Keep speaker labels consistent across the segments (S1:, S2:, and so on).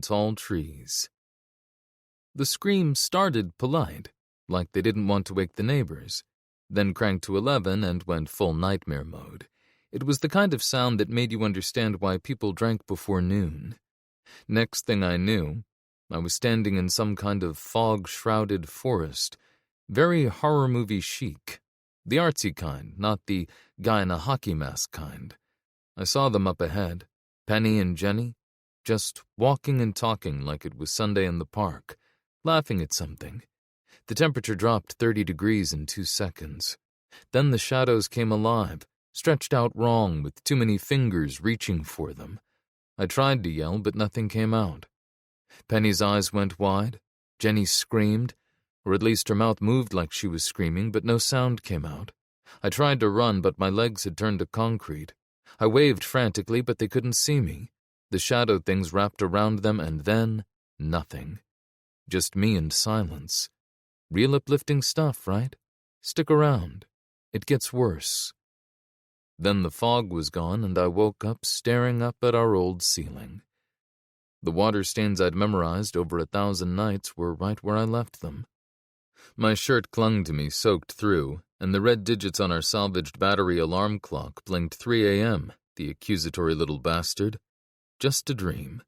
S1: tall trees. The scream started polite, like they didn't want to wake the neighbors, then cranked to 11 and went full nightmare mode. It was the kind of sound that made you understand why people drank before noon. Next thing I knew, I was standing in some kind of fog-shrouded forest, very horror movie chic. The artsy kind, not the guy in a hockey mask kind. I saw them up ahead, Penny and Jenny, just walking and talking like it was Sunday in the park, laughing at something. The temperature dropped 30 degrees in 2 seconds. Then the shadows came alive, stretched out wrong with too many fingers reaching for them. I tried to yell, but nothing came out. Penny's eyes went wide. Jenny screamed, or at least her mouth moved like she was screaming, but no sound came out. I tried to run, but my legs had turned to concrete. I waved frantically, but they couldn't see me. The shadow things wrapped around them, and then nothing. Just me and silence. Real uplifting stuff, right? Stick around. It gets worse. Then the fog was gone, and I woke up staring up at our old ceiling. The water stains I'd memorized over 1,000 nights were right where I left them. My shirt clung to me, soaked through, and the red digits on our salvaged battery alarm clock blinked 3 a.m., the accusatory little bastard. Just a dream.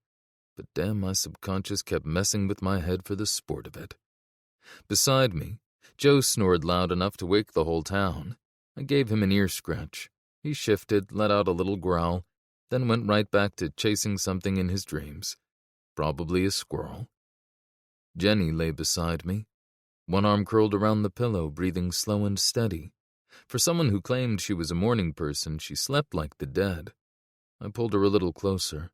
S1: But damn, my subconscious kept messing with my head for the sport of it. Beside me, Joe snored loud enough to wake the whole town. I gave him an ear scratch. He shifted, let out a little growl, then went right back to chasing something in his dreams. Probably a squirrel. Jenny lay beside me, one arm curled around the pillow, breathing slow and steady. For someone who claimed she was a morning person, she slept like the dead. I pulled her a little closer.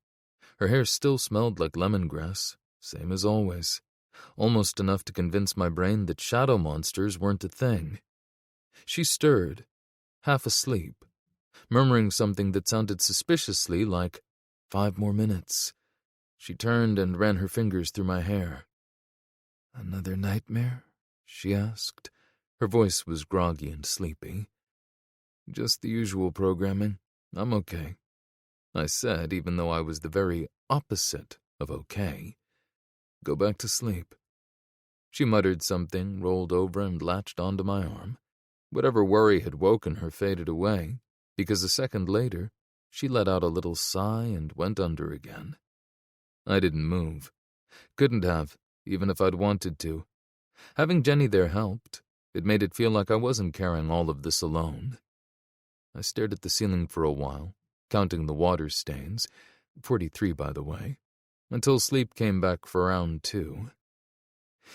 S1: Her hair still smelled like lemongrass, same as always. Almost enough to convince my brain that shadow monsters weren't a thing. She stirred, half asleep, murmuring something that sounded suspiciously like 5 more minutes. She turned and ran her fingers through my hair. "Another nightmare?" she asked. Her voice was groggy and sleepy. "Just the usual programming. I'm okay," I said, even though I was the very opposite of okay. "Go back to sleep." She muttered something, rolled over, and latched onto my arm. Whatever worry had woken her faded away, because a second later, she let out a little sigh and went under again. I didn't move. Couldn't have, even if I'd wanted to. Having Jenny there helped. It made it feel like I wasn't carrying all of this alone. I stared at the ceiling for a while, counting the water stains, 43 by the way, until sleep came back for round 2.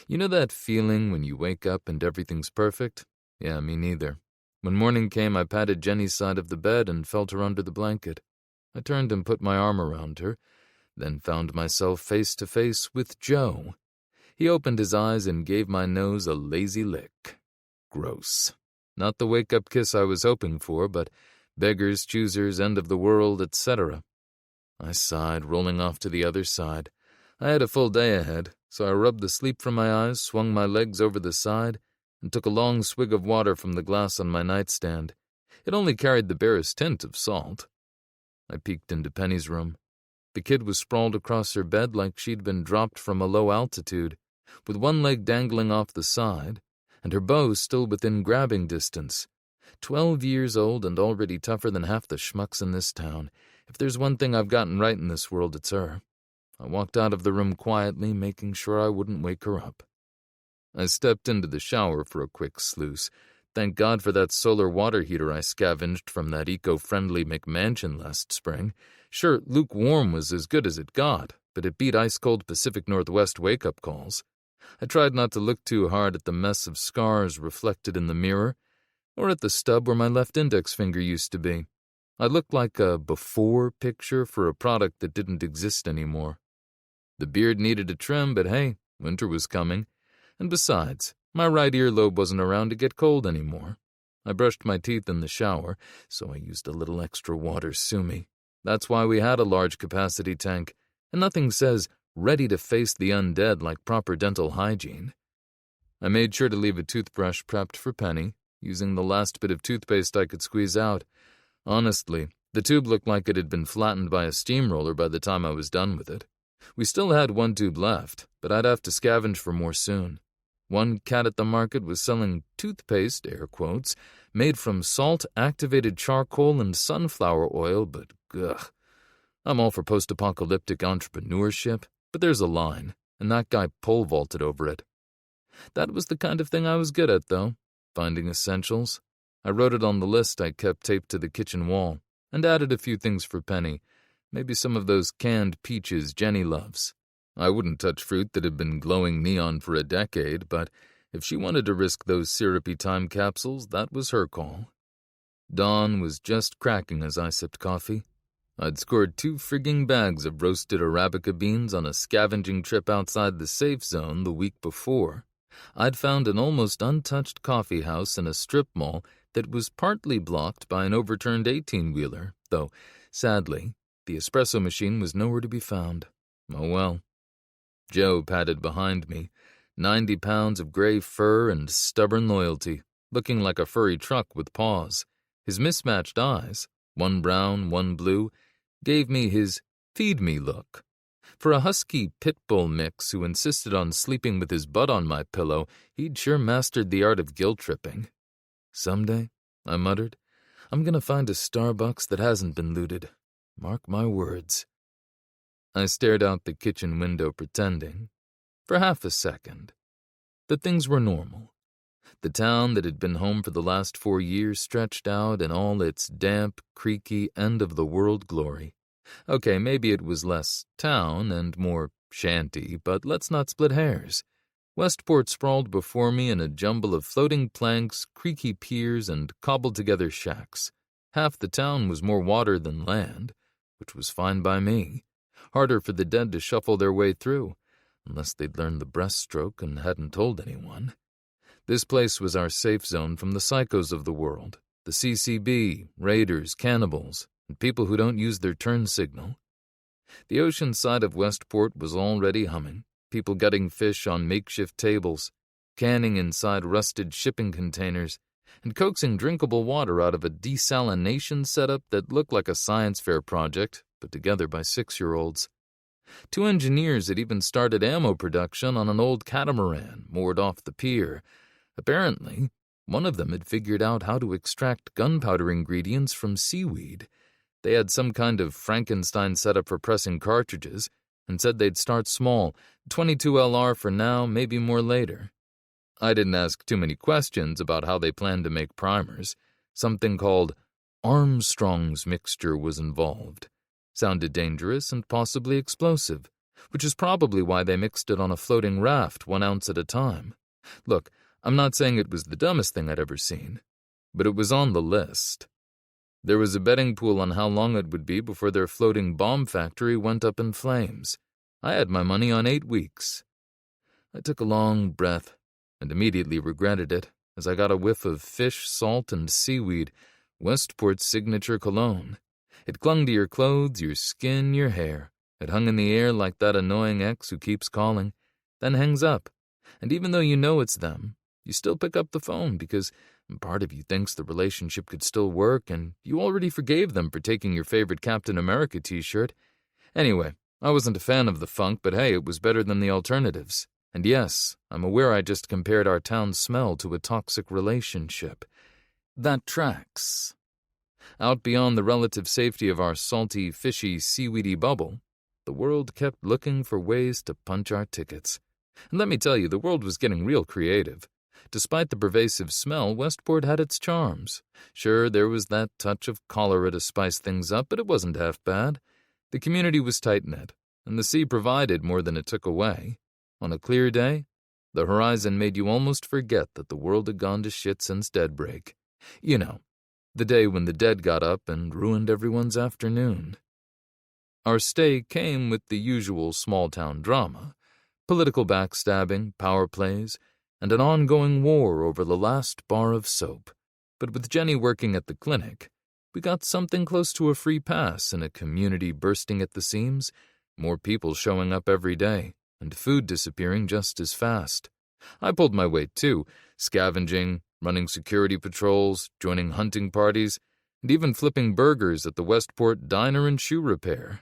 S1: You know that feeling when you wake up and everything's perfect? Yeah, me neither. When morning came, I patted Jenny's side of the bed and felt her under the blanket. I turned and put my arm around her, then found myself face to face with Joe. He opened his eyes and gave my nose a lazy lick. Gross. Not the wake-up kiss I was hoping for, but beggars, choosers, end of the world, etc. I sighed, rolling off to the other side. I had a full day ahead, so I rubbed the sleep from my eyes, swung my legs over the side, and took a long swig of water from the glass on my nightstand. It only carried the barest hint of salt. I peeked into Penny's room. The kid was sprawled across her bed like she'd been dropped from a low altitude, with one leg dangling off the side, and her bow still within grabbing distance. 12 years old and already tougher than half the schmucks in this town. If there's one thing I've gotten right in this world, it's her. I walked out of the room quietly, making sure I wouldn't wake her up. I stepped into the shower for a quick sluice. Thank God for that solar water heater I scavenged from that eco-friendly McMansion last spring. Sure, lukewarm was as good as it got, but it beat ice-cold Pacific Northwest wake-up calls. I tried not to look too hard at the mess of scars reflected in the mirror, or at the stub where my left index finger used to be. I looked like a before picture for a product that didn't exist anymore. The beard needed a trim, but hey, winter was coming. And besides, my right earlobe wasn't around to get cold anymore. I brushed my teeth in the shower, so I used a little extra water sumi. That's why we had a large capacity tank, and nothing says ready to face the undead like proper dental hygiene. I made sure to leave a toothbrush prepped for Penny, using the last bit of toothpaste I could squeeze out. Honestly, the tube looked like it had been flattened by a steamroller by the time I was done with it. We still had one tube left, but I'd have to scavenge for more soon. One cat at the market was selling toothpaste, air quotes, made from salt-activated charcoal and sunflower oil, but ugh. I'm all for post-apocalyptic entrepreneurship, but there's a line, and that guy pole-vaulted over it. That was the kind of thing I was good at, though, finding essentials. I wrote it on the list I kept taped to the kitchen wall, and added a few things for Penny, maybe some of those canned peaches Jenny loves. I wouldn't touch fruit that had been glowing neon for a decade, but if she wanted to risk those syrupy time capsules, that was her call. Dawn was just cracking as I sipped coffee. I'd scored 2 frigging bags of roasted Arabica beans on a scavenging trip outside the safe zone the week before. I'd found an almost untouched coffee house in a strip mall that was partly blocked by an overturned 18-wheeler, though, sadly, the espresso machine was nowhere to be found. Oh well. Joe padded behind me, 90 pounds of gray fur and stubborn loyalty, looking like a furry truck with paws. His mismatched eyes, one brown, one blue, gave me his feed-me look. For a husky pit bull mix who insisted on sleeping with his butt on my pillow, he'd sure mastered the art of guilt-tripping. Someday, I muttered, I'm gonna find a Starbucks that hasn't been looted. Mark my words. I stared out the kitchen window pretending, for half a second, that things were normal. The town that had been home for the last 4 years stretched out in all its damp, creaky, end-of-the-world glory. Okay, maybe it was less town and more shanty, but let's not split hairs. Westport sprawled before me in a jumble of floating planks, creaky piers, and cobbled-together shacks. Half the town was more water than land, which was fine by me. Harder for the dead to shuffle their way through, unless they'd learned the breaststroke and hadn't told anyone. This place was our safe zone from the psychos of the world, the CCB, raiders, cannibals, and people who don't use their turn signal. The ocean side of Westport was already humming, people gutting fish on makeshift tables, canning inside rusted shipping containers, and coaxing drinkable water out of a desalination setup that looked like a science fair project put together by 6-year-olds. 2 engineers had even started ammo production on an old catamaran moored off the pier. Apparently, one of them had figured out how to extract gunpowder ingredients from seaweed. They had some kind of Frankenstein setup for pressing cartridges, and said they'd start small, 22 LR for now, maybe more later. I didn't ask too many questions about how they planned to make primers. Something called Armstrong's mixture was involved. Sounded dangerous and possibly explosive, which is probably why they mixed it on a floating raft 1 ounce at a time. Look, I'm not saying it was the dumbest thing I'd ever seen, but it was on the list. There was a betting pool on how long it would be before their floating bomb factory went up in flames. I had my money on 8 weeks. I took a long breath and immediately regretted it as I got a whiff of fish, salt, and seaweed, Westport's signature cologne. It clung to your clothes, your skin, your hair. It hung in the air like that annoying ex who keeps calling, then hangs up. And even though you know it's them, you still pick up the phone because part of you thinks the relationship could still work and you already forgave them for taking your favorite Captain America t-shirt. Anyway, I wasn't a fan of the funk, but hey, it was better than the alternatives. And yes, I'm aware I just compared our town's smell to a toxic relationship. That tracks. Out beyond the relative safety of our salty, fishy, seaweedy bubble, the world kept looking for ways to punch our tickets. And let me tell you, the world was getting real creative. Despite the pervasive smell, Westport had its charms. Sure, there was that touch of cholera to spice things up, but it wasn't half bad. The community was tight-knit, and the sea provided more than it took away. On a clear day, the horizon made you almost forget that the world had gone to shit since Deadbreak. You know, the day when the dead got up and ruined everyone's afternoon. Our stay came with the usual small-town drama, political backstabbing, power plays, and an ongoing war over the last bar of soap. But with Jenny working at the clinic, we got something close to a free pass in a community bursting at the seams, more people showing up every day, and food disappearing just as fast. I pulled my weight too, scavenging, running security patrols, joining hunting parties, and even flipping burgers at the Westport Diner and Shoe Repair.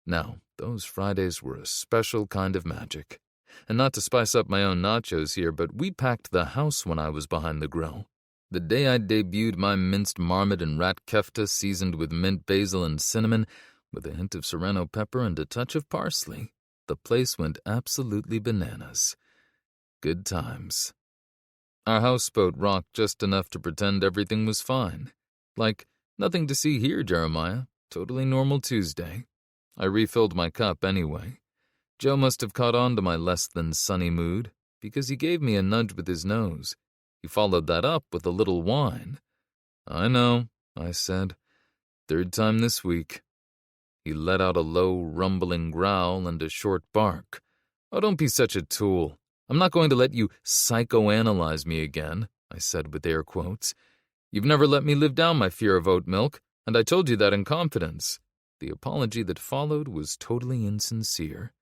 S1: Now, those Fridays were a special kind of magic. And not to spice up my own nachos here, but we packed the house when I was behind the grill. The day I debuted my minced marmot and rat kefta seasoned with mint, basil, and cinnamon, with a hint of serrano pepper and a touch of parsley, the place went absolutely bananas. Good times. Our houseboat rocked just enough to pretend everything was fine. Like, nothing to see here, Jeremiah. Totally normal Tuesday. I refilled my cup anyway. Joe must have caught on to my less-than-sunny mood, because he gave me a nudge with his nose. He followed that up with a little whine. "I know," I said. "Third time this week." He let out a low, rumbling growl and a short bark. "Oh, don't be such a tool. I'm not going to let you psychoanalyze me again," I said with air quotes. "You've never let me live down my fear of oat milk, and I told you that in confidence." The apology that followed was totally insincere.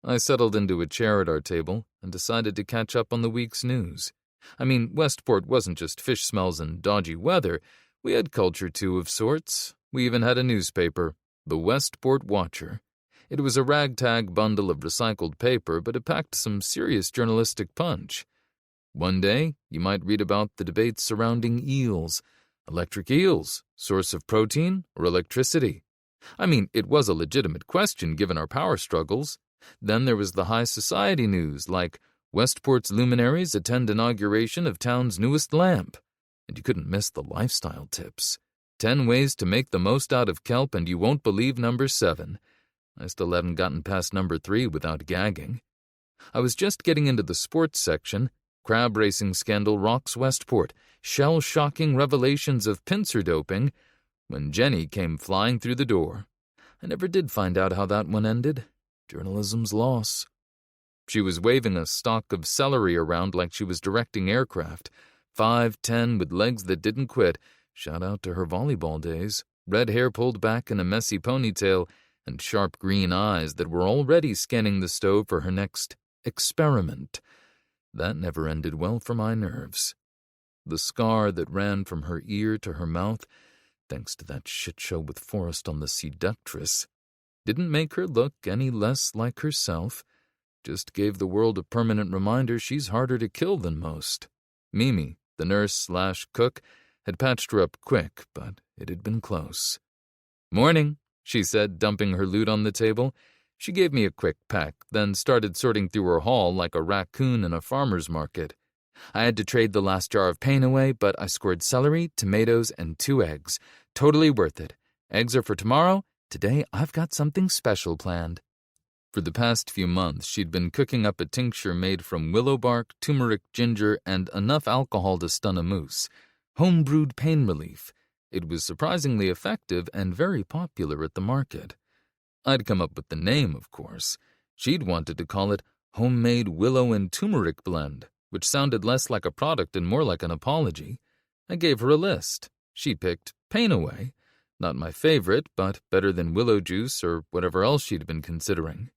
S1: I settled into a chair at our table and decided to catch up on the week's news. I mean, Westport wasn't just fish smells and dodgy weather. We had culture, too, of sorts. We even had a newspaper, the Westport Watcher. It was a ragtag bundle of recycled paper, but it packed some serious journalistic punch. One day, you might read about the debates surrounding eels. Electric eels, source of protein or electricity? I mean, it was a legitimate question given our power struggles. Then there was the high society news, like Westport's luminaries attend inauguration of town's newest lamp. And you couldn't miss the lifestyle tips. 10 ways to make the most out of kelp, and you won't believe number 7. I still haven't gotten past number 3 without gagging. I was just getting into the sports section. Crab racing scandal rocks Westport. Shell-shocking revelations of pincer doping, when Jenny came flying through the door. I never did find out how that one ended. Journalism's loss. She was waving a stalk of celery around like she was directing aircraft. 5'10", with legs that didn't quit. Shout out to her volleyball days. Red hair pulled back in a messy ponytail, and sharp green eyes that were already scanning the stove for her next experiment. That never ended well for my nerves. The scar that ran from her ear to her mouth, thanks to that shit show with Forrest on the Seductress, didn't make her look any less like herself. Just gave the world a permanent reminder she's harder to kill than most. Mimi, the nurse/cook, had patched her up quick, but it had been close. "Morning," she said, dumping her loot on the table. She gave me a quick peck, then started sorting through her haul like a raccoon in a farmer's market. I had to trade the last jar of pain away, but I scored celery, tomatoes, and 2 eggs. Totally worth it. Eggs are for tomorrow. Today I've got something special planned. For the past few months, she'd been cooking up a tincture made from willow bark, turmeric, ginger, and enough alcohol to stun a moose. Home-brewed pain relief. It was surprisingly effective and very popular at the market. I'd come up with the name, of course. She'd wanted to call it Homemade Willow and Turmeric Blend, which sounded less like a product and more like an apology. I gave her a list. She picked Pain Away. Not my favorite, but better than willow juice or whatever else she'd been considering.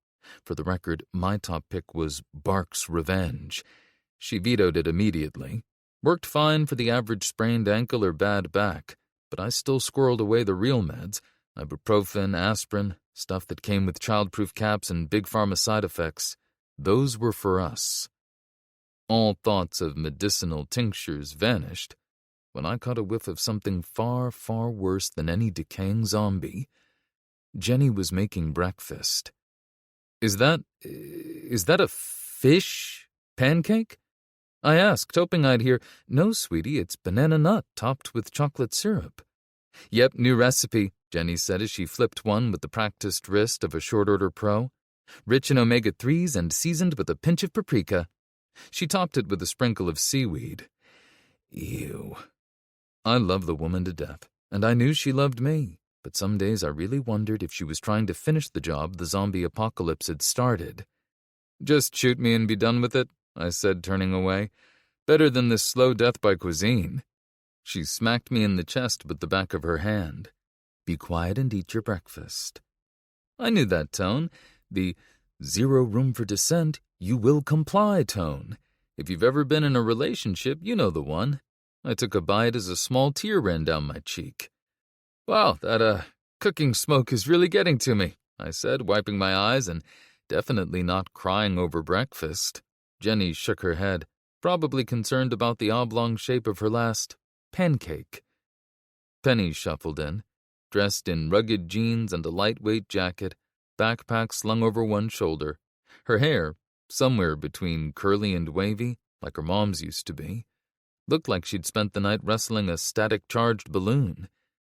S1: For the record, my top pick was Bark's Revenge. She vetoed it immediately. Worked fine for the average sprained ankle or bad back, but I still squirreled away the real meds, ibuprofen, aspirin, stuff that came with childproof caps and big pharma side effects. Those were for us. All thoughts of medicinal tinctures vanished when I caught a whiff of something far, far worse than any decaying zombie. Jenny was making breakfast. Is that a fish pancake?" I asked, hoping I'd hear, "No, sweetie, it's banana nut topped with chocolate syrup." "Yep, new recipe," Jenny said as she flipped one with the practiced wrist of a short-order pro. "Rich in omega-3s and seasoned with a pinch of paprika." She topped it with a sprinkle of seaweed. Ew. I love the woman to death, and I knew she loved me, but some days I really wondered if she was trying to finish the job the zombie apocalypse had started. "Just shoot me and be done with it," I said, turning away. "Better than this slow death by cuisine." She smacked me in the chest with the back of her hand. "Be quiet and eat your breakfast." I knew that tone, the zero room for dissent, you will comply tone. If you've ever been in a relationship, you know the one. I took a bite as a small tear ran down my cheek. "Wow, that cooking smoke is really getting to me," I said, wiping my eyes and definitely not crying over breakfast. Jenny shook her head, probably concerned about the oblong shape of her last pancake. Penny shuffled in, dressed in rugged jeans and a lightweight jacket, backpack slung over one shoulder. Her hair, somewhere between curly and wavy, like her mom's used to be, looked like she'd spent the night wrestling a static-charged balloon.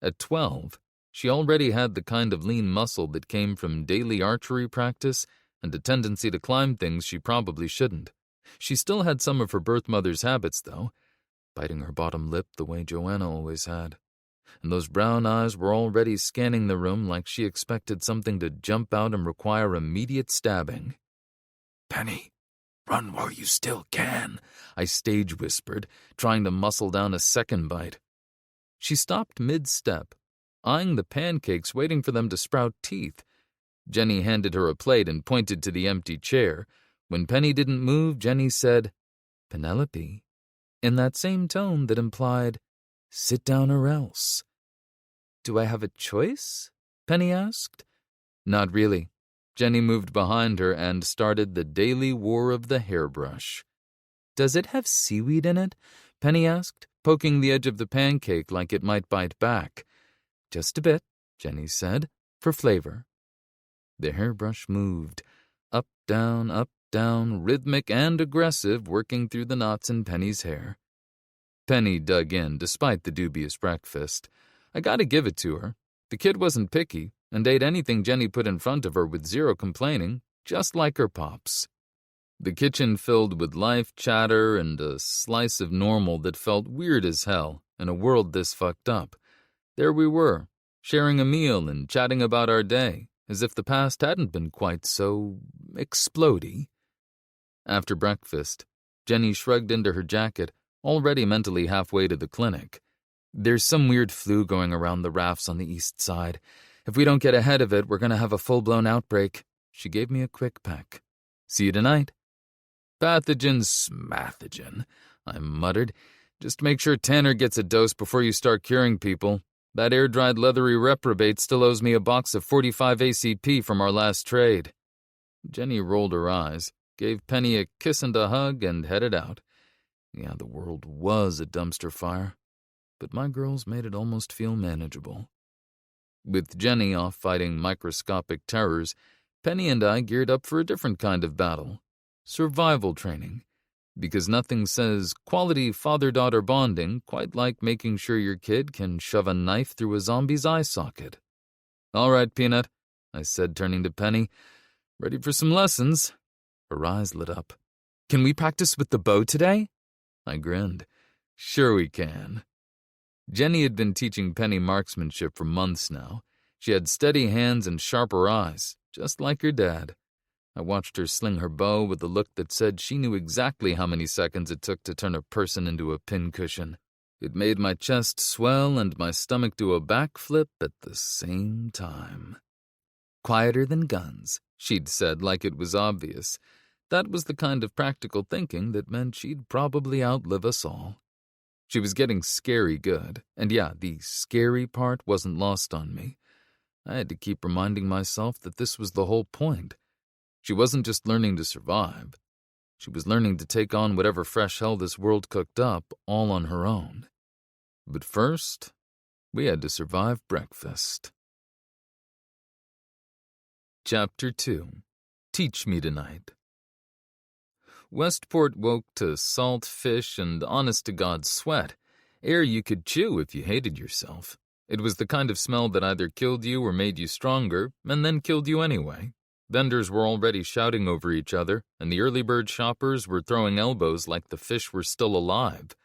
S1: At 12, she already had the kind of lean muscle that came from daily archery practice and a tendency to climb things she probably shouldn't. She still had some of her birth mother's habits, though, biting her bottom lip the way Joanna always had. And those brown eyes were already scanning the room like she expected something to jump out and require immediate stabbing. "Penny, run while you still can," I stage-whispered, trying to muscle down a second bite. She stopped mid-step, eyeing the pancakes, waiting for them to sprout teeth. Jenny handed her a plate and pointed to the empty chair. When Penny didn't move, Jenny said, "Penelope," in that same tone that implied, "Sit down or else." "Do I have a choice?" Penny asked. Not really. Jenny moved behind her and started the daily war of the hairbrush. "Does it have seaweed in it?" Penny asked, poking the edge of the pancake like it might bite back. "Just a bit," Jenny said, "for flavor." The hairbrush moved, up, down, rhythmic and aggressive, working through the knots in Penny's hair. Penny dug in, despite the dubious breakfast. I gotta give it to her. The kid wasn't picky and ate anything Jenny put in front of her with zero complaining, just like her pops. The kitchen filled with life, chatter, and a slice of normal that felt weird as hell in a world this fucked up. There we were, sharing a meal and chatting about our day, as if the past hadn't been quite so explodey. After breakfast, Jenny shrugged into her jacket, already mentally halfway to the clinic. "There's some weird flu going around the rafts on the east side. If we don't get ahead of it, we're gonna have a full-blown outbreak." She gave me a quick peck. "See you tonight." "Pathogen smathogen," I muttered. "Just make sure Tanner gets a dose before you start curing people. That air-dried leathery reprobate still owes me a box of 45 ACP from our last trade." Jenny rolled her eyes, gave Penny a kiss and a hug, and headed out. Yeah, the world was a dumpster fire, but my girls made it almost feel manageable. With Jenny off fighting microscopic terrors, Penny and I geared up for a different kind of battle. Survival training. Because nothing says quality father-daughter bonding quite like making sure your kid can shove a knife through a zombie's eye socket. "All right, Peanut," I said, turning to Penny. "Ready for some lessons?" Her eyes lit up. "Can we practice with the bow today?" I grinned. "Sure we can." Jenny had been teaching Penny marksmanship for months now. She had steady hands and sharper eyes, just like her dad. I watched her sling her bow with a look that said she knew exactly how many seconds it took to turn a person into a pincushion. It made my chest swell and my stomach do a backflip at the same time. "Quieter than guns," she'd said like it was obvious. That was the kind of practical thinking that meant she'd probably outlive us all. She was getting scary good, and yeah, the scary part wasn't lost on me. I had to keep reminding myself that this was the whole point. She wasn't just learning to survive. She was learning to take on whatever fresh hell this world cooked up all on her own. But first, we had to survive breakfast. Chapter 2. Teach Me Tonight. Westport woke to salt fish and honest-to-God sweat, air you could chew if you hated yourself. It was the kind of smell that either killed you or made you stronger, and then killed you anyway. Vendors were already shouting over each other, and the early bird shoppers were throwing elbows like the fish were still alive.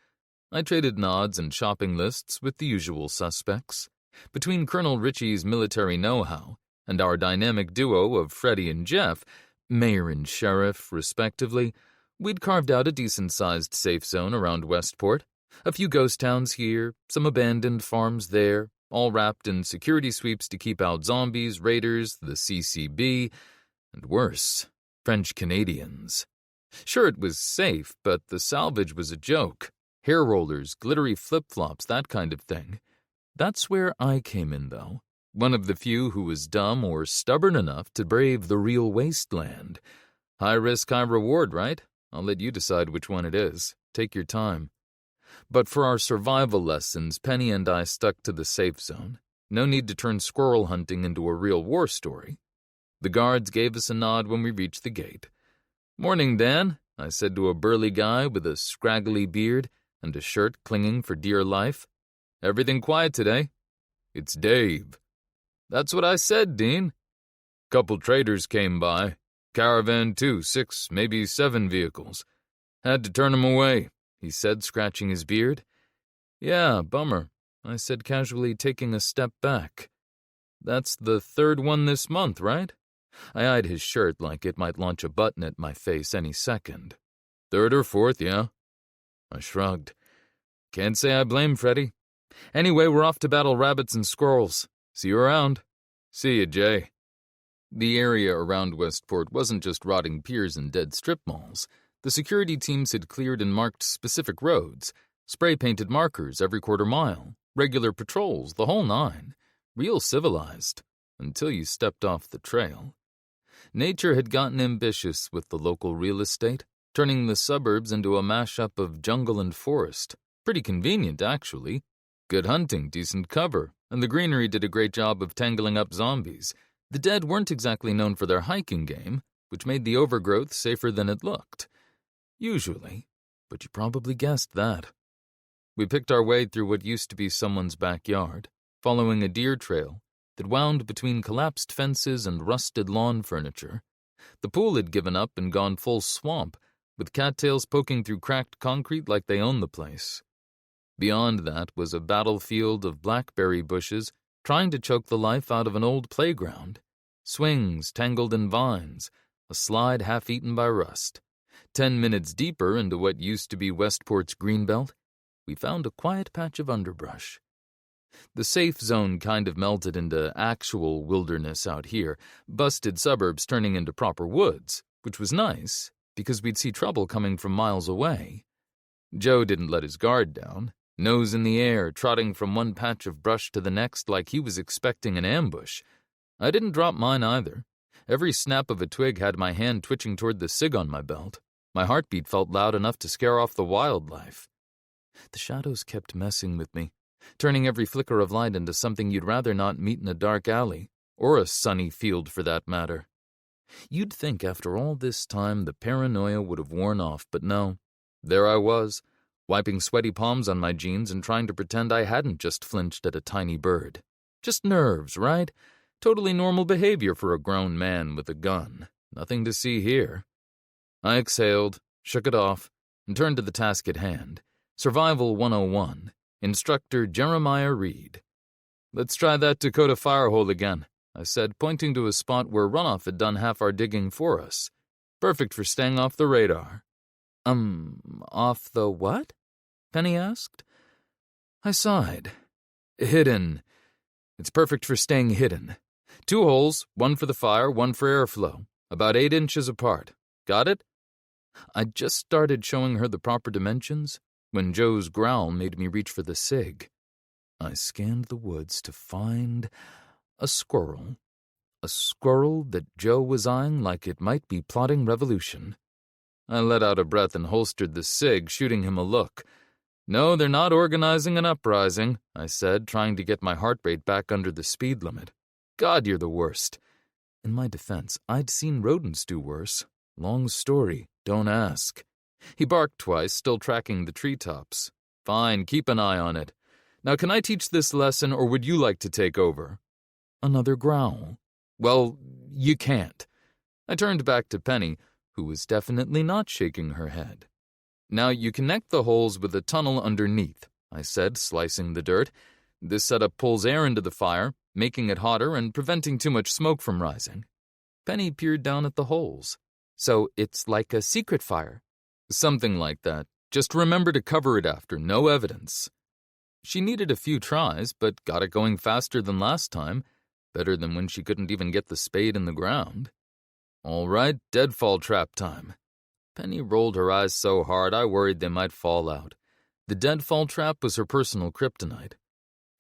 S1: I traded nods and shopping lists with the usual suspects. Between Colonel Ritchie's military know-how and our dynamic duo of Freddie and Jeff, mayor and sheriff, respectively, we'd carved out a decent-sized safe zone around Westport. A few ghost towns here, some abandoned farms there, all wrapped in security sweeps to keep out zombies, raiders, the CCB, and worse, French Canadians. Sure, it was safe, but the salvage was a joke. Hair rollers, glittery flip-flops, that kind of thing. That's where I came in, though. One of the few who was dumb or stubborn enough to brave the real wasteland. High risk, high reward, right? I'll let you decide which one it is. Take your time. But for our survival lessons, Penny and I stuck to the safe zone. No need to turn squirrel hunting into a real war story. The guards gave us a nod when we reached the gate. "Morning, Dan," I said to a burly guy with a scraggly beard and a shirt clinging for dear life. "Everything quiet today?" "It's Dave." "That's what I said, Dean." "Couple traders came by. Caravan too, 6, maybe 7 vehicles. Had to turn 'em away," he said, scratching his beard. "Yeah, bummer," I said casually, taking a step back. "That's the 3rd one this month, right?" I eyed his shirt like it might launch a button at my face any second. "3rd or 4th, yeah." I shrugged. "Can't say I blame Freddy. Anyway, we're off to battle rabbits and squirrels. See you around." "See you, Jay." The area around Westport wasn't just rotting piers and dead strip malls. The security teams had cleared and marked specific roads, spray-painted markers every quarter mile, regular patrols, the whole 9. Real civilized, until you stepped off the trail. Nature had gotten ambitious with the local real estate, turning the suburbs into a mashup of jungle and forest. Pretty convenient, actually. Good hunting, decent cover, and the greenery did a great job of tangling up zombies. The dead weren't exactly known for their hiking game, which made the overgrowth safer than it looked. Usually, but you probably guessed that. We picked our way through what used to be someone's backyard, following a deer trail that wound between collapsed fences and rusted lawn furniture. The pool had given up and gone full swamp, with cattails poking through cracked concrete like they owned the place. Beyond that was a battlefield of blackberry bushes trying to choke the life out of an old playground. Swings tangled in vines, a slide half-eaten by rust. 10 minutes deeper into what used to be Westport's greenbelt, we found a quiet patch of underbrush. The safe zone kind of melted into actual wilderness out here, busted suburbs turning into proper woods, which was nice, because we'd see trouble coming from miles away. Joe didn't let his guard down, nose in the air, trotting from one patch of brush to the next like he was expecting an ambush. I didn't drop mine either. Every snap of a twig had my hand twitching toward the cig on my belt. My heartbeat felt loud enough to scare off the wildlife. The shadows kept messing with me, turning every flicker of light into something you'd rather not meet in a dark alley, or a sunny field for that matter. You'd think after all this time the paranoia would have worn off, but no. There I was, wiping sweaty palms on my jeans and trying to pretend I hadn't just flinched at a tiny bird. Just nerves, right? Totally normal behavior for a grown man with a gun. Nothing to see here. I exhaled, shook it off, and turned to the task at hand. Survival 101. Instructor Jeremiah Reid. "Let's try that Dakota firehole again," I said, pointing to a spot where runoff had done half our digging for us. "Perfect for staying off the radar." Off the what?" Penny asked. I sighed. "Hidden. It's perfect for staying hidden. 2 holes, one for the fire, one for airflow, about 8 inches apart. Got it?" I'd just started showing her the proper dimensions when Joe's growl made me reach for the cig. I scanned the woods to find a squirrel. A squirrel that Joe was eyeing like it might be plotting revolution. I let out a breath and holstered the cig, shooting him a look. "No, they're not organizing an uprising," I said, trying to get my heart rate back under the speed limit. "God, you're the worst." In my defense, I'd seen rodents do worse. Long story, don't ask. He barked twice, still tracking the treetops. "Fine, keep an eye on it. Now can I teach this lesson, or would you like to take over?" Another growl. "Well, you can't." I turned back to Penny, who was definitely not shaking her head. "Now you connect the holes with a tunnel underneath," I said, slicing the dirt. "This setup pulls air into the fire, making it hotter and preventing too much smoke from rising." Penny peered down at the holes. "So it's like a secret fire?" "Something like that. Just remember to cover it after, no evidence." She needed a few tries, but got it going faster than last time. Better than when she couldn't even get the spade in the ground. "All right, deadfall trap time." Penny rolled her eyes so hard I worried they might fall out. The deadfall trap was her personal kryptonite.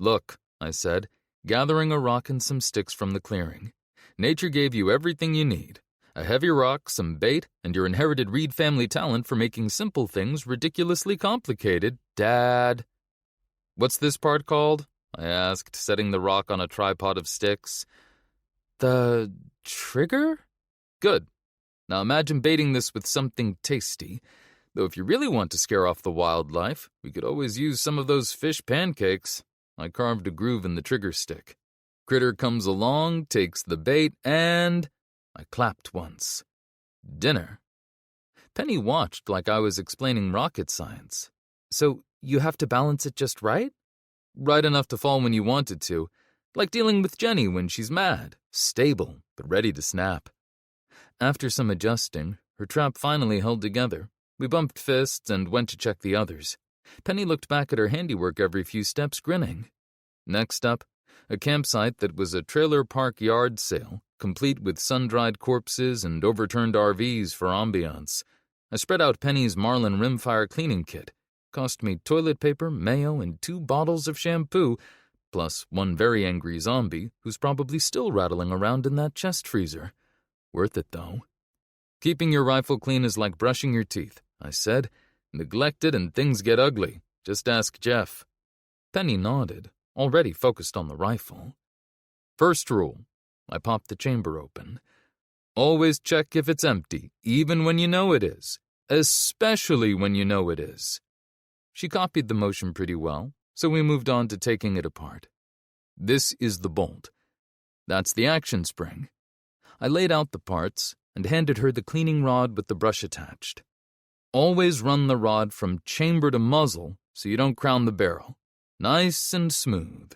S1: "Look," I said, gathering a rock and some sticks from the clearing. Nature gave you everything you need. A heavy rock, some bait, and your inherited Reid family talent for making simple things ridiculously complicated, Dad. What's this part called? I asked, setting the rock on a tripod of sticks. The trigger? Good. Now imagine baiting this with something tasty. Though if you really want to scare off the wildlife, we could always use some of those fish pancakes. I carved a groove in the trigger stick. Critter comes along, takes the bait, and I clapped once. Dinner. Penny watched like I was explaining rocket science. So you have to balance it just right? Right enough to fall when you want it to. Like dealing with Jenny when she's mad. Stable, but ready to snap. After some adjusting, her trap finally held together. We bumped fists and went to check the others. Penny looked back at her handiwork every few steps, grinning. Next up, a campsite that was a trailer park yard sale, complete with sun-dried corpses and overturned RVs for ambiance. I spread out Penny's Marlin rimfire cleaning kit. Cost me toilet paper, mayo, and 2 bottles of shampoo, plus one very angry zombie who's probably still rattling around in that chest freezer. Worth it, though. Keeping your rifle clean is like brushing your teeth, I said. Neglect it and things get ugly. Just ask Jeff. Penny nodded, already focused on the rifle. First rule. I popped the chamber open. Always check if it's empty, even when you know it is. Especially when you know it is. She copied the motion pretty well, so we moved on to taking it apart. This is the bolt. That's the action spring. I laid out the parts and handed her the cleaning rod with the brush attached. Always run the rod from chamber to muzzle so you don't crown the barrel. Nice and smooth.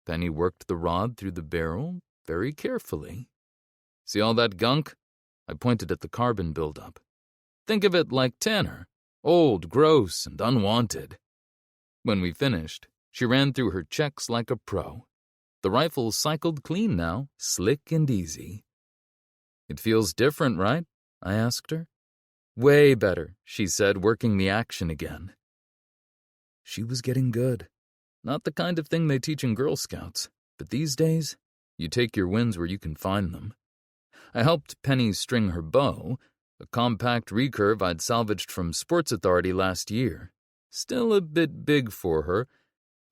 S1: Penny worked the rod through the barrel very carefully. See all that gunk? I pointed at the carbon buildup. Think of it like Tanner. Old, gross, and unwanted. When we finished, she ran through her checks like a pro. The rifle cycled clean now, slick and easy. It feels different, right? I asked her. Way better, she said, working the action again. She was getting good. Not the kind of thing they teach in Girl Scouts, but these days, you take your wins where you can find them. I helped Penny string her bow, a compact recurve I'd salvaged from Sports Authority last year. Still a bit big for her,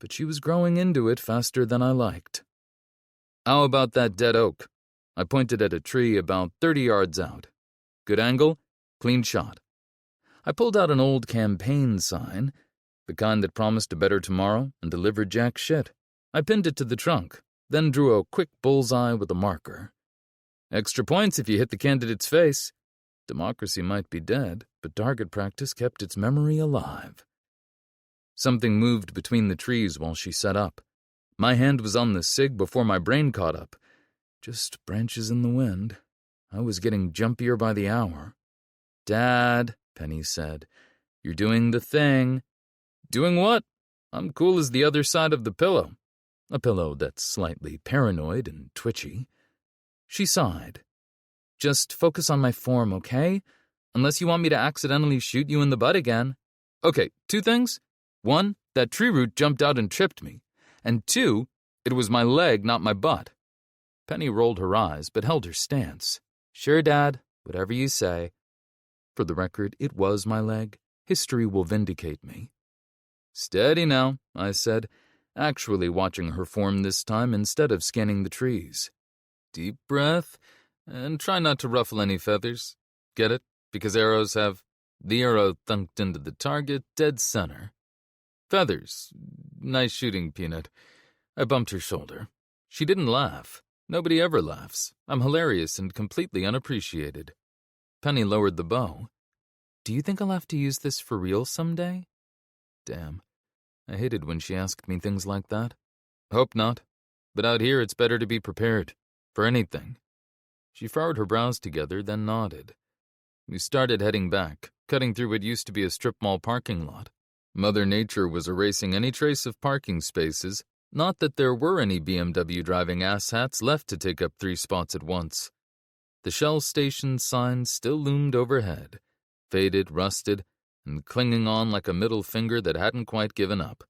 S1: but she was growing into it faster than I liked. How about that dead oak? I pointed at a tree about 30 yards out. Good angle, clean shot. I pulled out an old campaign sign, the kind that promised a better tomorrow and delivered jack shit. I pinned it to the trunk, then drew a quick bullseye with a marker. Extra points if you hit the candidate's face. Democracy might be dead, but target practice kept its memory alive. Something moved between the trees while she set up. My hand was on the sig before my brain caught up. Just branches in the wind. I was getting jumpier by the hour. Dad, Penny said, you're doing the thing. Doing what? I'm cool as the other side of the pillow. A pillow that's slightly paranoid and twitchy. She sighed. Just focus on my form, okay? Unless you want me to accidentally shoot you in the butt again. Okay, 2 things. 1, that tree root jumped out and tripped me. And 2, it was my leg, not my butt. Penny rolled her eyes, but held her stance. Sure, Dad, whatever you say. For the record, it was my leg. History will vindicate me. Steady now, I said, actually watching her form this time instead of scanning the trees. Deep breath, and try not to ruffle any feathers. Get it? Because arrows have the arrow thunked into the target dead center. Feathers. Nice shooting, Peanut. I bumped her shoulder. She didn't laugh. Nobody ever laughs. I'm hilarious and completely unappreciated. Penny lowered the bow. Do you think I'll have to use this for real someday? Damn. I hated when she asked me things like that. Hope not. But out here it's better to be prepared. For anything. She furrowed her brows together, then nodded. We started heading back, cutting through what used to be a strip mall parking lot. Mother Nature was erasing any trace of parking spaces, not that there were any BMW driving asshats left to take up 3 spots at once. The Shell station sign still loomed overhead, faded, rusted, and clinging on like a middle finger that hadn't quite given up.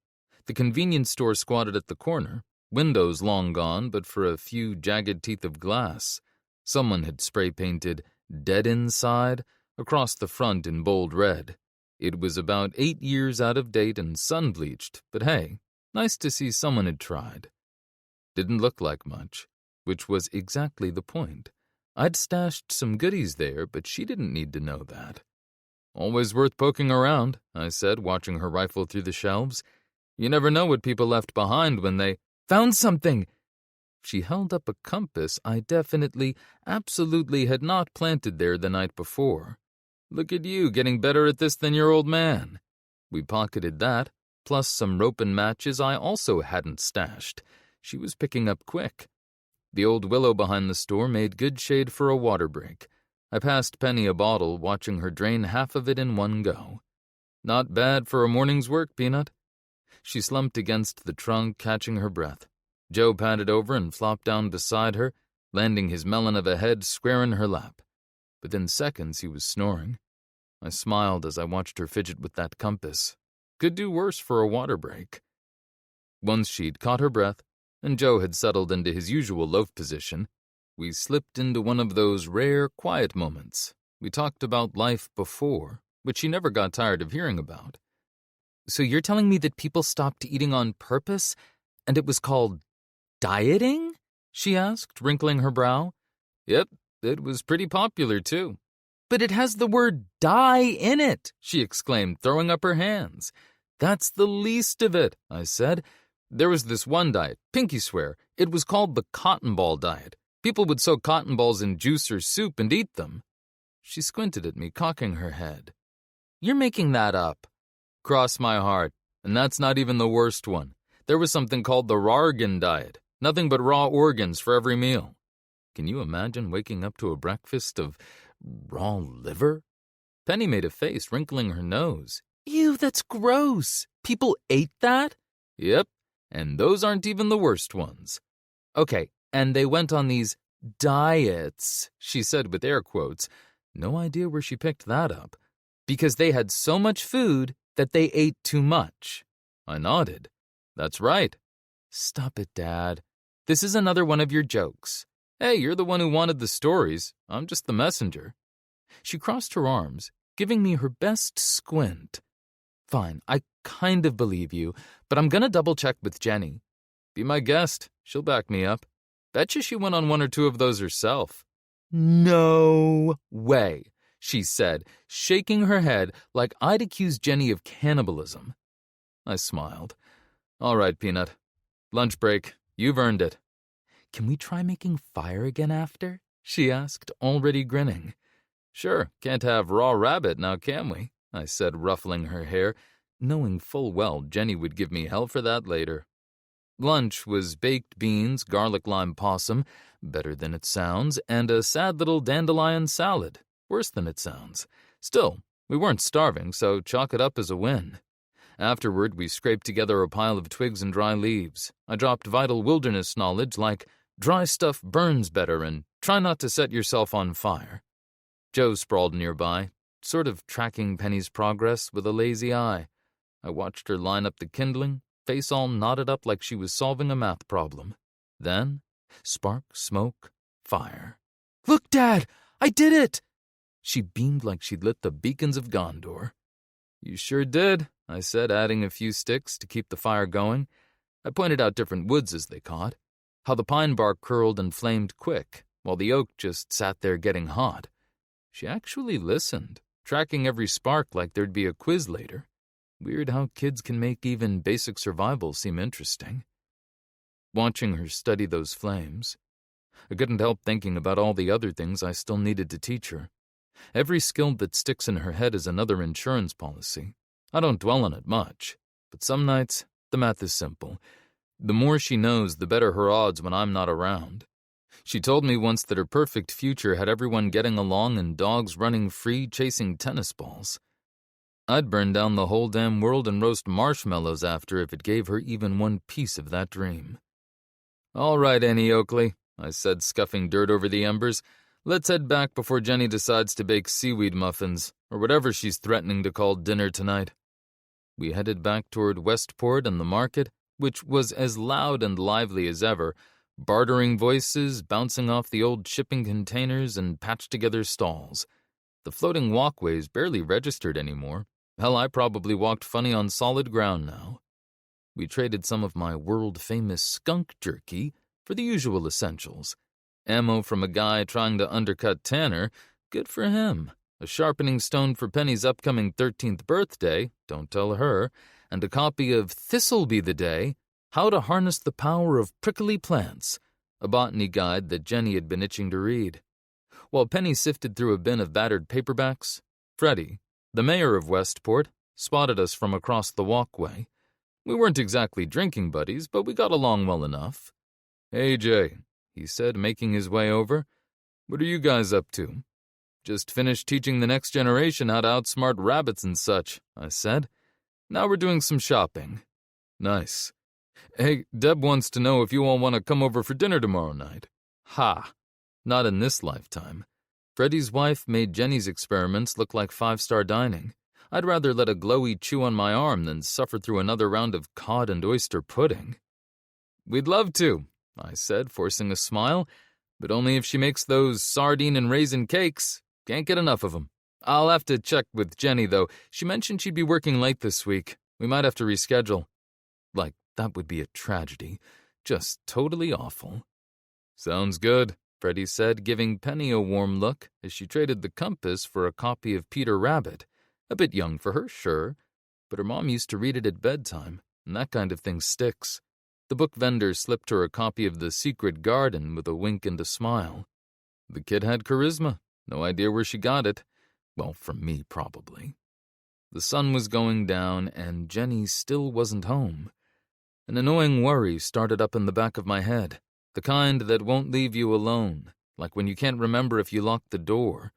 S1: The convenience store squatted at the corner, windows long gone but for a few jagged teeth of glass. Someone had spray-painted "Dead Inside" across the front in bold red. It was about 8 years out of date and sun-bleached, but hey, nice to see someone had tried. Didn't look like much, which was exactly the point. I'd stashed some goodies there, but she didn't need to know that. "Always worth poking around," I said, watching her rifle through the shelves. "You never know what people left behind when they found something." She held up a compass I definitely, absolutely had not planted there the night before. "Look at you, getting better at this than your old man." We pocketed that, plus some rope and matches I also hadn't stashed. She was picking up quick. The old willow behind the store made good shade for a water break. I passed Penny a bottle, watching her drain half of it in one go. "Not bad for a morning's work, Peanut." She slumped against the trunk, catching her breath. Joe padded over and flopped down beside her, landing his melon of a head square in her lap. Within seconds, he was snoring. I smiled as I watched her fidget with that compass. Could do worse for a water break. Once she'd caught her breath, and Joe had settled into his usual loaf position, we slipped into one of those rare, quiet moments. We talked about life before, which she never got tired of hearing about. "So you're telling me that people stopped eating on purpose, and it was called dieting?" she asked, wrinkling her brow. "Yep, it was pretty popular, too." "But it has the word die in it," she exclaimed, throwing up her hands. "That's the least of it," I said. "There was this one diet, pinky swear, it was called the cotton ball diet. People would soak cotton balls in juice or soup and eat them." She squinted at me, cocking her head. "You're making that up." "Cross my heart, and that's not even the worst one. There was something called the Rargan diet, nothing but raw organs for every meal." Can you imagine waking up to a breakfast of raw liver? Penny made a face, wrinkling her nose. "Ew, that's gross. People ate that?" "Yep, and those aren't even the worst ones." "Okay, and they went on these diets," she said with air quotes. No idea where she picked that up. "Because they had so much food that they ate too much." I nodded. "That's right." "Stop it, Dad. This is another one of your jokes." "Hey, you're the one who wanted the stories. I'm just the messenger." She crossed her arms, giving me her best squint. "Fine, I kind of believe you, but I'm gonna double-check with Jenny." "Be my guest. She'll back me up. Betcha she went on one or two of those herself." "No way," she said, shaking her head like I'd accused Jenny of cannibalism. I smiled. "All right, Peanut. Lunch break. You've earned it." "Can we try making fire again after?" she asked, already grinning. "Sure, can't have raw rabbit now, can we?" I said, ruffling her hair, knowing full well Jenny would give me hell for that later. Lunch was baked beans, garlic lime possum, better than it sounds, and a sad little dandelion salad, worse than it sounds. Still, we weren't starving, so chalk it up as a win. Afterward, we scraped together a pile of twigs and dry leaves. I dropped vital wilderness knowledge like dry stuff burns better and try not to set yourself on fire. Joe sprawled nearby, sort of tracking Penny's progress with a lazy eye. I watched her line up the kindling, face all knotted up like she was solving a math problem. Then, spark, smoke, fire. "Look, Dad! I did it!" She beamed like she'd lit the beacons of Gondor. "You sure did," I said, adding a few sticks to keep the fire going. I pointed out different woods as they caught, how the pine bark curled and flamed quick, while the oak just sat there getting hot. She actually listened, tracking every spark like there'd be a quiz later. Weird how kids can make even basic survival seem interesting. Watching her study those flames, I couldn't help thinking about all the other things I still needed to teach her. Every skill that sticks in her head is another insurance policy. I don't dwell on it much, but some nights the math is simple. The more she knows, the better her odds when I'm not around. She told me once that her perfect future had everyone getting along and dogs running free chasing tennis balls. I'd burn down the whole damn world and roast marshmallows after if it gave her even one piece of that dream. "All right, Annie Oakley," I said, scuffing dirt over the embers. "Let's head back before Jenny decides to bake seaweed muffins, or whatever she's threatening to call dinner tonight." We headed back toward Westport and the market, which was as loud and lively as ever, bartering voices bouncing off the old shipping containers and patched-together stalls. The floating walkways barely registered anymore. Hell, I probably walked funny on solid ground now. We traded some of my world-famous skunk jerky for the usual essentials. Ammo from a guy trying to undercut Tanner, good for him. A sharpening stone for Penny's upcoming 13th birthday, don't tell her, and a copy of This'll Be the Day, How to Harness the Power of Prickly Plants, a botany guide that Jenny had been itching to read. While Penny sifted through a bin of battered paperbacks, Freddie, the mayor of Westport, spotted us from across the walkway. We weren't exactly drinking buddies, but we got along well enough. "Hey, Jay," he said, making his way over. "What are you guys up to?" "Just finished teaching the next generation how to outsmart rabbits and such," I said. "Now we're doing some shopping." "Nice. Hey, Deb wants to know if you all want to come over for dinner tomorrow night." Ha! Not in this lifetime. Freddie's wife made Jenny's experiments look like five-star dining. I'd rather let a glowy chew on my arm than suffer through another round of cod and oyster pudding. "We'd love to," I said, forcing a smile, "but only if she makes those sardine and raisin cakes. Can't get enough of them. I'll have to check with Jenny, though. She mentioned she'd be working late this week. We might have to reschedule." Like, that would be a tragedy. Just totally awful. "Sounds good," Freddie said, giving Penny a warm look as she traded the compass for a copy of Peter Rabbit. A bit young for her, sure, but her mom used to read it at bedtime, and that kind of thing sticks. The book vendor slipped her a copy of The Secret Garden with a wink and a smile. The kid had charisma. No idea where she got it. Well, from me, probably. The sun was going down, and Jenny still wasn't home. An annoying worry started up in the back of my head, the kind that won't leave you alone, like when you can't remember if you locked the door.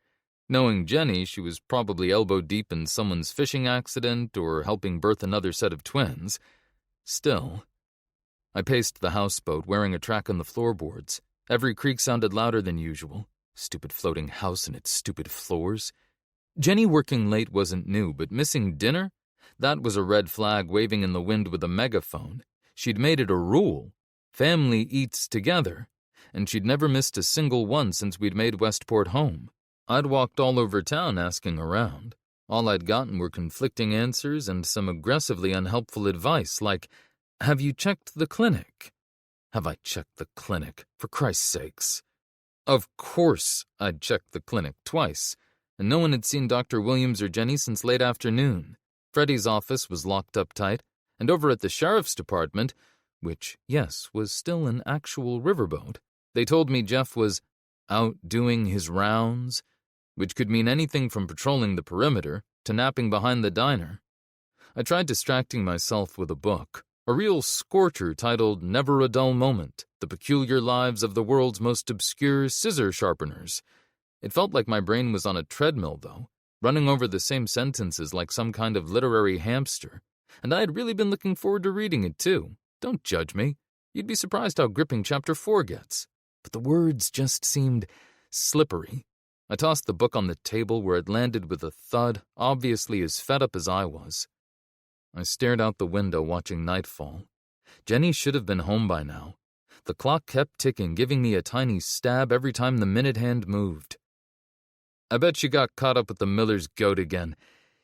S1: Knowing Jenny, she was probably elbow-deep in someone's fishing accident or helping birth another set of twins. Still, I paced the houseboat, wearing a track on the floorboards. Every creak sounded louder than usual. Stupid floating house and its stupid floors. Jenny working late wasn't new, but missing dinner? That was a red flag waving in the wind with a megaphone. She'd made it a rule. Family eats together. And she'd never missed a single one since we'd made Westport home. I'd walked all over town asking around. All I'd gotten were conflicting answers and some aggressively unhelpful advice like, "Have you checked the clinic?" Have I checked the clinic, for Christ's sakes? Of course I'd checked the clinic twice, and no one had seen Dr. Williams or Jenny since late afternoon. Freddie's office was locked up tight, and over at the sheriff's department, which, yes, was still an actual riverboat, they told me Jeff was out doing his rounds, which could mean anything from patrolling the perimeter to napping behind the diner. I tried distracting myself with a book, a real scorcher titled Never a Dull Moment, The Peculiar Lives of the World's Most Obscure Scissor Sharpeners. It felt like my brain was on a treadmill, though, running over the same sentences like some kind of literary hamster, and I had really been looking forward to reading it, too. Don't judge me. You'd be surprised how gripping Chapter 4 gets. But the words just seemed slippery. I tossed the book on the table where it landed with a thud, obviously as fed up as I was. I stared out the window watching nightfall. Jenny should have been home by now. The clock kept ticking, giving me a tiny stab every time the minute hand moved. "I bet you got caught up with the miller's goat again.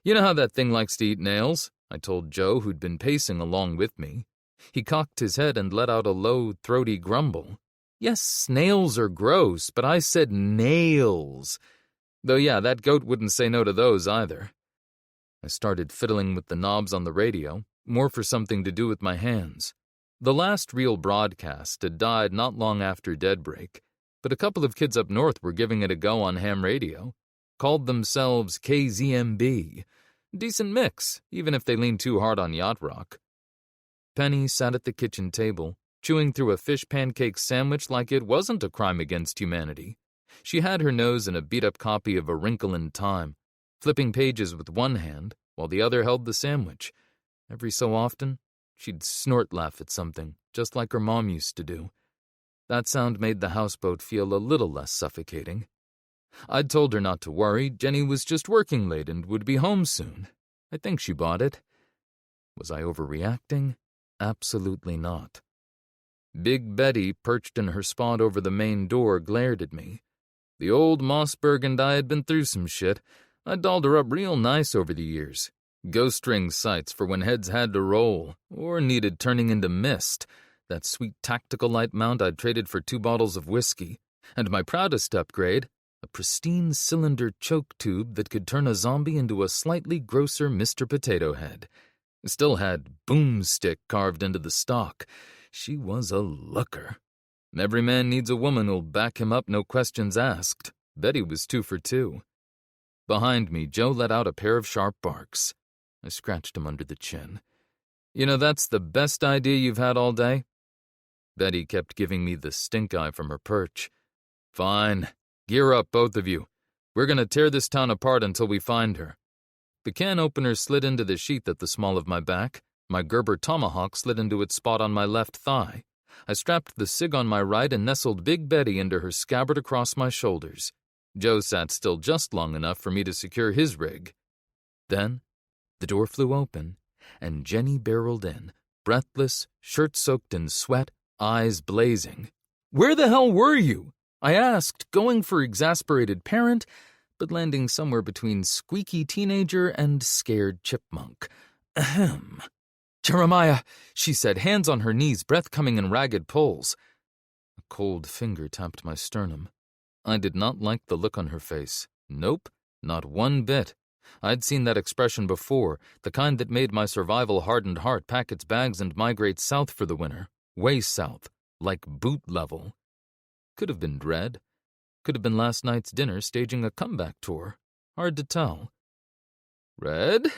S1: You know how that thing likes to eat nails," I told Joe, who'd been pacing along with me. He cocked his head and let out a low, throaty grumble. "Yes, snails are gross, but I said nails. Though yeah, that goat wouldn't say no to those either." I started fiddling with the knobs on the radio, more for something to do with my hands. The last real broadcast had died not long after Deadbreak, but a couple of kids up north were giving it a go on ham radio. Called themselves KZMB. Decent mix, even if they leaned too hard on yacht rock. Penny sat at the kitchen table, chewing through a fish pancake sandwich like it wasn't a crime against humanity. She had her nose in a beat-up copy of A Wrinkle in Time, flipping pages with one hand while the other held the sandwich. Every so often, she'd snort-laugh at something, just like her mom used to do. That sound made the houseboat feel a little less suffocating. I'd told her not to worry. Jenny was just working late and would be home soon. I think she bought it. Was I overreacting? Absolutely not. Big Betty, perched in her spot over the main door, glared at me. The old Mossberg and I had been through some shit. I dolled her up real nice over the years. Ghost ring sights for when heads had to roll, or needed turning into mist. That sweet tactical light mount I'd traded for 2 bottles of whiskey. And my proudest upgrade, a pristine cylinder choke tube that could turn a zombie into a slightly grosser Mr. Potato Head. Still had boomstick carved into the stock. She was a looker. Every man needs a woman who'll back him up, no questions asked. Betty was 2 for 2. Behind me, Joe let out a pair of sharp barks. I scratched him under the chin. You know, that's the best idea you've had all day? Betty kept giving me the stink eye from her perch. Fine. Gear up, both of you. We're going to tear this town apart until we find her. The can opener slid into the sheath at the small of my back. My Gerber tomahawk slid into its spot on my left thigh. I strapped the cig on my right and nestled Big Betty into her scabbard across my shoulders. Joe sat still just long enough for me to secure his rig. Then, the door flew open, and Jenny barreled in, breathless, shirt-soaked in sweat, eyes blazing. "Where the hell were you?" I asked, going for exasperated parent, but landing somewhere between squeaky teenager and scared chipmunk. Ahem. "Jeremiah," she said, hands on her knees, breath coming in ragged pulls. A cold finger tapped my sternum. I did not like the look on her face. Nope, not one bit. I'd seen that expression before, the kind that made my survival-hardened heart pack its bags and migrate south for the winter. Way south, like boot level. Could have been dread. Could have been last night's dinner staging a comeback tour. Hard to tell. "Red?"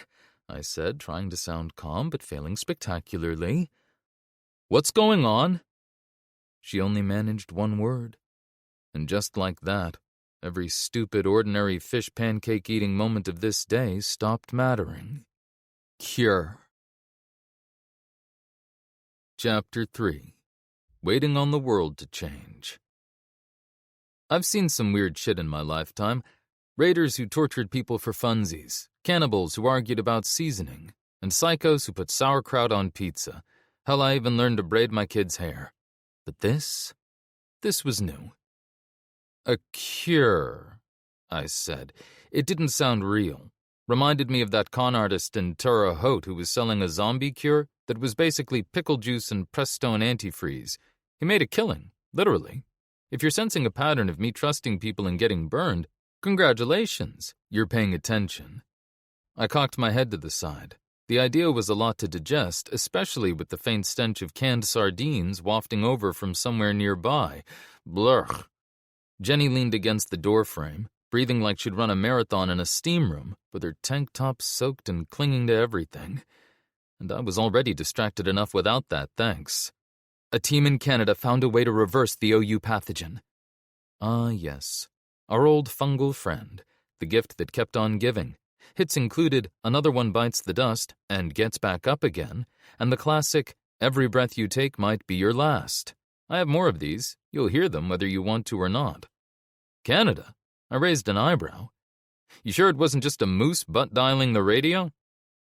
S1: I said, trying to sound calm but failing spectacularly. "What's going on?" She only managed one word. And just like that, every stupid, ordinary fish pancake-eating moment of this day stopped mattering. Cure. Chapter 3. Waiting on the World to Change. I've seen some weird shit in my lifetime. Raiders who tortured people for funsies, cannibals who argued about seasoning, and psychos who put sauerkraut on pizza. Hell, I even learned to braid my kid's hair. But this was new. "A cure," I said. It didn't sound real. Reminded me of that con artist in Terre Haute who was selling a zombie cure that was basically pickle juice and Prestone antifreeze. He made a killing, literally. If you're sensing a pattern of me trusting people and getting burned, congratulations, you're paying attention. I cocked my head to the side. The idea was a lot to digest, especially with the faint stench of canned sardines wafting over from somewhere nearby. Blurch. Jenny leaned against the doorframe, breathing like she'd run a marathon in a steam room, with her tank top soaked and clinging to everything. And I was already distracted enough without that, thanks. "A team in Canada found a way to reverse the OU pathogen." Ah, yes. Our old fungal friend, the gift that kept on giving. Hits included Another One Bites the Dust and Gets Back Up Again, and the classic Every Breath You Take Might Be Your Last. I have more of these. You'll hear them whether you want to or not. Canada? I raised an eyebrow. You sure it wasn't just a moose butt-dialing the radio?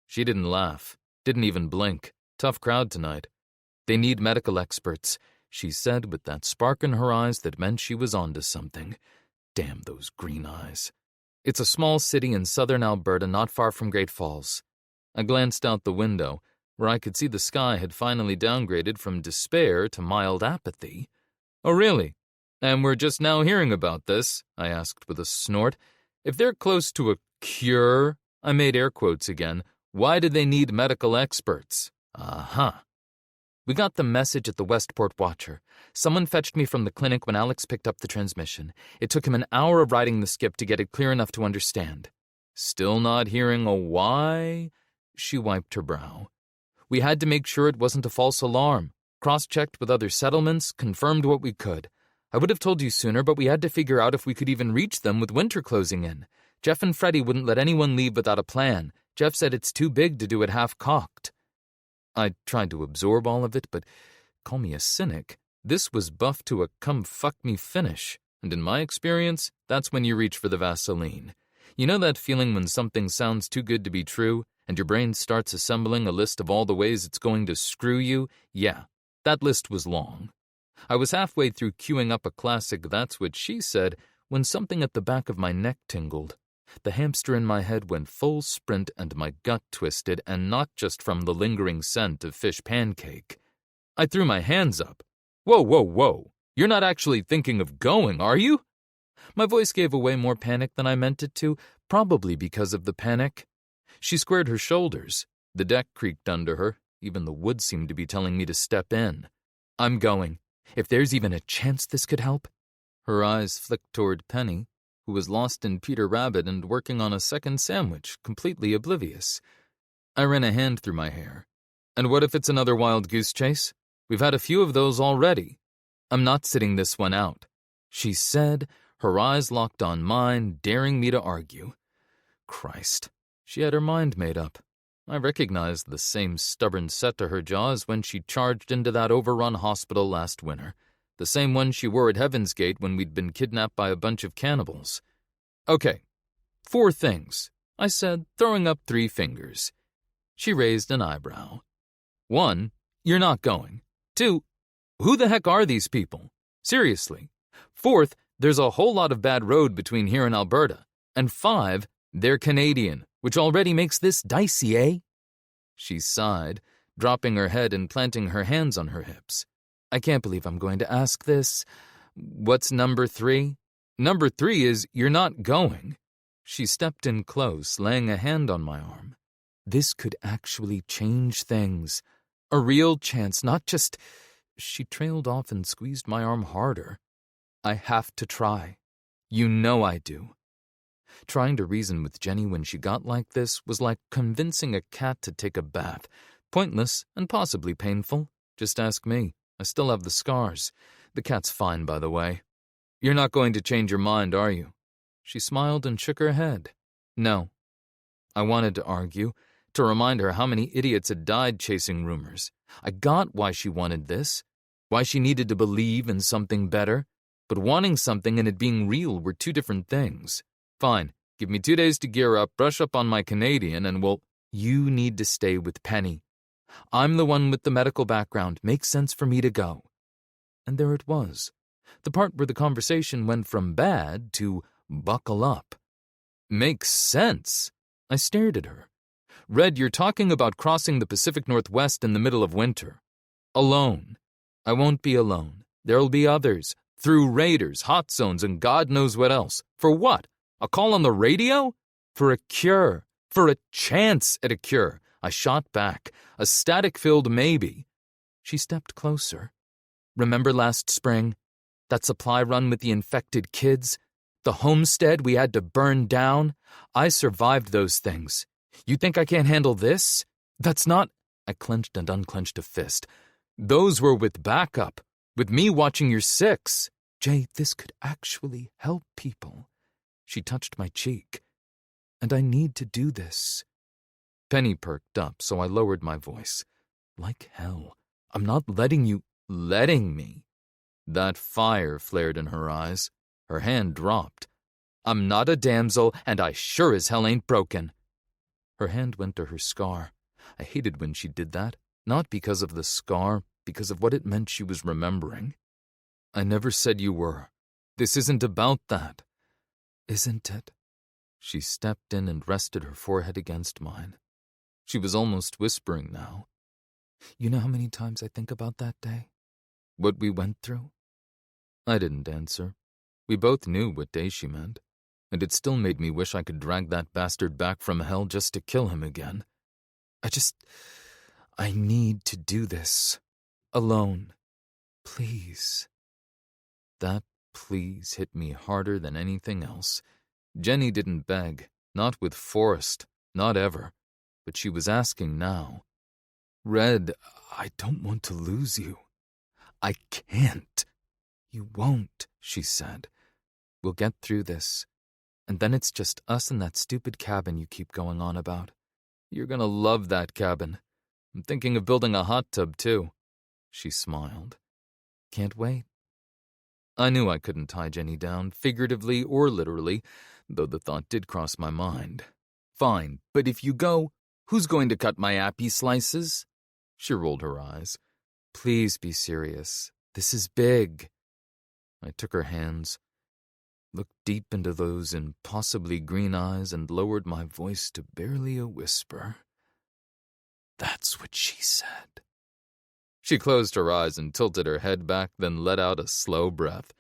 S1: She didn't laugh, didn't even blink. Tough crowd tonight. They need medical experts, she said with that spark in her eyes that meant she was onto something. Damn those green eyes. It's a small city in southern Alberta not far from Great Falls. I glanced out the window, where I could see the sky had finally downgraded from despair to mild apathy. "Oh, really? And we're just now hearing about this?" I asked with a snort. "If they're close to a cure," I made air quotes again, "why do they need medical experts?" Aha. "We got the message at the Westport Watcher. Someone fetched me from the clinic when Alex picked up the transmission. It took him an hour of riding the skip to get it clear enough to understand." "Still not hearing a why?" She wiped her brow. "We had to make sure it wasn't a false alarm. Cross-checked with other settlements, confirmed what we could. I would have told you sooner, but we had to figure out if we could even reach them with winter closing in. Jeff and Freddie wouldn't let anyone leave without a plan. Jeff said it's too big to do it half-cocked." I tried to absorb all of it, but call me a cynic. This was buff to a come-fuck-me finish, and in my experience, that's when you reach for the Vaseline. You know that feeling when something sounds too good to be true, and your brain starts assembling a list of all the ways it's going to screw you, yeah, that list was long. I was halfway through queuing up a classic "That's What She Said" when something at the back of my neck tingled. The hamster in my head went full sprint and my gut twisted, and not just from the lingering scent of fish pancake. I threw my hands up. Whoa, whoa, whoa. You're not actually thinking of going, are you? My voice gave away more panic than I meant it to, probably because of the panic. She squared her shoulders. The deck creaked under her. Even the wood seemed to be telling me to step in. I'm going. If there's even a chance this could help. Her eyes flicked toward Penny, who was lost in Peter Rabbit and working on a second sandwich, completely oblivious. I ran a hand through my hair. And what if it's another wild goose chase? We've had a few of those already. I'm not sitting this one out, she said, her eyes locked on mine, daring me to argue. Christ, she had her mind made up. I recognized the same stubborn set to her jaw as when she charged into that overrun hospital last winter, the same one she wore at Heaven's Gate when we'd been kidnapped by a bunch of cannibals. Okay, 4 things, I said, throwing up 3 fingers. She raised an eyebrow. 1, you're not going. 2, who the heck are these people? Seriously. 4th, there's a whole lot of bad road between here and Alberta. And 5, they're Canadian, which already makes this dicey, eh? She sighed, dropping her head and planting her hands on her hips. I can't believe I'm going to ask this. What's number 3? Number 3 is you're not going. She stepped in close, laying a hand on my arm. This could actually change things. A real chance, not just... She trailed off and squeezed my arm harder. I have to try. You know I do. Trying to reason with Jenny when she got like this was like convincing a cat to take a bath. Pointless and possibly painful. Just ask me. I still have the scars. The cat's fine, by the way. You're not going to change your mind, are you? She smiled and shook her head. No. I wanted to argue, to remind her how many idiots had died chasing rumors. I got why she wanted this, why she needed to believe in something better, but wanting something and it being real were 2 different things. Fine, give me 2 days to gear up, brush up on my Canadian, and You need to stay with Penny. I'm the one with the medical background. Makes sense for me to go. And there it was, the part where the conversation went from bad to buckle up. Makes sense. I stared at her. Red, you're talking about crossing the Pacific Northwest in the middle of winter. Alone. I won't be alone. There'll be others. Through raiders, hot zones, and God knows what else. For what? A call on the radio? For a cure. For a chance at a cure. I shot back. A static-filled maybe. She stepped closer. Remember last spring? That supply run with the infected kids? The homestead we had to burn down? I survived those things. You think I can't handle this? That's not... I clenched and unclenched a fist. Those were with backup. With me watching your 6. Jay, this could actually help people. She touched my cheek. And I need to do this. Penny perked up, so I lowered my voice. Like hell. I'm not letting you... Letting me. That fire flared in her eyes. Her hand dropped. I'm not a damsel, and I sure as hell ain't broken. Her hand went to her scar. I hated when she did that, not because of the scar, because of what it meant she was remembering. I never said you were. This isn't about that. Isn't it? She stepped in and rested her forehead against mine. She was almost whispering now. You know how many times I think about that day? What we went through? I didn't answer. We both knew what day she meant, and it still made me wish I could drag that bastard back from hell just to kill him again. I need to do this. Alone. Please. That please hit me harder than anything else. Jenny didn't beg, not with Forrest, not ever, but she was asking now. Red, I don't want to lose you. I can't. You won't, she said. We'll get through this. And then it's just us in that stupid cabin you keep going on about. You're gonna love that cabin. I'm thinking of building a hot tub, too. She smiled. Can't wait. I knew I couldn't tie Jenny down, figuratively or literally, though the thought did cross my mind. Fine, but if you go, Who's going to cut my appy slices? She rolled her eyes. Please be serious. This is big. I took her hands, looked deep into those impossibly green eyes, and lowered my voice to barely a whisper. That's what she said. She closed her eyes and tilted her head back, then let out a slow breath.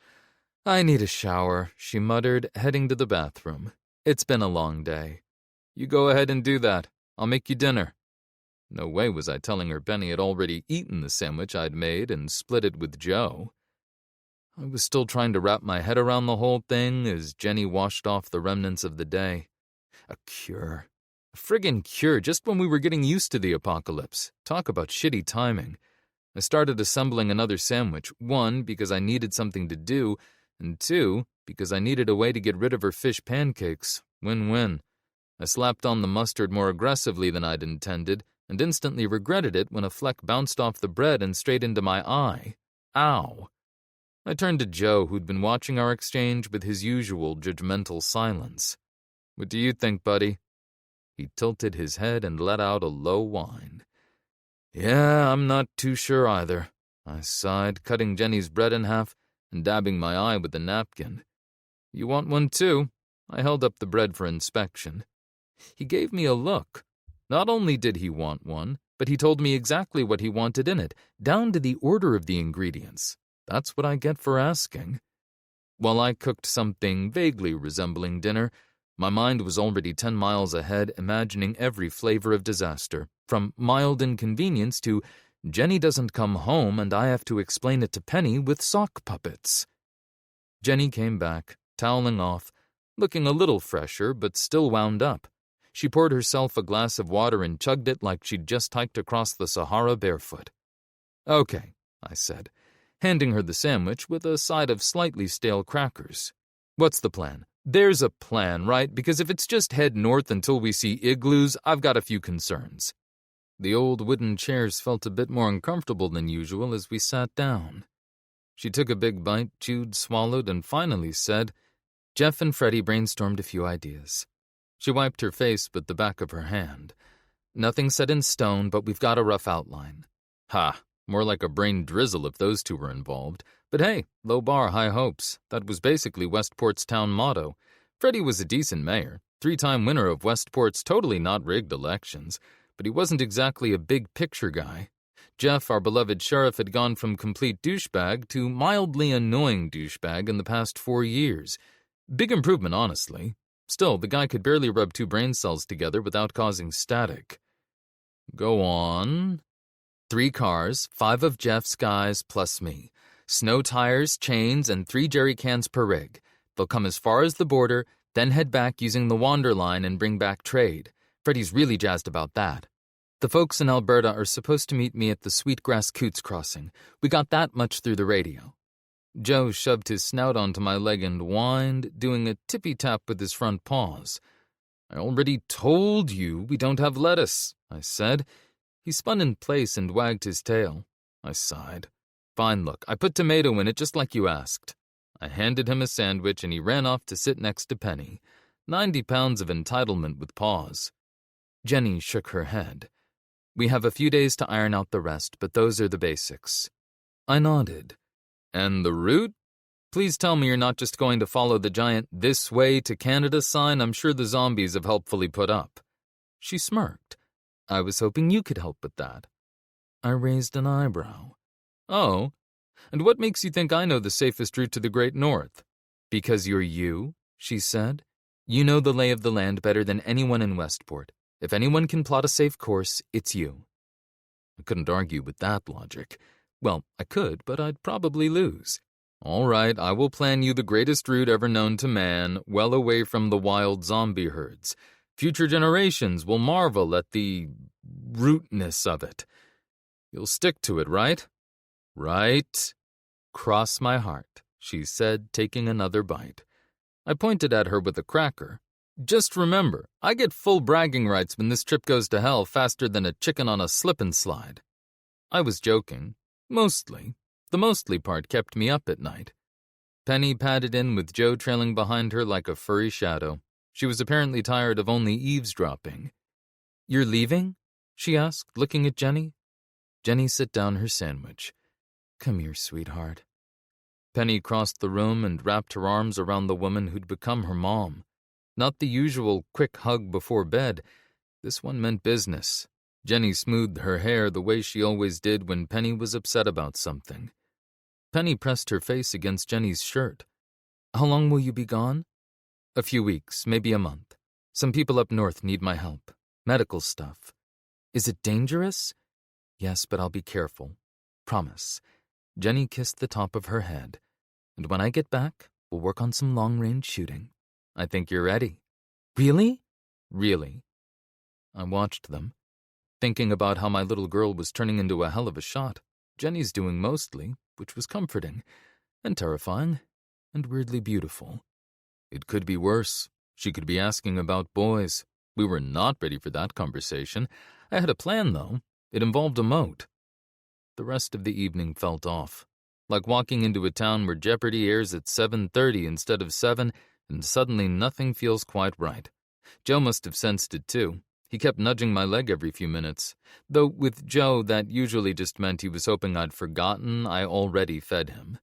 S1: I need a shower, she muttered, heading to the bathroom. It's been a long day. You go ahead and do that. I'll make you dinner. No way was I telling her Benny had already eaten the sandwich I'd made and split it with Joe. I was still trying to wrap my head around the whole thing as Jenny washed off the remnants of the day. A cure. A friggin' cure just when we were getting used to the apocalypse. Talk about shitty timing. I started assembling another sandwich, 1, because I needed something to do, and 2, because I needed a way to get rid of her fish pancakes. Win-win. I slapped on the mustard more aggressively than I'd intended, and instantly regretted it when a fleck bounced off the bread and straight into my eye. Ow. I turned to Joe, who'd been watching our exchange with his usual judgmental silence. What do you think, buddy? He tilted his head and let out a low whine. Yeah, I'm not too sure either. I sighed, cutting Jenny's bread in half and dabbing my eye with a napkin. You want one too? I held up the bread for inspection. He gave me a look. Not only did he want one, but he told me exactly what he wanted in it, down to the order of the ingredients. That's what I get for asking. While I cooked something vaguely resembling dinner, my mind was already 10 miles ahead, imagining every flavor of disaster, from mild inconvenience to Jenny doesn't come home and I have to explain it to Penny with sock puppets. Jenny came back, toweling off, looking a little fresher but still wound up. She poured herself a glass of water and chugged it like she'd just hiked across the Sahara barefoot. Okay, I said, handing her the sandwich with a side of slightly stale crackers. What's the plan? There's a plan, right? Because if it's just head north until we see igloos, I've got a few concerns. The old wooden chairs felt a bit more uncomfortable than usual as we sat down. She took a big bite, chewed, swallowed, and finally said, Jeff and Freddie brainstormed a few ideas. She wiped her face with the back of her hand. Nothing set in stone, but we've got a rough outline. Ha, more like a brain drizzle if those two were involved. But hey, low bar, high hopes. That was basically Westport's town motto. Freddie was a decent mayor, 3-time winner of Westport's totally not rigged elections, but he wasn't exactly a big picture guy. Jeff, our beloved sheriff, had gone from complete douchebag to mildly annoying douchebag in the past 4 years. Big improvement, honestly. Still, the guy could barely rub 2 brain cells together without causing static. Go on. 3 cars, 5 of Jeff's guys plus me. Snow tires, chains, and 3 jerry cans per rig. They'll come as far as the border, then head back using the Wander line and bring back trade. Freddie's really jazzed about that. The folks in Alberta are supposed to meet me at the Sweetgrass Coots crossing. We got that much through the radio. Joe shoved his snout onto my leg and whined, doing a tippy-tap with his front paws. I already told you we don't have lettuce, I said. He spun in place and wagged his tail. I sighed. Fine, look, I put tomato in it just like you asked. I handed him a sandwich and he ran off to sit next to Penny. 90 pounds of entitlement with paws. Jenny shook her head. We have a few days to iron out the rest, but those are the basics. I nodded. And the route? Please tell me you're not just going to follow the giant "this way to Canada" sign I'm sure the zombies have helpfully put up. She smirked. I was hoping you could help with that. I raised an eyebrow. Oh, and what makes you think I know the safest route to the Great North? Because you're you, she said. You know the lay of the land better than anyone in Westport. If anyone can plot a safe course, it's you. I couldn't argue with that logic. Well, I could, but I'd probably lose. All right, I will plan you the greatest route ever known to man, well away from the wild zombie herds. Future generations will marvel at the rootness of it. You'll stick to it, right? Right. Cross my heart, she said, taking another bite. I pointed at her with a cracker. Just remember, I get full bragging rights when this trip goes to hell faster than a chicken on a slip-and-slide. I was joking. Mostly. The mostly part kept me up at night. Penny padded in with Joe trailing behind her like a furry shadow. She was apparently tired of only eavesdropping. "You're leaving?" she asked, looking at Jenny. Jenny set down her sandwich. "Come here, sweetheart." Penny crossed the room and wrapped her arms around the woman who'd become her mom. Not the usual quick hug before bed. This one meant business. Jenny smoothed her hair the way she always did when Penny was upset about something. Penny pressed her face against Jenny's shirt. "How long will you be gone?" "A few weeks, maybe a month. Some people up north need my help. Medical stuff." "Is it dangerous?" "Yes, but I'll be careful. Promise." Jenny kissed the top of her head. "And when I get back, we'll work on some long-range shooting. I think you're ready." "Really?" "Really." I watched them, thinking about how my little girl was turning into a hell of a shot. Jenny's doing mostly, which was comforting, and terrifying, and weirdly beautiful. It could be worse. She could be asking about boys. We were not ready for that conversation. I had a plan, though. It involved a moat. The rest of the evening felt off, like walking into a town where Jeopardy airs at 7:30 instead of 7, and suddenly nothing feels quite right. Joe must have sensed it, too. He kept nudging my leg every few minutes, though with Joe that usually just meant he was hoping I'd forgotten I already fed him.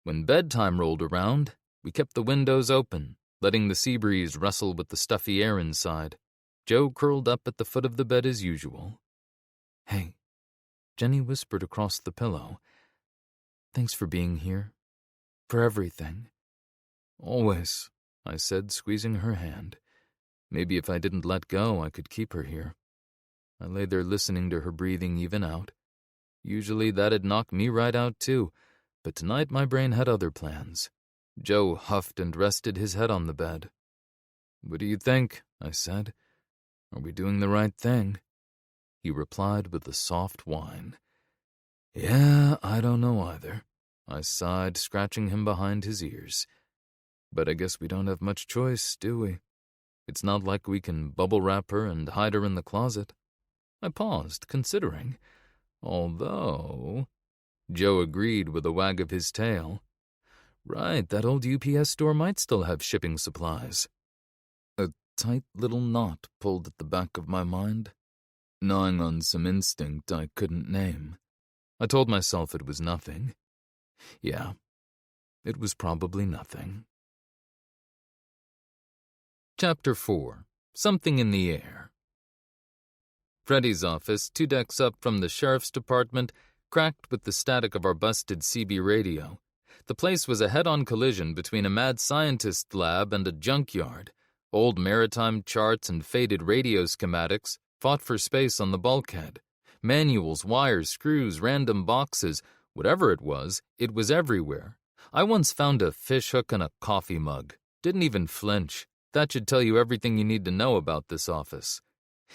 S1: When bedtime rolled around, we kept the windows open, letting the sea breeze wrestle with the stuffy air inside. Joe curled up at the foot of the bed as usual. "Hey," Jenny whispered across the pillow. "Thanks for being here. For everything." "Always," I said, squeezing her hand. Maybe if I didn't let go, I could keep her here. I lay there listening to her breathing even out. Usually that'd knock me right out too, but tonight my brain had other plans. Joe huffed and rested his head on the bed. "What do you think?" I said. "Are we doing the right thing?" He replied with a soft whine. "Yeah, I don't know either." I sighed, scratching him behind his ears. "But I guess we don't have much choice, do we? It's not like we can bubble wrap her and hide her in the closet." I paused, considering. Although... Joe agreed with a wag of his tail. "Right, that old UPS store might still have shipping supplies." A tight little knot pulled at the back of my mind, gnawing on some instinct I couldn't name. I told myself it was nothing. Yeah, it was probably nothing. Chapter 4. Something in the Air. Freddy's office, 2 decks up from the sheriff's department, cracked with the static of our busted CB radio. The place was a head-on collision between a mad scientist lab and a junkyard. Old maritime charts and faded radio schematics fought for space on the bulkhead. Manuals, wires, screws, random boxes, whatever it was everywhere. I once found a fish hook in a coffee mug. Didn't even flinch. That should tell you everything you need to know about this office.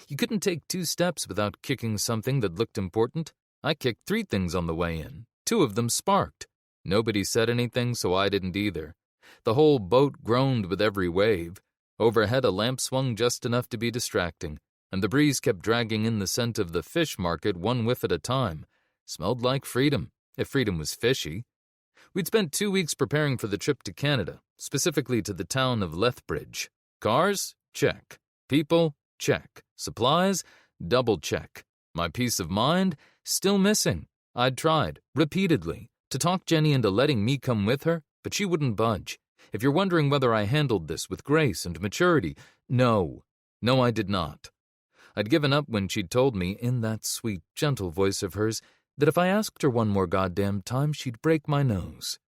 S1: You couldn't take 2 steps without kicking something that looked important. I kicked 3 things on the way in. 2 of them sparked. Nobody said anything, so I didn't either. The whole boat groaned with every wave. Overhead, a lamp swung just enough to be distracting, and the breeze kept dragging in the scent of the fish market 1 whiff at a time. Smelled like freedom, if freedom was fishy. We'd spent 2 weeks preparing for the trip to Canada, specifically to the town of Lethbridge. Cars? Check. People? Check. Supplies? Double check. My peace of mind? Still missing. I'd tried, repeatedly, to talk Jenny into letting me come with her, but she wouldn't budge. If you're wondering whether I handled this with grace and maturity, no. No, I did not. I'd given up when she'd told me, in that sweet, gentle voice of hers, that if I asked her one more goddamn time, she'd break my nose.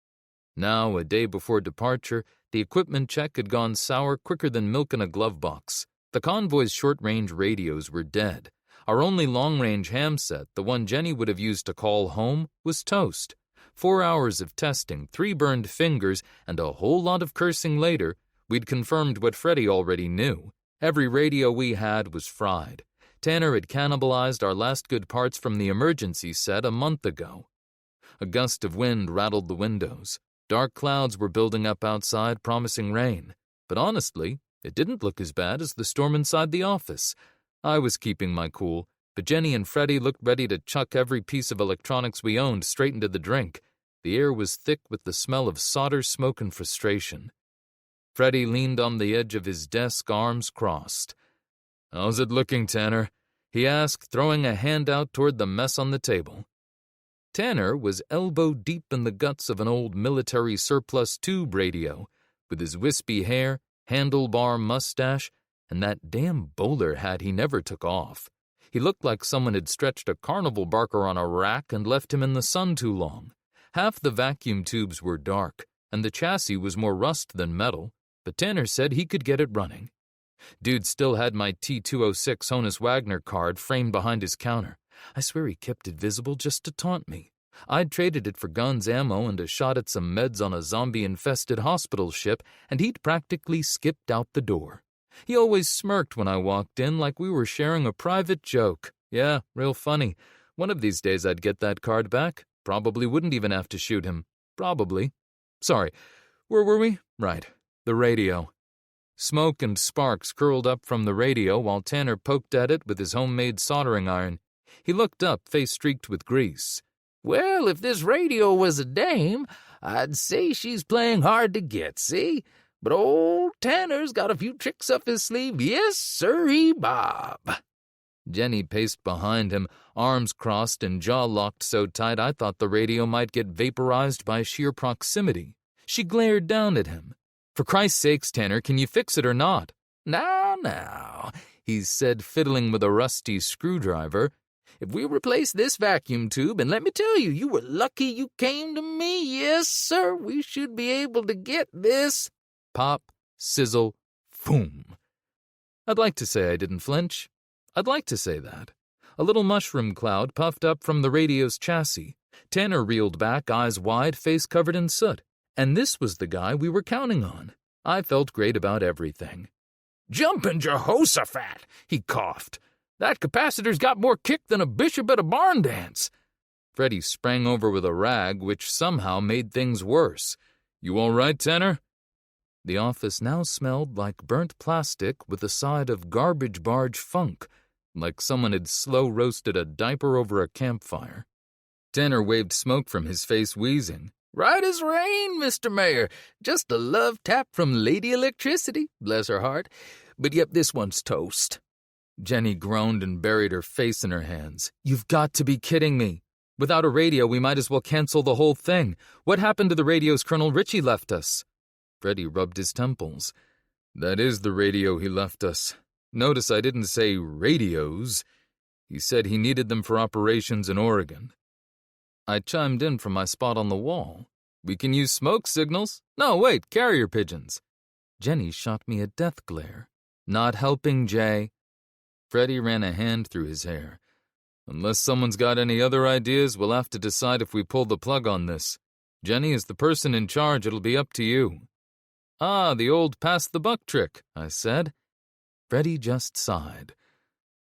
S1: Now, a day before departure, the equipment check had gone sour quicker than milk in a glove box. The convoy's short-range radios were dead. Our only long-range ham set, the one Jenny would have used to call home, was toast. 4 hours of testing, 3 burned fingers, and a whole lot of cursing later, we'd confirmed what Freddy already knew. Every radio we had was fried. Tanner had cannibalized our last good parts from the emergency set a month ago. A gust of wind rattled the windows. Dark clouds were building up outside, promising rain. But honestly, it didn't look as bad as the storm inside the office. I was keeping my cool, but Jenny and Freddy looked ready to chuck every piece of electronics we owned straight into the drink. The air was thick with the smell of solder, smoke, and frustration. Freddy leaned on the edge of his desk, arms crossed. "How's it looking, Tanner?" he asked, throwing a hand out toward the mess on the table. Tanner was elbow-deep in the guts of an old military surplus tube radio, with his wispy hair, handlebar mustache, and that damn bowler hat he never took off. He looked like someone had stretched a carnival barker on a rack and left him in the sun too long. Half the vacuum tubes were dark, and the chassis was more rust than metal, but Tanner said he could get it running. Dude still had my T-206 Honus Wagner card framed behind his counter. I swear he kept it visible just to taunt me. I'd traded it for guns, ammo, and a shot at some meds on a zombie-infested hospital ship, and he'd practically skipped out the door. He always smirked when I walked in like we were sharing a private joke. Yeah, real funny. One of these days I'd get that card back. Probably wouldn't even have to shoot him. Probably. Sorry, where were we? Right, the radio. Smoke and sparks curled up from the radio while Tanner poked at it with his homemade soldering iron. He looked up, face streaked with grease.
S2: "Well, if this radio was a dame, I'd say she's playing hard to get, see? But old Tanner's got a few tricks up his sleeve, yes, sirree, Bob."
S1: Jenny paced behind him, arms crossed and jaw locked so tight I thought the radio might get vaporized by sheer proximity. She glared down at him. "For Christ's sakes, Tanner, can you fix it or not?"
S2: Now,
S1: he said, fiddling with a rusty screwdriver.
S2: "If we replace this vacuum tube, and let me tell you, you were lucky you came to me, yes, sir, we should be able to get this."
S1: Pop, sizzle, boom. I'd like to say I didn't flinch. I'd like to say that. A little mushroom cloud puffed up from the radio's chassis. Tanner reeled back, eyes wide, face covered in soot. And this was the guy we were counting on. I felt great about everything.
S2: "Jumpin' Jehoshaphat," he coughed. "That capacitor's got more kick than a bishop at a barn dance."
S1: Freddie sprang over with a rag, which somehow made things worse. "You all right, Tanner?" The office now smelled like burnt plastic with a side of garbage barge funk, like someone had slow-roasted a diaper over a campfire. Tanner waved smoke from his face, wheezing.
S2: "Right as rain, Mr. Mayor. Just a love tap from Lady Electricity, bless her heart. But yep, this one's toast."
S1: Jenny groaned and buried her face in her hands. "You've got to be kidding me. Without a radio, we might as well cancel the whole thing. What happened to the radios Colonel Ritchie left us?" Freddie rubbed his temples. "That is the radio he left us. Notice I didn't say radios. He said he needed them for operations in Oregon." I chimed in from my spot on the wall. "We can use smoke signals. No, wait, carrier pigeons." Jenny shot me a death glare. "Not helping, Jay." Freddie ran a hand through his hair. "Unless someone's got any other ideas, we'll have to decide if we pull the plug on this. Jenny is the person in charge. It'll be up to you." "Ah, the old pass-the-buck trick," I said. Freddie just sighed.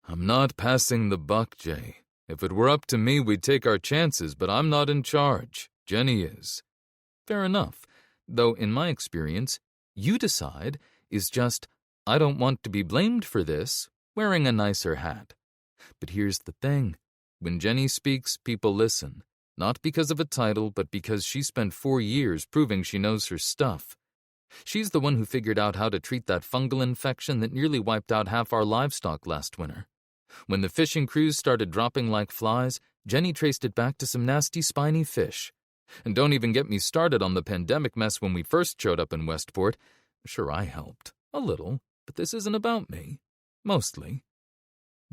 S1: "I'm not passing the buck, Jay. If it were up to me, we'd take our chances, but I'm not in charge. Jenny is." Fair enough, though in my experience, "you decide" is just, "I don't want to be blamed for this," wearing a nicer hat. But here's the thing. When Jenny speaks, people listen. Not because of a title, but because she spent 4 years proving she knows her stuff. She's the one who figured out how to treat that fungal infection that nearly wiped out half our livestock last winter. When the fishing crews started dropping like flies, Jenny traced it back to some nasty spiny fish. And don't even get me started on the pandemic mess when we first showed up in Westport. Sure, I helped. A little, but this isn't about me. Mostly.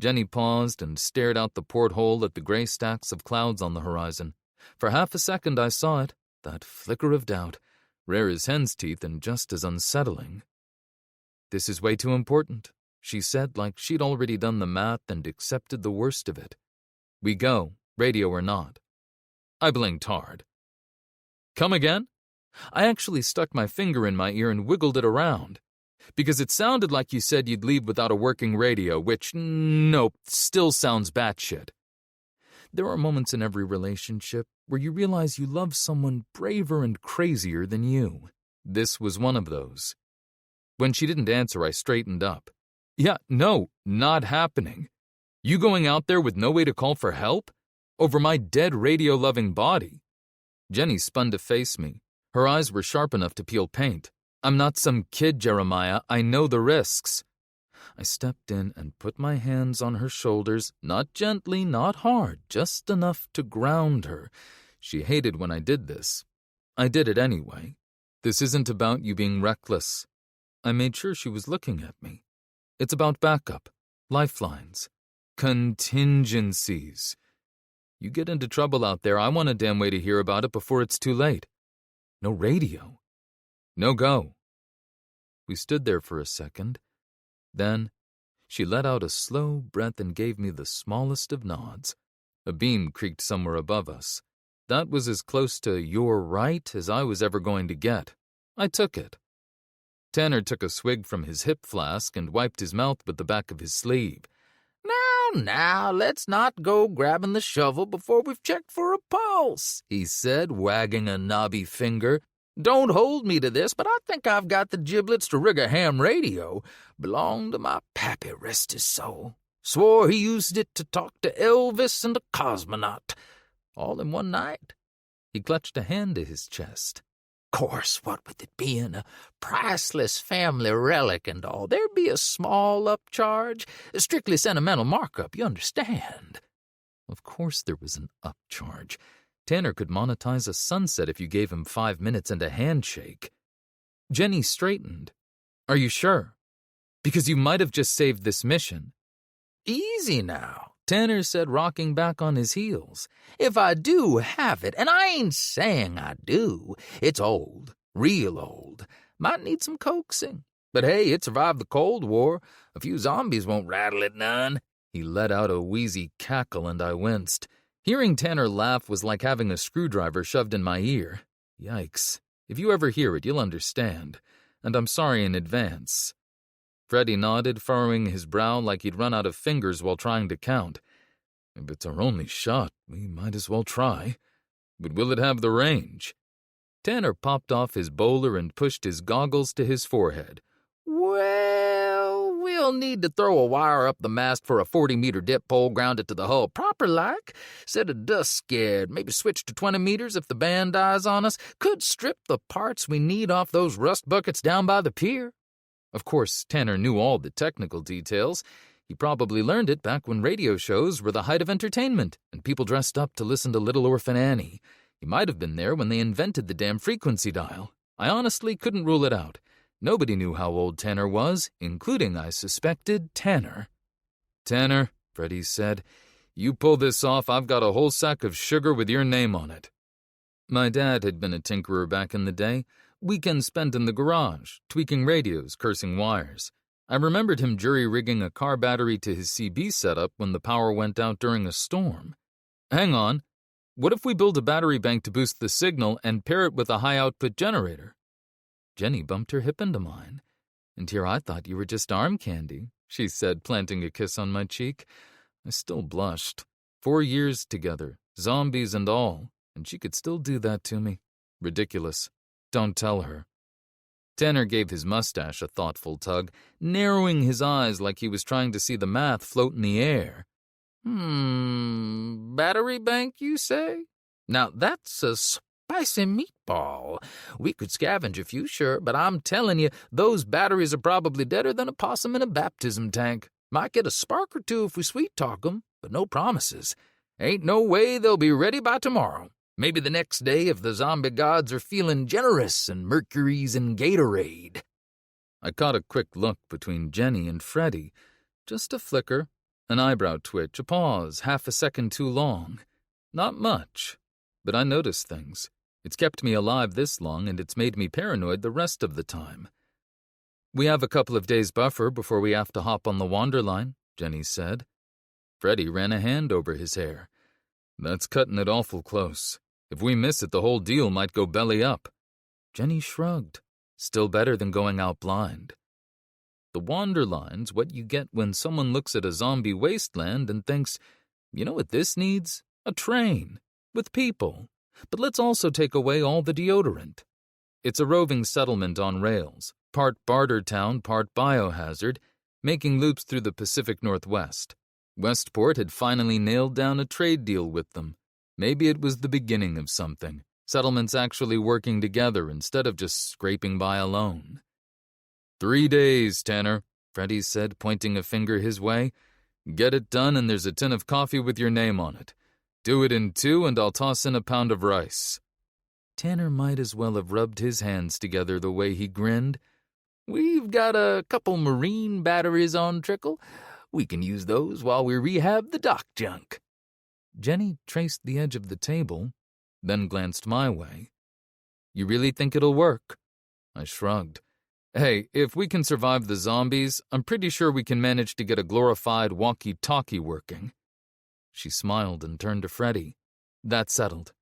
S1: Jenny paused and stared out the porthole at the gray stacks of clouds on the horizon. For half a second I saw it, that flicker of doubt, rare as hen's teeth and just as unsettling. "This is way too important," she said, like she'd already done the math and accepted the worst of it. "We go, radio or not." I blinked hard. "Come again?" I actually stuck my finger in my ear and wiggled it around. "Because it sounded like you said you'd leave without a working radio, which, nope, still sounds batshit." There are moments in every relationship where you realize you love someone braver and crazier than you. This was one of those. When she didn't answer, I straightened up. "Yeah, no, not happening. You going out there with no way to call for help? Over my dead radio-loving body?" Jenny spun to face me. Her eyes were sharp enough to peel paint. "I'm not some kid, Jeremiah. I know the risks." I stepped in and put my hands on her shoulders, not gently, not hard, just enough to ground her. She hated when I did this. I did it anyway. This isn't about you being reckless. I made sure she was looking at me. It's about backup, lifelines, contingencies. You get into trouble out there, I want a damn way to hear about it before it's too late. No radio. No go. We stood there for a second. Then she let out a slow breath and gave me the smallest of nods. A beam creaked somewhere above us. That was as close to "you're right" as I was ever going to get. I took it. Tanner took a swig from his hip flask and wiped his mouth with the back of his sleeve.
S2: Now, let's not go grabbing the shovel before we've checked for a pulse, he said, wagging a knobby finger. Don't hold me to this, but I think I've got the giblets to rig a ham radio. Belonged to my pappy, rest his soul. Swore he used it to talk to Elvis and a cosmonaut. All in one night.
S1: He clutched a hand to his chest.
S2: Course, what with it being a priceless family relic and all, there'd be a small upcharge, a strictly sentimental markup, you understand.
S1: Of course there was an upcharge. Tanner could monetize a sunset if you gave him 5 minutes and a handshake. Jenny straightened. Are you sure? Because you might have just saved this mission.
S2: Easy now, Tanner said, rocking back on his heels. If I do have it, and I ain't saying I do, it's old, real old. Might need some coaxing. But hey, it survived the Cold War. A few zombies won't rattle it none.
S1: He let out a wheezy cackle and I winced. Hearing Tanner laugh was like having a screwdriver shoved in my ear. Yikes. If you ever hear it, you'll understand. And I'm sorry in advance. Freddie nodded, furrowing his brow like he'd run out of fingers while trying to count. If it's our only shot, we might as well try. But will it have the range? Tanner popped off his bowler and pushed his goggles to his forehead.
S2: Well, we'll need to throw a wire up the mast for a 40-meter dip pole, ground it to the hull proper-like, set a dust scared, maybe switch to 20 meters if the band dies on us, could strip the parts we need off those rust buckets down by the pier. Of course, Tanner knew all the technical details. He probably learned it back when radio shows were the height of entertainment and people dressed up to listen to Little Orphan Annie. He might have been there when they invented the damn frequency dial. I honestly couldn't rule it out. Nobody knew how old Tanner was, including, I suspected, Tanner. Tanner, Freddie said, you pull this off, I've got a whole sack of sugar with your name on it. My dad had been a tinkerer back in the day. Weekends spent in the garage, tweaking radios, cursing wires. I remembered him jury-rigging a car battery to his CB setup when the power went out during a storm. Hang on. What if we build a battery bank to boost the signal and pair it with a high-output generator? Jenny bumped her hip into mine. And here I thought you were just arm candy, she said, planting a kiss on my cheek. I still blushed. 4 years together, zombies and all, and she could still do that to me. Ridiculous. Don't tell her. Tanner gave his mustache a thoughtful tug, narrowing his eyes like he was trying to see the math float in the air. Battery bank, you say? Now that's a spicy meatball. We could scavenge a few, sure, but I'm telling you, those batteries are probably deader than a possum in a baptism tank. Might get a spark or two if we sweet-talk 'em, but no promises. Ain't no way they'll be ready by tomorrow. Maybe the next day if the zombie gods are feeling generous and Mercury's in Gatorade. I caught a quick look between Jenny and Freddie. Just a flicker, an eyebrow twitch, a pause, half a second too long. Not much, but I noticed things. It's kept me alive this long and it's made me paranoid the rest of the time. We have a couple of days buffer before we have to hop on the Wanderline, Jenny said. Freddie ran a hand over his hair. That's cutting it awful close. If we miss it, the whole deal might go belly up. Jenny shrugged. Still better than going out blind. The Wanderline's what you get when someone looks at a zombie wasteland and thinks, you know what this needs? A train. With people. But let's also take away all the deodorant. It's a roving settlement on rails, part barter town, part biohazard, making loops through the Pacific Northwest. Westport had finally nailed down a trade deal with them. Maybe it was the beginning of something. Settlements actually working together instead of just scraping by alone. 3 days, Tanner.
S1: Freddie said, pointing a finger his way. "Get it done and there's a tin of coffee with your name on it. Do it in 2 and I'll toss in a pound of rice." Tanner might as well have rubbed his hands together the way he grinned.
S2: "We've got a couple marine batteries on trickle. We can use those while we rehab the dock junk."
S1: Jenny traced the edge of the table, then glanced my way. "You really think it'll work?" I shrugged. "Hey, if we can survive the zombies, I'm pretty sure we can manage to get a glorified walkie-talkie working." She smiled and turned to Freddie. "That's settled.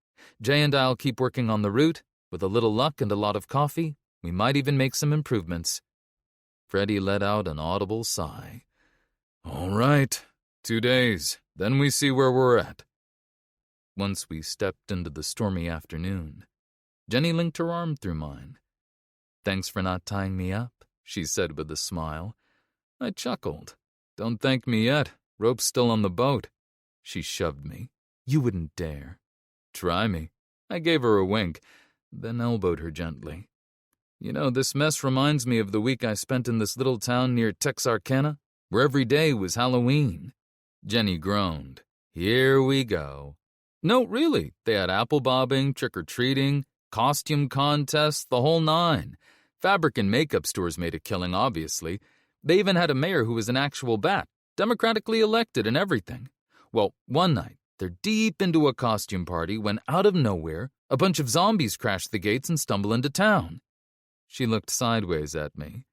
S1: Jay and I'll keep working on the route. With a little luck and a lot of coffee, we might even make some improvements." Freddie let out an audible sigh. "All right, 2 days, then we see where we're at." Once we stepped into the stormy afternoon, Jenny linked her arm through mine. "Thanks for not tying me up," she said with a smile. I chuckled. "Don't thank me yet. Rope's still on the boat." She shoved me. "You wouldn't dare." "Try me." I gave her a wink, then elbowed her gently. "You know, this mess reminds me of the week I spent in this little town near Texarkana, where every day was Halloween." Jenny groaned. "Here we go." "No, really. They had apple bobbing, trick-or-treating, costume contests, the whole 9. Fabric and makeup stores made a killing, obviously. They even had a mayor who was an actual bat, democratically elected and everything. Well, one night, they're deep into a costume party when, out of nowhere, a bunch of zombies crash the gates and stumble into town." She looked sideways at me.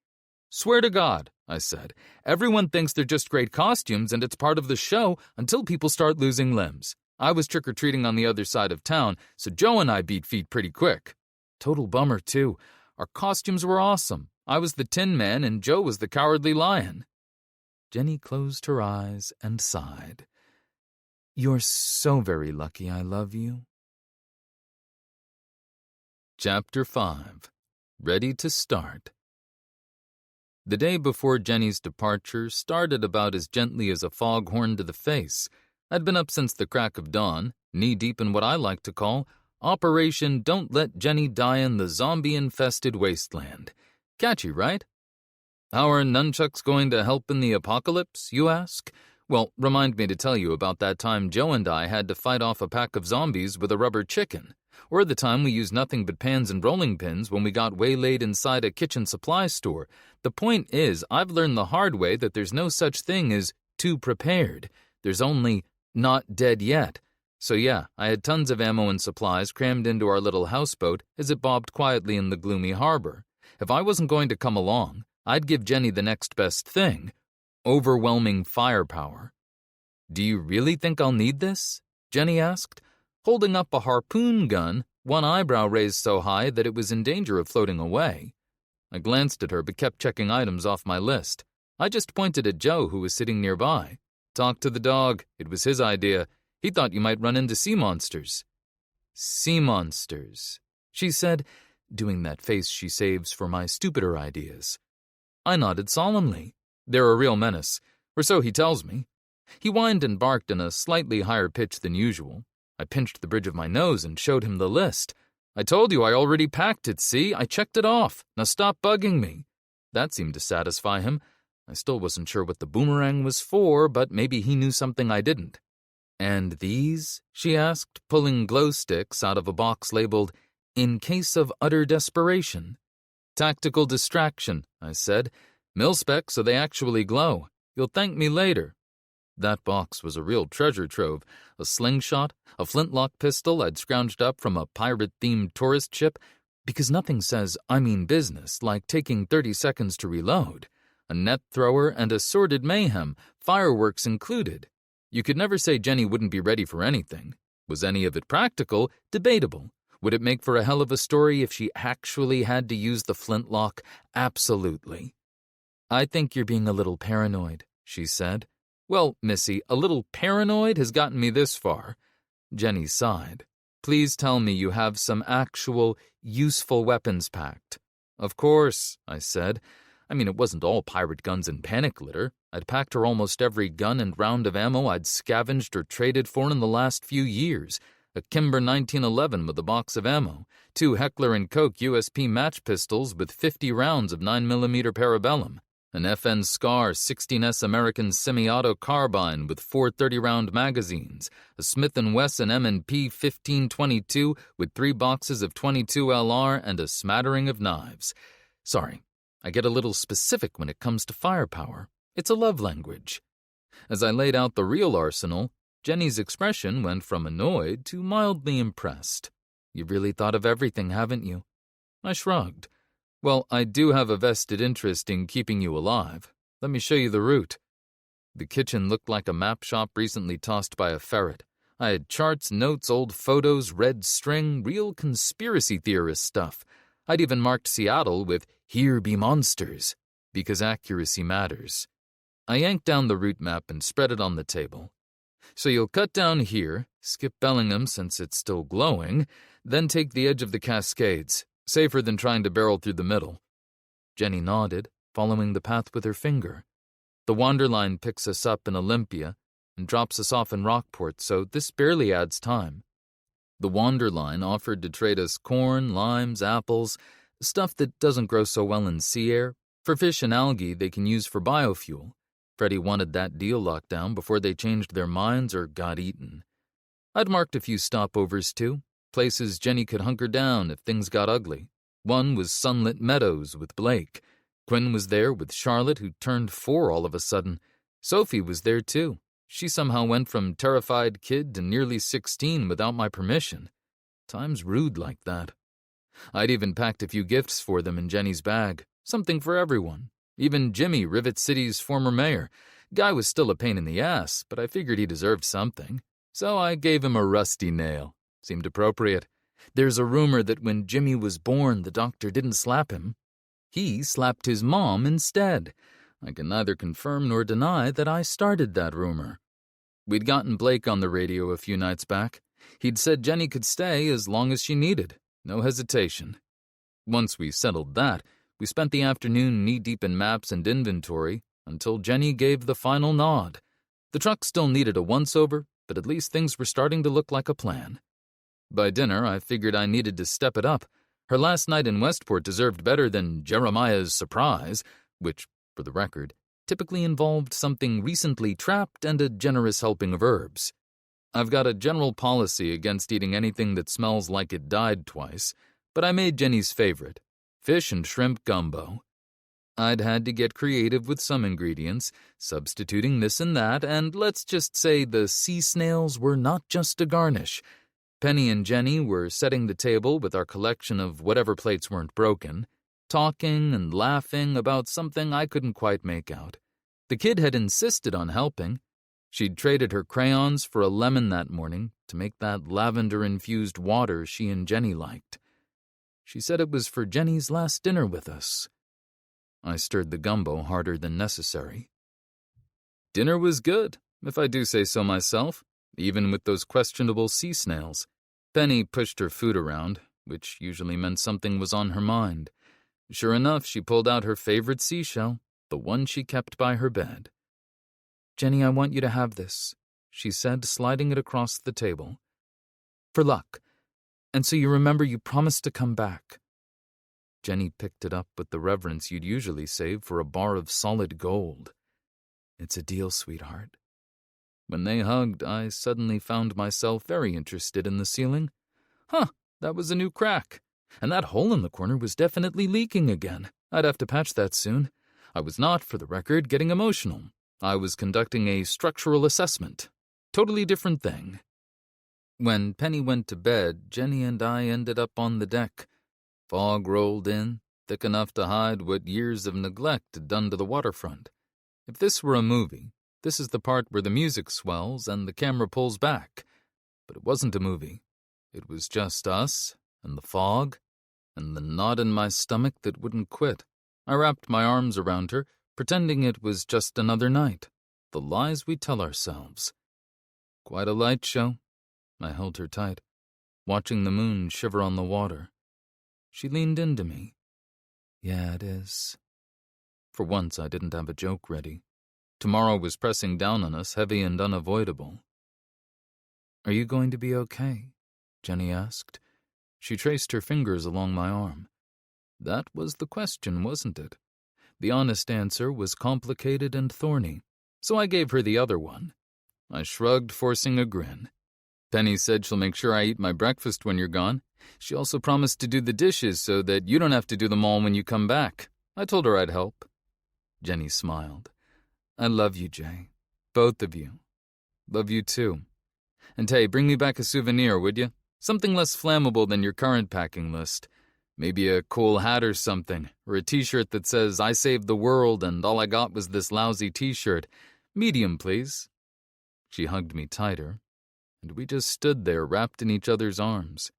S1: "Swear to God," I said, "everyone thinks they're just great costumes and it's part of the show until people start losing limbs. I was trick-or-treating on the other side of town, so Joe and I beat feet pretty quick. Total bummer, too. Our costumes were awesome. I was the Tin Man and Joe was the Cowardly Lion." Jenny closed her eyes and sighed. "You're so very lucky I love you." Chapter 5. Ready to Start. The day before Jenny's departure started about as gently as a foghorn to the face. I'd been up since the crack of dawn, knee-deep in what I like to call Operation Don't Let Jenny Die in the Zombie-Infested Wasteland. Catchy, right? How are nunchucks going to help in the apocalypse, you ask? Well, remind me to tell you about that time Joe and I had to fight off a pack of zombies with a rubber chicken, or the time we used nothing but pans and rolling pins when we got waylaid inside a kitchen supply store. The point is, I've learned the hard way that there's no such thing as too prepared. There's only not dead yet. So yeah, I had tons of ammo and supplies crammed into our little houseboat as it bobbed quietly in the gloomy harbor. If I wasn't going to come along, I'd give Jenny the next best thing: overwhelming firepower. "Do you really think I'll need this?" Jenny asked, holding up a harpoon gun, one eyebrow raised so high that it was in danger of floating away. I glanced at her but kept checking items off my list. I just pointed at Joe, who was sitting nearby. "Talk to the dog. It was his idea. He thought you might run into sea monsters." "Sea monsters," she said, doing that face she saves for my stupider ideas. I nodded solemnly. "They're a real menace, or so he tells me." He whined and barked in a slightly higher pitch than usual. I pinched the bridge of my nose and showed him the list. "I told you I already packed it, see? I checked it off. Now stop bugging me." That seemed to satisfy him. I still wasn't sure what the boomerang was for, but maybe he knew something I didn't. "And these?" she asked, pulling glow sticks out of a box labeled, "In case of utter desperation." "Tactical distraction," I said. "Mil-spec so they actually glow. You'll thank me later." That box was a real treasure trove. A slingshot, a flintlock pistol I'd scrounged up from a pirate-themed tourist ship, because nothing says "I mean business" like taking 30 seconds to reload. A net thrower and assorted mayhem, fireworks included. You could never say Jenny wouldn't be ready for anything. Was any of it practical? Debatable. Would it make for a hell of a story if she actually had to use the flintlock? Absolutely. "I think you're being a little paranoid," she said. "Well, Missy, a little paranoid has gotten me this far." Jenny sighed. "Please tell me you have some actual, useful weapons packed." "Of course," I said. I mean, it wasn't all pirate guns and panic litter. I'd packed her almost every gun and round of ammo I'd scavenged or traded for in the last few years. A Kimber 1911 with a box of ammo, 2 Heckler & Koch USP match pistols with 50 rounds of 9mm parabellum, an FN SCAR 16S American semi-auto carbine with 430-round magazines, a Smith & Wesson M&P 1522 with 3 boxes of 22 LR, and a smattering of knives. Sorry, I get a little specific when it comes to firepower. It's a love language. As I laid out the real arsenal, Jenny's expression went from annoyed to mildly impressed. You've really thought of everything, haven't you? I shrugged. Well, I do have a vested interest in keeping you alive. Let me show you the route. The kitchen looked like a map shop recently tossed by a ferret. I had charts, notes, old photos, red string, real conspiracy theorist stuff. I'd even marked Seattle with "Here be monsters," because accuracy matters. I yanked down the route map and spread it on the table. So you'll cut down here, skip Bellingham since it's still glowing, then take the edge of the Cascades. Safer than trying to barrel through the middle. Jenny nodded, following the path with her finger. The Wanderline picks us up in Olympia and drops us off in Rockport, so this barely adds time. The Wanderline offered to trade us corn, limes, apples, stuff that doesn't grow so well in sea air, for fish and algae they can use for biofuel. Freddie wanted that deal locked down before they changed their minds or got eaten. I'd marked a few stopovers, too. Places Jenny could hunker down if things got ugly. One was Sunlit Meadows with Blake. Quinn was there with Charlotte, who turned 4 all of a sudden. Sophie was there, too. She somehow went from terrified kid to nearly 16 without my permission. Time's rude like that. I'd even packed a few gifts for them in Jenny's bag. Something for everyone. Even Jimmy, Rivet City's former mayor. Guy was still a pain in the ass, but I figured he deserved something. So I gave him a rusty nail. Seemed appropriate. There's a rumor that when Jimmy was born, the doctor didn't slap him. He slapped his mom instead. I can neither confirm nor deny that I started that rumor. We'd gotten Blake on the radio a few nights back. He'd said Jenny could stay as long as she needed. No hesitation. Once we settled that, we spent the afternoon knee-deep in maps and inventory until Jenny gave the final nod. The truck still needed a once-over, but at least things were starting to look like a plan. By dinner, I figured I needed to step it up. Her last night in Westport deserved better than Jeremiah's surprise, which, for the record, typically involved something recently trapped and a generous helping of herbs. I've got a general policy against eating anything that smells like it died twice, but I made Jenny's favorite, fish and shrimp gumbo. I'd had to get creative with some ingredients, substituting this and that, and let's just say the sea snails were not just a garnish. Penny and Jenny were setting the table with our collection of whatever plates weren't broken, talking and laughing about something I couldn't quite make out. The kid had insisted on helping. She'd traded her crayons for a lemon that morning to make that lavender-infused water she and Jenny liked. She said it was for Jenny's last dinner with us. I stirred the gumbo harder than necessary. Dinner was good, if I do say so myself. Even with those questionable sea snails. Penny pushed her food around, which usually meant something was on her mind. Sure enough, she pulled out her favorite seashell, the one she kept by her bed. "Jenny, I want you to have this," she said, sliding it across the table. "For luck. And so you remember you promised to come back." Jenny picked it up with the reverence you'd usually save for a bar of solid gold. "It's a deal, sweetheart." When they hugged, I suddenly found myself very interested in the ceiling. That was a new crack. And that hole in the corner was definitely leaking again. I'd have to patch that soon. I was not, for the record, getting emotional. I was conducting a structural assessment. Totally different thing. When Penny went to bed, Jenny and I ended up on the deck. Fog rolled in, thick enough to hide what years of neglect had done to the waterfront. If this were a movie, this is the part where the music swells and the camera pulls back. But it wasn't a movie. It was just us, and the fog, and the knot in my stomach that wouldn't quit. I wrapped my arms around her, pretending it was just another night. The lies we tell ourselves. Quite a light show. I held her tight, watching the moon shiver on the water. She leaned into me. "Yeah, it is." For once I didn't have a joke ready. Tomorrow was pressing down on us, heavy and unavoidable. "Are you going to be okay?" Jenny asked. She traced her fingers along my arm. That was the question, wasn't it? The honest answer was complicated and thorny, so I gave her the other one. I shrugged, forcing a grin. Penny said she'll make sure I eat my breakfast when you're gone. She also promised to do the dishes so that you don't have to do them all when you come back. I told her I'd help. Jenny smiled. I love you, Jay. Both of you. Love you too. And hey, bring me back a souvenir, would you? Something less flammable than your current packing list. Maybe a cool hat or something, or a t-shirt that says, I saved the world and all I got was this lousy t-shirt. Medium, please. She hugged me tighter, and we just stood there wrapped in each other's arms.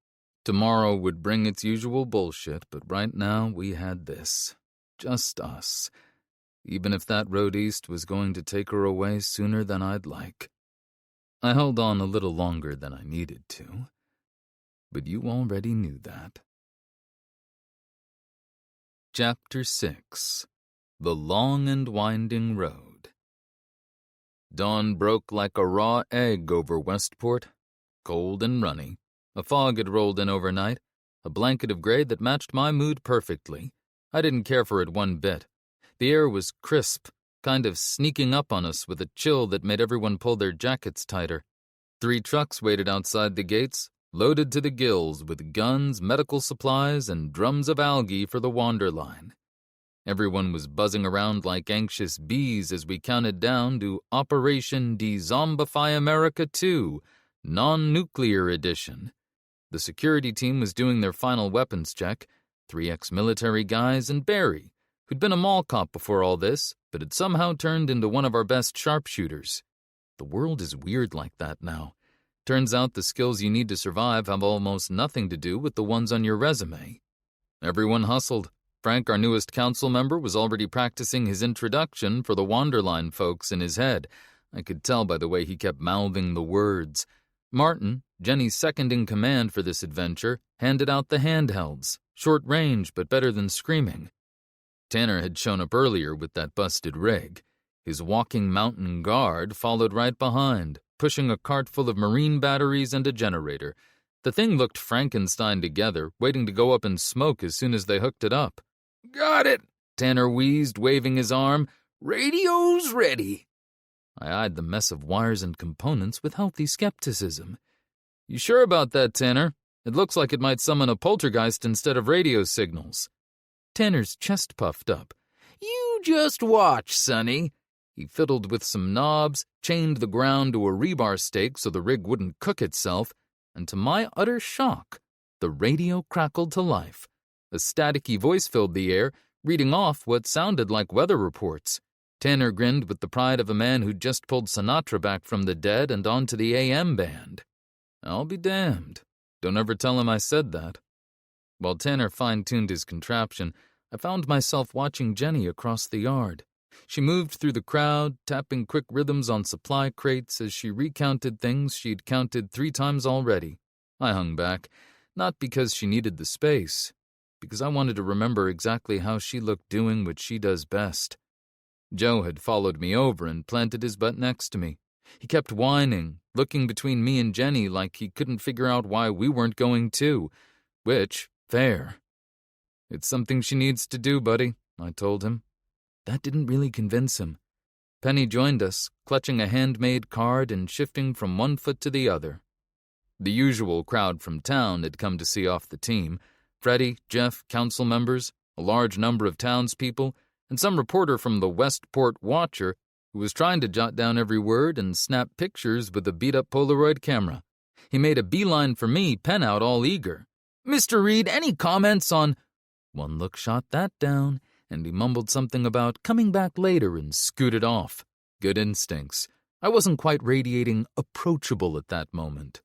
S1: Tomorrow would bring its usual bullshit, but right now we had this. Just us. Even if that road east was going to take her away sooner than I'd like. I held on a little longer than I needed to, but you already knew that. Chapter 6. The Long and Winding Road. Dawn broke like a raw egg over Westport, cold and runny. A fog had rolled in overnight, a blanket of gray that matched my mood perfectly. I didn't care for it one bit. The air was crisp, kind of sneaking up on us with a chill that made everyone pull their jackets tighter. 3 trucks waited outside the gates, loaded to the gills with guns, medical supplies, and drums of algae for the Wander line. Everyone was buzzing around like anxious bees as we counted down to Operation De-Zombify America 2, Non-Nuclear Edition. The security team was doing their final weapons check, 3 ex-military guys and Barry, who'd been a mall cop before all this, but had somehow turned into one of our best sharpshooters. The world is weird like that now. Turns out the skills you need to survive have almost nothing to do with the ones on your resume. Everyone hustled. Frank, our newest council member, was already practicing his introduction for the Wanderline folks in his head. I could tell by the way he kept mouthing the words. Martin, Jenny's second-in-command for this adventure, handed out the handhelds, short range but better than screaming. Tanner had shown up earlier with that busted rig. His walking mountain guard followed right behind, pushing a cart full of marine batteries and a generator. The thing looked Frankenstein together, waiting to go up in smoke as soon as they hooked it up.
S2: Got it,
S1: Tanner wheezed, waving his arm.
S2: Radio's ready.
S1: I eyed the mess of wires and components with healthy skepticism. You sure about that, Tanner? It looks like it might summon a poltergeist instead of radio signals. Tanner's chest puffed up.
S2: You just watch, Sonny.
S1: He fiddled with some knobs, chained the ground to a rebar stake so the rig wouldn't cook itself, and to my utter shock, the radio crackled to life. A staticky voice filled the air, reading off what sounded like weather reports. Tanner grinned with the pride of a man who'd just pulled Sinatra back from the dead and onto the AM band. I'll be damned. Don't ever tell him I said that. While Tanner fine-tuned his contraption, I found myself watching Jenny across the yard. She moved through the crowd, tapping quick rhythms on supply crates as she recounted things she'd counted 3 times already. I hung back, not because she needed the space, because I wanted to remember exactly how she looked doing what she does best. Joe had followed me over and planted his butt next to me. He kept whining, looking between me and Jenny like he couldn't figure out why we weren't going too, which, fair. It's something she needs to do, buddy, I told him. That didn't really convince him. Penny joined us, clutching a handmade card and shifting from one foot to the other. The usual crowd from town had come to see off the team. Freddie, Jeff, council members, a large number of townspeople, and some reporter from the Westport Watcher who was trying to jot down every word and snap pictures with a beat-up Polaroid camera. He made a beeline for me, pen out all eager.
S2: Mr. Reid, any comments on...
S1: One look shot that down, and he mumbled something about coming back later and scooted off. Good instincts. I wasn't quite radiating approachable at that moment.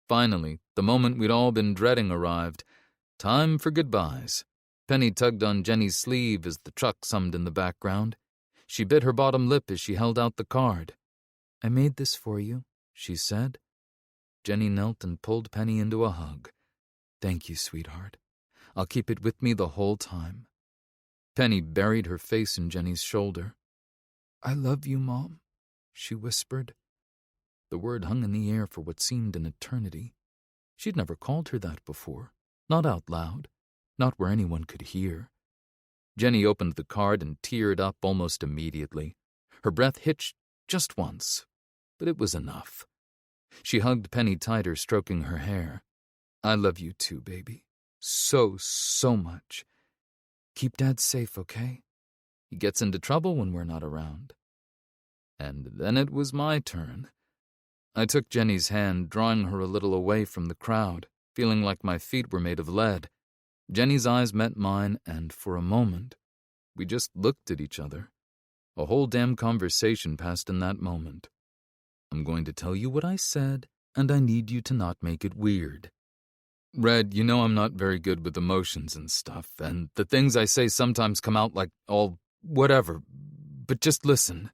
S1: Finally, the moment we'd all been dreading arrived. Time for goodbyes. Penny tugged on Jenny's sleeve as the truck hummed in the background. She bit her bottom lip as she held out the card. I made this for you, she said. Jenny knelt and pulled Penny into a hug. Thank you, sweetheart. I'll keep it with me the whole time. Penny buried her face in Jenny's shoulder. I love you, Mom, she whispered. The word hung in the air for what seemed an eternity. She'd never called her that before, not out loud, not where anyone could hear. Jenny opened the card and teared up almost immediately. Her breath hitched just once, but it was enough. She hugged Penny tighter, stroking her hair. I love you too, baby. So much. Keep Dad safe, okay? He gets into trouble when we're not around. And then it was my turn. I took Jenny's hand, drawing her a little away from the crowd, feeling like my feet were made of lead. Jenny's eyes met mine, and for a moment, we just looked at each other. A whole damn conversation passed in that moment. I'm going to tell you what I said, and I need you to not make it weird. Red, you know I'm not very good with emotions and stuff, and the things I say sometimes come out like all whatever, but just listen.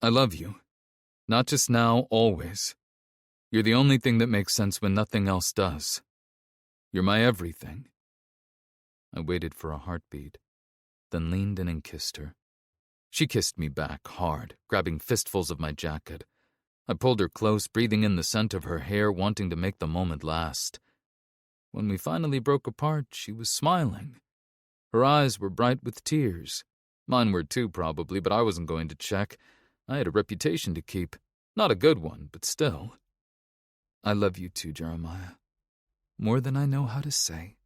S1: I love you. Not just now, always. You're the only thing that makes sense when nothing else does. You're my everything. I waited for a heartbeat, then leaned in and kissed her. She kissed me back hard, grabbing fistfuls of my jacket. I pulled her close, breathing in the scent of her hair, wanting to make the moment last. When we finally broke apart, she was smiling. Her eyes were bright with tears. Mine were too, probably, but I wasn't going to check. I had a reputation to keep. Not a good one, but still. I love you too, Jeremiah. More than I know how to say.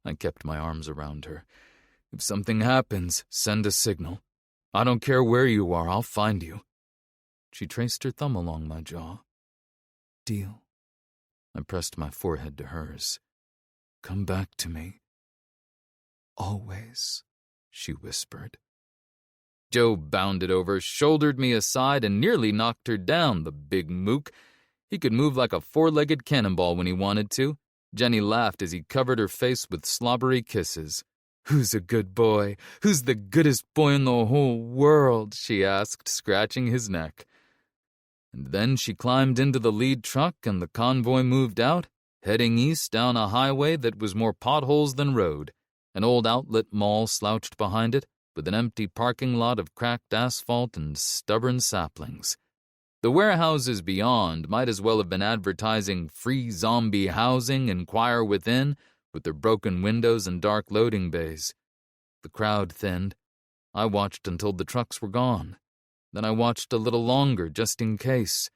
S1: I kept my arms around her. If something happens, send a signal. I don't care where you are, I'll find you. She traced her thumb along my jaw. Deal. I pressed my forehead to hers. Come back to me. Always, she whispered. Joe bounded over, shouldered me aside, and nearly knocked her down, the big mook. He could move like a four-legged cannonball when he wanted to. Jenny laughed as he covered her face with slobbery kisses. Who's a good boy? Who's the goodest boy in the whole world? She asked, scratching his neck. And then she climbed into the lead truck and the convoy moved out, heading east down a highway that was more potholes than road. An old outlet mall slouched behind it, with an empty parking lot of cracked asphalt and stubborn saplings. The warehouses beyond might as well have been advertising free zombie housing, inquire within, with their broken windows and dark loading bays. The crowd thinned. I watched until the trucks were gone. Then I watched a little longer, just in case.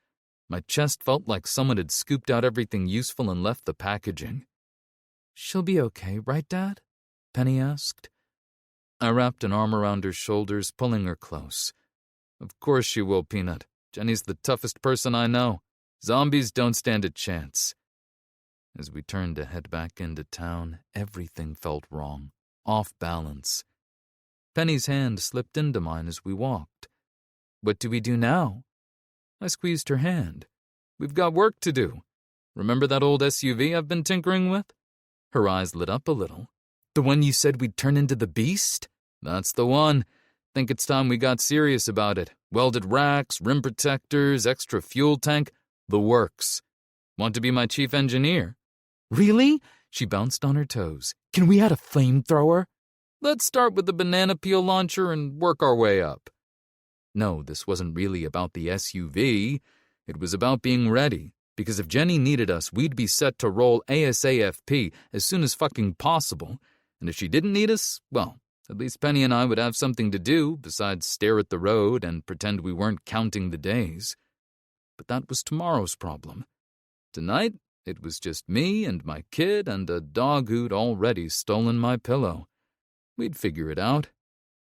S1: My chest felt like someone had scooped out everything useful and left the packaging. She'll be okay, right, Dad? Penny asked. I wrapped an arm around her shoulders, pulling her close. Of course she will, Peanut. Jenny's the toughest person I know. Zombies don't stand a chance. As we turned to head back into town, everything felt wrong, off balance. Penny's hand slipped into mine as we walked. What do we do now? I squeezed her hand. We've got work to do. Remember that old SUV I've been tinkering with? Her eyes lit up a little. The one you said we'd turn into the beast? That's the one. Think it's time we got serious about it. Welded racks, rim protectors, extra fuel tank, the works. Want to be my chief engineer? Really? She bounced on her toes. Can we add a flamethrower? Let's start with the banana peel launcher and work our way up. No, this wasn't really about the SUV. It was about being ready, because if Jenny needed us, we'd be set to roll ASAFP as soon as fucking possible. And if she didn't need us, well, at least Penny and I would have something to do besides stare at the road and pretend we weren't counting the days. But that was tomorrow's problem. Tonight, it was just me and my kid and a dog who'd already stolen my pillow. We'd figure it out.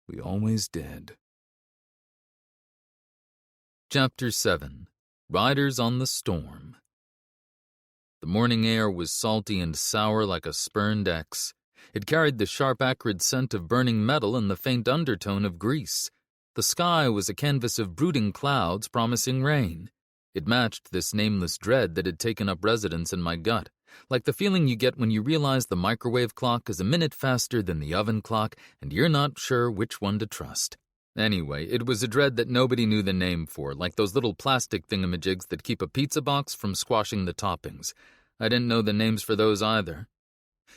S1: We always did. Chapter 7. Riders on the Storm. The morning air was salty and sour like a spurned ex. It carried the sharp, acrid scent of burning metal and the faint undertone of grease. The sky was a canvas of brooding clouds promising rain. It matched this nameless dread that had taken up residence in my gut, like the feeling you get when you realize the microwave clock is a minute faster than the oven clock and you're not sure which one to trust. Anyway, it was a dread that nobody knew the name for, like those little plastic thingamajigs that keep a pizza box from squashing the toppings. I didn't know the names for those either.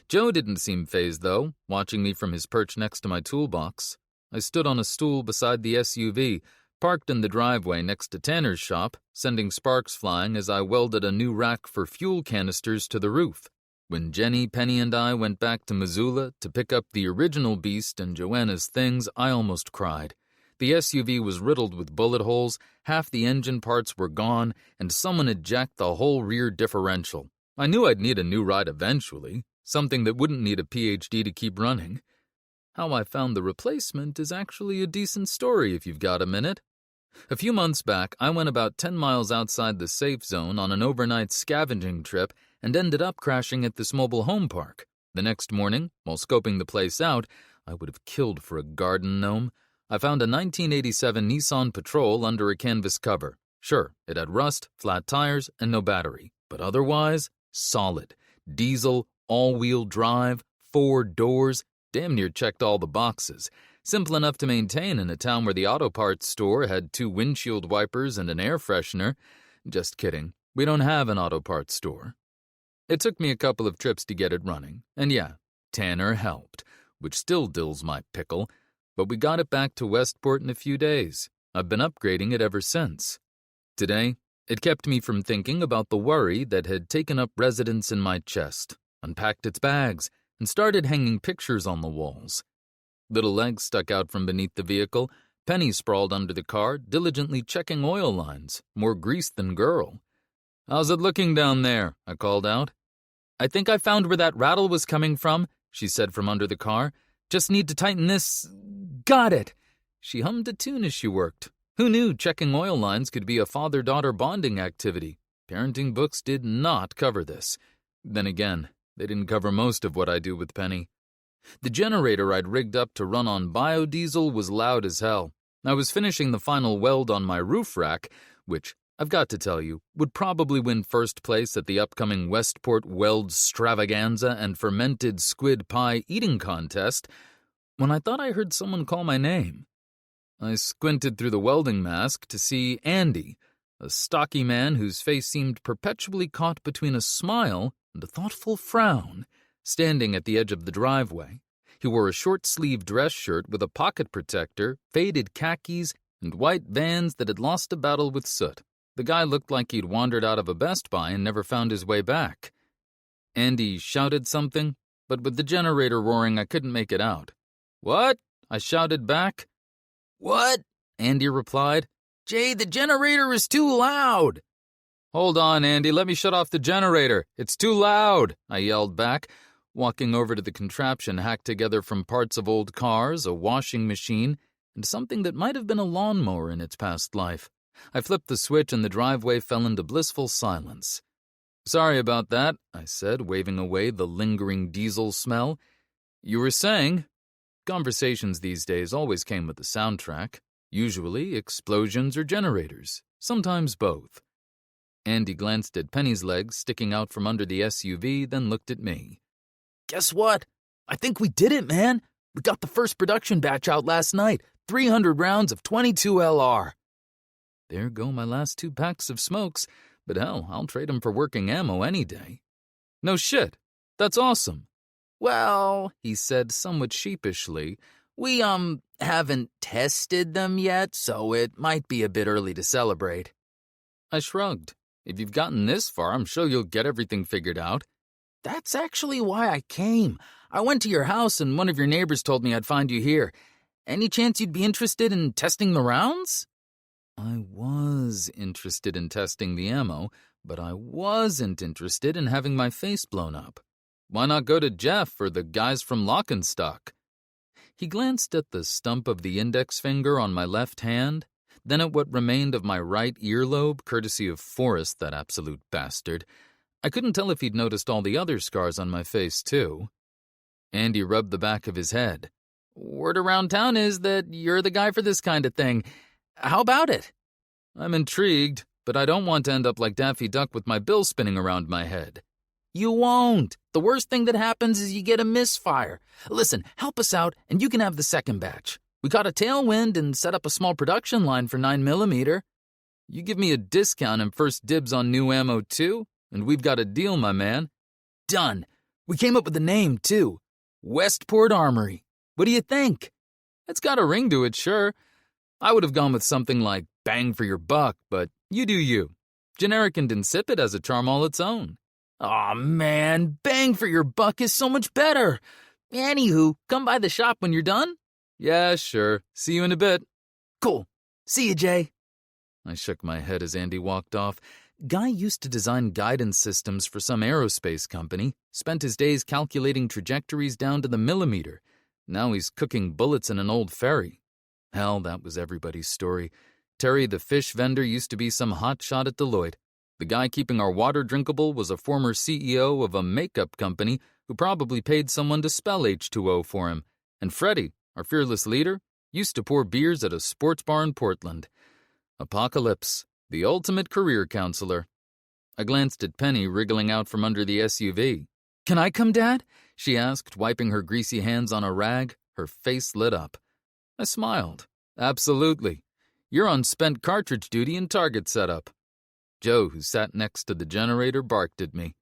S1: Joe didn't seem fazed, though, watching me from his perch next to my toolbox. I stood on a stool beside the SUV, parked in the driveway next to Tanner's shop, sending sparks flying as I welded a new rack for fuel canisters to the roof. When Jenny, Penny, and I went back to Missoula to pick up the original beast and Joanna's things, I almost cried. The SUV was riddled with bullet holes, half the engine parts were gone, and someone had jacked the whole rear differential. I knew I'd need a new ride eventually, something that wouldn't need a PhD to keep running. How I found the replacement is actually a decent story if you've got a minute. A few months back, I went about 10 miles outside the safe zone on an overnight scavenging trip and ended up crashing at this mobile home park. The next morning, while scoping the place out, I would have killed for a garden gnome. I found a 1987 Nissan Patrol under a canvas cover. Sure, it had rust, flat tires, and no battery, but otherwise, solid. Diesel, all-wheel drive, 4 doors, damn near checked all the boxes. Simple enough to maintain in a town where the auto parts store had 2 windshield wipers and an air freshener. Just kidding, we don't have an auto parts store. It took me a couple of trips to get it running, and yeah, Tanner helped, which still dills my pickle, but we got it back to Westport in a few days. I've been upgrading it ever since. Today, it kept me from thinking about the worry that had taken up residence in my chest, unpacked its bags, and started hanging pictures on the walls. Little legs stuck out from beneath the vehicle. Penny sprawled under the car, diligently checking oil lines, more grease than girl. "How's it looking down there?" I called out. "I think I found where that rattle was coming from," she said from under the car. "Just need to tighten this... Got it!" She hummed a tune as she worked. Who knew checking oil lines could be a father-daughter bonding activity? Parenting books did not cover this. Then again, they didn't cover most of what I do with Penny. The generator I'd rigged up to run on biodiesel was loud as hell. I was finishing the final weld on my roof rack, which, I've got to tell you, would probably win first place at the upcoming Westport Weld Stravaganza and Fermented Squid Pie Eating Contest, when I thought I heard someone call my name. I squinted through the welding mask to see Andy, a stocky man whose face seemed perpetually caught between a smile and a thoughtful frown, standing at the edge of the driveway. He wore a short-sleeved dress shirt with a pocket protector, faded khakis, and white Vans that had lost a battle with soot. The guy looked like he'd wandered out of a Best Buy and never found his way back. Andy shouted something, but with the generator roaring, I couldn't make it out. "What?" I shouted back. "What?" Andy replied. "Jay, the generator is too loud." "Hold on, Andy, let me shut off the generator. It's too loud," I yelled back, walking over to the contraption hacked together from parts of old cars, a washing machine, and something that might have been a lawnmower in its past life. I flipped the switch and the driveway fell into blissful silence. "Sorry about that," I said, waving away the lingering diesel smell. "You were saying?" Conversations these days always came with a soundtrack, usually explosions or generators, sometimes both. Andy glanced at Penny's legs sticking out from under the SUV, then looked at me. "Guess what? I think we did it, man. We got the first production batch out last night, 300 rounds of 22 LR. There go my last 2 packs of smokes, but hell, I'll trade them for working ammo any day. "No shit. That's awesome." "Well," he said somewhat sheepishly, we haven't tested them yet, so it might be a bit early to celebrate." I shrugged. "If you've gotten this far, I'm sure you'll get everything figured out." "That's actually why I came. I went to your house and one of your neighbors told me I'd find you here. Any chance you'd be interested in testing the rounds?" I was interested in testing the ammo, but I wasn't interested in having my face blown up. Why not go to Jeff or the guys from Lock and Stock? He glanced at the stump of the index finger on my left hand, then at what remained of my right earlobe, courtesy of Forrest, that absolute bastard. I couldn't tell if he'd noticed all the other scars on my face, too. Andy rubbed the back of his head. "Word around town is that you're the guy for this kind of thing. How about it?" I'm intrigued, but I don't want to end up like Daffy Duck with my bill spinning around my head. "You won't. The worst thing that happens is you get a misfire. Listen, help us out, and you can have the second batch. We got a tailwind and set up a small production line for 9mm. You give me a discount and first dibs on new ammo, too, and we've got a deal, my man." "Done. We came up with a name, too. Westport Armory. What do you think?" "It's got a ring to it, sure. I would have gone with something like Bang for Your Buck, but you do you. Generic and insipid has a charm all its own."
S2: Aw, man, bang for your buck is so much better. Anywho, come by the shop when you're done.
S1: Yeah, sure. See you in a bit.
S2: Cool. See you, Jay.
S1: I shook my head as Andy walked off. Guy used to design guidance systems for some aerospace company, spent his days calculating trajectories down to the millimeter. Now he's cooking bullets in an old ferry. Hell, that was everybody's story. Terry, the fish vendor, used to be some hotshot at Deloitte. The guy keeping our water drinkable was a former CEO of a makeup company who probably paid someone to spell H2O for him. And Freddie, our fearless leader, used to pour beers at a sports bar in Portland. Apocalypse, the ultimate career counselor. I glanced at Penny wriggling out from under the SUV.
S2: Can I come, Dad?
S1: She asked, wiping her greasy hands on a rag. Her face lit up. I smiled. Absolutely. You're on spent cartridge duty and target setup. Joe, who sat next to the generator, barked at me.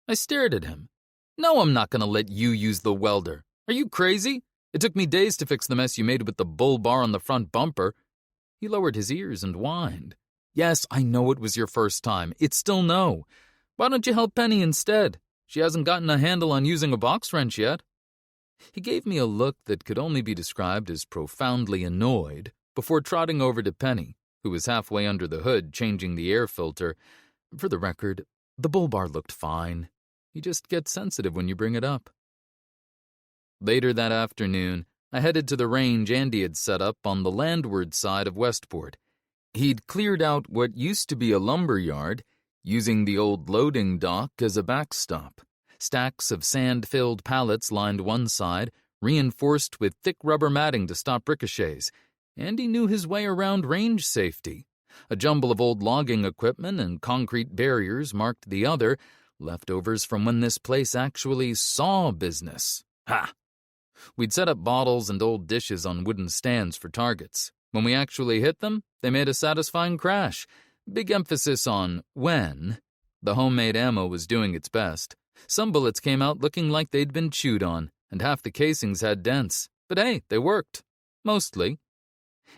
S1: I stared at him. No, I'm not going to let you use the welder. Are you crazy? It took me days to fix the mess you made with the bull bar on the front bumper. He lowered his ears and whined. Yes, I know it was your first time. It's still no. Why don't you help Penny instead? She hasn't gotten a handle on using a box wrench yet. He gave me a look that could only be described as profoundly annoyed before trotting over to Penny, who was halfway under the hood changing the air filter. For the record, the bull bar looked fine. You just get sensitive when you bring it up. Later that afternoon, I headed to the range Andy had set up on the landward side of Westport. He'd cleared out what used to be a lumber yard, using the old loading dock as a backstop. Stacks of sand-filled pallets lined one side, reinforced with thick rubber matting to stop ricochets. Andy knew his way around range safety. A jumble of old logging equipment and concrete barriers marked the other, leftovers from when this place actually saw business. Ha! We'd set up bottles and old dishes on wooden stands for targets. When we actually hit them, they made a satisfying crash. Big emphasis on when. The homemade ammo was doing its best. Some bullets came out looking like they'd been chewed on, and half the casings had dents. But hey, they worked. Mostly.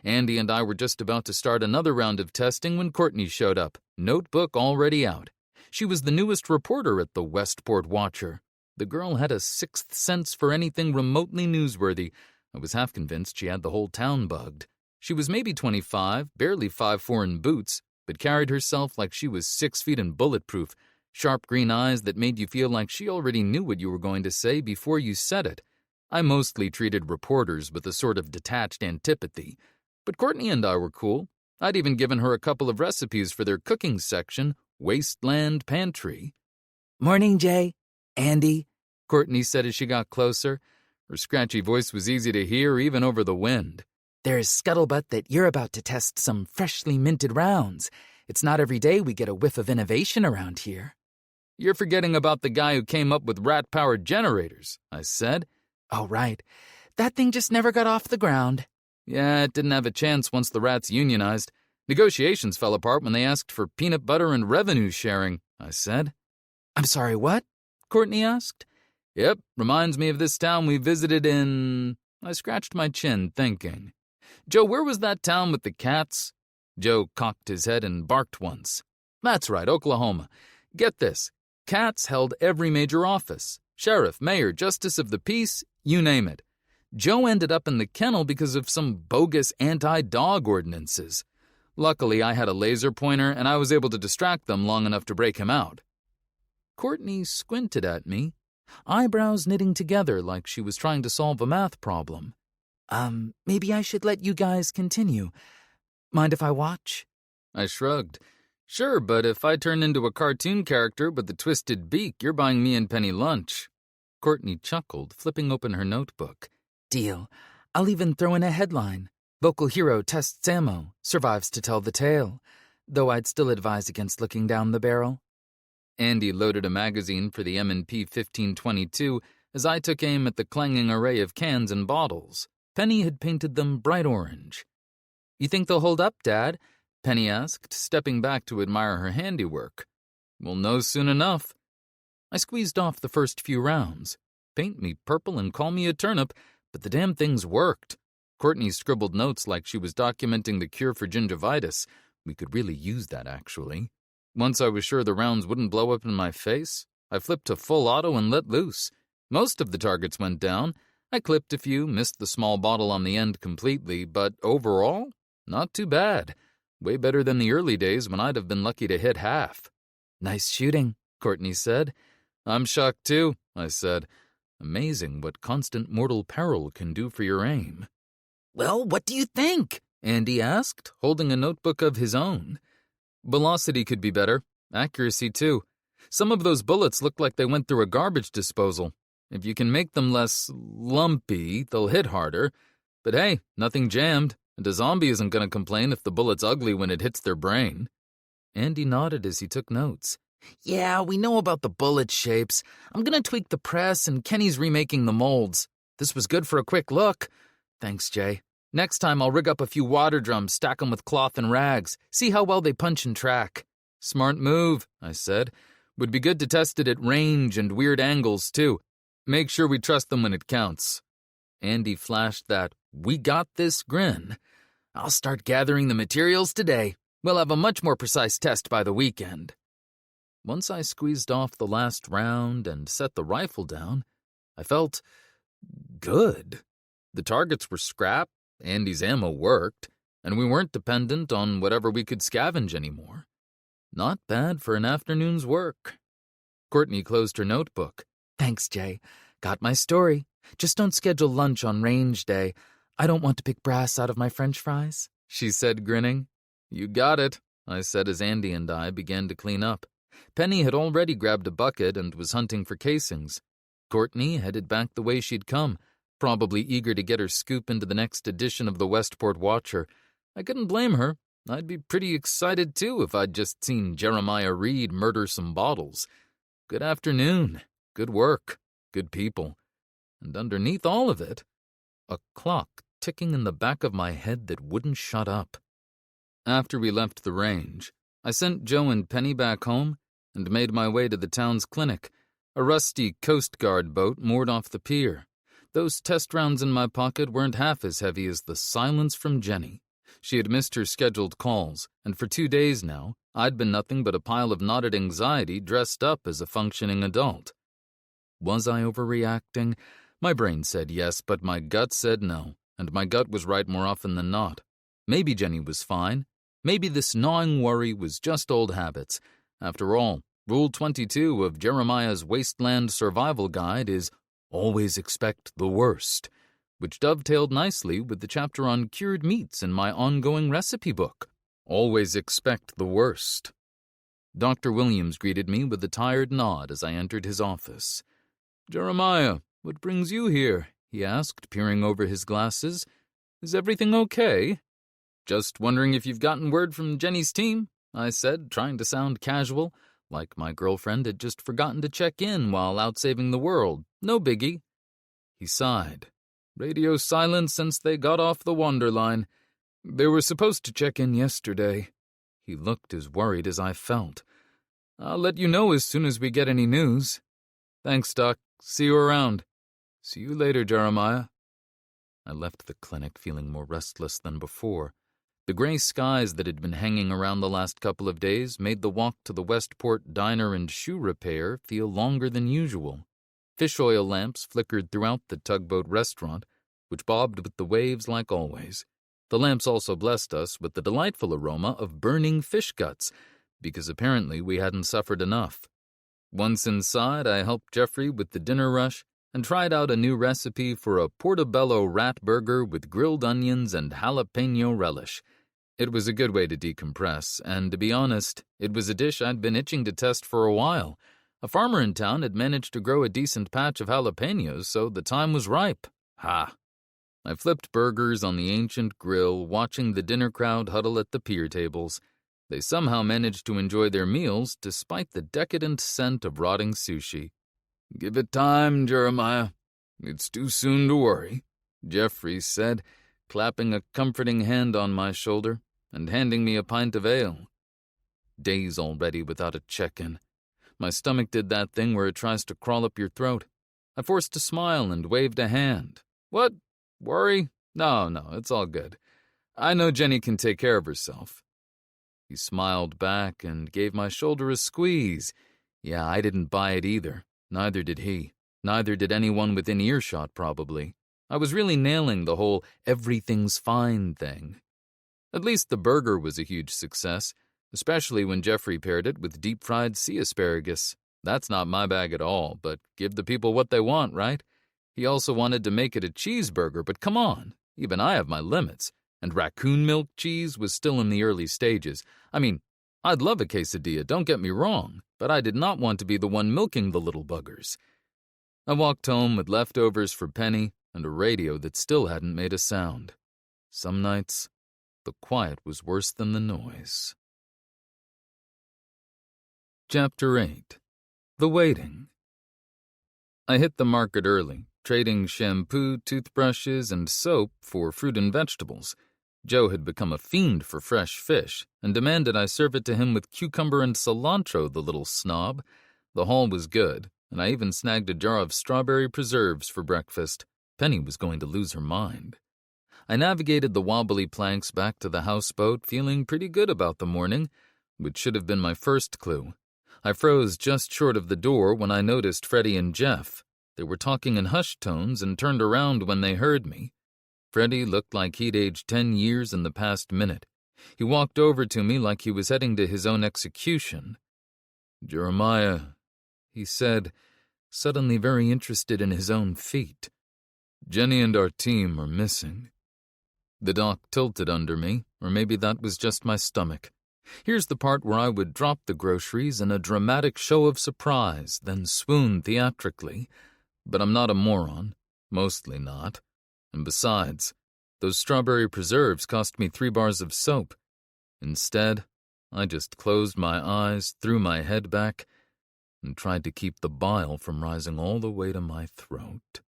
S1: Andy and I were just about to start another round of testing when Courtney showed up, notebook already out. She was the newest reporter at the Westport Watcher. The girl had a sixth sense for anything remotely newsworthy. I was half convinced she had the whole town bugged. She was maybe 25, barely 5'4" in boots, but carried herself like she was 6 feet and bulletproof, sharp green eyes that made you feel like she already knew what you were going to say before you said it. I mostly treated reporters with a sort of detached antipathy, but Courtney and I were cool. I'd even given her a couple of recipes for their cooking section, Wasteland Pantry.
S2: Morning, Jay. Andy,
S1: Courtney said as she got closer. Her scratchy voice was easy to hear even over the wind.
S2: There's scuttlebutt that you're about to test some freshly minted rounds. It's not every day we get a whiff of innovation around here.
S1: You're forgetting about the guy who came up with rat-powered generators, I said.
S2: Oh, right. That thing just never got off the ground.
S1: Yeah, it didn't have a chance once the rats unionized. Negotiations fell apart when they asked for peanut butter and revenue sharing, I said.
S2: I'm sorry, what? Courtney asked.
S1: Yep, reminds me of this town we visited in... I scratched my chin, thinking. Joe, where was that town with the cats? Joe cocked his head and barked once. That's right, Oklahoma. Get this. Cats held every major office. Sheriff, mayor, justice of the peace, you name it. Joe ended up in the kennel because of some bogus anti-dog ordinances. Luckily, I had a laser pointer and I was able to distract them long enough to break him out. Courtney squinted at me, eyebrows knitting together like she was trying to solve a math problem.
S2: Maybe I should let you guys continue. Mind if I watch?
S1: I shrugged. Sure, but if I turn into a cartoon character with a twisted beak, you're buying me and Penny lunch. Courtney chuckled, flipping open her notebook.
S2: Deal. I'll even throw in a headline. Local hero tests ammo, survives to tell the tale. Though I'd still advise against looking down the barrel.
S1: Andy loaded a magazine for the M&P 1522 as I took aim at the clanging array of cans and bottles. Penny had painted them bright orange. You think they'll hold up, Dad? Penny asked, stepping back to admire her handiwork. We'll know soon enough. I squeezed off the first few rounds. Paint me purple and call me a turnip, but the damn things worked. Courtney scribbled notes like she was documenting the cure for gingivitis. We could really use that, actually. Once I was sure the rounds wouldn't blow up in my face, I flipped to full auto and let loose. Most of the targets went down. I clipped a few, missed the small bottle on the end completely, but overall, not too bad. Way better than the early days when I'd have been lucky to hit half. "Nice shooting," Courtney said. "I'm shocked too," I said. Amazing what constant mortal peril can do for your aim.
S2: "Well, what do you think?"
S1: Andy asked, holding a notebook of his own. Velocity could be better. Accuracy too. Some of those bullets look like they went through a garbage disposal. If you can make them less lumpy, they'll hit harder. But hey, nothing jammed, and a zombie isn't going to complain if the bullet's ugly when it hits their brain. Andy nodded as he took notes.
S2: "Yeah, we know about the bullet shapes. I'm gonna tweak the press, and Kenny's remaking the molds. This was good for a quick look. Thanks, Jay. Next time I'll rig up a few water drums, stack them with cloth and rags, see how well they punch and track."
S1: "Smart move," I said. "Would be good to test it at range and weird angles, too. Make sure we trust them when it counts." Andy flashed that "we got this" grin.
S2: "I'll start gathering the materials today. We'll have a much more precise test by the weekend."
S1: Once I squeezed off the last round and set the rifle down, I felt good. The targets were scrap, Andy's ammo worked, and we weren't dependent on whatever we could scavenge anymore. Not bad for an afternoon's work. Courtney closed her notebook.
S2: "Thanks, Jay. Got my story. Just don't schedule lunch on range day. I don't want to pick brass out of my French fries,"
S1: she said, grinning. "You got it," I said as Andy and I began to clean up. Penny had already grabbed a bucket and was hunting for casings. Courtney headed back the way she'd come, probably eager to get her scoop into the next edition of the Westport Watcher. I couldn't blame her. I'd be pretty excited, too, if I'd just seen Jeremiah Reid murder some bottles. Good afternoon, good work, good people. And underneath all of it, a clock ticking in the back of my head that wouldn't shut up. After we left the range, I sent Joe and Penny back home and made my way to the town's clinic, a rusty Coast Guard boat moored off the pier. Those test rounds in my pocket weren't half as heavy as the silence from Jenny. She had missed her scheduled calls, and for 2 days now, I'd been nothing but a pile of knotted anxiety dressed up as a functioning adult. Was I overreacting? My brain said yes, but my gut said no, and my gut was right more often than not. Maybe Jenny was fine. Maybe this gnawing worry was just old habits. After all, Rule 22 of Jeremiah's Wasteland Survival Guide is always expect the worst, which dovetailed nicely with the chapter on cured meats in my ongoing recipe book. Always expect the worst. Dr. Williams greeted me with a tired nod as I entered his office. "Jeremiah, what brings you here?" he asked, peering over his glasses. "Is everything okay?" "Just wondering if you've gotten word from Jenny's team," I said, trying to sound casual, like my girlfriend had just forgotten to check in while out saving the world. No biggie. He sighed. "Radio silent since they got off the Wanderline. They were supposed to check in yesterday." He looked as worried as I felt. "I'll let you know as soon as we get any news." "Thanks, Doc. See you around." "See you later, Jeremiah." I left the clinic feeling more restless than before. The gray skies that had been hanging around the last couple of days made the walk to the Westport Diner and Shoe Repair feel longer than usual. Fish oil lamps flickered throughout the tugboat restaurant, which bobbed with the waves like always. The lamps also blessed us with the delightful aroma of burning fish guts, because apparently we hadn't suffered enough. Once inside, I helped Jeffrey with the dinner rush and tried out a new recipe for a portobello rat burger with grilled onions and jalapeno relish. It was a good way to decompress, and to be honest, it was a dish I'd been itching to test for a while. A farmer in town had managed to grow a decent patch of jalapenos, so the time was ripe. Ha! I flipped burgers on the ancient grill, watching the dinner crowd huddle at the pier tables. They somehow managed to enjoy their meals despite the decadent scent of rotting sushi. "Give it time, Jeremiah. It's too soon to worry," Jeffrey said, clapping a comforting hand on my shoulder and handing me a pint of ale. Days already without a check-in. My stomach did that thing where it tries to crawl up your throat. I forced a smile and waved a hand. "What? Worry? No, it's all good. I know Jenny can take care of herself." He smiled back and gave my shoulder a squeeze, Yeah, I didn't buy it either. Neither did he. Neither did anyone within earshot, probably. I was really nailing the whole everything's fine thing. At least the burger was a huge success, especially when Jeffrey paired it with deep-fried sea asparagus. That's not my bag at all, but give the people what they want, right? He also wanted to make it a cheeseburger, but come on, even I have my limits. And raccoon milk cheese was still in the early stages. I mean, I'd love a quesadilla, don't get me wrong, but I did not want to be the one milking the little buggers. I walked home with leftovers for Penny and a radio that still hadn't made a sound. Some nights, the quiet was worse than the noise. Chapter 8. The Waiting. I hit the market early, trading shampoo, toothbrushes, and soap for fruit and vegetables. Joe had become a fiend for fresh fish and demanded I serve it to him with cucumber and cilantro, the little snob. The haul was good, and I even snagged a jar of strawberry preserves for breakfast. Penny was going to lose her mind. I navigated the wobbly planks back to the houseboat, feeling pretty good about the morning, which should have been my first clue. I froze just short of the door when I noticed Freddie and Jeff. They were talking in hushed tones and turned around when they heard me. Freddie looked like he'd aged 10 years in the past minute. He walked over to me like he was heading to his own execution. "Jeremiah," he said, suddenly very interested in his own feat. "Jenny and our team are missing." The dock tilted under me, or maybe that was just my stomach. Here's the part where I would drop the groceries in a dramatic show of surprise, then swoon theatrically. But I'm not a moron. Mostly not. And besides, those strawberry preserves cost me 3 bars of soap. Instead, I just closed my eyes, threw my head back, and tried to keep the bile from rising all the way to my throat.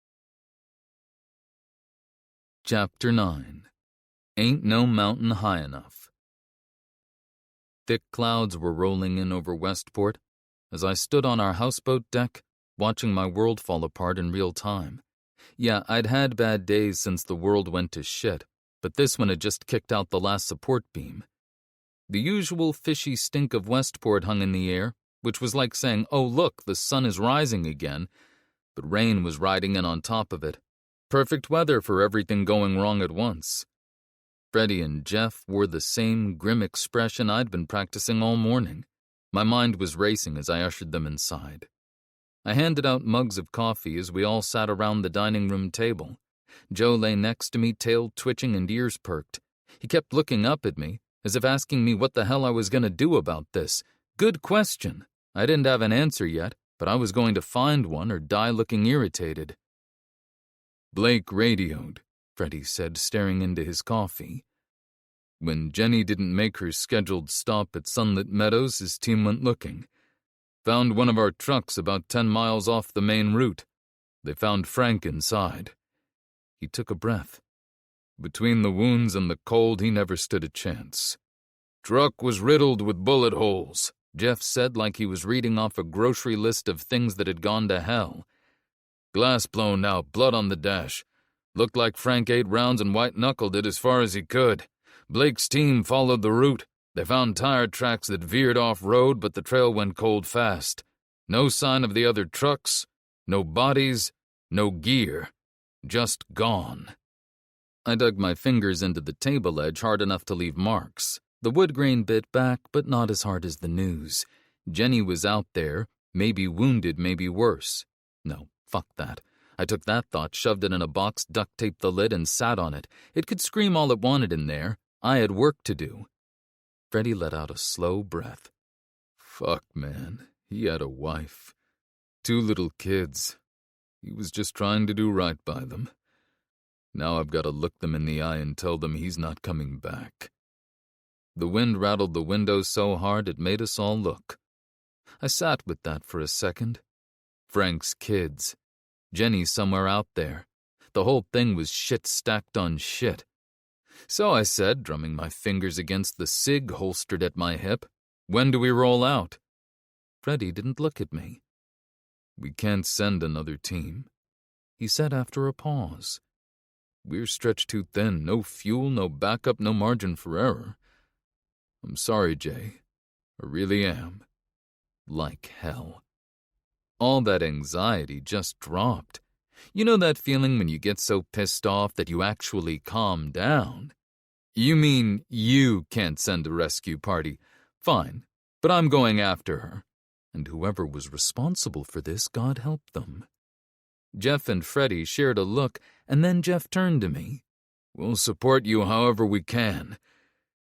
S1: Chapter 9. Ain't No Mountain High Enough. Thick clouds were rolling in over Westport as I stood on our houseboat deck, watching my world fall apart in real time. Yeah, I'd had bad days since the world went to shit, but this one had just kicked out the last support beam. The usual fishy stink of Westport hung in the air, which was like saying, "Oh look, the sun is rising again," but rain was riding in on top of it. Perfect weather for everything going wrong at once. Freddie and Jeff wore the same grim expression I'd been practicing all morning. My mind was racing as I ushered them inside. I handed out mugs of coffee as we all sat around the dining room table. Joe lay next to me, tail twitching and ears perked. He kept looking up at me, as if asking me what the hell I was going to do about this. Good question. I didn't have an answer yet, but I was going to find one or die looking irritated. "Blake radioed," Freddie said, staring into his coffee. "When Jenny didn't make her scheduled stop at Sunlit Meadows, his team went looking. Found one of our trucks about 10 miles off the main route. They found Frank inside." He took a breath. "Between the wounds and the cold, he never stood a chance. Truck was riddled with bullet holes," Jeff said like he was reading off a grocery list of things that had gone to hell. "Glass blown out, blood on the dash. Looked like Frank 8 rounds and white-knuckled it as far as he could. Blake's team followed the route. They found tire tracks that veered off-road, but the trail went cold fast. No sign of the other trucks, no bodies, no gear. Just gone." I dug my fingers into the table edge hard enough to leave marks. The wood grain bit back, but not as hard as the news. Jenny was out there, maybe wounded, maybe worse. No, fuck that. I took that thought, shoved it in a box, duct-taped the lid, and sat on it. It could scream all it wanted in there. I had work to do. Freddie let out a slow breath. "Fuck, man. He had a wife. 2 little kids. He was just trying to do right by them. Now I've got to look them in the eye and tell them he's not coming back." The wind rattled the windows so hard it made us all look. I sat with that for a second. Frank's kids. Jenny somewhere out there. The whole thing was shit stacked on shit. So I said, drumming my fingers against the cig holstered at my hip, "When do we roll out?" Freddie didn't look at me. "We can't send another team," he said after a pause. "We're stretched too thin, no fuel, no backup, no margin for error. I'm sorry, Jay. I really am." like hell. All that anxiety just dropped. You know that feeling when you get so pissed off that you actually calm down? You mean you can't send a rescue party? Fine, but I'm going after her. And whoever was responsible for this, God help them. Jeff and Freddie shared a look, and then Jeff turned to me. We'll support you however we can.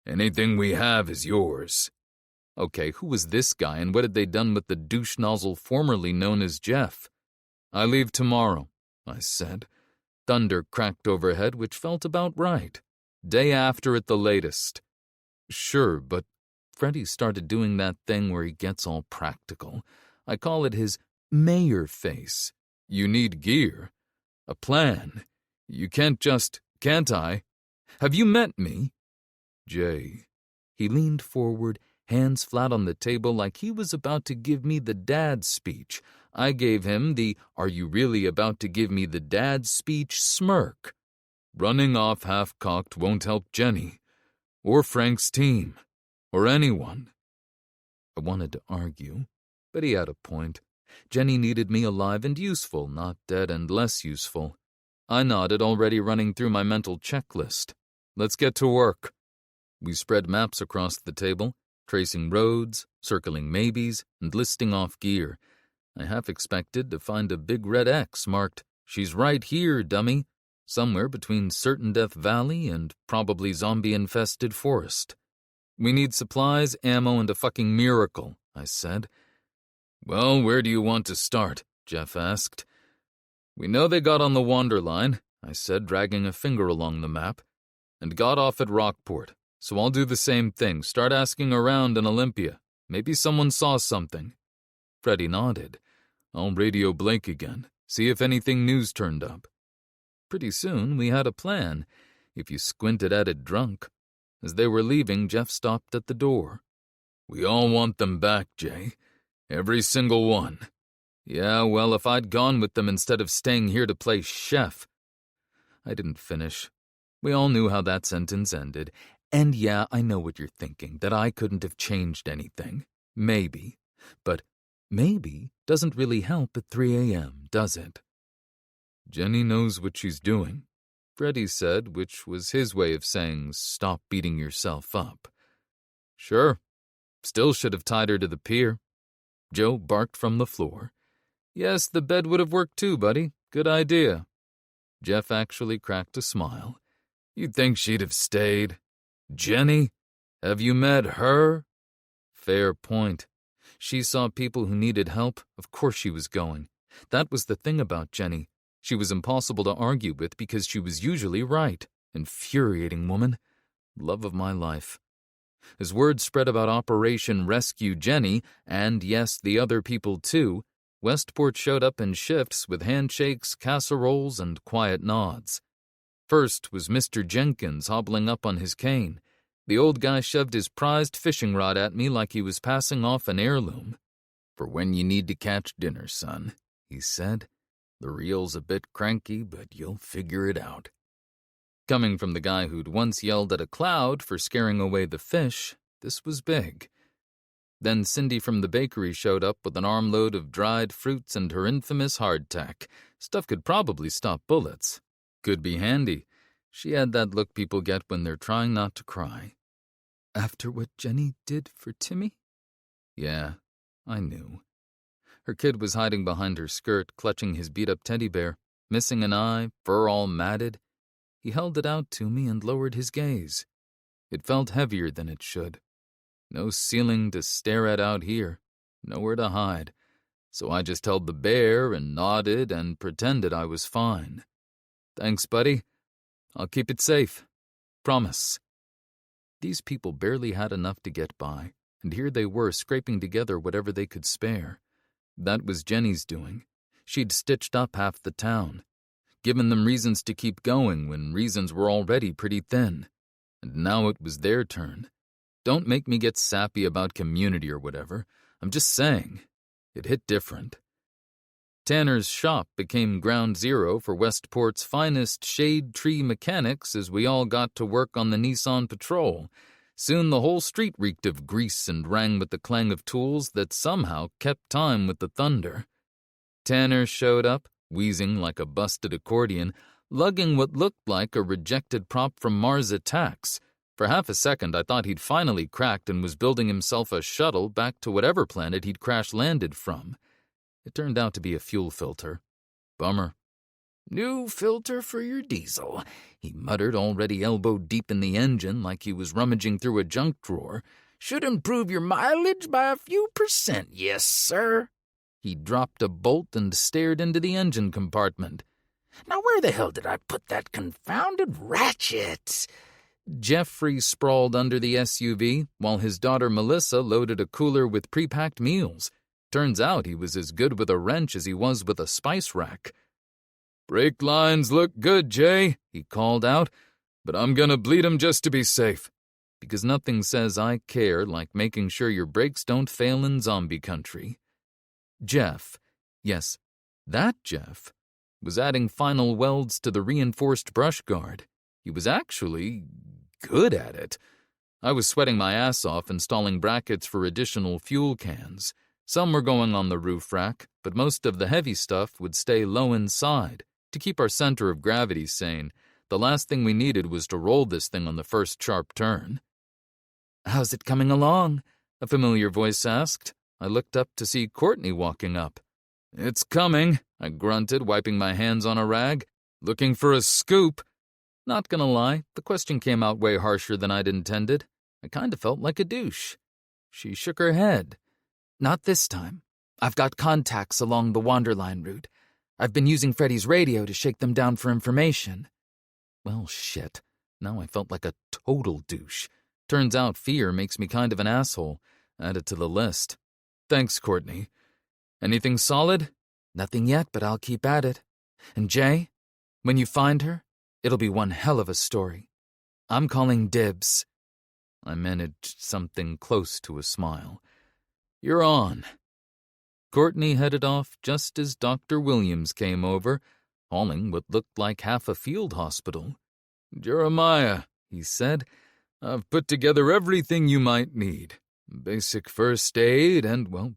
S1: Anything we have is yours. Okay, who was this guy, and what had they done with the douche nozzle formerly known as Jeff? I leave tomorrow, I said. Thunder cracked overhead, which felt about right. Day after at the latest. Sure, but Freddie started doing that thing where he gets all practical. I call it his mayor face. You need gear. A plan. You can't just, can't I? Have you met me? Jay. He leaned forward, hands flat on the table like he was about to give me the dad speech. I gave him the, are you really about to give me the dad speech smirk. Running off half-cocked won't help Jenny, or Frank's team, or anyone. I wanted to argue, but he had a point. Jenny needed me alive and useful, not dead and less useful. I nodded, already running through my mental checklist. Let's get to work. We spread maps across the table, tracing roads, circling maybes, and listing off gear. I half expected to find a big red X marked, she's right here, dummy, somewhere between Certain Death Valley and probably zombie-infested forest. We need supplies, ammo, and a fucking miracle, I said. Well, where do you want to start? Jeff asked. We know they got on the Wander line, I said, dragging a finger along the map, and got off at Rockport. So I'll do the same thing, start asking around in Olympia. Maybe someone saw something. Freddie nodded. I'll radio Blake again, see if anything news turned up. Pretty soon we had a plan, if you squinted at it drunk. As they were leaving, Jeff stopped at the door. We all want them back, Jay. Every single one. Yeah, well, if I'd gone with them instead of staying here to play chef. I didn't finish. We all knew how that sentence ended. And yeah, I know what you're thinking, that I couldn't have changed anything. Maybe. But maybe doesn't really help at 3 a.m., does it? Jenny knows what she's doing, Freddie said, which was his way of saying, stop beating yourself up. Sure. Still should have tied her to the pier. Joe barked from the floor. Yes, the bed would have worked too, buddy. Good idea. Jeff actually cracked a smile. You'd think she'd have stayed. Jenny? Have you met her? Fair point. She saw people who needed help. Of course she was going. That was the thing about Jenny. She was impossible to argue with because she was usually right. Infuriating woman. Love of my life. As word spread about Operation Rescue Jenny, and yes, the other people too, Westport showed up in shifts with handshakes, casseroles, and quiet nods. First was Mr. Jenkins hobbling up on his cane. The old guy shoved his prized fishing rod at me like he was passing off an heirloom. For when you need to catch dinner, son, he said. The reel's a bit cranky, but you'll figure it out. Coming from the guy who'd once yelled at a cloud for scaring away the fish, this was big. Then Cindy from the bakery showed up with an armload of dried fruits and her infamous hardtack. Stuff could probably stop bullets. Could be handy. She had that look people get when they're trying not to cry. After what Jenny did for Timmy? Yeah, I knew. Her kid was hiding behind her skirt, clutching his beat-up teddy bear, missing an eye, fur all matted. He held it out to me and lowered his gaze. It felt heavier than it should. No ceiling to stare at out here, nowhere to hide. So I just held the bear and nodded and pretended I was fine. Thanks, buddy. I'll keep it safe. Promise. These people barely had enough to get by, and here they were scraping together whatever they could spare. That was Jenny's doing. She'd stitched up half the town, given them reasons to keep going when reasons were already pretty thin. And now it was their turn. Don't make me get sappy about community or whatever. I'm just saying. It hit different. Tanner's shop became ground zero for Westport's finest shade tree mechanics as we all got to work on the Nissan Patrol. Soon the whole street reeked of grease and rang with the clang of tools that somehow kept time with the thunder. Tanner showed up, wheezing like a busted accordion, lugging what looked like a rejected prop from Mars Attacks. For half a second, I thought he'd finally cracked and was building himself a shuttle back to whatever planet he'd crash-landed from. It turned out to be a fuel filter. Bummer.
S2: "New filter for your diesel," he muttered, already elbow-deep in the engine like he was rummaging through a junk drawer. "Should improve your mileage by a few %, yes, sir." He dropped a bolt and stared into the engine compartment. "Now where the hell did I put that confounded ratchet?"
S1: Jeffrey sprawled under the SUV while his daughter Melissa loaded a cooler with pre-packed meals. Turns out he was as good with a wrench as he was with a spice rack. "Brake lines look good, Jay," he called out, "but I'm gonna bleed 'em just to be safe. Because nothing says I care like making sure your brakes don't fail in zombie country." Jeff, yes, that Jeff, was adding final welds to the reinforced brush guard. He was actually good at it. I was sweating my ass off installing brackets for additional fuel cans. Some were going on the roof rack, but most of the heavy stuff would stay low inside. To keep our center of gravity sane, the last thing we needed was to roll this thing on the first sharp turn.
S2: "How's it coming along?"
S1: a familiar voice asked. I looked up to see Courtney walking up. "It's coming," I grunted, wiping my hands on a rag. "Looking for a scoop." Not gonna lie, the question came out way harsher than I'd intended. I kinda felt like a douche. She shook her head.
S2: "Not this time. I've got contacts along the Wanderline route. I've been using Freddy's radio to shake them down for information."
S1: Well, shit. Now I felt like a total douche. Turns out fear makes me kind of an asshole. Add it to the list. Thanks, Courtney. Anything solid?
S2: "Nothing yet, but I'll keep at it. And Jay, when you find her, it'll be one hell of a story. I'm calling dibs."
S1: I managed something close to a smile. "You're on." Courtney headed off just as Dr. Williams came over, hauling what looked like half a field hospital. "Jeremiah," he said, "I've put together everything you might need. Basic first aid and, well,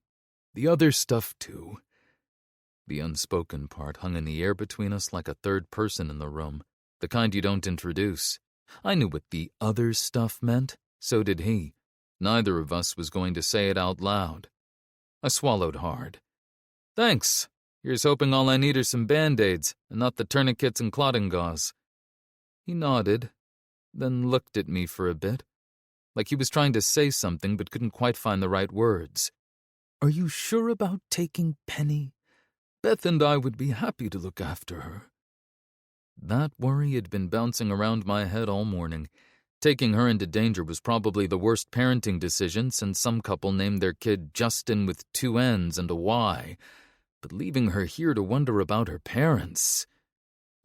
S1: the other stuff too." The unspoken part hung in the air between us like a third person in the room, the kind you don't introduce. I knew what the other stuff meant, so did he. Neither of us was going to say it out loud. I swallowed hard. "Thanks. Here's hoping all I need are some Band-Aids, and not the tourniquets and clotting gauze." He nodded, then looked at me for a bit, like he was trying to say something but couldn't quite find the right words. "Are you sure about taking Penny? Beth and I would be happy to look after her." That worry had been bouncing around my head all morning. Taking her into danger was probably the worst parenting decision since some couple named their kid Justin with 2 N's and a Y. But leaving her here to wonder about her parents...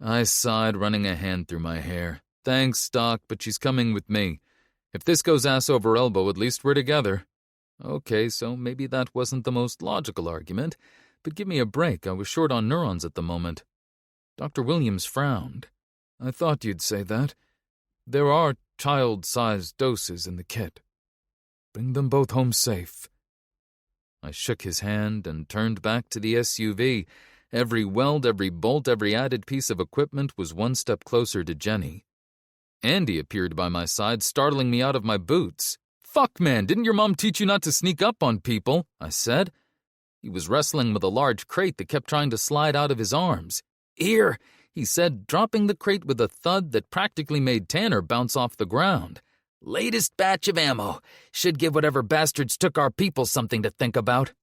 S1: I sighed, running a hand through my hair. "Thanks, Doc, but she's coming with me. If this goes ass over elbow, at least we're together." Okay, so maybe that wasn't the most logical argument, but give me a break, I was short on neurons at the moment. Dr. Williams frowned. "I thought you'd say that. There are child-sized doses in the kit. Bring them both home safe." I shook his hand and turned back to the SUV. Every weld, every bolt, every added piece of equipment was one step closer to Jenny. Andy appeared by my side, startling me out of my boots. "Fuck, man, didn't your mom teach you not to sneak up on people?" I said. He was wrestling with a large crate that kept trying to slide out of his arms. "Here," he said, dropping the crate with a thud that practically made Tanner bounce off the ground. "Latest batch of ammo. Should give whatever bastards took our people something to think about."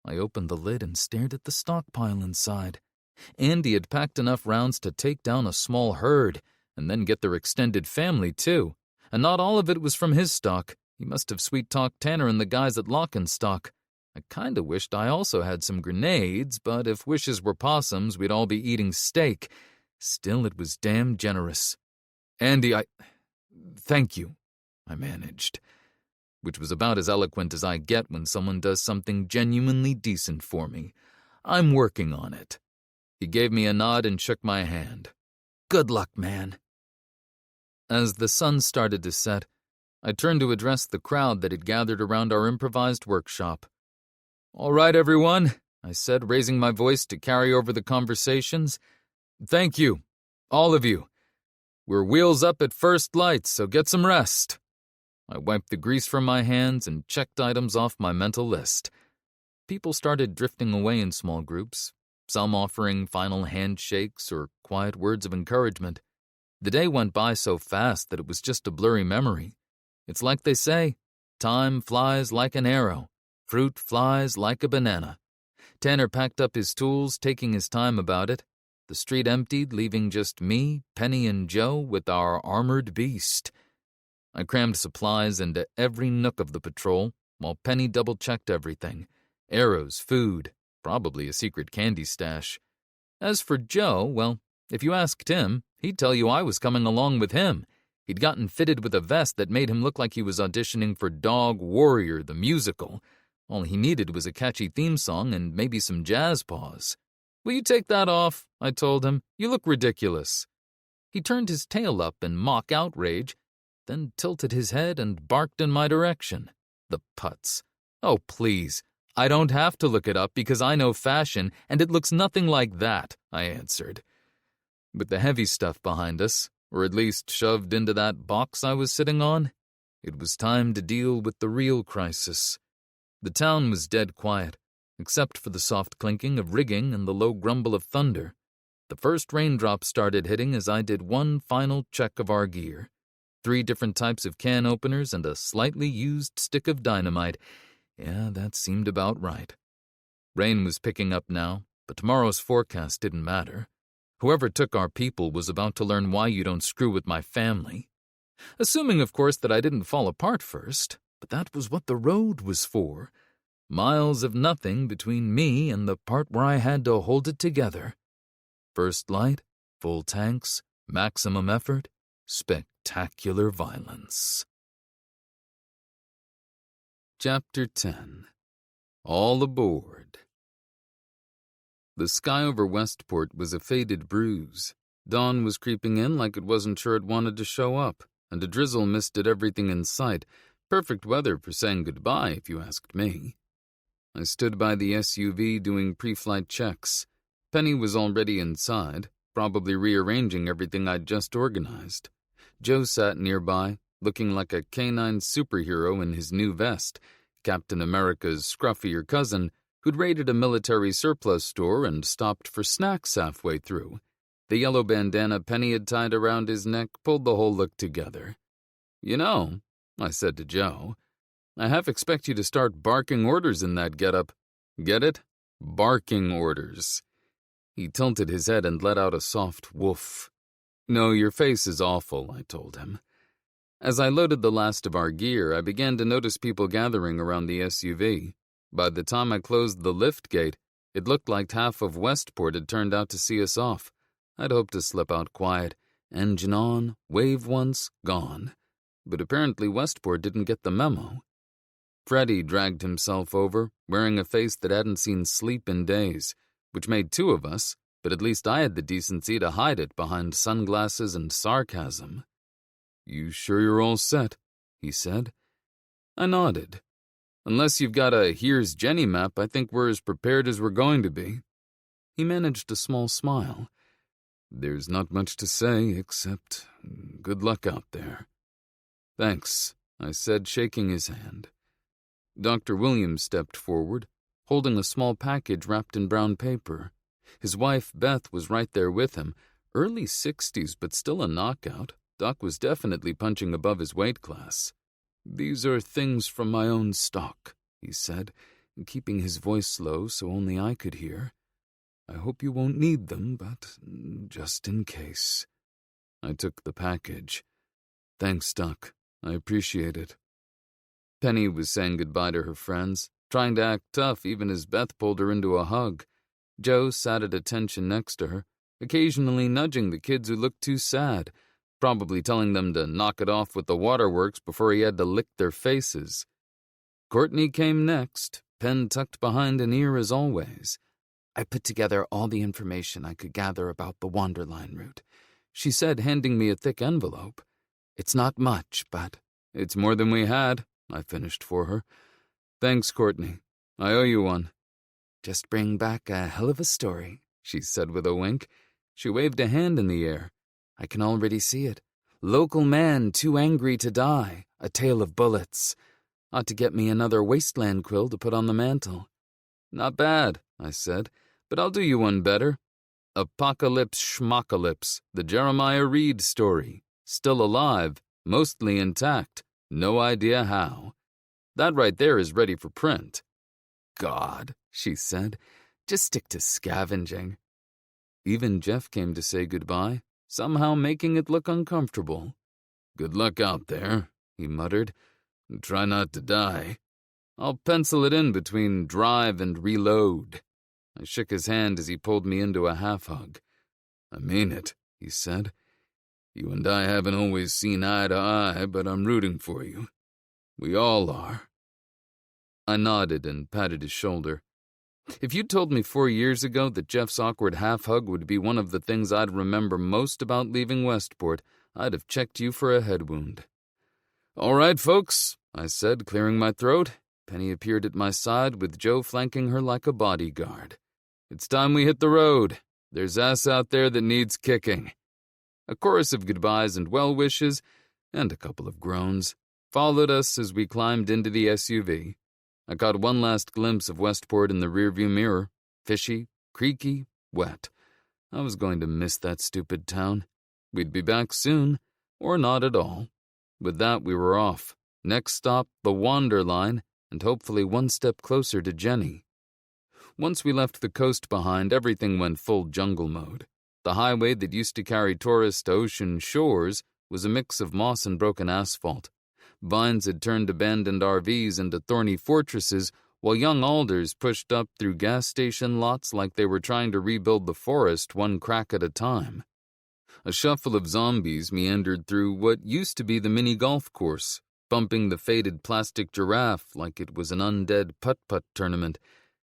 S1: I opened the lid and stared at the stockpile inside. Andy had packed enough rounds to take down a small herd, and then get their extended family, too. And not all of it was from his stock. He must have sweet-talked Tanner and the guys at Lockenstock. I kinda wished I also had some grenades, but if wishes were possums, we'd all be eating steak. Still, it was damn generous. "Andy, thank you," I managed. Which was about as eloquent as I get when someone does something genuinely decent for me. "I'm working on it." He gave me a nod and shook my hand. "Good luck, man." As the sun started to set, I turned to address the crowd that had gathered around our improvised workshop. "All right, everyone," I said, raising my voice to carry over the conversations. "Thank you, all of you. We're wheels up at first light, so get some rest." I wiped the grease from my hands and checked items off my mental list. People started drifting away in small groups, some offering final handshakes or quiet words of encouragement. The day went by so fast that it was just a blurry memory. It's like they say, time flies like an arrow, fruit flies like a banana. Tanner packed up his tools, taking his time about it. The street emptied, leaving just me, Penny, and Joe with our armored beast. I crammed supplies into every nook of the patrol, while Penny double-checked everything. Arrows, food, probably a secret candy stash. As for Joe, well, if you asked him, he'd tell you I was coming along with him. He'd gotten fitted with a vest that made him look like he was auditioning for Dog Warrior, the musical. All he needed was a catchy theme song and maybe some jazz paws. "Will you take that off?" I told him. "You look ridiculous." He turned his tail up in mock outrage, then tilted his head and barked in my direction. The putz. "Oh, please. I don't have to look it up because I know fashion, and it looks nothing like that," I answered. With the heavy stuff behind us, or at least shoved into that box I was sitting on, it was time to deal with the real crisis. The town was dead quiet, except for the soft clinking of rigging and the low grumble of thunder. The first raindrops started hitting as I did one final check of our gear. 3 different types of can openers and a slightly used stick of dynamite. Yeah, that seemed about right. Rain was picking up now, but tomorrow's forecast didn't matter. Whoever took our people was about to learn why you don't screw with my family. Assuming, of course, that I didn't fall apart first, but that was what the road was for. Miles of nothing between me and the part where I had to hold it together. First light, full tanks, maximum effort, spectacular violence. Chapter 10. All Aboard. The sky over Westport was a faded bruise. Dawn was creeping in like it wasn't sure it wanted to show up, and a drizzle misted everything in sight. Perfect weather for saying goodbye, if you asked me. I stood by the SUV doing pre-flight checks. Penny was already inside, probably rearranging everything I'd just organized. Joe sat nearby, looking like a canine superhero in his new vest, Captain America's scruffier cousin, who'd raided a military surplus store and stopped for snacks halfway through. The yellow bandana Penny had tied around his neck pulled the whole look together. "You know," I said to Joe, "I half expect you to start barking orders in that getup. Get it? Barking orders." He tilted his head and let out a soft woof. "No, your face is awful," I told him. As I loaded the last of our gear, I began to notice people gathering around the SUV. By the time I closed the lift gate, it looked like half of Westport had turned out to see us off. I'd hoped to slip out quiet, engine on, wave once, gone. But apparently Westport didn't get the memo. Freddie dragged himself over, wearing a face that hadn't seen sleep in days, which made 2 of us, but at least I had the decency to hide it behind sunglasses and sarcasm. "You sure you're all set?" he said. I nodded. "Unless you've got a Here's Jenny map, I think we're as prepared as we're going to be." He managed a small smile. "There's not much to say, except good luck out there." "Thanks," I said, shaking his hand. Dr. Williams stepped forward, holding a small package wrapped in brown paper. His wife, Beth, was right there with him, early 60s, but still a knockout. Doc was definitely punching above his weight class. "These are things from my own stock," he said, keeping his voice low so only I could hear. "I hope you won't need them, but just in case." I took the package. "Thanks, Doc. I appreciate it." Penny was saying goodbye to her friends, trying to act tough even as Beth pulled her into a hug. Joe sat at attention next to her, occasionally nudging the kids who looked too sad, probably telling them to knock it off with the waterworks before he had to lick their faces. Courtney came next, pen tucked behind an ear as always. "I put together all the information I could gather about the Wanderline route," she said, handing me a thick envelope. "It's not much, but It's more than we had, I finished for her. Thanks, Courtney. I owe you one. Just bring back a hell of a story, she said with a wink. She waved a hand in the air. I can already see it. Local man too angry to die, a tale of bullets. Ought to get me another wasteland quill to put on the mantle. Not bad, I said, but I'll do you one better. Apocalypse Schmocalypse, the Jeremiah Reid story. Still alive, mostly intact, no idea how. That right there is ready for print. God, she said, just stick to scavenging. Even Jeff came to say goodbye, somehow making it look uncomfortable. Good luck out there, he muttered. Try not to die. I'll pencil it in between drive and reload. I shook his hand as he pulled me into a half-hug. I mean it, he said. You and I haven't always seen eye to eye, but I'm rooting for you. We all are. I nodded and patted his shoulder. If you'd told me 4 years ago that Jeff's awkward half-hug would be one of the things I'd remember most about leaving Westport, I'd have checked you for a head wound. All right, folks, I said, clearing my throat. Penny appeared at my side with Joe flanking her like a bodyguard. It's time we hit the road. There's ass out there that needs kicking. A chorus of goodbyes and well wishes, and a couple of groans, followed us as we climbed into the SUV. I caught one last glimpse of Westport in the rearview mirror. Fishy, creaky, wet. I was going to miss that stupid town. We'd be back soon, or not at all. With that, we were off. Next stop, the Wander Line, and hopefully one step closer to Jenny. Once we left the coast behind, everything went full jungle mode. The highway that used to carry tourists to ocean shores was a mix of moss and broken asphalt. Vines had turned abandoned RVs into thorny fortresses, while young alders pushed up through gas station lots like they were trying to rebuild the forest one crack at a time. A shuffle of zombies meandered through what used to be the mini golf course, bumping the faded plastic giraffe like it was an undead putt-putt tournament.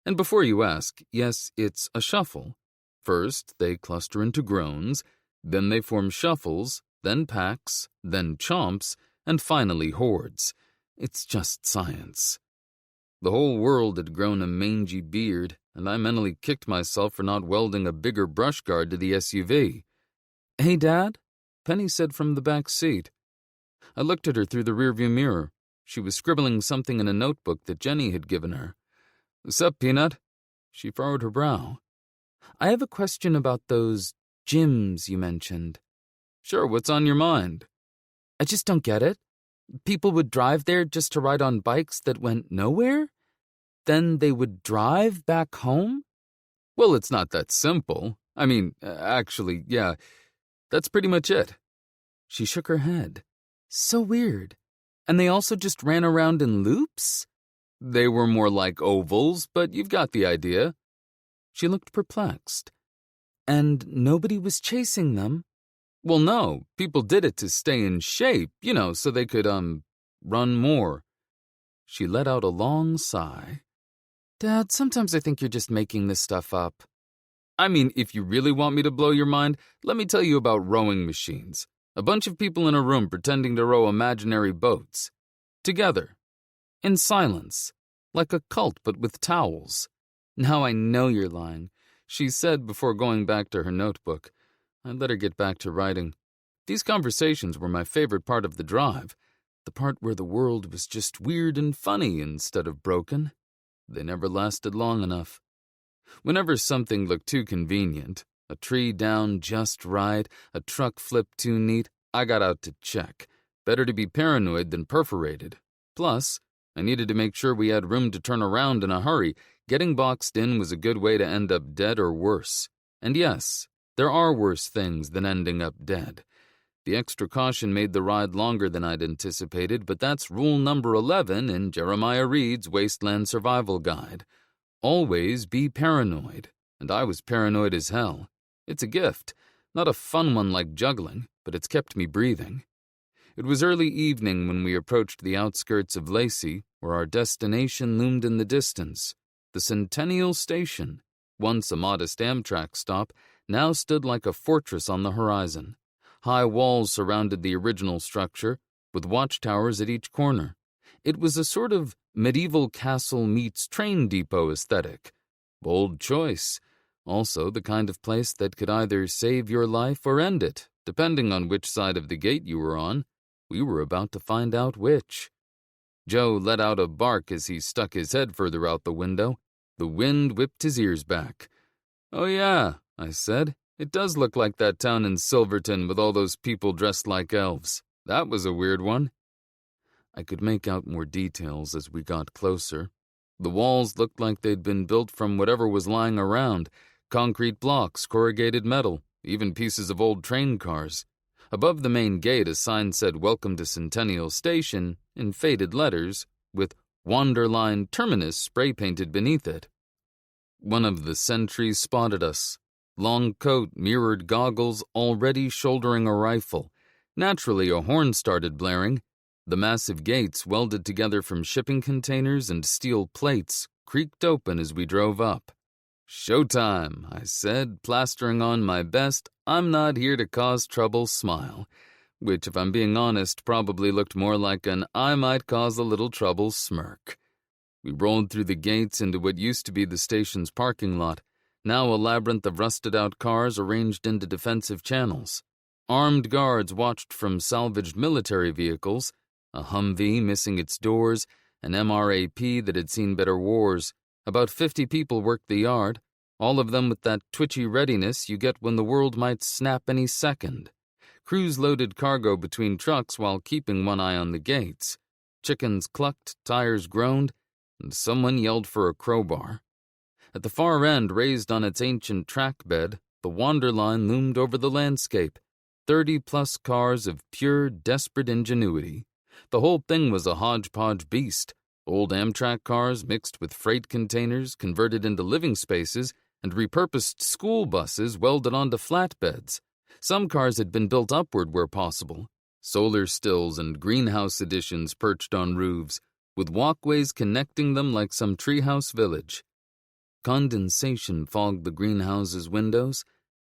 S1: And before you ask, yes, it's a shuffle. First, they cluster into groans, then they form shuffles, then packs, then chomps, and finally hordes. It's just science. The whole world had grown a mangy beard, and I mentally kicked myself for not welding a bigger brush guard to the SUV. Hey, Dad? Penny said from the back seat. I looked at her through the rearview mirror. She was scribbling something in a notebook that Jenny had given her. Sup, Peanut? She furrowed her brow. I have a question about those gyms you mentioned. Sure, what's on your mind? I just don't get it. People would drive there just to ride on bikes that went nowhere? Then they would drive back home? Well, it's not that simple. I mean, actually, yeah, that's pretty much it. She shook her head. So weird. And they also just ran around in loops? They were more like ovals, but you've got the idea. She looked perplexed. And nobody was chasing them? Well, no, people did it to stay in shape, so they could, run more. She let out a long sigh. Dad, sometimes I think you're just making this stuff up. I mean, if you really want me to blow your mind, let me tell you about rowing machines. A bunch of people in a room pretending to row imaginary boats. Together. In silence. Like a cult, but with towels. Now I know you're lying, she said before going back to her notebook. I let her get back to writing. These conversations were my favorite part of the drive. The part where the world was just weird and funny instead of broken. They never lasted long enough. Whenever something looked too convenient, a tree down just right, a truck flipped too neat, I got out to check. Better to be paranoid than perforated. Plus, I needed to make sure we had room to turn around in a hurry. Getting boxed in was a good way to end up dead or worse. And yes, there are worse things than ending up dead. The extra caution made the ride longer than I'd anticipated, but that's rule number 11 in Jeremiah Reid's Wasteland Survival Guide. Always be paranoid, and I was paranoid as hell. It's a gift, not a fun one like juggling, but it's kept me breathing. It was early evening when we approached the outskirts of Lacey, where our destination loomed in the distance. The Centennial Station, once a modest Amtrak stop, now stood like a fortress on the horizon. High walls surrounded the original structure, with watchtowers at each corner. It was a sort of medieval castle meets train depot aesthetic. Bold choice. Also the kind of place that could either save your life or end it, depending on which side of the gate you were on. We were about to find out which. Joe let out a bark as he stuck his head further out the window. The wind whipped his ears back. "Oh yeah," I said. "It does look like that town in Silverton with all those people dressed like elves. That was a weird one." I could make out more details as we got closer. The walls looked like they'd been built from whatever was lying around. Concrete blocks, corrugated metal, even pieces of old train cars. Above the main gate, a sign said "Welcome to Centennial Station" in faded letters, with Wanderline Terminus spray-painted beneath it. One of the sentries spotted us. Long coat, mirrored goggles, already shouldering a rifle. Naturally, a horn started blaring. The massive gates, welded together from shipping containers and steel plates, creaked open as we drove up. "Showtime," I said, plastering on my best "I'm not here to cause trouble" smile, which, if I'm being honest, probably looked more like an "I might cause a little trouble" smirk. We rolled through the gates into what used to be the station's parking lot, now a labyrinth of rusted-out cars arranged into defensive channels. Armed guards watched from salvaged military vehicles, a Humvee missing its doors, an MRAP that had seen better wars. About 50 people worked the yard, all of them with that twitchy readiness you get when the world might snap any second. Crews loaded cargo between trucks while keeping one eye on the gates. Chickens clucked, tires groaned, and someone yelled for a crowbar. At the far end, raised on its ancient track bed, the Wanderline loomed over the landscape. 30-plus cars of pure, desperate ingenuity. The whole thing was a hodgepodge beast. Old Amtrak cars mixed with freight containers converted into living spaces and repurposed school buses welded onto flatbeds. Some cars had been built upward where possible. Solar stills and greenhouse additions perched on roofs, with walkways connecting them like some treehouse village. Condensation fogged the greenhouse's windows.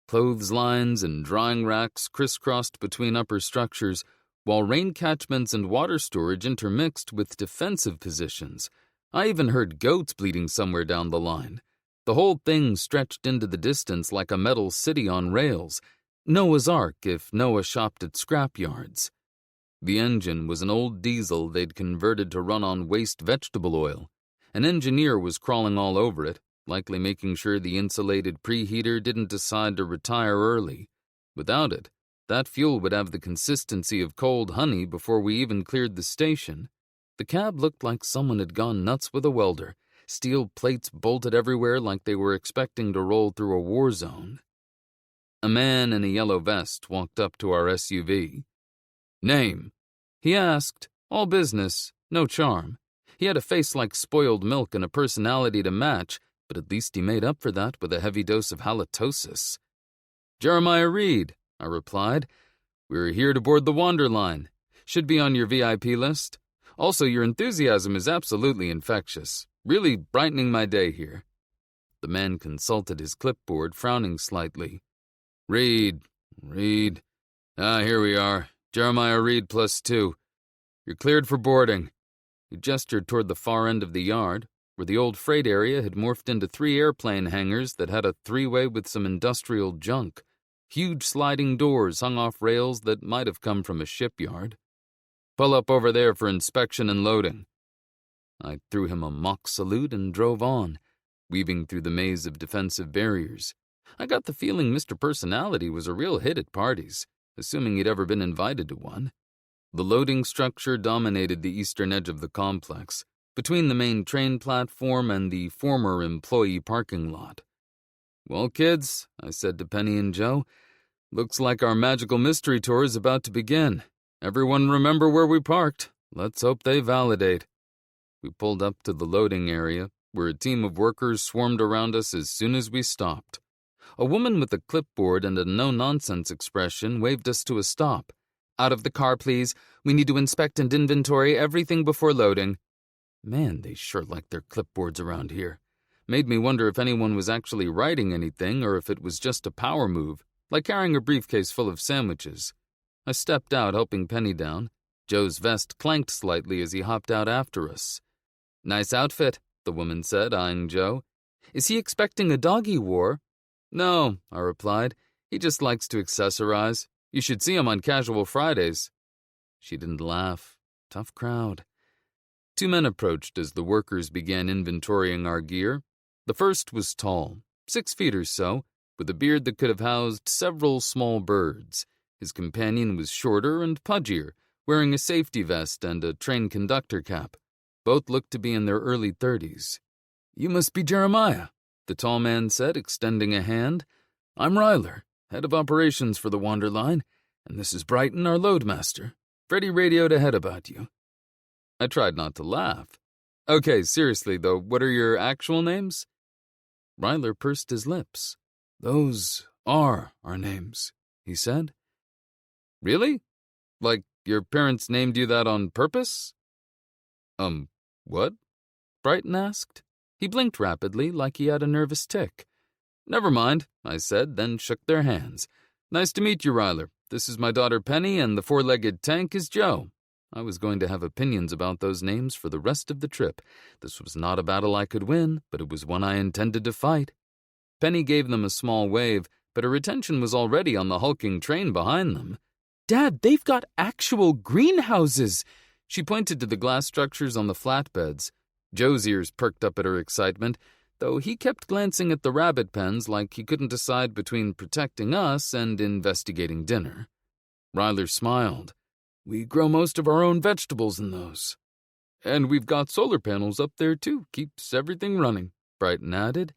S1: Clothes lines and drying racks crisscrossed between upper structures, while rain catchments and water storage intermixed with defensive positions. I even heard goats bleating somewhere down the line. The whole thing stretched into the distance like a metal city on rails. Noah's Ark if Noah shopped at scrapyards. The engine was an old diesel they'd converted to run on waste vegetable oil. An engineer was crawling all over it, likely making sure the insulated preheater didn't decide to retire early. Without it, that fuel would have the consistency of cold honey before we even cleared the station. The cab looked like someone had gone nuts with a welder, steel plates bolted everywhere like they were expecting to roll through a war zone. A man in a yellow vest walked up to our SUV. "Name?" he asked, all business, no charm. He had a face like spoiled milk and a personality to match, but at least he made up for that with a heavy dose of halitosis. "Jeremiah Reid," I replied. "We're here to board the Wanderline. Should be on your VIP list. Also, your enthusiasm is absolutely infectious, really brightening my day here." The man consulted his clipboard, frowning slightly. Reid. Here we are. Jeremiah Reid +2. You're cleared for boarding." He gestured toward the far end of the yard, where the old freight area had morphed into 3 airplane hangars that had a 3-way with some industrial junk. Huge sliding doors hung off rails that might have come from a shipyard. "Pull up over there for inspection and loading." I threw him a mock salute and drove on, weaving through the maze of defensive barriers. I got the feeling Mr. Personality was a real hit at parties, assuming he'd ever been invited to one. The loading structure dominated the eastern edge of the complex, between the main train platform and the former employee parking lot. "Well, kids," I said to Penny and Joe, "looks like our magical mystery tour is about to begin. Everyone remember where we parked. Let's hope they validate." We pulled up to the loading area, where a team of workers swarmed around us as soon as we stopped. A woman with a clipboard and a no-nonsense expression waved us to a stop. "Out of the car, please. We need to inspect and inventory everything before loading." Man, they sure like their clipboards around here. Made me wonder if anyone was actually writing anything or if it was just a power move, like carrying a briefcase full of sandwiches. I stepped out, helping Penny down. Joe's vest clanked slightly as he hopped out after us. "Nice outfit," the woman said, eyeing Joe. "Is he expecting a doggy war?" "No," I replied. "He just likes to accessorize. You should see him on Casual Fridays." She didn't laugh. Tough crowd. 2 men approached as the workers began inventorying our gear. The first was tall, 6 feet or so, with a beard that could have housed several small birds. His companion was shorter and pudgier, wearing a safety vest and a train conductor cap. Both looked to be in their early 30s. "You must be Jeremiah," the tall man said, extending a hand. "I'm Ryler, head of operations for the Wanderline, and this is Brighton, our loadmaster. Freddie radioed ahead about you." I tried not to laugh. "Okay, seriously though, what are your actual names?" Ryler pursed his lips. "Those are our names," he said. "Really? Like your parents named you that on purpose?" What?" Brighton asked. He blinked rapidly, like he had a nervous tic. "Never mind," I said, then shook their hands. "Nice to meet you, Ryler. This is my daughter Penny, and the 4-legged tank is Joe." I was going to have opinions about those names for the rest of the trip. This was not a battle I could win, but it was one I intended to fight. Penny gave them a small wave, but her attention was already on the hulking train behind them. "Dad, they've got actual greenhouses!" She pointed to the glass structures on the flatbeds. Joe's ears perked up at her excitement, though he kept glancing at the rabbit pens like he couldn't decide between protecting us and investigating dinner. Ryler smiled. "We grow most of our own vegetables in those." "And we've got solar panels up there, too. Keeps everything running," Brighton added.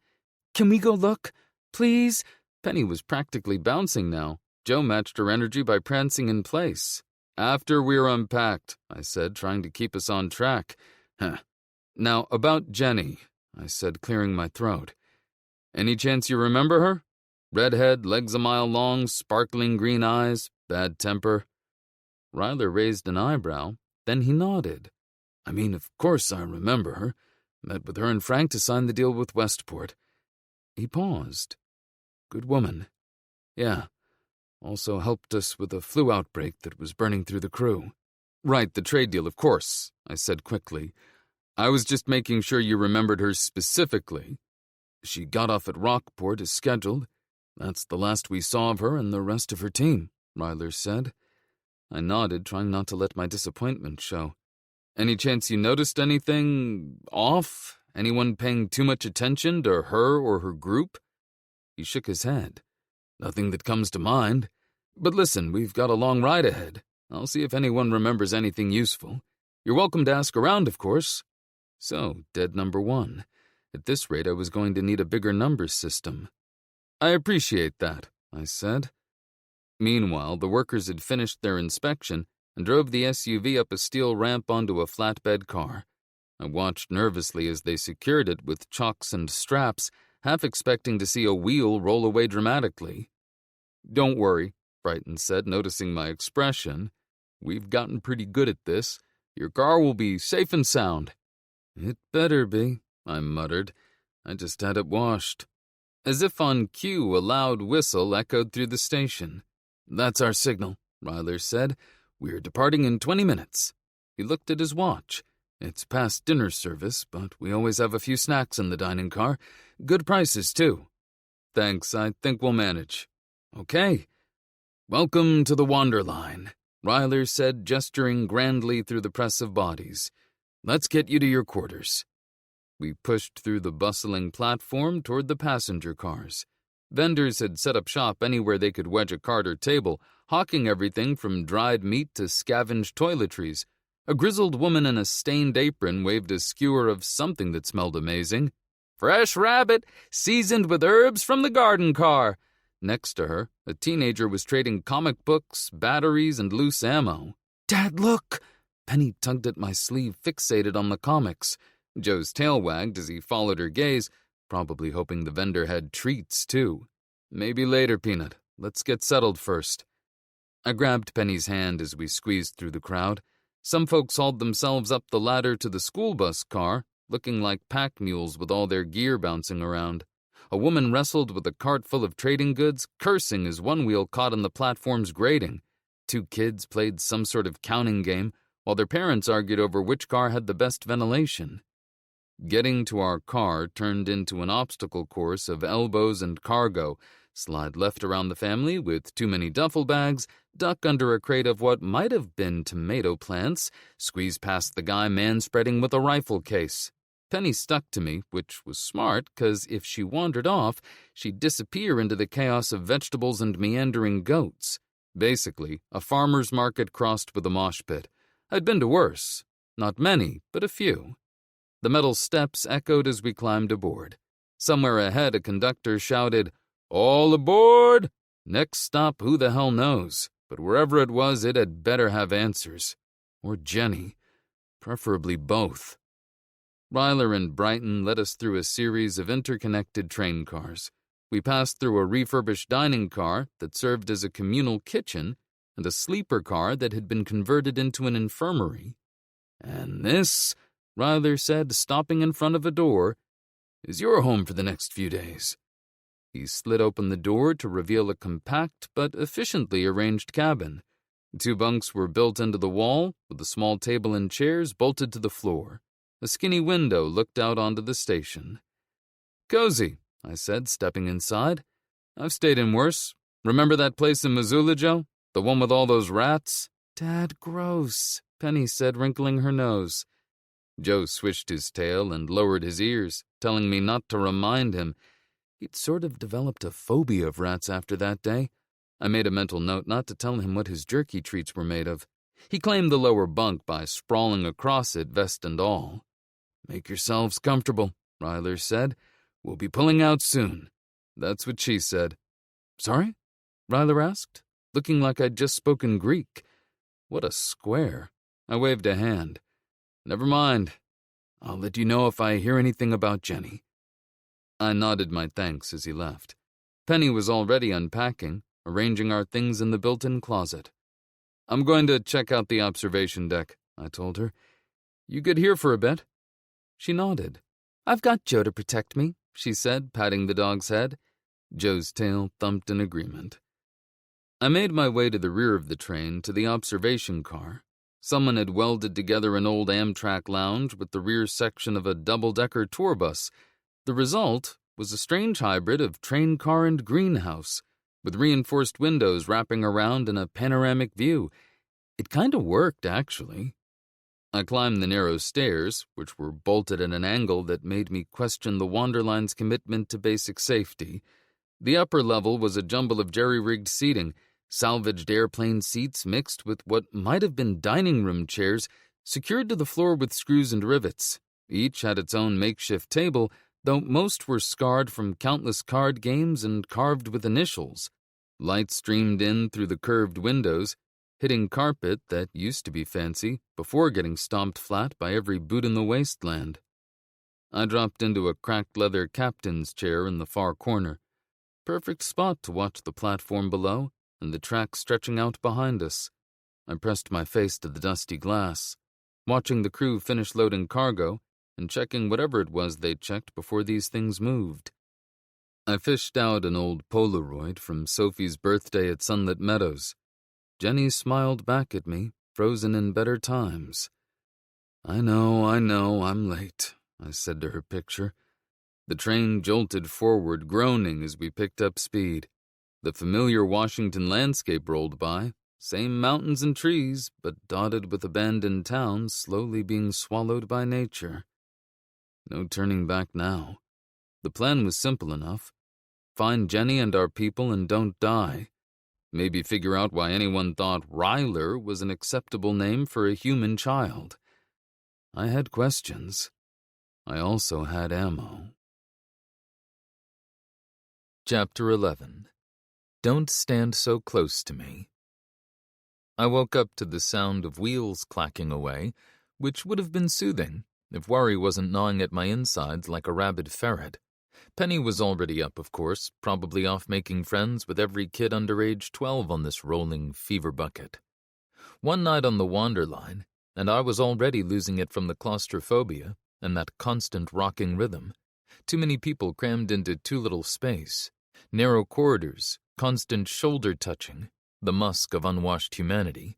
S1: "Can we go look? Please?" Penny was practically bouncing now. Joe matched her energy by prancing in place. "After we're unpacked," I said, trying to keep us on track. "Now, about Jenny," I said, clearing my throat. "Any chance you remember her? Redhead, legs a mile long, sparkling green eyes, bad temper." Ryler raised an eyebrow, then he nodded. "I mean, of course I remember her. Met with her and Frank to sign the deal with Westport." He paused. "Good woman. Yeah. Also helped us with a flu outbreak that was burning through the crew." "Right, the trade deal, of course," I said quickly. "I was just making sure you remembered her specifically." "She got off at Rockport as scheduled. That's the last we saw of her and the rest of her team," Ryler said. I nodded, trying not to let my disappointment show. "Any chance you noticed anything off? Anyone paying too much attention to her or her group?" He shook his head. "Nothing that comes to mind. But listen, we've got a long ride ahead. I'll see if anyone remembers anything useful. You're welcome to ask around, of course." So, dead number 1. At this rate, I was going to need a bigger numbers system. "I appreciate that," I said. Meanwhile, the workers had finished their inspection and drove the SUV up a steel ramp onto a flatbed car. I watched nervously as they secured it with chocks and straps, half expecting to see a wheel roll away dramatically. "Don't worry," Brighton said, noticing my expression. "We've gotten pretty good at this. Your car will be safe and sound." "It better be," I muttered. I just had it washed. As if on cue, a loud whistle echoed through the station. "That's our signal," Ryler said. "We're departing in 20 minutes. He looked at his watch. "It's past dinner service, but we always have a few snacks in the dining car. Good prices, too." "Thanks, I think we'll manage." "Okay." "Welcome to the Wanderline," Ryler said, gesturing grandly through the press of bodies. "Let's get you to your quarters." We pushed through the bustling platform toward the passenger cars. Vendors had set up shop anywhere they could wedge a cart or table, hawking everything from dried meat to scavenged toiletries. A grizzled woman in a stained apron waved a skewer of something that smelled amazing. "Fresh rabbit, seasoned with herbs from the garden car." Next to her, a teenager was trading comic books, batteries, and loose ammo. "Dad, look!" Penny tugged at my sleeve, fixated on the comics. Joe's tail wagged as he followed her gaze, probably hoping the vendor had treats, too. "Maybe later, Peanut. Let's get settled first." I grabbed Penny's hand as we squeezed through the crowd. Some folks hauled themselves up the ladder to the school bus car, looking like pack mules with all their gear bouncing around. A woman wrestled with a cart full of trading goods, cursing as one wheel caught on the platform's grating. two kids played some sort of counting game while their parents argued over which car had the best ventilation. Getting to our car turned into an obstacle course of elbows and cargo, slide left around the family with too many duffel bags, duck under a crate of what might have been tomato plants, squeeze past the guy manspreading with a rifle case. Penny stuck to me, which was smart, 'cause if she wandered off, she'd disappear into the chaos of vegetables and meandering goats. Basically, a farmer's market crossed with a mosh pit. I'd been to worse. Not many, but a few. The metal steps echoed as we climbed aboard. Somewhere ahead, a conductor shouted, "All aboard!" Next stop, who the hell knows? But wherever it was, it had better have answers. Or Jenny. Preferably both. Ryler and Brighton led us through a series of interconnected train cars. We passed through a refurbished dining car that served as a communal kitchen and a sleeper car that had been converted into an infirmary. "And this," Ryler said, stopping in front of a door, "is your home for the next few days." He slid open the door to reveal a compact but efficiently arranged cabin. 2 bunks were built into the wall, with a small table and chairs bolted to the floor. A skinny window looked out onto the station. "Cozy," I said, stepping inside. "I've stayed in worse. Remember that place in Missoula, Joe? The one with all those rats?" "Dad, gross," Penny said, wrinkling her nose. Joe swished his tail and lowered his ears, telling me not to remind him. He'd sort of developed a phobia of rats after that day. I made a mental note not to tell him what his jerky treats were made of. He claimed the lower bunk by sprawling across it, vest and all. "Make yourselves comfortable," Ryler said. "We'll be pulling out soon." That's what she said. "Sorry?" Ryler asked, looking like I'd just spoken Greek. What a square. I waved a hand. "Never mind. I'll let you know if I hear anything about Jenny." I nodded my thanks as he left. Penny was already unpacking, arranging our things in the built-in closet. "I'm going to check out the observation deck," I told her. "You good here for a bit?" She nodded. "I've got Joe to protect me," she said, patting the dog's head. Joe's tail thumped in agreement. I made my way to the rear of the train to the observation car. Someone had welded together an old Amtrak lounge with the rear section of a double-decker tour bus. The result was a strange hybrid of train car and greenhouse, with reinforced windows wrapping around in a panoramic view. It kind of worked, actually. I climbed the narrow stairs, which were bolted at an angle that made me question the Wanderline's commitment to basic safety. The upper level was a jumble of jerry-rigged seating, salvaged airplane seats mixed with what might have been dining room chairs, secured to the floor with screws and rivets. Each had its own makeshift table, though most were scarred from countless card games and carved with initials. Light streamed in through the curved windows, hitting carpet that used to be fancy before getting stomped flat by every boot in the wasteland. I dropped into a cracked leather captain's chair in the far corner. Perfect spot to watch the platform below and the track stretching out behind us. I pressed my face to the dusty glass, watching the crew finish loading cargo and checking whatever it was they'd checked before these things moved. I fished out an old Polaroid from Sophie's birthday at Sunlit Meadows. Jenny smiled back at me, frozen in better times. I know, I'm late," I said to her picture. The train jolted forward, groaning as we picked up speed. The familiar Washington landscape rolled by, same mountains and trees, but dotted with abandoned towns slowly being swallowed by nature. No turning back now. The plan was simple enough. Find Jenny and our people and don't die. Maybe figure out why anyone thought Ryler was an acceptable name for a human child. I had questions. I also had ammo. Chapter 11. Don't Stand So Close to Me. I woke up to the sound of wheels clacking away, which would have been soothing if worry wasn't gnawing at my insides like a rabid ferret. Penny was already up, of course, probably off making friends with every kid under age 12 on this rolling fever bucket. One night on the Wanderline, and I was already losing it from the claustrophobia and that constant rocking rhythm. Too many people crammed into too little space. Narrow corridors, constant shoulder touching, the musk of unwashed humanity.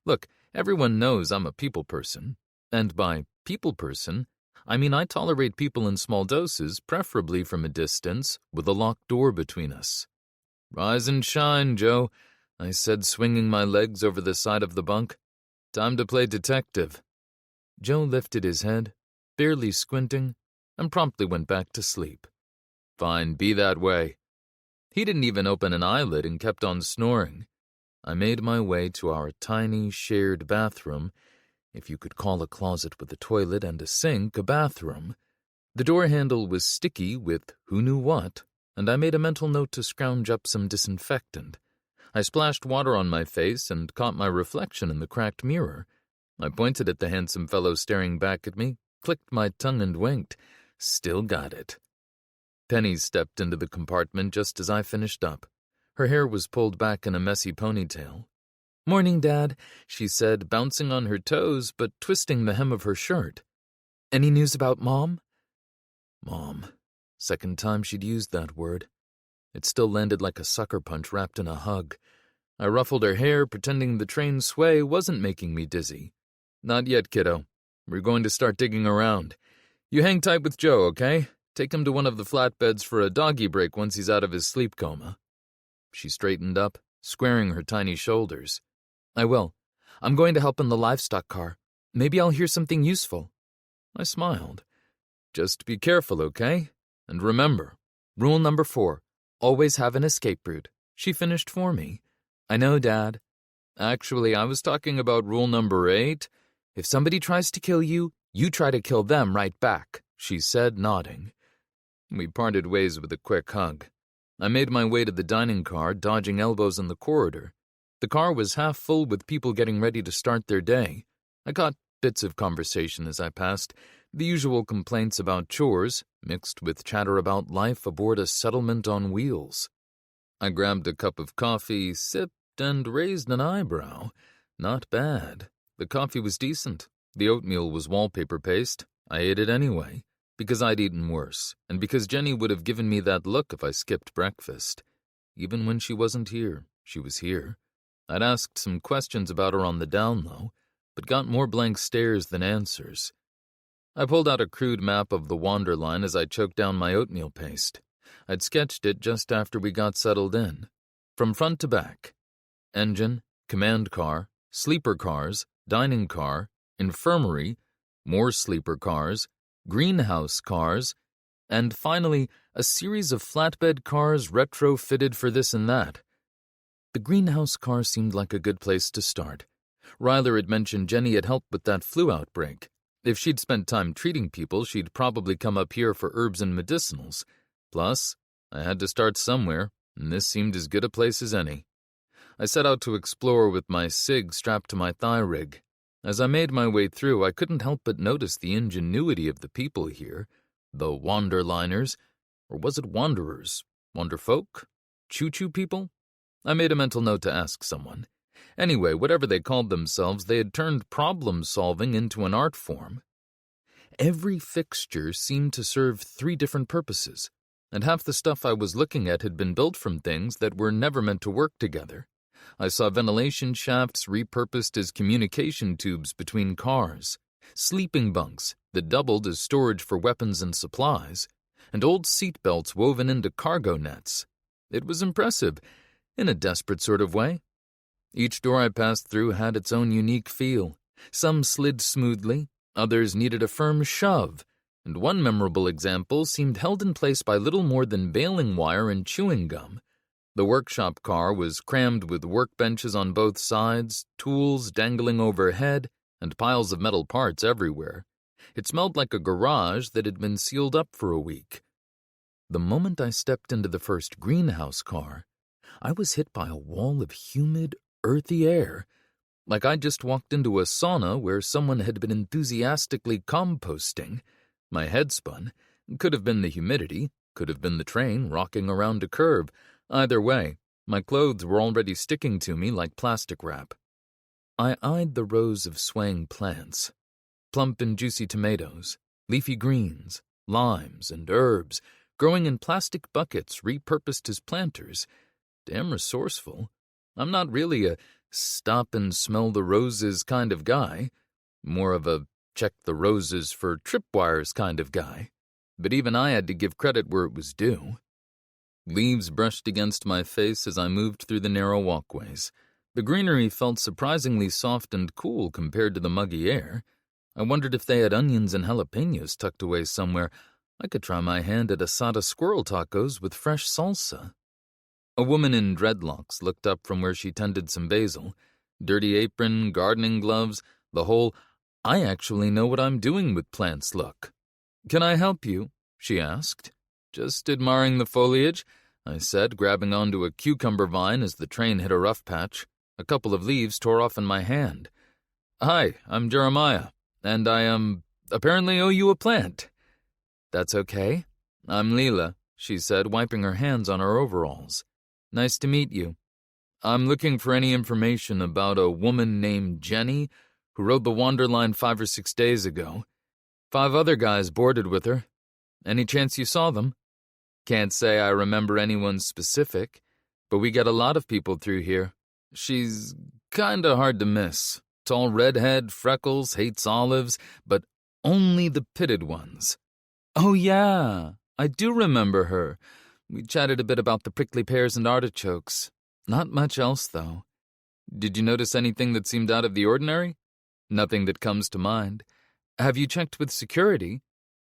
S1: Look, everyone knows I'm a people person, and by people person, I mean I tolerate people in small doses, preferably from a distance, with a locked door between us. "Rise and shine, Joe," I said, swinging my legs over the side of the bunk. "Time to play detective." Joe lifted his head, barely squinting, and promptly went back to sleep. "Fine, be that way." He didn't even open an eyelid and kept on snoring. I made my way to our tiny, shared bathroom, if you could call a closet with a toilet and a sink a bathroom. The door handle was sticky with who knew what, and I made a mental note to scrounge up some disinfectant. I splashed water on my face and caught my reflection in the cracked mirror. I pointed at the handsome fellow staring back at me, clicked my tongue and winked. Still got it. Penny stepped into the compartment just as I finished up. Her hair was pulled back in a messy ponytail. "Morning, Dad," she said, bouncing on her toes but twisting the hem of her shirt. "Any news about Mom?" Mom. Second time she'd used that word. It still landed like a sucker punch wrapped in a hug. I ruffled her hair, pretending the train's sway wasn't making me dizzy. "Not yet, kiddo. We're going to start digging around. You hang tight with Joe, okay? Take him to one of the flatbeds for a doggy break once he's out of his sleep coma." She straightened up, squaring her tiny shoulders. "I will. I'm going to help in the livestock car. Maybe I'll hear something useful." I smiled. "Just be careful, okay? And remember, rule number 4, always have an escape route," she finished for me. "I know, Dad." "Actually, I was talking about rule number 8. If somebody tries to kill you, you try to kill them right back," she said, nodding. We parted ways with a quick hug. I made my way to the dining car, dodging elbows in the corridor. The car was half full with people getting ready to start their day. I caught bits of conversation as I passed, the usual complaints about chores, mixed with chatter about life aboard a settlement on wheels. I grabbed a cup of coffee, sipped, and raised an eyebrow. Not bad. The coffee was decent. The oatmeal was wallpaper paste. I ate it anyway, because I'd eaten worse, and because Jenny would have given me that look if I skipped breakfast. Even when she wasn't here, she was here. I'd asked some questions about her on the down low, but got more blank stares than answers. I pulled out a crude map of the Wander line as I choked down my oatmeal paste. I'd sketched it just after we got settled in. From front to back. Engine, command car, sleeper cars, dining car, infirmary, more sleeper cars, greenhouse cars, and finally a series of flatbed cars retrofitted for this and that. The greenhouse car seemed like a good place to start. Ryler had mentioned Jenny had helped with that flu outbreak. If she'd spent time treating people, she'd probably come up here for herbs and medicinals. Plus, I had to start somewhere, and this seemed as good a place as any. I set out to explore with my SIG strapped to my thigh rig. As I made my way through, I couldn't help but notice the ingenuity of the people here. The Wanderliners, or was it Wanderers? Wanderfolk? Choo-choo people? I made a mental note to ask someone. Anyway, whatever they called themselves, they had turned problem-solving into an art form. Every fixture seemed to serve 3 different purposes, and half the stuff I was looking at had been built from things that were never meant to work together. I saw ventilation shafts repurposed as communication tubes between cars, sleeping bunks that doubled as storage for weapons and supplies, and old seat belts woven into cargo nets. It was impressive, in a desperate sort of way. Each door I passed through had its own unique feel. Some slid smoothly, others needed a firm shove, and one memorable example seemed held in place by little more than baling wire and chewing gum. The workshop car was crammed with workbenches on both sides, tools dangling overhead, and piles of metal parts everywhere. It smelled like a garage that had been sealed up for a week. The moment I stepped into the first greenhouse car, I was hit by a wall of humid, earthy air, like I'd just walked into a sauna where someone had been enthusiastically composting. My head spun. Could have been the humidity, could have been the train rocking around a curve. Either way, my clothes were already sticking to me like plastic wrap. I eyed the rows of swaying plants, plump and juicy tomatoes, leafy greens, limes, and herbs, growing in plastic buckets repurposed as planters. Damn resourceful. I'm not really a stop and smell the roses kind of guy, more of a check the roses for tripwires kind of guy. But even I had to give credit where it was due. Leaves brushed against my face as I moved through the narrow walkways. The greenery felt surprisingly soft and cool compared to the muggy air. I wondered if they had onions and jalapenos tucked away somewhere. I could try my hand at asada squirrel tacos with fresh salsa. A woman in dreadlocks looked up from where she tended some basil. Dirty apron, gardening gloves, the whole I actually know what I'm doing with plants look. "Can I help you?" she asked. "Just admiring the foliage," I said, grabbing onto a cucumber vine as the train hit a rough patch. A couple of leaves tore off in my hand. "Hi, I'm Jeremiah, and I apparently owe you a plant." "That's okay. I'm Leela," she said, wiping her hands on her overalls. "Nice to meet you. I'm looking for any information about a woman named Jenny who rode the Wanderline 5 or 6 days ago. 5 other guys boarded with her. Any chance you saw them? Can't say I remember anyone specific, but we get a lot of people through here. She's kinda hard to miss. Tall redhead, freckles, hates olives, but only the pitted ones." "Oh yeah, I do remember her. We chatted a bit about the prickly pears and artichokes. Not much else, though." "Did you notice anything that seemed out of the ordinary?" "Nothing that comes to mind. Have you checked with security?"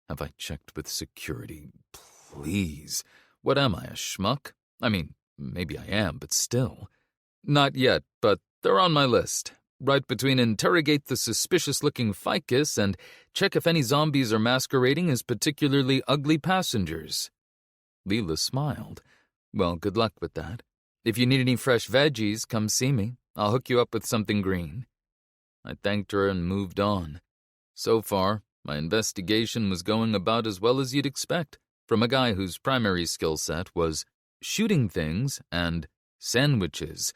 S1: "Have I checked with security? Please. What am I, a schmuck? I mean, maybe I am, but still." "Not yet, but they're on my list. Right between interrogate the suspicious-looking ficus and check if any zombies are masquerading as particularly ugly passengers." Leela smiled. "Well, good luck with that. If you need any fresh veggies, come see me. I'll hook you up with something green." I thanked her and moved on. So far, my investigation was going about as well as you'd expect from a guy whose primary skill set was shooting things and sandwiches.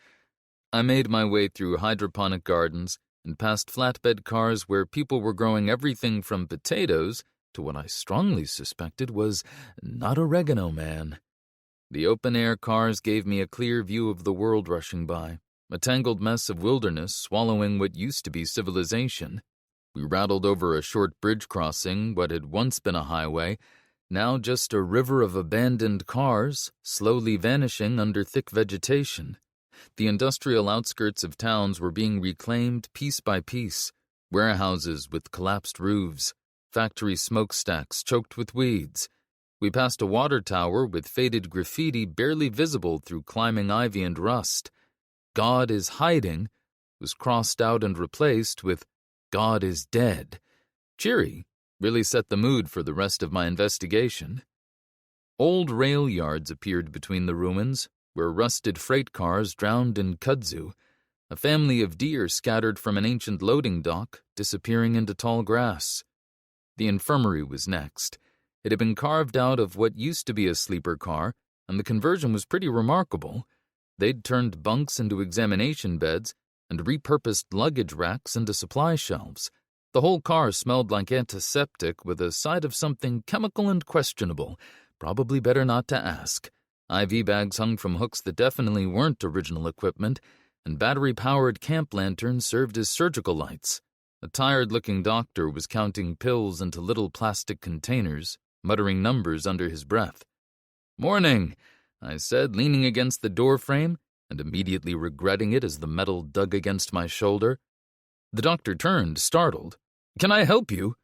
S1: I made my way through hydroponic gardens and past flatbed cars where people were growing everything from potatoes to what I strongly suspected was not oregano man. The open-air cars gave me a clear view of the world rushing by, a tangled mess of wilderness swallowing what used to be civilization. We rattled over a short bridge crossing what had once been a highway, now just a river of abandoned cars, slowly vanishing under thick vegetation. The industrial outskirts of towns were being reclaimed piece by piece, warehouses with collapsed roofs, factory smokestacks choked with weeds. We passed a water tower with faded graffiti barely visible through climbing ivy and rust. "God is hiding" was crossed out and replaced with "God is dead." Cheery, really set the mood for the rest of my investigation. Old rail yards appeared between the ruins, where rusted freight cars drowned in kudzu, a family of deer scattered from an ancient loading dock, disappearing into tall grass. The infirmary was next. It had been carved out of what used to be a sleeper car, and the conversion was pretty remarkable. They'd turned bunks into examination beds and repurposed luggage racks into supply shelves. The whole car smelled like antiseptic with a side of something chemical and questionable, probably better not to ask. IV bags hung from hooks that definitely weren't original equipment, and battery-powered camp lanterns served as surgical lights. A tired-looking doctor was counting pills into little plastic containers, muttering numbers under his breath. "Morning," I said, leaning against the doorframe and immediately regretting it as the metal dug against my shoulder. The doctor turned, startled. "Can I help you?"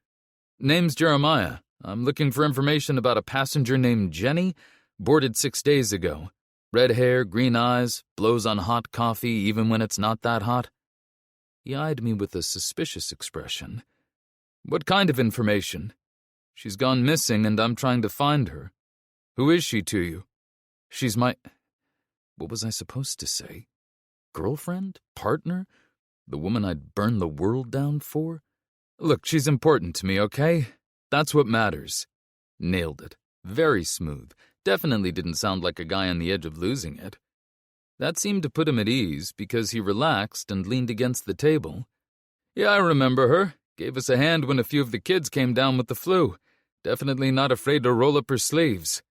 S1: "Name's Jeremiah. I'm looking for information about a passenger named Jenny, boarded 6 days ago. Red hair, green eyes, blows on hot coffee even when it's not that hot." He eyed me with a suspicious expression. "What kind of information?" "She's gone missing and I'm trying to find her." "Who is she to you?" "She's my..." What was I supposed to say? Girlfriend? Partner? The woman I'd burn the world down for? "Look, she's important to me, okay? That's what matters." Nailed it. Very smooth. Definitely didn't sound like a guy on the edge of losing it. That seemed to put him at ease because he relaxed and leaned against the table. "Yeah, I remember her. Gave us a hand when a few of the kids came down with the flu. Definitely not afraid to roll up her sleeves.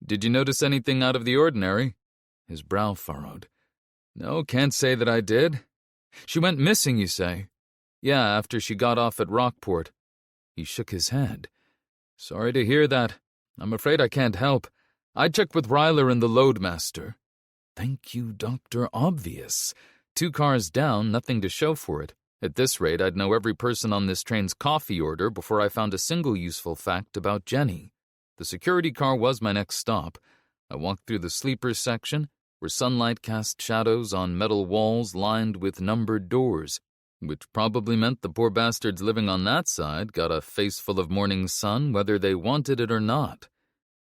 S1: Did you notice anything out of the ordinary?" His brow furrowed. No, can't say that I did. She went missing, you say? Yeah, after she got off at Rockport. He shook his head. Sorry to hear that. I'm afraid I can't help. I checked with Ryler and the loadmaster. Thank you, Dr. Obvious. 2 cars down, nothing to show for it. At this rate, I'd know every person on this train's coffee order before I found a single useful fact about Jenny. The security car was my next stop. I walked through the sleepers section, where sunlight cast shadows on metal walls lined with numbered doors, which probably meant the poor bastards living on that side got a face full of morning sun whether they wanted it or not.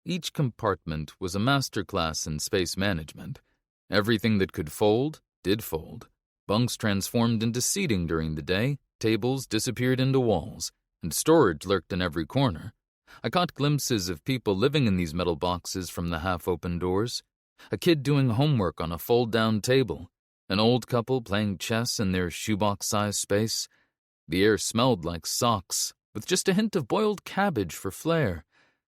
S1: Each compartment was a masterclass in space management. Everything that could fold did fold. Bunks transformed into seating during the day, tables disappeared into walls, and storage lurked in every corner. I caught glimpses of people living in these metal boxes from the half-open doors. A kid doing homework on a fold-down table. An old couple playing chess in their shoebox-sized space. The air smelled like socks, with just a hint of boiled cabbage for flair.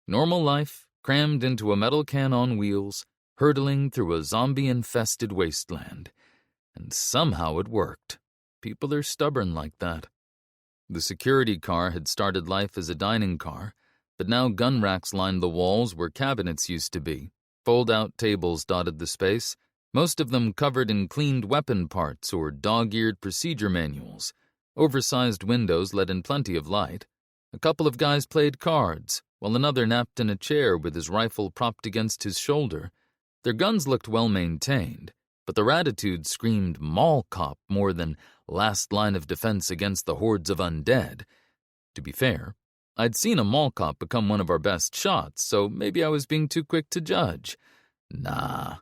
S1: Normal life, crammed into a metal can on wheels, hurtling through a zombie-infested wasteland. And somehow it worked. People are stubborn like that. The security car had started life as a dining car, but now gun racks lined the walls where cabinets used to be. Fold-out tables dotted the space, most of them covered in cleaned weapon parts or dog-eared procedure manuals. Oversized windows let in plenty of light. A couple of guys played cards, while another napped in a chair with his rifle propped against his shoulder. Their guns looked well-maintained, but their attitudes screamed mall cop more than last line of defense against the hordes of undead. To be fair, I'd seen a mall cop become one of our best shots, so maybe I was being too quick to judge. Nah.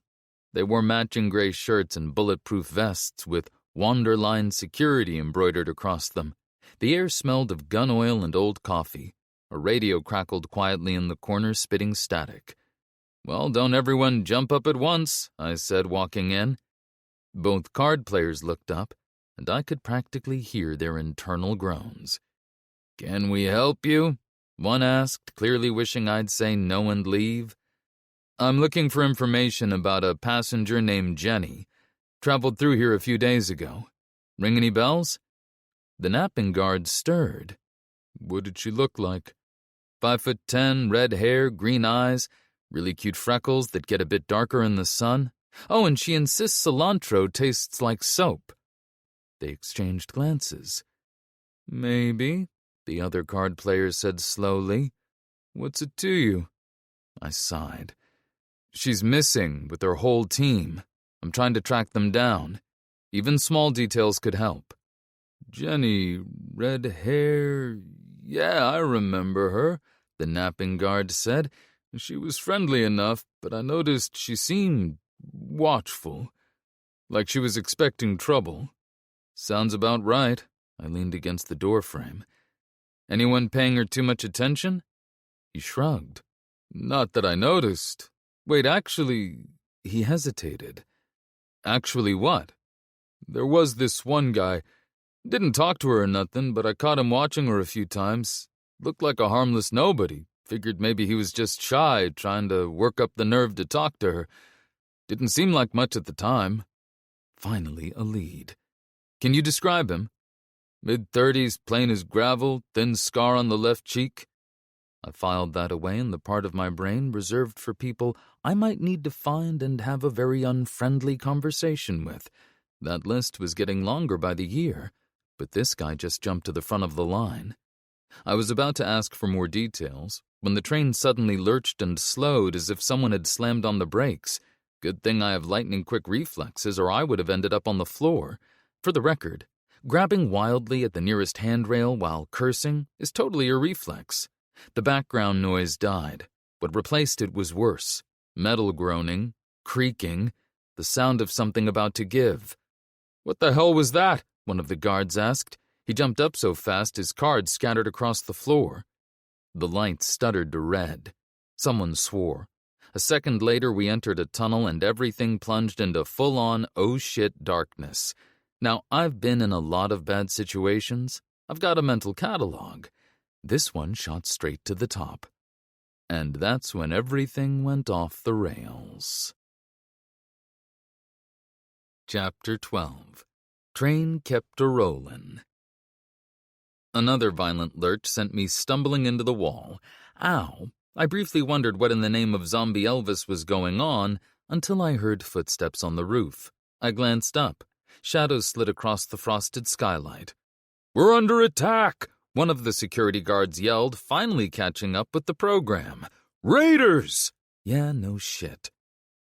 S1: They wore matching gray shirts and bulletproof vests with Wanderline security embroidered across them. The air smelled of gun oil and old coffee. A radio crackled quietly in the corner, spitting static. Well, don't everyone jump up at once, I said, walking in. Both card players looked up, and I could practically hear their internal groans. Can we help you? One asked, clearly wishing I'd say no and leave. I'm looking for information about a passenger named Jenny. Traveled through here a few days ago. Ring any bells? The napping guard stirred. What did she look like? 5'10", red hair, green eyes, really cute freckles that get a bit darker in the sun. Oh, and she insists cilantro tastes like soap. They exchanged glances. Maybe, the other card player said slowly. What's it to you? I sighed. She's missing with her whole team. I'm trying to track them down. Even small details could help. Jenny, red hair. Yeah, I remember her, the napping guard said. She was friendly enough, but I noticed she seemed watchful, like she was expecting trouble. Sounds about right. I leaned against the doorframe. Anyone paying her too much attention? He shrugged. Not that I noticed. Wait, actually, he hesitated. Actually what? There was this one guy. Didn't talk to her or nothing, but I caught him watching her a few times. Looked like a harmless nobody. Figured maybe he was just shy, trying to work up the nerve to talk to her. Didn't seem like much at the time. Finally, a lead. Can you describe him? Mid-30s, plain as gravel, thin scar on the left cheek. I filed that away in the part of my brain reserved for people I might need to find and have a very unfriendly conversation with. That list was getting longer by the year, but this guy just jumped to the front of the line. I was about to ask for more details when the train suddenly lurched and slowed as if someone had slammed on the brakes. Good thing I have lightning-quick reflexes, or I would have ended up on the floor. For the record, grabbing wildly at the nearest handrail while cursing is totally a reflex. The background noise died. What replaced it was worse. Metal groaning, creaking, the sound of something about to give. What the hell was that? One of the guards asked. He jumped up so fast his cards scattered across the floor. The lights stuttered to red. Someone swore. A second later we entered a tunnel and everything plunged into full-on oh-shit darkness. Now, I've been in a lot of bad situations. I've got a mental catalog. This one shot straight to the top. And that's when everything went off the rails. Chapter 12. Train kept a-rollin'. Another violent lurch sent me stumbling into the wall. Ow! I briefly wondered what in the name of Zombie Elvis was going on until I heard footsteps on the roof. I glanced up. Shadows slid across the frosted skylight. "We're under attack!" one of the security guards yelled, finally catching up with the program. "Raiders!" Yeah, no shit.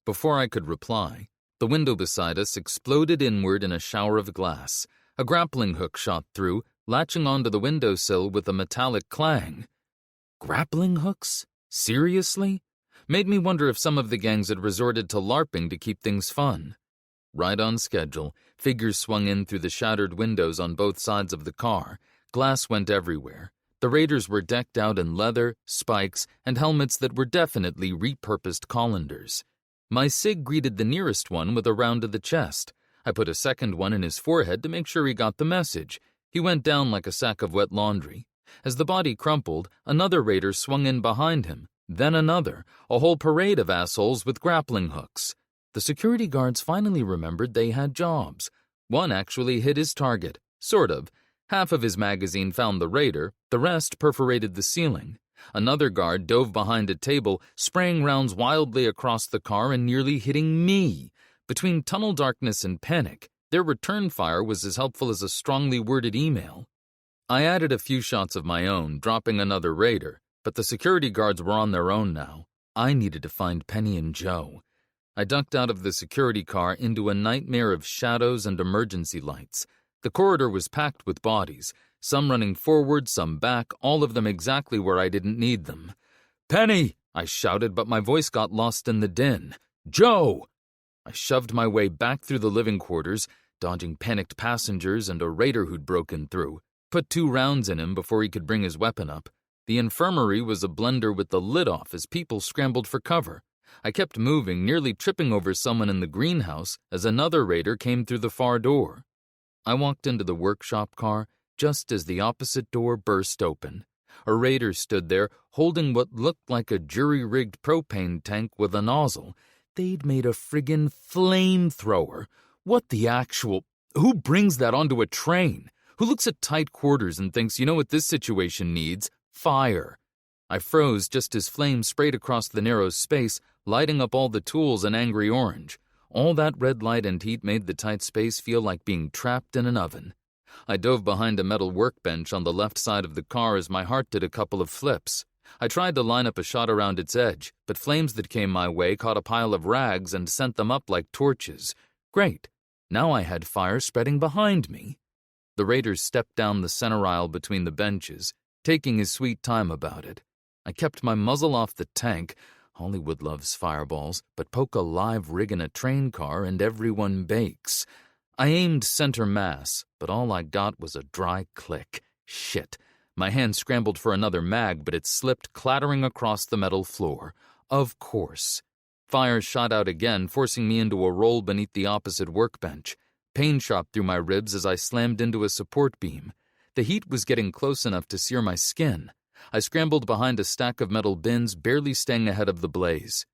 S1: Before I could reply, the window beside us exploded inward in a shower of glass. A grappling hook shot through, latching onto the windowsill with a metallic clang. Grappling hooks? Seriously? Made me wonder if some of the gangs had resorted to LARPing to keep things fun. Right on schedule, figures swung in through the shattered windows on both sides of the car. Glass went everywhere. The raiders were decked out in leather, spikes, and helmets that were definitely repurposed colanders. My SIG greeted the nearest one with a round to the chest. I put a second one in his forehead to make sure he got the message. He went down like a sack of wet laundry. As the body crumpled, another raider swung in behind him, then another, a whole parade of assholes with grappling hooks. The security guards finally remembered they had jobs. One actually hit his target, sort of. Half of his magazine found the raider, the rest perforated the ceiling. Another guard dove behind a table, spraying rounds wildly across the car and nearly hitting me. Between tunnel darkness and panic, their return fire was as helpful as a strongly worded email. I added a few shots of my own, dropping another raider, but the security guards were on their own now. I needed to find Penny and Joe. I ducked out of the security car into a nightmare of shadows and emergency lights. The corridor was packed with bodies, some running forward, some back, all of them exactly where I didn't need them. "Penny!" I shouted, but my voice got lost in the din. "Joe!" I shoved my way back through the living quarters, dodging panicked passengers and a raider who'd broken through. Put 2 rounds in him before he could bring his weapon up. The infirmary was a blender with the lid off as people scrambled for cover. I kept moving, nearly tripping over someone in the greenhouse as another raider came through the far door. I walked into the workshop car just as the opposite door burst open. A raider stood there holding what looked like a jury-rigged propane tank with a nozzle. They'd made a friggin' flamethrower. What the actual... Who brings that onto a train? Who looks at tight quarters and thinks, you know what this situation needs? Fire. I froze just as flames sprayed across the narrow space, lighting up all the tools in angry orange. All that red light and heat made the tight space feel like being trapped in an oven. I dove behind a metal workbench on the left side of the car as my heart did a couple of flips. I tried to line up a shot around its edge, but flames that came my way caught a pile of rags and sent them up like torches. Great. Now I had fire spreading behind me. The raider stepped down the center aisle between the benches, taking his sweet time about it. I kept my muzzle off the tank. Hollywood loves fireballs, but poke a live rig in a train car and everyone bakes. I aimed center mass, but all I got was a dry click. Shit. My hand scrambled for another mag, but it slipped clattering across the metal floor. Of course. Fire shot out again, forcing me into a roll beneath the opposite workbench. Pain shot through my ribs as I slammed into a support beam. The heat was getting close enough to sear my skin. I scrambled behind a stack of metal bins, barely staying ahead of the blaze.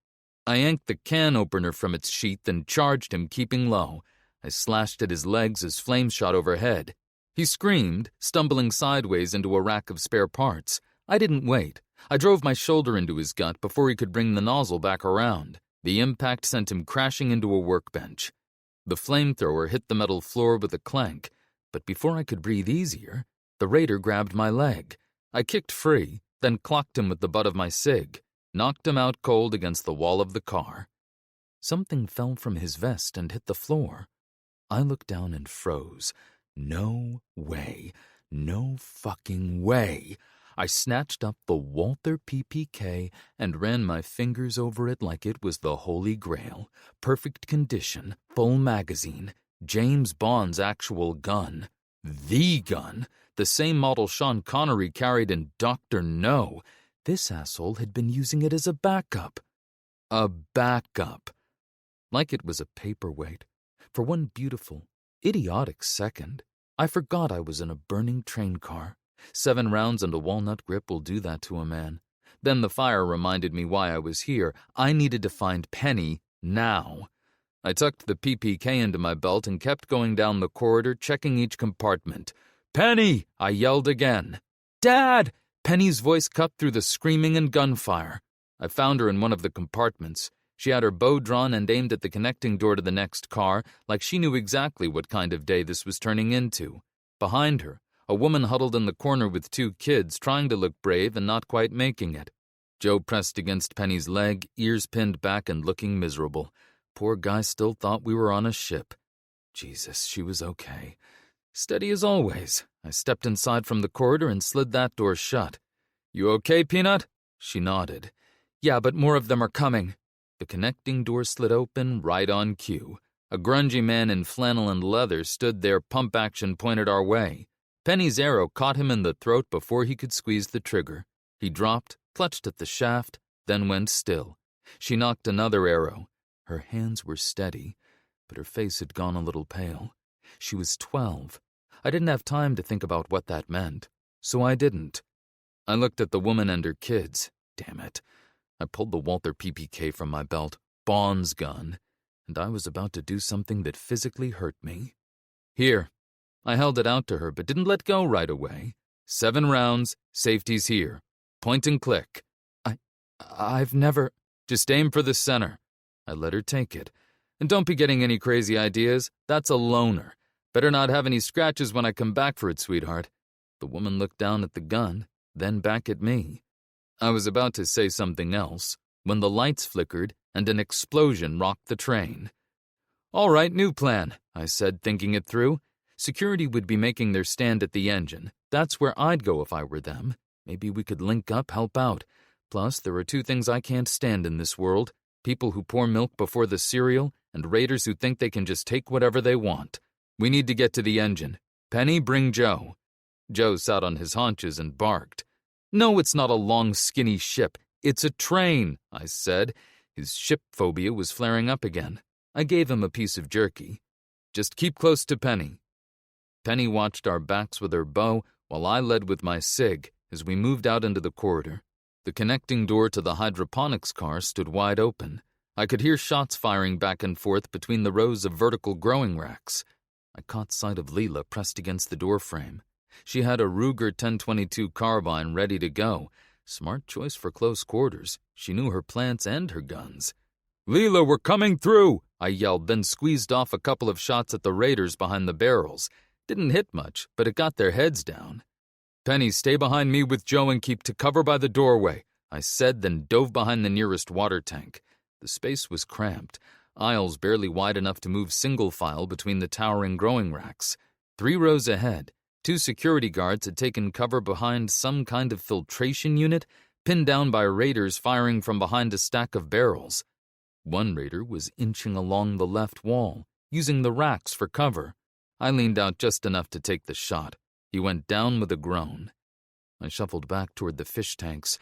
S1: I yanked the can opener from its sheath and charged him, keeping low. I slashed at his legs as flames shot overhead. He screamed, stumbling sideways into a rack of spare parts. I didn't wait. I drove my shoulder into his gut before he could bring the nozzle back around. The impact sent him crashing into a workbench. The flamethrower hit the metal floor with a clank, but before I could breathe easier, the raider grabbed my leg. I kicked free, then clocked him with the butt of my SIG, knocked him out cold against the wall of the car. Something fell from his vest and hit the floor. I looked down and froze. No way. No fucking way. I snatched up the Walther PPK and ran my fingers over it like it was the Holy Grail. Perfect condition, full magazine, James Bond's actual gun. The gun, the same model Sean Connery carried in Dr. No. This asshole had been using it as a backup. A backup. Like it was a paperweight. For one beautiful, idiotic second, I forgot I was in a burning train car. 7 rounds and a walnut grip will do that to a man. Then the fire reminded me why I was here. I needed to find Penny now. I tucked the PPK into my belt and kept going down the corridor, checking each compartment. "Penny!" I yelled again. "Dad!" Penny's voice cut through the screaming and gunfire. I found her in one of the compartments. She had her bow drawn and aimed at the connecting door to the next car, like she knew exactly what kind of day this was turning into. Behind her, a woman huddled in the corner with 2 kids, trying to look brave and not quite making it. Joe pressed against Penny's leg, ears pinned back and looking miserable. Poor guy still thought we were on a ship. Jesus, she was okay. Steady as always. I stepped inside from the corridor and slid that door shut. "You okay, Peanut?" She nodded. "Yeah, but more of them are coming." The connecting door slid open right on cue. A grungy man in flannel and leather stood there, pump action pointed our way. Penny's arrow caught him in the throat before he could squeeze the trigger. He dropped, clutched at the shaft, then went still. She knocked another arrow. Her hands were steady, but her face had gone a little pale. She was 12. I didn't have time to think about what that meant, so I didn't. I looked at the woman and her kids. Damn it. I pulled the Walther PPK from my belt, Bond's gun, and I was about to do something that physically hurt me. "Here." I held it out to her, but didn't let go right away. 7 rounds, safety's here. Point and click. I've never... Just aim for the center. I let her take it. And don't be getting any crazy ideas. That's a loner. Better not have any scratches when I come back for it, sweetheart. The woman looked down at the gun, then back at me. I was about to say something else when the lights flickered and an explosion rocked the train. "All right, new plan," I said, thinking it through. Security would be making their stand at the engine. That's where I'd go if I were them. Maybe we could link up, help out. Plus, there are 2 things I can't stand in this world: people who pour milk before the cereal and raiders who think they can just take whatever they want. We need to get to the engine. Penny, bring Joe. Joe sat on his haunches and barked. "No, it's not a long, skinny ship. It's a train," I said. His ship phobia was flaring up again. I gave him a piece of jerky. "Just keep close to Penny." Penny watched our backs with her bow while I led with my SIG as we moved out into the corridor. The connecting door to the hydroponics car stood wide open. I could hear shots firing back and forth between the rows of vertical growing racks. I caught sight of Leela pressed against the doorframe. She had a Ruger 1022 carbine ready to go. Smart choice for close quarters. She knew her plants and her guns. "Leela, we're coming through!" I yelled, then squeezed off a couple of shots at the raiders behind the barrels. Didn't hit much, but it got their heads down. "Penny, stay behind me with Joe and keep to cover by the doorway," I said, then dove behind the nearest water tank. The space was cramped, aisles barely wide enough to move single file between the towering growing racks. 3 rows ahead, 2 security guards had taken cover behind some kind of filtration unit, pinned down by raiders firing from behind a stack of barrels. One raider was inching along the left wall, using the racks for cover. I leaned out just enough to take the shot. He went down with a groan. I shuffled back toward the fish tanks.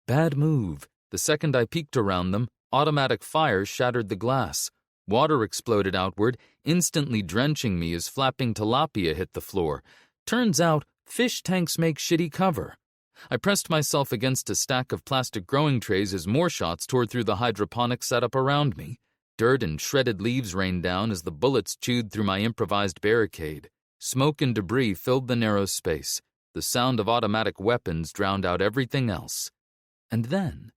S1: Bad move. The second I peeked around them, automatic fire shattered the glass. Water exploded outward, instantly drenching me as flapping tilapia hit the floor. Turns out, fish tanks make shitty cover. I pressed myself against a stack of plastic growing trays as more shots tore through the hydroponic setup around me. Dirt and shredded leaves rained down as the bullets chewed through my improvised barricade. Smoke and debris filled the narrow space. The sound of automatic weapons drowned out everything else. And then,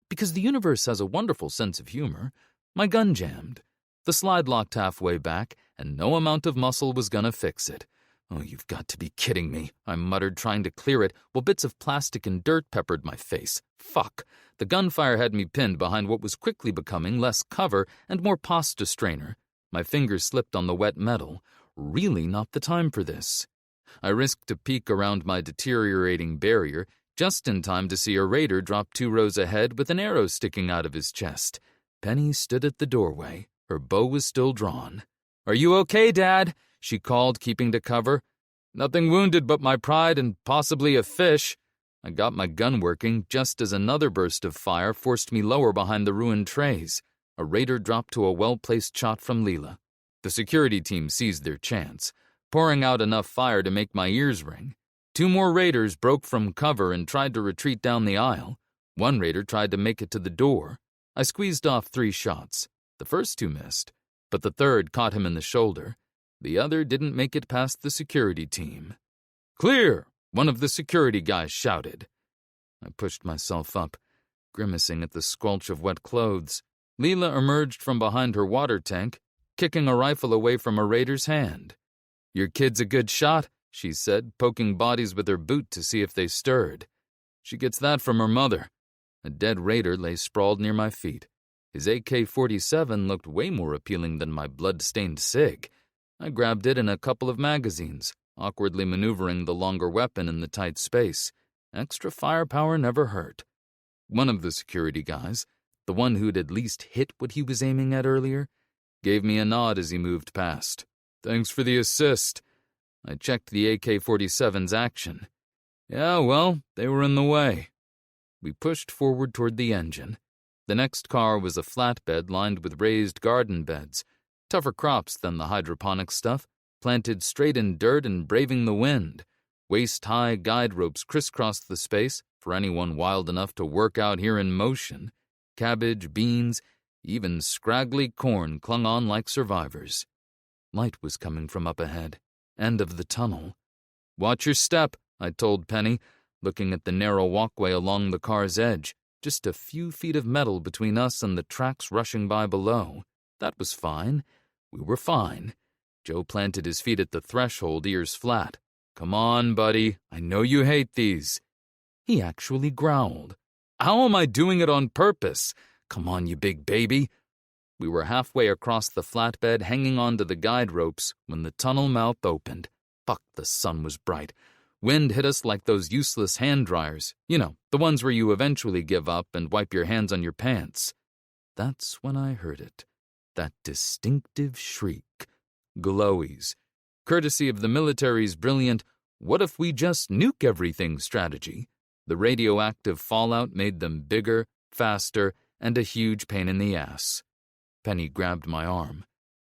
S1: because the universe has a wonderful sense of humor, my gun jammed. The slide locked halfway back, and no amount of muscle was gonna fix it. "Oh, you've got to be kidding me," I muttered, trying to clear it, while bits of plastic and dirt peppered my face. Fuck. The gunfire had me pinned behind what was quickly becoming less cover and more pasta strainer. My fingers slipped on the wet metal. Really not the time for this. I risked a peek around my deteriorating barrier, just in time to see a raider drop 2 rows ahead with an arrow sticking out of his chest. Penny stood at the doorway. Her bow was still drawn. "Are you okay, Dad?" she called, keeping to cover. "Nothing wounded but my pride and possibly a fish." I got my gun working just as another burst of fire forced me lower behind the ruined trays. A raider dropped to a well-placed shot from Leela. The security team seized their chance, pouring out enough fire to make my ears ring. 2 more raiders broke from cover and tried to retreat down the aisle. One raider tried to make it to the door. I squeezed off 3 shots. The first 2 missed. but the third caught him in the shoulder. The other didn't make it past the security team. "Clear!" one of the security guys shouted. I pushed myself up, grimacing at the squelch of wet clothes. Leela emerged from behind her water tank, kicking a rifle away from a raider's hand. "Your kid's a good shot," she said, poking bodies with her boot to see if they stirred. "She gets that from her mother." A dead raider lay sprawled near my feet. His AK-47 looked way more appealing than my blood-stained SIG. I grabbed it and a couple of magazines, awkwardly maneuvering the longer weapon in the tight space. Extra firepower never hurt. One of the security guys, the one who'd at least hit what he was aiming at earlier, gave me a nod as he moved past. "Thanks for the assist." I checked the AK-47's action. Yeah, well, they were in the way. We pushed forward toward the engine. The next car was a flatbed lined with raised garden beds, tougher crops than the hydroponic stuff, planted straight in dirt and braving the wind. Waist-high guide ropes crisscrossed the space for anyone wild enough to work out here in motion. Cabbage, beans, even scraggly corn clung on like survivors. Light was coming from up ahead, end of the tunnel. "Watch your step," I told Penny, looking at the narrow walkway along the car's edge, just a few feet of metal between us and the tracks rushing by below. That was fine. We were fine. Joe planted his feet at the threshold, ears flat. "Come on, buddy. I know you hate these." He actually growled. "How am I doing it on purpose? Come on, you big baby." We were halfway across the flatbed, hanging onto the guide ropes, when the tunnel mouth opened. Fuck, the sun was bright. Wind hit us like those useless hand dryers. You know, the ones where you eventually give up and wipe your hands on your pants. That's when I heard it. That distinctive shriek. Glowies. Courtesy of the military's brilliant, "what if we just nuke everything" strategy. The radioactive fallout made them bigger, faster, and a huge pain in the ass. Penny grabbed my arm.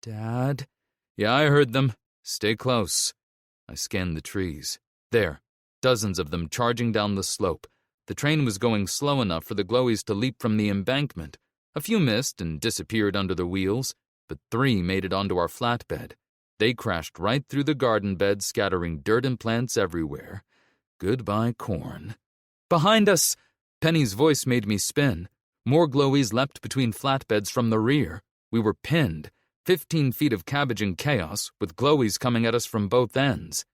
S1: "Dad?" "Yeah, I heard them. Stay close." I scanned the trees. There, dozens of them charging down the slope. The train was going slow enough for the glowies to leap from the embankment. A few missed and disappeared under the wheels, but 3 made it onto our flatbed. They crashed right through the garden bed, scattering dirt and plants everywhere. Goodbye, corn. "Behind us!" Penny's voice made me spin. More glowies leapt between flatbeds from the rear. We were pinned, 15 feet of cabbage and chaos, with glowies coming at us from both ends.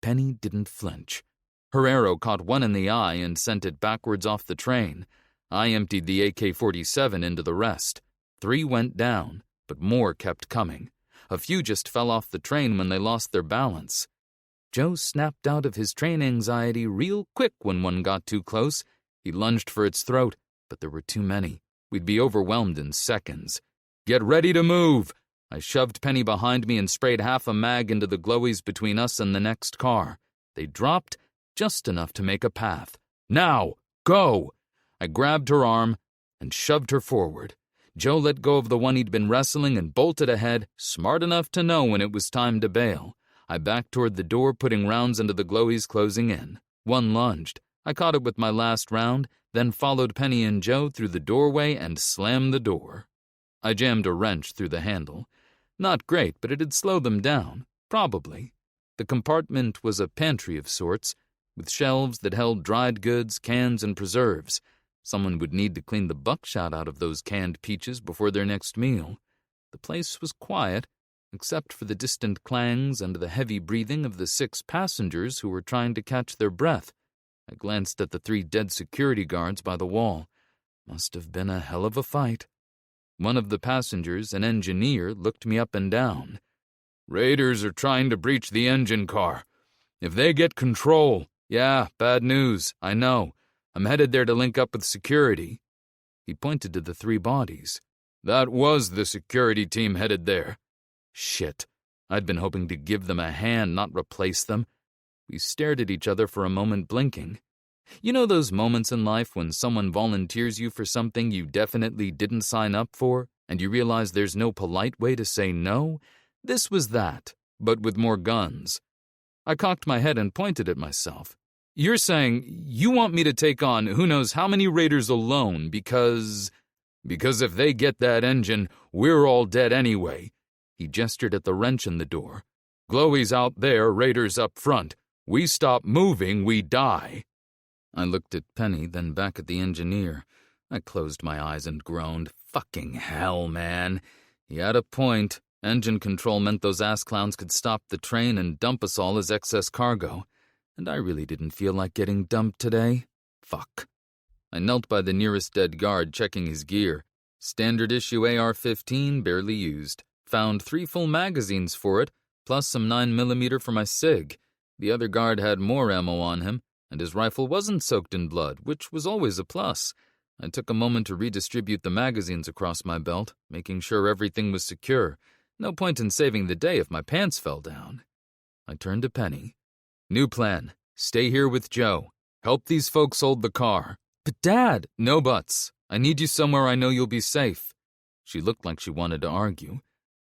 S1: Penny didn't flinch. Her arrow caught one in the eye and sent it backwards off the train. I emptied the AK-47 into the rest. 3 went down, but more kept coming. A few just fell off the train when they lost their balance. Joe snapped out of his train anxiety real quick when one got too close. He lunged for its throat, but there were too many. We'd be overwhelmed in seconds. "Get ready to move!" I shoved Penny behind me and sprayed half a mag into the glowies between us and the next car. They dropped just enough to make a path. "Now, go!" I grabbed her arm and shoved her forward. Joe let go of the one he'd been wrestling and bolted ahead, smart enough to know when it was time to bail. I backed toward the door, putting rounds into the glowies closing in. One lunged. I caught it with my last round, then followed Penny and Joe through the doorway and slammed the door. I jammed a wrench through the handle. Not great, but it'd slow them down. Probably. The compartment was a pantry of sorts, with shelves that held dried goods, cans, and preserves. Someone would need to clean the buckshot out of those canned peaches before their next meal. The place was quiet, except for the distant clangs and the heavy breathing of the 6 passengers who were trying to catch their breath. I glanced at the 3 dead security guards by the wall. Must have been a hell of a fight. One of the passengers, an engineer, looked me up and down. "Raiders are trying to breach the engine car. If they get control..." "Yeah, bad news, I know. I'm headed there to link up with security." He pointed to the 3 bodies. "That was the security team headed there." Shit. I'd been hoping to give them a hand, not replace them. We stared at each other for a moment, blinking. You know those moments in life when someone volunteers you for something you definitely didn't sign up for, and you realize there's no polite way to say no? This was that, but with more guns. I cocked my head and pointed at myself. "You're saying you want me to take on who knows how many raiders alone because if they get that engine, we're all dead anyway. He gestured at the wrench in the door. "Glowy's out there, Raiders up front. We stop moving, we die." I looked at Penny, then back at the engineer. I closed my eyes and groaned. Fucking hell, man. He had a point. Engine control meant those ass clowns could stop the train and dump us all as excess cargo. And I really didn't feel like getting dumped today. Fuck. I knelt by the nearest dead guard, checking his gear. Standard issue AR-15, barely used. Found 3 full magazines for it, plus some 9mm for my SIG. The other guard had more ammo on him, and his rifle wasn't soaked in blood, which was always a plus. I took a moment to redistribute the magazines across my belt, making sure everything was secure. No point in saving the day if my pants fell down. I turned to Penny. "New plan. Stay here with Joe. Help these folks hold the car." "But Dad—" "No buts. I need you somewhere I know you'll be safe." She looked like she wanted to argue.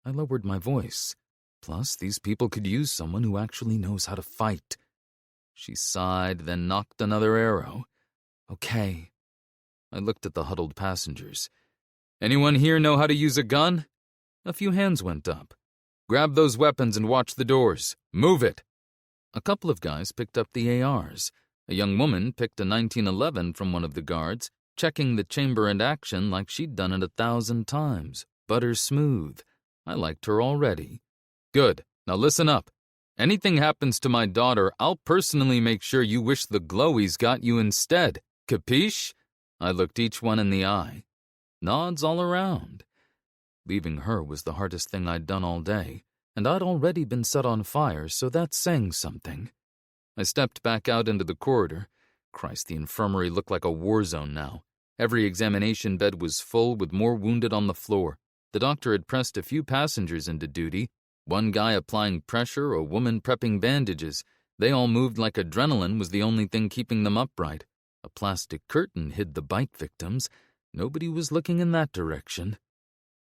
S1: I lowered my voice. Plus, these people could use someone who actually knows how to fight. She sighed, then knocked another arrow. "Okay." I looked at the huddled passengers. "Anyone here know how to use a gun?" A few hands went up. "Grab those weapons and watch the doors. Move it." A couple of guys picked up the ARs. A young woman picked a 1911 from one of the guards, checking the chamber and action like she'd done it 1,000 times. Butter smooth. I liked her already. "Good. Now listen up. Anything happens to my daughter, I'll personally make sure you wish the Glowies got you instead. Capiche?" I looked each one in the eye. Nods all around. Leaving her was the hardest thing I'd done all day, and I'd already been set on fire, so that's saying something. I stepped back out into the corridor. Christ, the infirmary looked like a war zone now. Every examination bed was full, with more wounded on the floor. The doctor had pressed a few passengers into duty. One guy applying pressure, a woman prepping bandages. They all moved like adrenaline was the only thing keeping them upright. A plastic curtain hid the bite victims. Nobody was looking in that direction.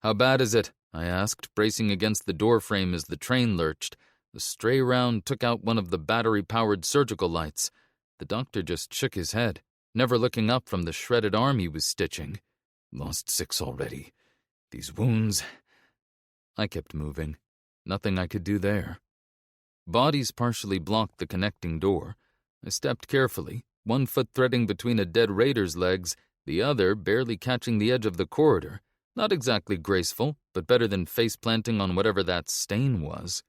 S1: "How bad is it?" I asked, bracing against the doorframe as the train lurched. The stray round took out one of the battery-powered surgical lights. The doctor just shook his head, never looking up from the shredded arm he was stitching. "Lost 6 already. These wounds—" I kept moving. Nothing I could do there. Bodies partially blocked the connecting door. I stepped carefully, one foot threading between a dead raider's legs, the other barely catching the edge of the corridor. Not exactly graceful, but better than face-planting on whatever that stain was.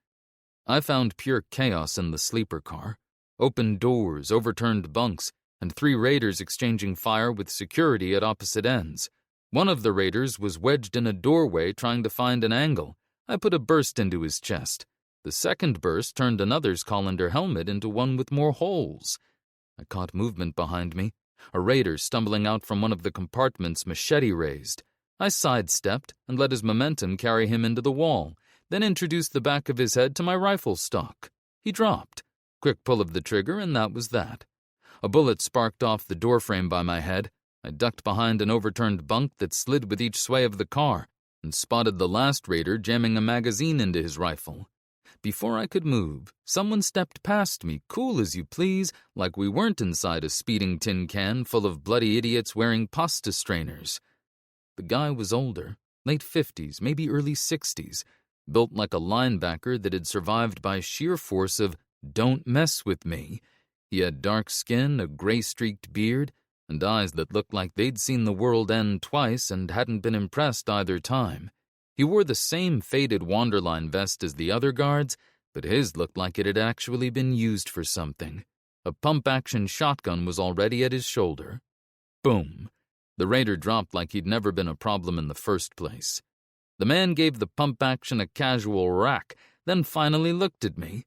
S1: I found pure chaos in the sleeper car. Open doors, overturned bunks, and 3 raiders exchanging fire with security at opposite ends. One of the raiders was wedged in a doorway trying to find an angle. I put a burst into his chest. The second burst turned another's colander helmet into one with more holes. I caught movement behind me. A raider stumbling out from one of the compartments, machete raised. I sidestepped and let his momentum carry him into the wall, then introduced the back of his head to my rifle stock. He dropped. Quick pull of the trigger, and that was that. A bullet sparked off the doorframe by my head. I ducked behind an overturned bunk that slid with each sway of the car, and spotted the last raider jamming a magazine into his rifle. Before I could move, someone stepped past me, cool as you please, like we weren't inside a speeding tin can full of bloody idiots wearing pasta strainers. The guy was older, late 50s, maybe early 60s, built like a linebacker that had survived by sheer force of "don't mess with me." He had dark skin, a gray-streaked beard, and eyes that looked like they'd seen the world end twice and hadn't been impressed either time. He wore the same faded Wanderline vest as the other guards, but his looked like it had actually been used for something. A pump-action shotgun was already at his shoulder. Boom. The raider dropped like he'd never been a problem in the first place. The man gave the pump action a casual rack, then finally looked at me.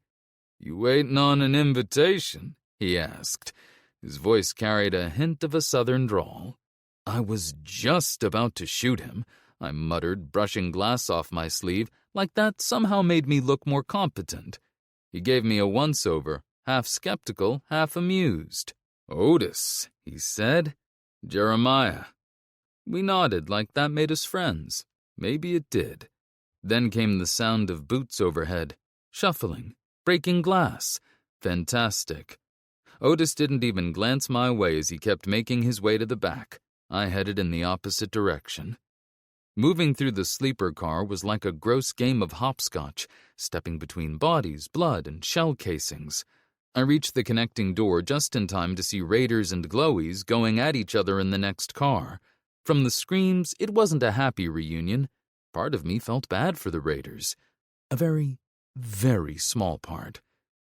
S1: "You waiting on an invitation?" he asked. His voice carried a hint of a southern drawl. I was just about to shoot him, I muttered, brushing glass off my sleeve, like that somehow made me look more competent. He gave me a once-over, half skeptical, half amused. "Otis," he said. "Jeremiah." We nodded like that made us friends. Maybe it did. Then came the sound of boots overhead, shuffling, breaking glass. Fantastic. Otis didn't even glance my way as he kept making his way to the back. I headed in the opposite direction. Moving through the sleeper car was like a gross game of hopscotch, stepping between bodies, blood, and shell casings. I reached the connecting door just in time to see raiders and glowies going at each other in the next car. From the screams, it wasn't a happy reunion. Part of me felt bad for the raiders. A very, very small part.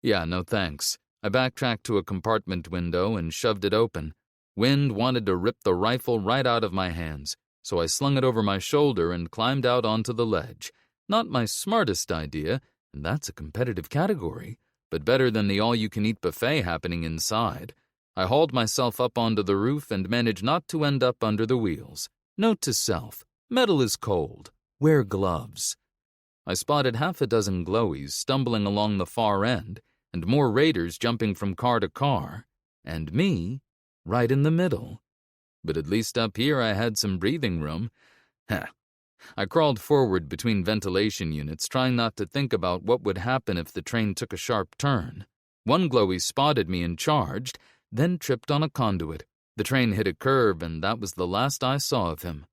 S1: Yeah, no thanks. I backtracked to a compartment window and shoved it open. Wind wanted to rip the rifle right out of my hands, so I slung it over my shoulder and climbed out onto the ledge. Not my smartest idea, and that's a competitive category, but better than the all-you-can-eat buffet happening inside. I hauled myself up onto the roof and managed not to end up under the wheels. Note to self, metal is cold. Wear gloves. I spotted half a dozen glowies stumbling along the far end, and more raiders jumping from car to car, and me right in the middle. But at least up here I had some breathing room. I crawled forward between ventilation units, trying not to think about what would happen if the train took a sharp turn. One glowy spotted me and charged, then tripped on a conduit. The train hit a curve, and that was the last I saw of him.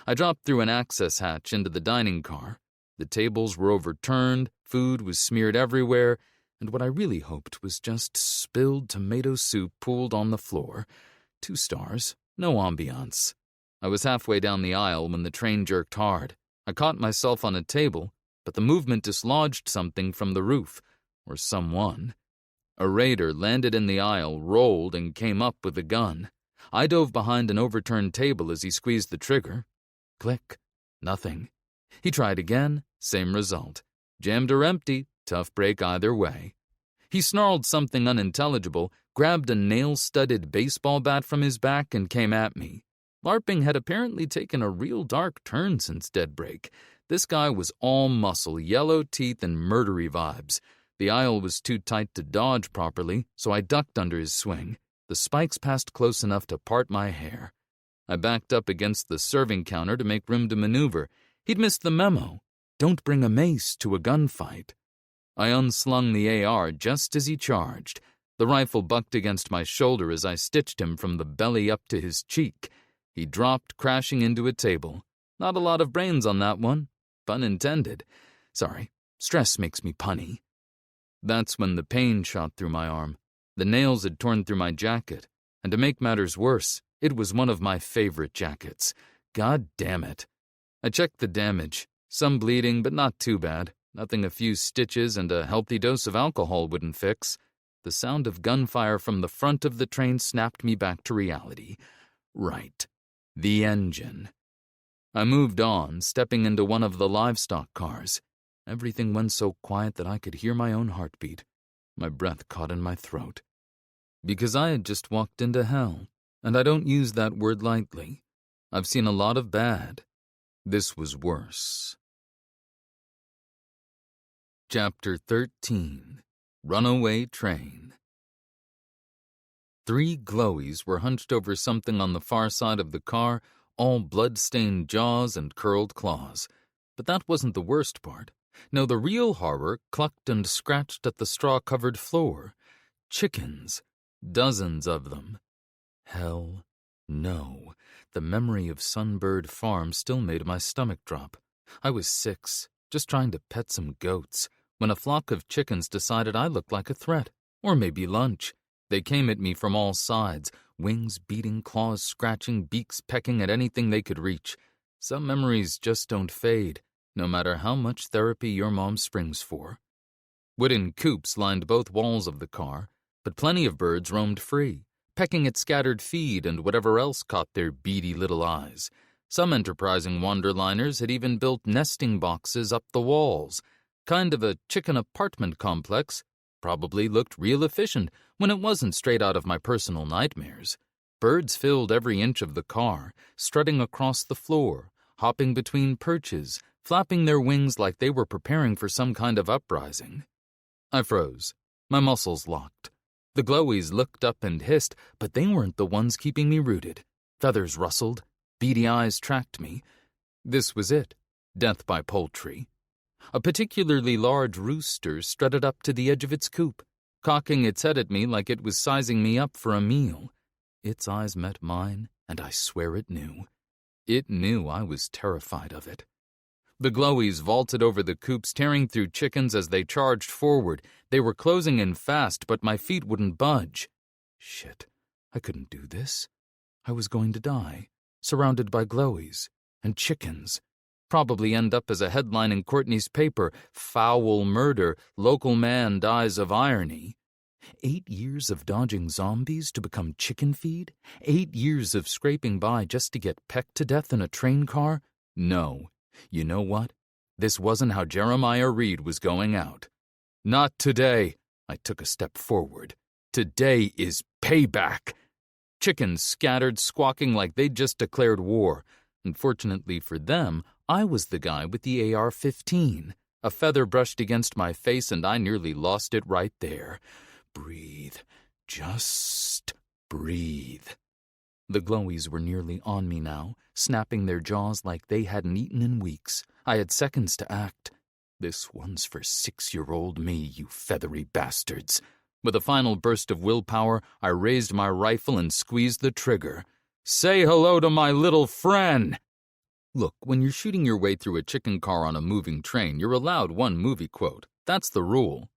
S1: I dropped through an access hatch into the dining car. The tables were overturned, food was smeared everywhere, and what I really hoped was just spilled tomato soup pooled on the floor. 2 stars, no ambiance. I was halfway down the aisle when the train jerked hard. I caught myself on a table, but the movement dislodged something from the roof, or someone. A raider landed in the aisle, rolled, and came up with a gun. I dove behind an overturned table as he squeezed the trigger. Click. Nothing. He tried again, same result. Jammed or empty, tough break either way. He snarled something unintelligible, grabbed a nail-studded baseball bat from his back, and came at me. LARPing had apparently taken a real dark turn since Deadbreak. This guy was all muscle, yellow teeth, and murdery vibes. The aisle was too tight to dodge properly, so I ducked under his swing. The spikes passed close enough to part my hair. I backed up against the serving counter to make room to maneuver. He'd missed the memo. Don't bring a mace to a gunfight. I unslung the AR just as he charged. The rifle bucked against my shoulder as I stitched him from the belly up to his cheek. He dropped, crashing into a table. Not a lot of brains on that one. Pun intended. Sorry, stress makes me punny. That's when the pain shot through my arm. The nails had torn through my jacket, and to make matters worse, it was one of my favorite jackets. God damn it. I checked the damage. Some bleeding, but not too bad. Nothing a few stitches and a healthy dose of alcohol wouldn't fix. The sound of gunfire from the front of the train snapped me back to reality. Right. The engine. I moved on, stepping into one of the livestock cars. Everything went so quiet that I could hear my own heartbeat. My breath caught in my throat. Because I had just walked into hell, and I don't use that word lightly. I've seen a lot of bad. This was worse. Chapter 13. Runaway Train. 3 glowies were hunched over something on the far side of the car, all blood-stained jaws and curled claws. But that wasn't the worst part. No, the real horror clucked and scratched at the straw-covered floor. Chickens. Dozens of them. Hell no. The memory of Sunbird Farm still made my stomach drop. I was 6, just trying to pet some goats, when a flock of chickens decided I looked like a threat, or maybe lunch. They came at me from all sides, wings beating, claws scratching, beaks pecking at anything they could reach. Some memories just don't fade, no matter how much therapy your mom springs for. Wooden coops lined both walls of the car, but plenty of birds roamed free, pecking at scattered feed and whatever else caught their beady little eyes. Some enterprising wanderliners had even built nesting boxes up the walls. Kind of a chicken apartment complex. Probably looked real efficient when it wasn't straight out of my personal nightmares. Birds filled every inch of the car, strutting across the floor, hopping between perches, flapping their wings like they were preparing for some kind of uprising. I froze. My muscles locked. The glowies looked up and hissed, but they weren't the ones keeping me rooted. Feathers rustled. Beady eyes tracked me. This was it. Death by poultry. A particularly large rooster strutted up to the edge of its coop, cocking its head at me like it was sizing me up for a meal. Its eyes met mine, and I swear it knew. It knew I was terrified of it. The glowies vaulted over the coops, tearing through chickens as they charged forward. They were closing in fast, but my feet wouldn't budge. Shit, I couldn't do this. I was going to die, surrounded by glowies and chickens. Probably end up as a headline in Courtney's paper, "Foul Murder, Local Man Dies of Irony." 8 years of dodging zombies to become chicken feed? 8 years of scraping by just to get pecked to death in a train car? No. You know what? This wasn't how Jeremiah Reid was going out. Not today. I took a step forward. Today is payback. Chickens scattered, squawking like they'd just declared war. Unfortunately for them, I was the guy with the AR-15. A feather brushed against my face and I nearly lost it right there. Breathe. Just breathe. The glowies were nearly on me now, snapping their jaws like they hadn't eaten in weeks. I had seconds to act. This one's for 6-year-old me, you feathery bastards. With a final burst of willpower, I raised my rifle and squeezed the trigger. Say hello to my little friend! Look, when you're shooting your way through a chicken car on a moving train, you're allowed one movie quote. That's the rule.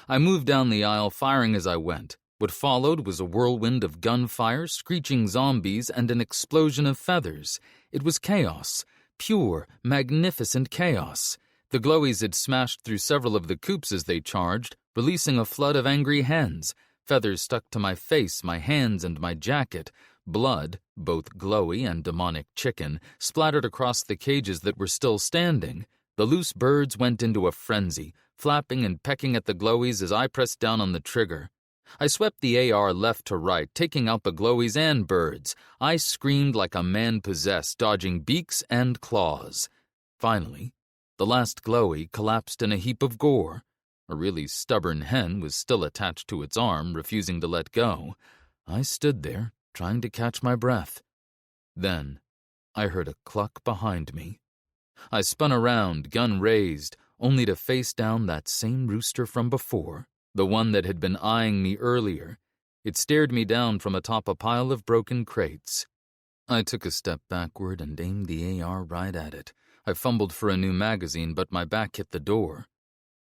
S1: I moved down the aisle, firing as I went. What followed was a whirlwind of gunfire, screeching zombies, and an explosion of feathers. It was chaos. Pure, magnificent chaos. The glowies had smashed through several of the coops as they charged, releasing a flood of angry hens. Feathers stuck to my face, my hands, and my jacket. Blood, both glowy and demonic chicken, splattered across the cages that were still standing. The loose birds went into a frenzy, flapping and pecking at the glowies as I pressed down on the trigger. I swept the AR left to right, taking out the glowies and birds. I screamed like a man possessed, dodging beaks and claws. Finally, the last glowy collapsed in a heap of gore. A really stubborn hen was still attached to its arm, refusing to let go. I stood there, trying to catch my breath. Then, I heard a cluck behind me. I spun around, gun raised, only to face down that same rooster from before, the one that had been eyeing me earlier. It stared me down from atop a pile of broken crates. I took a step backward and aimed the AR right at it. I fumbled for a new magazine, but my back hit the door.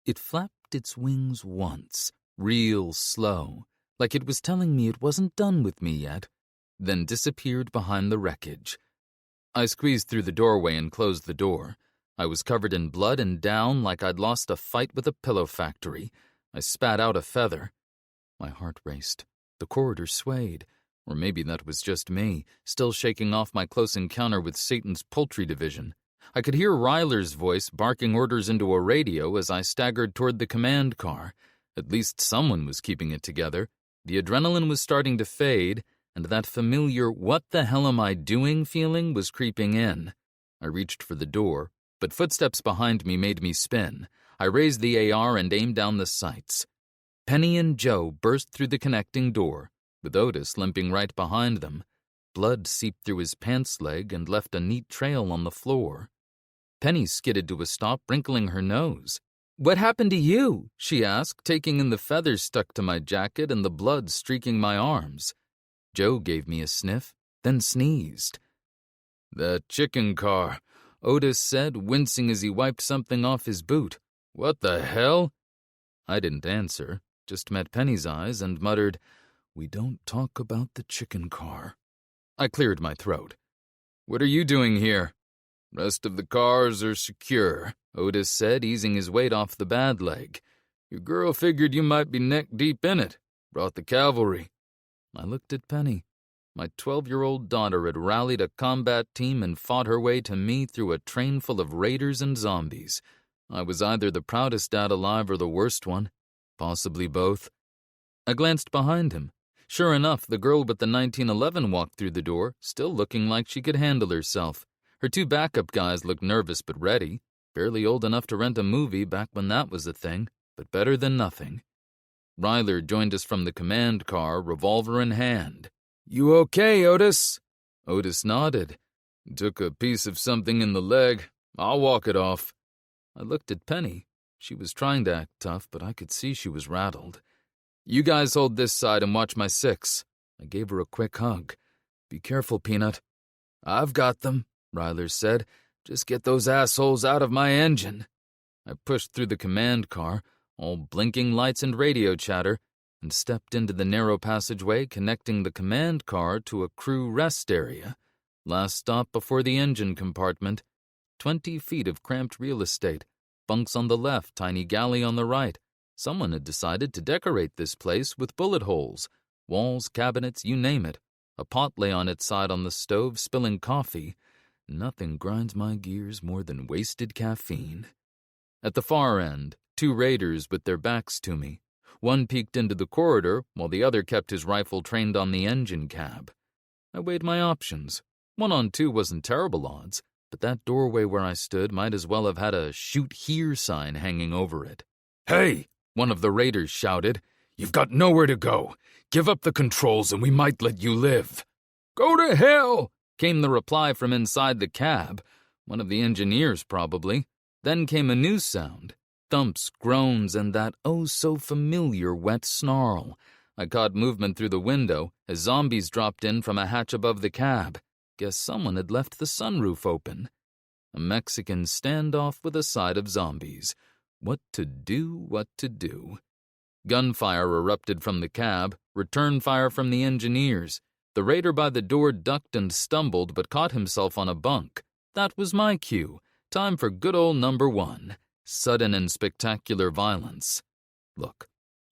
S1: It flapped its wings once, real slow, like it was telling me it wasn't done with me yet, then disappeared behind the wreckage. I squeezed through the doorway and closed the door. I was covered in blood and down like I'd lost a fight with a pillow factory. I spat out a feather. My heart raced. The corridor swayed. Or maybe that was just me, still shaking off my close encounter with Satan's poultry division. I could hear Ryler's voice barking orders into a radio as I staggered toward the command car. At least someone was keeping it together. The adrenaline was starting to fade, and that familiar "what the hell am I doing" feeling was creeping in. I reached for the door, but footsteps behind me made me spin. I raised the AR and aimed down the sights. Penny and Joe burst through the connecting door, with Otis limping right behind them. Blood seeped through his pants leg and left a neat trail on the floor. Penny skidded to a stop, wrinkling her nose. "What happened to you?" she asked, taking in the feathers stuck to my jacket and the blood streaking my arms. Joe gave me a sniff, then sneezed. "That chicken car," Otis said, wincing as he wiped something off his boot. "What the hell?" I didn't answer, just met Penny's eyes and muttered, "We don't talk about the chicken car." I cleared my throat. "What are you doing here?" "Rest of the cars are secure," Otis said, easing his weight off the bad leg. "Your girl figured you might be neck-deep in it. Brought the cavalry." I looked at Penny. My 12-year-old daughter had rallied a combat team and fought her way to me through a train full of raiders and zombies. I was either the proudest dad alive or the worst one. Possibly both. I glanced behind him. Sure enough, the girl with the 1911 walked through the door, still looking like she could handle herself. Her two backup guys looked nervous but ready. Barely old enough to rent a movie back when that was a thing, but better than nothing. Ryler joined us from the command car, revolver in hand. "You okay, Otis?" Otis nodded. "Took a piece of something in the leg. I'll walk it off." I looked at Penny. She was trying to act tough, but I could see she was rattled. "You guys hold this side and watch my 6. I gave her a quick hug. "Be careful, Peanut." "I've got them,"
S2: Ryler said. "Just get those assholes out of my engine." I pushed through the command car, all blinking lights and radio chatter, and stepped into the narrow passageway connecting the command car to a crew rest area. Last stop before the engine compartment. 20 feet of cramped real estate, bunks on the left, tiny galley on the right. Someone had decided to decorate this place with bullet holes. Walls, cabinets, you name it. A pot lay on its side on the stove, spilling coffee. Nothing grinds my gears more than wasted caffeine. At the far end, 2 raiders with their backs to me. One peeked into the corridor, while the other kept his rifle trained on the engine cab. I weighed my options. 1 on 2 wasn't terrible odds, but that doorway where I stood might as well have had a "shoot here" sign hanging over it.
S3: "Hey!"
S2: one of the raiders shouted.
S3: "You've got nowhere to go. Give up the controls and we might let you live."
S2: "Go to hell!" came the reply from inside the cab. One of the engineers, probably. Then came a new sound. Thumps, groans, and that oh-so-familiar wet snarl. I caught movement through the window as zombies dropped in from a hatch above the cab. Guess someone had left the sunroof open. A Mexican standoff with a side of zombies. What to do, what to do. Gunfire erupted from the cab, return fire from the engineers. The raider by the door ducked and stumbled but caught himself on a bunk. That was my cue. Time for good old number 1. Sudden and spectacular violence. Look,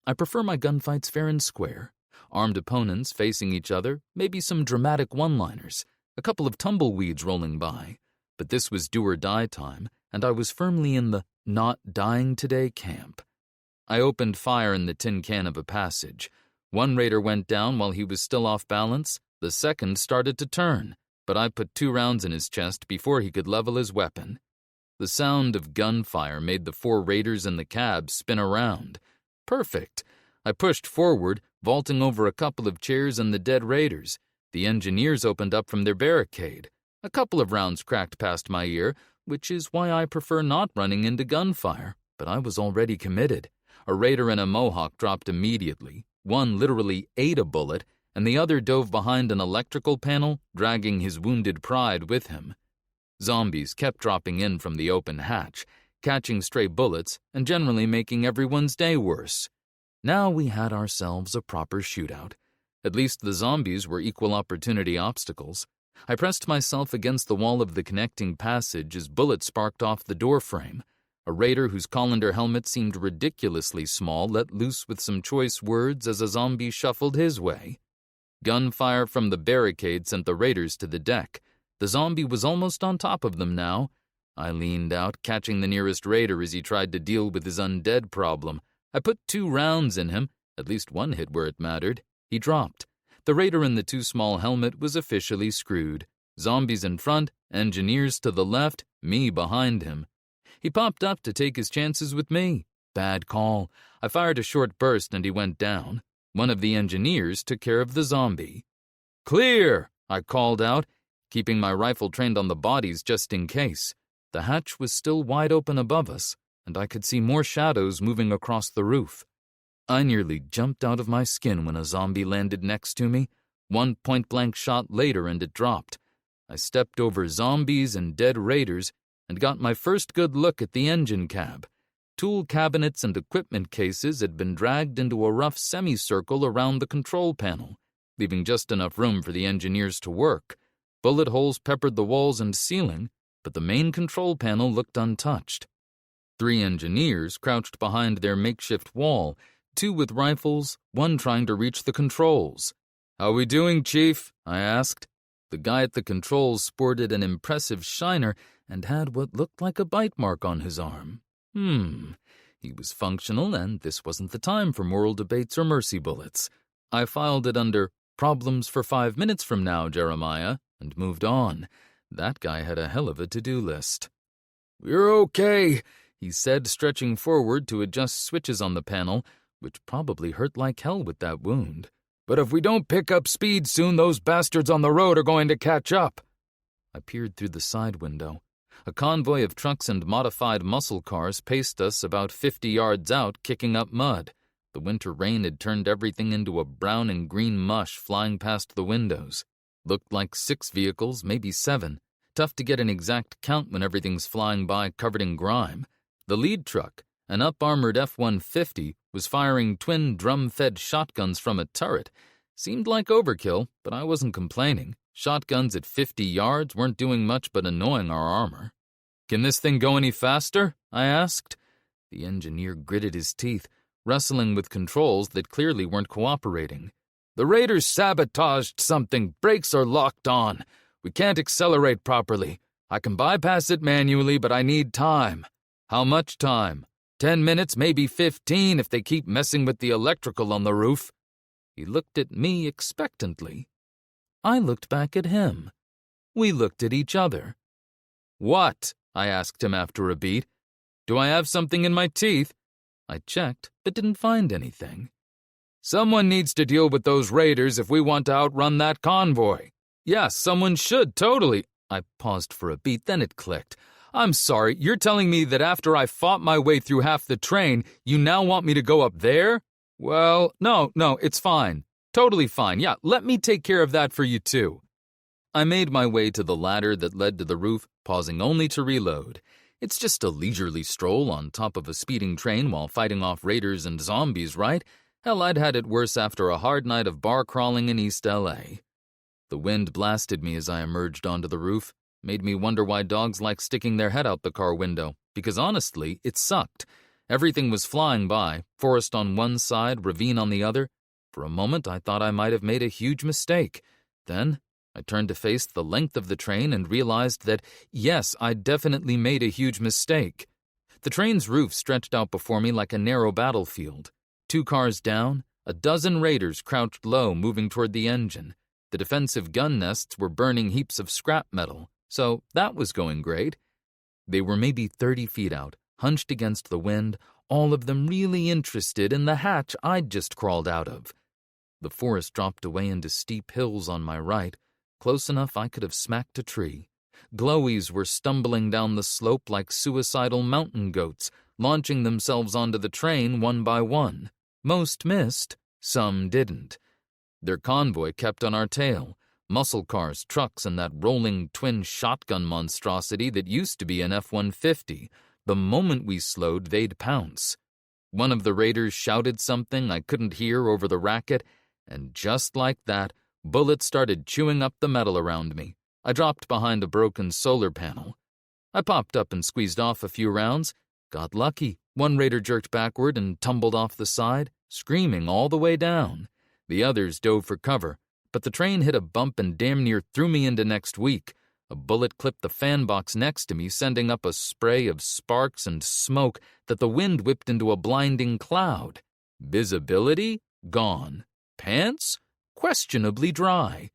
S2: I prefer my gunfights fair and square. Armed opponents facing each other, maybe some dramatic one-liners, a couple of tumbleweeds rolling by. But this was do-or-die time, and I was firmly in the not dying today camp. I opened fire in the tin can of a passage. One raider went down while he was still off balance. The second started to turn, but I put 2 rounds in his chest before he could level his weapon. The sound of gunfire made the 4 raiders in the cab spin around. Perfect. I pushed forward, vaulting over a couple of chairs and the dead raiders. The engineers opened up from their barricade. A couple of rounds cracked past my ear, which is why I prefer not running into gunfire, but I was already committed. A raider in a mohawk dropped immediately. One literally ate a bullet, and the other dove behind an electrical panel, dragging his wounded pride with him. Zombies kept dropping in from the open hatch, catching stray bullets and generally making everyone's day worse. Now we had ourselves a proper shootout. At least the zombies were equal opportunity obstacles. I pressed myself against the wall of the connecting passage as bullets sparked off the doorframe. A raider whose colander helmet seemed ridiculously small let loose with some choice words as a zombie shuffled his way. Gunfire from the barricade sent the raiders to the deck. The zombie was almost on top of them now. I leaned out, catching the nearest raider as he tried to deal with his undead problem. I put 2 rounds in him, at least one hit where it mattered. He dropped. The raider in the too small helmet was officially screwed. Zombies in front, engineers to the left, me behind him. He popped up to take his chances with me. Bad call. I fired a short burst and he went down. One of the engineers took care of the zombie. "Clear!" I called out, keeping my rifle trained on the bodies just in case. The hatch was still wide open above us, and I could see more shadows moving across the roof. I nearly jumped out of my skin when a zombie landed next to me. 1 point-blank shot later and it dropped. I stepped over zombies and dead raiders and got my first good look at the engine cab. Tool cabinets and equipment cases had been dragged into a rough semicircle around the control panel, leaving just enough room for the engineers to work. Bullet holes peppered the walls and ceiling, but the main control panel looked untouched. 3 engineers crouched behind their makeshift wall, 2 with rifles, 1 trying to reach the controls. "How we doing, Chief?" I asked. The guy at the controls sported an impressive shiner and had what looked like a bite mark on his arm. He was functional, and this wasn't the time for moral debates or mercy bullets. I filed it under "Problems for 5 minutes from now, Jeremiah," and moved on. That guy had a hell of a to-do list. "We're okay," he said, stretching forward to adjust switches on the panel, which probably hurt like hell with that wound. "But if we don't pick up speed soon, those bastards on the road are going to catch up." I peered through the side window. A convoy of trucks and modified muscle cars paced us about 50 yards out, kicking up mud. The winter rain had turned everything into a brown and green mush flying past the windows. Looked like 6 vehicles, maybe 7.
S1: Tough to get an exact count when everything's flying by covered in grime. The lead truck, an up-armored F-150, was firing twin drum-fed shotguns from a turret. Seemed like overkill, but I wasn't complaining. Shotguns at 50 yards weren't doing much but annoying our armor. "Can this thing go any faster?" I asked. The engineer gritted his teeth, wrestling with controls that clearly weren't cooperating. "The Raiders sabotaged something. Brakes are locked on. We can't accelerate properly. I can bypass it manually, but I need time." "How much time?" 10 minutes, maybe 15 if they keep messing with the electrical on the roof." He looked at me expectantly. I looked back at him. We looked at each other. "What?" I asked him after a beat. "Do I have something in my teeth?" I checked, but didn't find anything. "Someone needs to deal with those raiders if we want to outrun that convoy." "Yes, someone should, totally." I paused for a beat, then it clicked. "I'm sorry, you're telling me that after I fought my way through half the train, you now want me to go up there?" "Well, no, it's fine. Totally fine. Yeah, let me take care of that for you too." I made my way to the ladder that led to the roof, pausing only to reload. It's just a leisurely stroll on top of a speeding train while fighting off raiders and zombies, right? Hell, I'd had it worse after a hard night of bar crawling in East L.A. The wind blasted me as I emerged onto the roof. Made me wonder why dogs like sticking their head out the car window, because honestly, it sucked. Everything was flying by, forest on one side, ravine on the other. For a moment, I thought I might have made a huge mistake. Then, I turned to face the length of the train and realized that, yes, I'd definitely made a huge mistake. The train's roof stretched out before me like a narrow battlefield. 2 cars down, a dozen raiders crouched low, moving toward the engine. The defensive gun nests were burning heaps of scrap metal, so that was going great. They were maybe 30 feet out, hunched against the wind, all of them really interested in the hatch I'd just crawled out of. The forest dropped away into steep hills on my right, close enough I could have smacked a tree. Glowies were stumbling down the slope like suicidal mountain goats, launching themselves onto the train one by one. Most missed, some didn't. Their convoy kept on our tail. Muscle cars, trucks, and that rolling twin shotgun monstrosity that used to be an F-150. The moment we slowed, they'd pounce. One of the raiders shouted something I couldn't hear over the racket, and just like that, bullets started chewing up the metal around me. I dropped behind a broken solar panel. I popped up and squeezed off a few rounds. Got lucky. One raider jerked backward and tumbled off the side, screaming all the way down. The others dove for cover, but the train hit a bump and damn near threw me into next week. A bullet clipped the fan box next to me, sending up a spray of sparks and smoke that the wind whipped into a blinding cloud. Visibility? Gone. Pants? Questionably dry.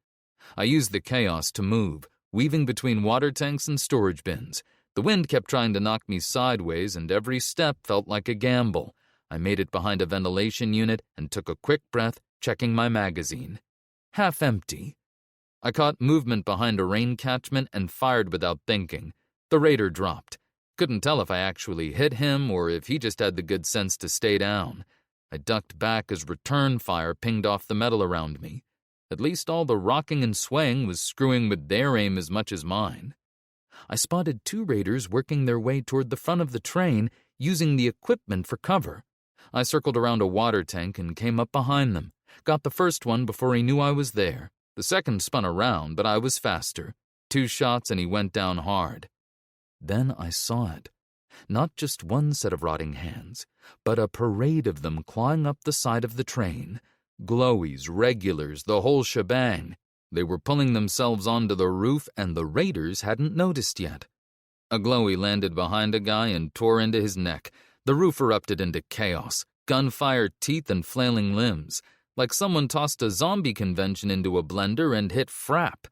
S1: I used the chaos to move, weaving between water tanks and storage bins. The wind kept trying to knock me sideways, and every step felt like a gamble. I made it behind a ventilation unit and took a quick breath, checking my magazine. Half empty. I caught movement behind a rain catchment and fired without thinking. The raider dropped. Couldn't tell if I actually hit him or if he just had the good sense to stay down. I ducked back as return fire pinged off the metal around me. At least all the rocking and swaying was screwing with their aim as much as mine. I spotted 2 raiders working their way toward the front of the train, using the equipment for cover. I circled around a water tank and came up behind them. Got the first one before he knew I was there. The second spun around, but I was faster. 2 shots and he went down hard. Then I saw it. Not just one set of rotting hands, but a parade of them clawing up the side of the train. Glowies, regulars, the whole shebang. They were pulling themselves onto the roof, and the raiders hadn't noticed yet. A glowy landed behind a guy and tore into his neck. The roof erupted into chaos, gunfire, teeth, and flailing limbs, like someone tossed a zombie convention into a blender and hit frap.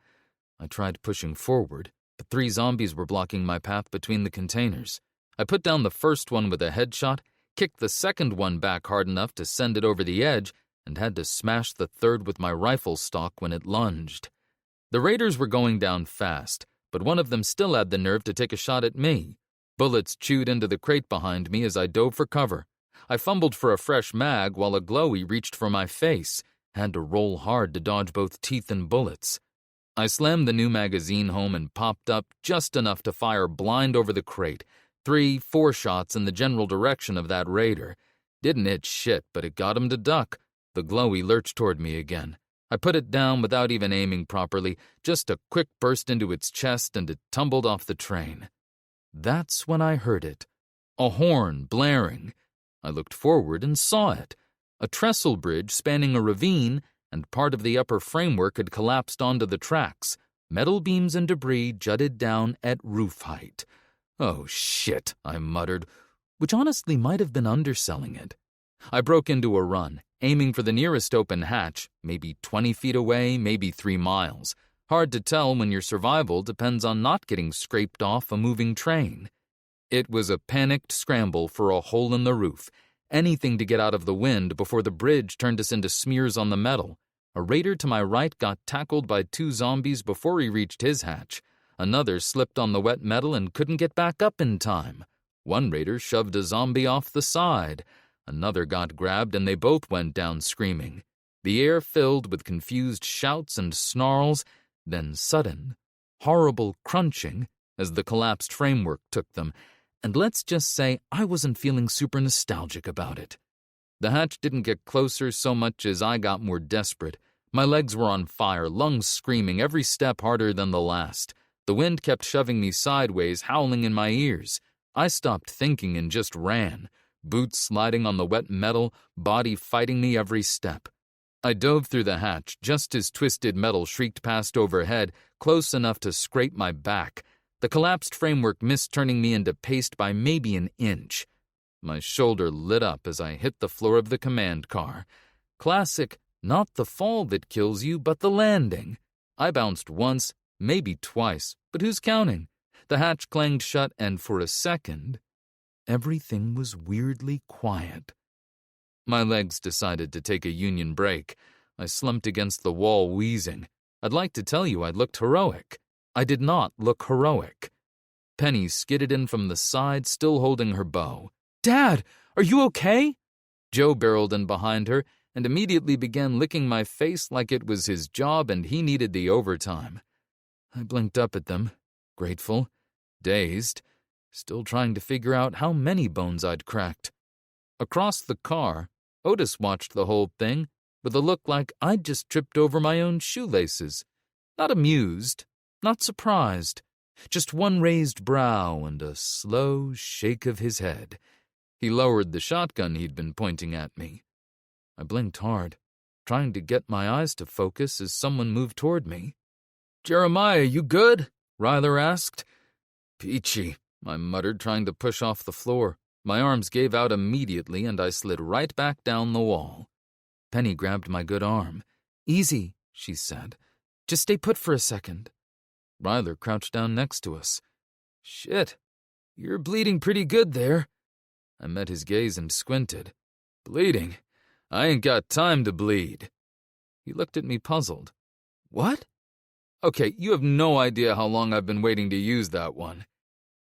S1: I tried pushing forward, but 3 zombies were blocking my path between the containers. I put down the first one with a headshot, kicked the second one back hard enough to send it over the edge, and had to smash the third with my rifle stock when it lunged. The raiders were going down fast, but one of them still had the nerve to take a shot at me. Bullets chewed into the crate behind me as I dove for cover. I fumbled for a fresh mag while a glowy reached for my face. Had to roll hard to dodge both teeth and bullets. I slammed the new magazine home and popped up just enough to fire blind over the crate, 3, 4 shots in the general direction of that raider. Didn't hit shit, but it got him to duck. The glowy lurched toward me again. I put it down without even aiming properly, just a quick burst into its chest, and it tumbled off the train. That's when I heard it. A horn blaring. I looked forward and saw it. A trestle bridge spanning a ravine, and part of the upper framework had collapsed onto the tracks. Metal beams and debris jutted down at roof height. Oh, shit, I muttered, which honestly might have been underselling it. I broke into a run, aiming for the nearest open hatch, maybe 20 feet away, maybe 3 miles. Hard to tell when your survival depends on not getting scraped off a moving train. It was a panicked scramble for a hole in the roof, anything to get out of the wind before the bridge turned us into smears on the metal. A raider to my right got tackled by 2 zombies before he reached his hatch. Another slipped on the wet metal and couldn't get back up in time. One raider shoved a zombie off the side. Another got grabbed and they both went down screaming. The air filled with confused shouts and snarls, then sudden, horrible crunching as the collapsed framework took them, and let's just say I wasn't feeling super nostalgic about it. The hatch didn't get closer so much as I got more desperate. My legs were on fire, lungs screaming, every step harder than the last. The wind kept shoving me sideways, howling in my ears. I stopped thinking and just ran, boots sliding on the wet metal, body fighting me every step. I dove through the hatch just as twisted metal shrieked past overhead, close enough to scrape my back. The collapsed framework missed turning me into paste by maybe an inch. My shoulder lit up as I hit the floor of the command car. Classic, not the fall that kills you, but the landing. I bounced once, maybe twice, but who's counting? The hatch clanged shut, and for a second, everything was weirdly quiet. My legs decided to take a union break. I slumped against the wall, wheezing. I'd like to tell you I looked heroic. I did not look heroic. Penny skidded in from the side, still holding her bow. "Dad, are you okay?" Joe barreled in behind her and immediately began licking my face like it was his job and he needed the overtime. I blinked up at them, grateful, dazed, still trying to figure out how many bones I'd cracked. Across the car, Otis watched the whole thing with a look like I'd just tripped over my own shoelaces. Not amused, not surprised, just one raised brow and a slow shake of his head. He lowered the shotgun he'd been pointing at me. I blinked hard, trying to get my eyes to focus as someone moved toward me. "Jeremiah, you good?" Ryler asked. "Peachy," I muttered, trying to push off the floor. My arms gave out immediately, and I slid right back down the wall. Penny grabbed my good arm. "Easy," she said. "Just stay put for a second." Ryler crouched down next to us. "Shit, you're bleeding pretty good there." I met his gaze and squinted. "Bleeding? I ain't got time to bleed." He looked at me puzzled. "What?" "Okay, you have no idea how long I've been waiting to use that one."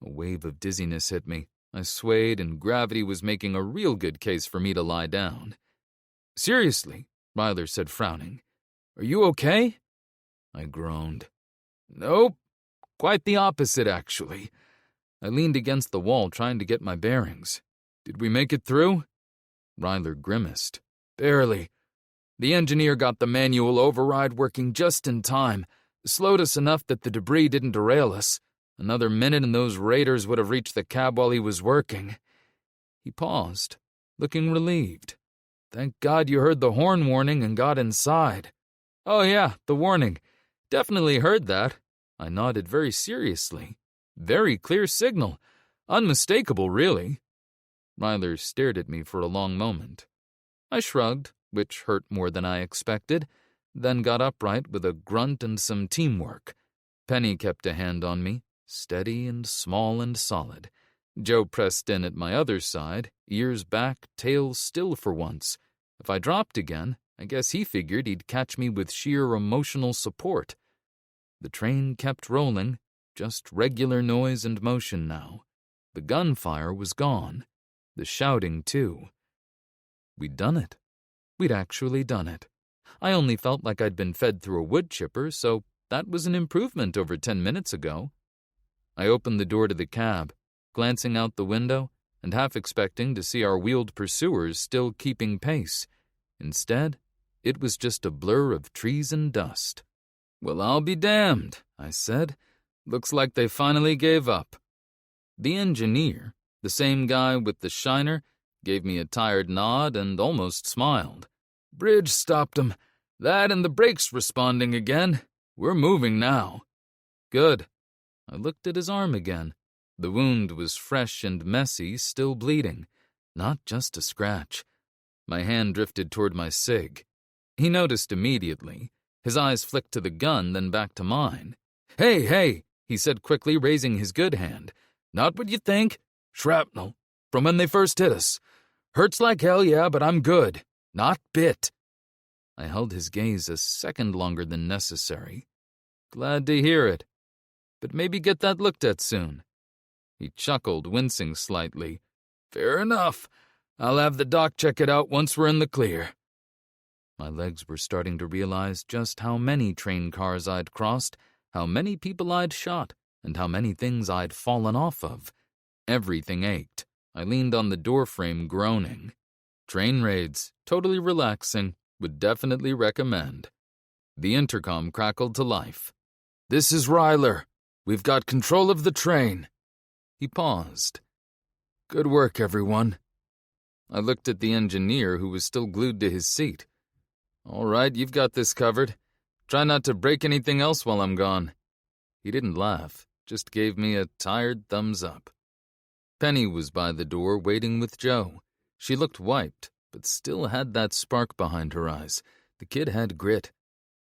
S1: A wave of dizziness hit me. I swayed, and gravity was making a real good case for me to lie down. "Seriously," Ryler said, frowning. "Are you okay?" I groaned. "Nope. Quite the opposite, actually." I leaned against the wall, trying to get my bearings. "Did we make it through?" Ryler grimaced. "Barely. The engineer got the manual override working just in time. Slowed us enough that the debris didn't derail us. Another minute and those raiders would have reached the cab while he was working." He paused, looking relieved. "Thank God you heard the horn warning and got inside." "Oh yeah, the warning. Definitely heard that." I nodded very seriously. "Very clear signal. Unmistakable, really." Ryler stared at me for a long moment. I shrugged, which hurt more than I expected, then got upright with a grunt and some teamwork. Penny kept a hand on me, steady and small and solid. Joe pressed in at my other side, ears back, tail still for once. If I dropped again, I guess he figured he'd catch me with sheer emotional support. The train kept rolling, just regular noise and motion now. The gunfire was gone. The shouting, too. We'd done it. We'd actually done it. I only felt like I'd been fed through a wood chipper, so That was an improvement over 10 minutes ago. I opened the door to the cab, glancing out the window and half expecting to see our wheeled pursuers still keeping pace. Instead, it was just a blur of trees and dust. "Well, I'll be damned," I said. "Looks like they finally gave up." The engineer, the same guy with the shiner, gave me a tired nod and almost smiled. "Bridge stopped 'em. That and the brakes responding again. We're moving now." "Good." I looked at his arm again. The wound was fresh and messy, still bleeding. Not just a scratch. My hand drifted toward my cig. He noticed immediately. His eyes flicked to the gun, then back to mine. Hey, he said quickly, raising his good hand. "Not what you think. Shrapnel. From when they first hit us. Hurts like hell, yeah, but I'm good. Not bit." I held his gaze a second longer than necessary. "Glad to hear it. But maybe get that looked at soon." He chuckled, wincing slightly. "Fair enough. I'll have the doc check it out once we're in the clear." My legs were starting to realize just how many train cars I'd crossed, how many people I'd shot, and how many things I'd fallen off of. Everything ached. I leaned on the doorframe, groaning. Train raids, totally relaxing, would definitely recommend. The intercom crackled to life. "This is Ryler. We've got control of the train." He paused. "Good work, everyone." I looked at the engineer, who was still glued to his seat. "All right, you've got this covered. Try not to break anything else while I'm gone." He didn't laugh, just gave me a tired thumbs up. Penny was by the door waiting with Joe. She looked wiped, but still had that spark behind her eyes. The kid had grit.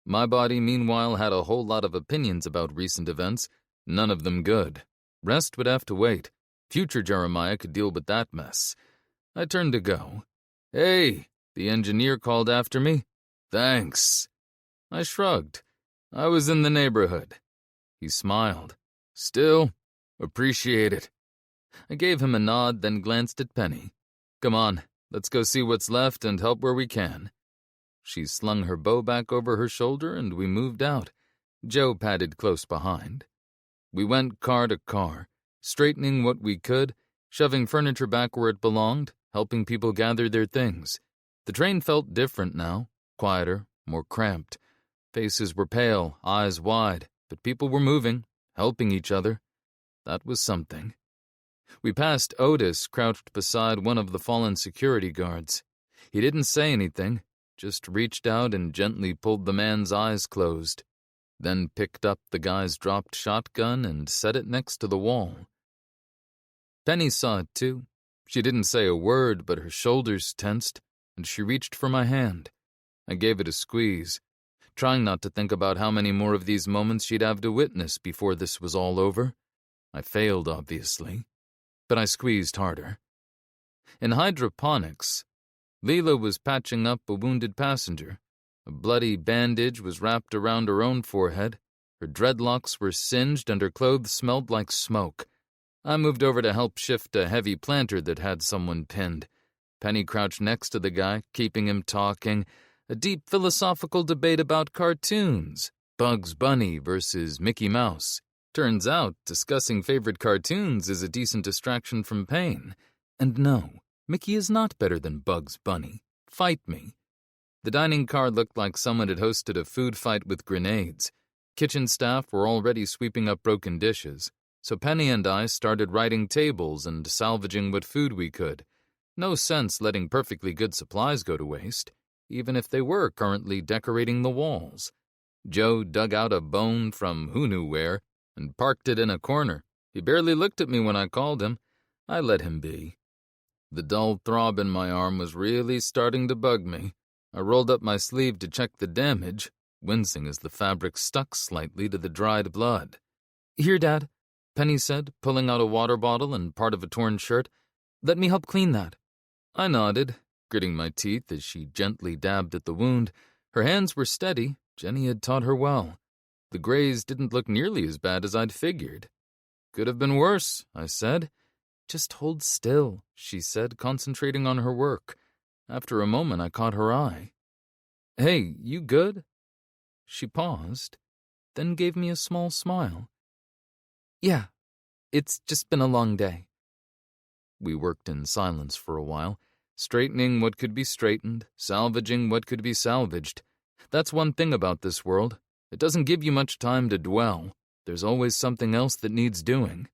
S1: My body, meanwhile, had a whole lot of opinions about recent events, none of them good. Rest would have to wait. Future Jeremiah could deal with that mess. I turned to go. "Hey," the engineer called after me. "Thanks." I shrugged. I was in the neighborhood. He smiled. "Still, appreciate it." I gave him a nod, then glanced at Penny. "Come on, let's go see what's left and help where we can." She slung her bow back over her shoulder and we moved out. Joe padded close behind. We went car to car, straightening what we could, shoving furniture back where it belonged, helping people gather their things. The train felt different now, quieter, more cramped. Faces were pale, eyes wide, but people were moving, helping each other. That was something. We passed Otis crouched beside one of the fallen security guards. He didn't say anything, just reached out and gently pulled the man's eyes closed, then picked up the guy's dropped shotgun and set it next to the wall. Penny saw it too. She didn't say a word, but her shoulders tensed, and she reached for my hand. I gave it a squeeze, trying not to think about how many more of these moments she'd have to witness before this was all over. I failed, obviously, but I squeezed harder. In hydroponics, Leela was patching up a wounded passenger. A bloody bandage was wrapped around her own forehead. Her dreadlocks were singed and her clothes smelled like smoke. I moved over to help shift a heavy planter that had someone pinned. Penny crouched next to the guy, keeping him talking. A deep philosophical debate about cartoons. Bugs Bunny versus Mickey Mouse. Turns out, discussing favorite cartoons is a decent distraction from pain. And no, Mickey is not better than Bugs Bunny. Fight me. The dining car looked like someone had hosted a food fight with grenades. Kitchen staff were already sweeping up broken dishes, so Penny and I started righting tables and salvaging what food we could. No sense letting perfectly good supplies go to waste, even if they were currently decorating the walls. Joe dug out a bone from who knew where and parked it in a corner. He barely looked at me when I called him. I let him be. The dull throb in my arm was really starting to bug me. I rolled up my sleeve to check the damage, wincing as the fabric stuck slightly to the dried blood. "Here, Dad," Penny said, pulling out a water bottle and part of a torn shirt. "Let me help clean that." I nodded, gritting my teeth as she gently dabbed at the wound. Her hands were steady. Jenny had taught her well. The graze didn't look nearly as bad as I'd figured. "Could have been worse," I said. "Just hold still," she said, concentrating on her work. After a moment, I caught her eye. "Hey, you good?" She paused. then gave me a small smile. Yeah, it's just been a long day. We worked in silence for a while, straightening what could be straightened, salvaging what could be salvaged. That's one thing about this world. It doesn't give you much time to dwell. There's always something else that needs doing.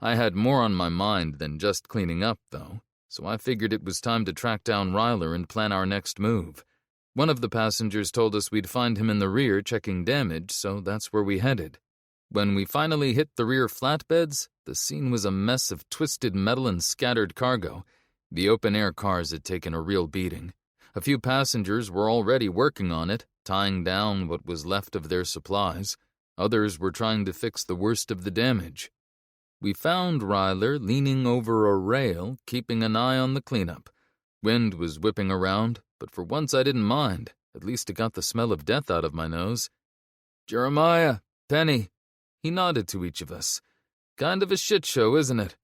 S1: I had more on my mind than just cleaning up, though, so I figured it was time to track down Ryler and plan our next move. One of the passengers told us we'd find him in the rear checking damage, so that's where we headed. When we finally hit the rear flatbeds, the scene was a mess of twisted metal and scattered cargo. The open-air cars had taken a real beating. A few passengers were already working on it, tying down what was left of their supplies. Others were trying to fix the worst of the damage. We found Ryler leaning over a rail, keeping an eye on the cleanup. Wind was whipping around, but for once I didn't mind. At least it got the smell of death out of my nose. "Jeremiah, Penny." He nodded to each of us. "Kind of a shit show, isn't it?"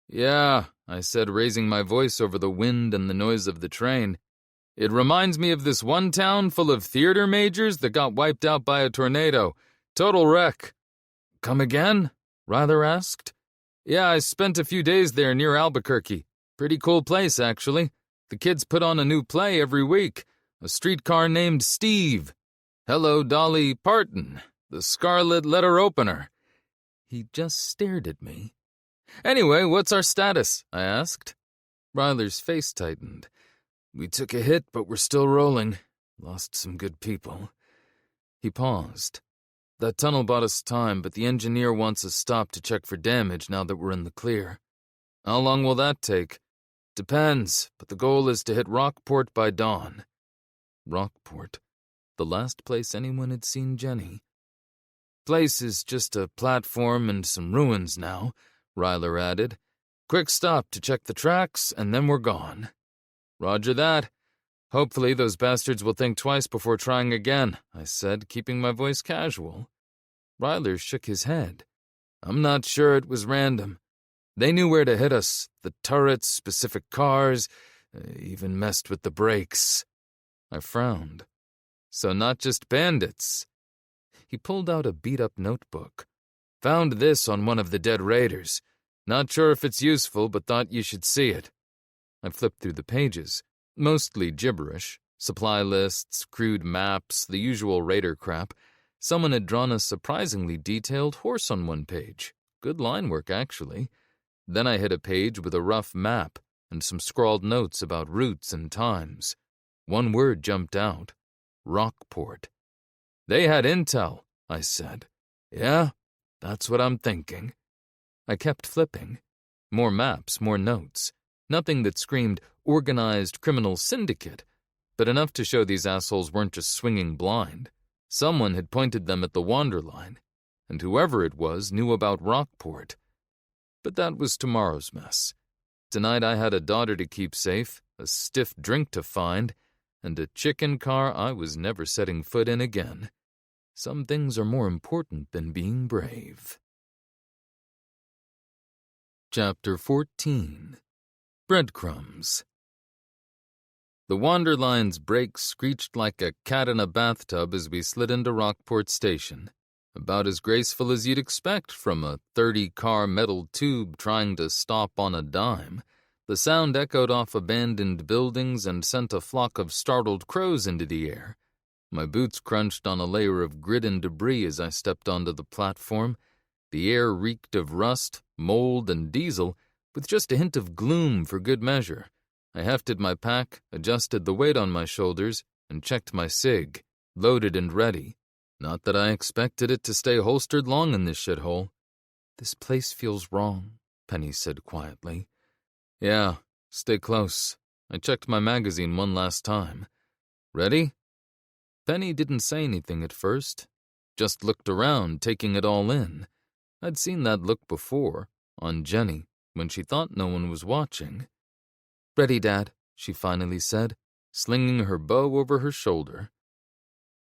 S1: "Yeah," I said, raising my voice over the wind and the noise of the train. "It reminds me of this one town full of theater majors that got wiped out by a tornado. Total wreck." "Come again?" Ryler asked. "Yeah, I spent a few days there near Albuquerque. Pretty cool place, actually. The kids put on a new play every week. A streetcar named Steve. Hello, Dolly Parton, the Scarlet Letter Opener." He just stared at me. "Anyway, what's our status?" I asked. Ryler's face tightened. "We took a hit, but we're still rolling. Lost some good people." He paused. "That tunnel bought us time, but the engineer wants us stopped to check for damage now that we're in the clear." "How long will that take?" "Depends, but the goal is to hit Rockport by dawn." Rockport. The last place anyone had seen Jenny. "Place is just a platform and some ruins now," Ryler added. "Quick stop to check the tracks, and then we're gone." "Roger that. Hopefully those bastards will think twice before trying again," I said, keeping my voice casual. Ryler shook his head. "I'm not sure it was random. They knew where to hit us, the turrets, specific cars, even messed with the brakes." I frowned. "So not just bandits." He pulled out a beat-up notebook. "Found this on one of the dead raiders. Not sure if it's useful, but thought you should see it." I flipped through the pages. Mostly gibberish. Supply lists, crude maps, the usual raider crap. Someone had drawn a surprisingly detailed horse on one page. Good line work, actually. Then I hit a page with a rough map and some scrawled notes about routes and times. One word jumped out. Rockport. "They had intel," I said. "Yeah, that's what I'm thinking." I kept flipping. More maps, more notes. Nothing that screamed organized criminal syndicate, but enough to show these assholes weren't just swinging blind. Someone had pointed them at the Wanderline, and whoever it was knew about Rockport. But that was tomorrow's mess. Tonight I had a daughter to keep safe, a stiff drink to find, and a chicken car I was never setting foot in again. Some things are more important than being brave. Chapter 14. Breadcrumbs. The Wanderline's brakes screeched like a cat in a bathtub as we slid into Rockport Station. About as graceful as you'd expect from a 30-car metal tube trying to stop on a dime. The sound echoed off abandoned buildings and sent a flock of startled crows into the air. My boots crunched on a layer of grit and debris as I stepped onto the platform. The air reeked of rust, mold, and diesel, with just a hint of gloom for good measure. I hefted my pack, adjusted the weight on my shoulders, and checked my SIG, loaded and ready. Not that I expected it to stay holstered long in this shithole. "This place feels wrong," Penny said quietly. "Yeah, stay close." I checked my magazine one last time. "Ready?" Penny didn't say anything at first, just looked around, taking it all in. I'd seen that look before, on Jenny, when she thought no one was watching. "Ready, Dad," she finally said, slinging her bow over her shoulder.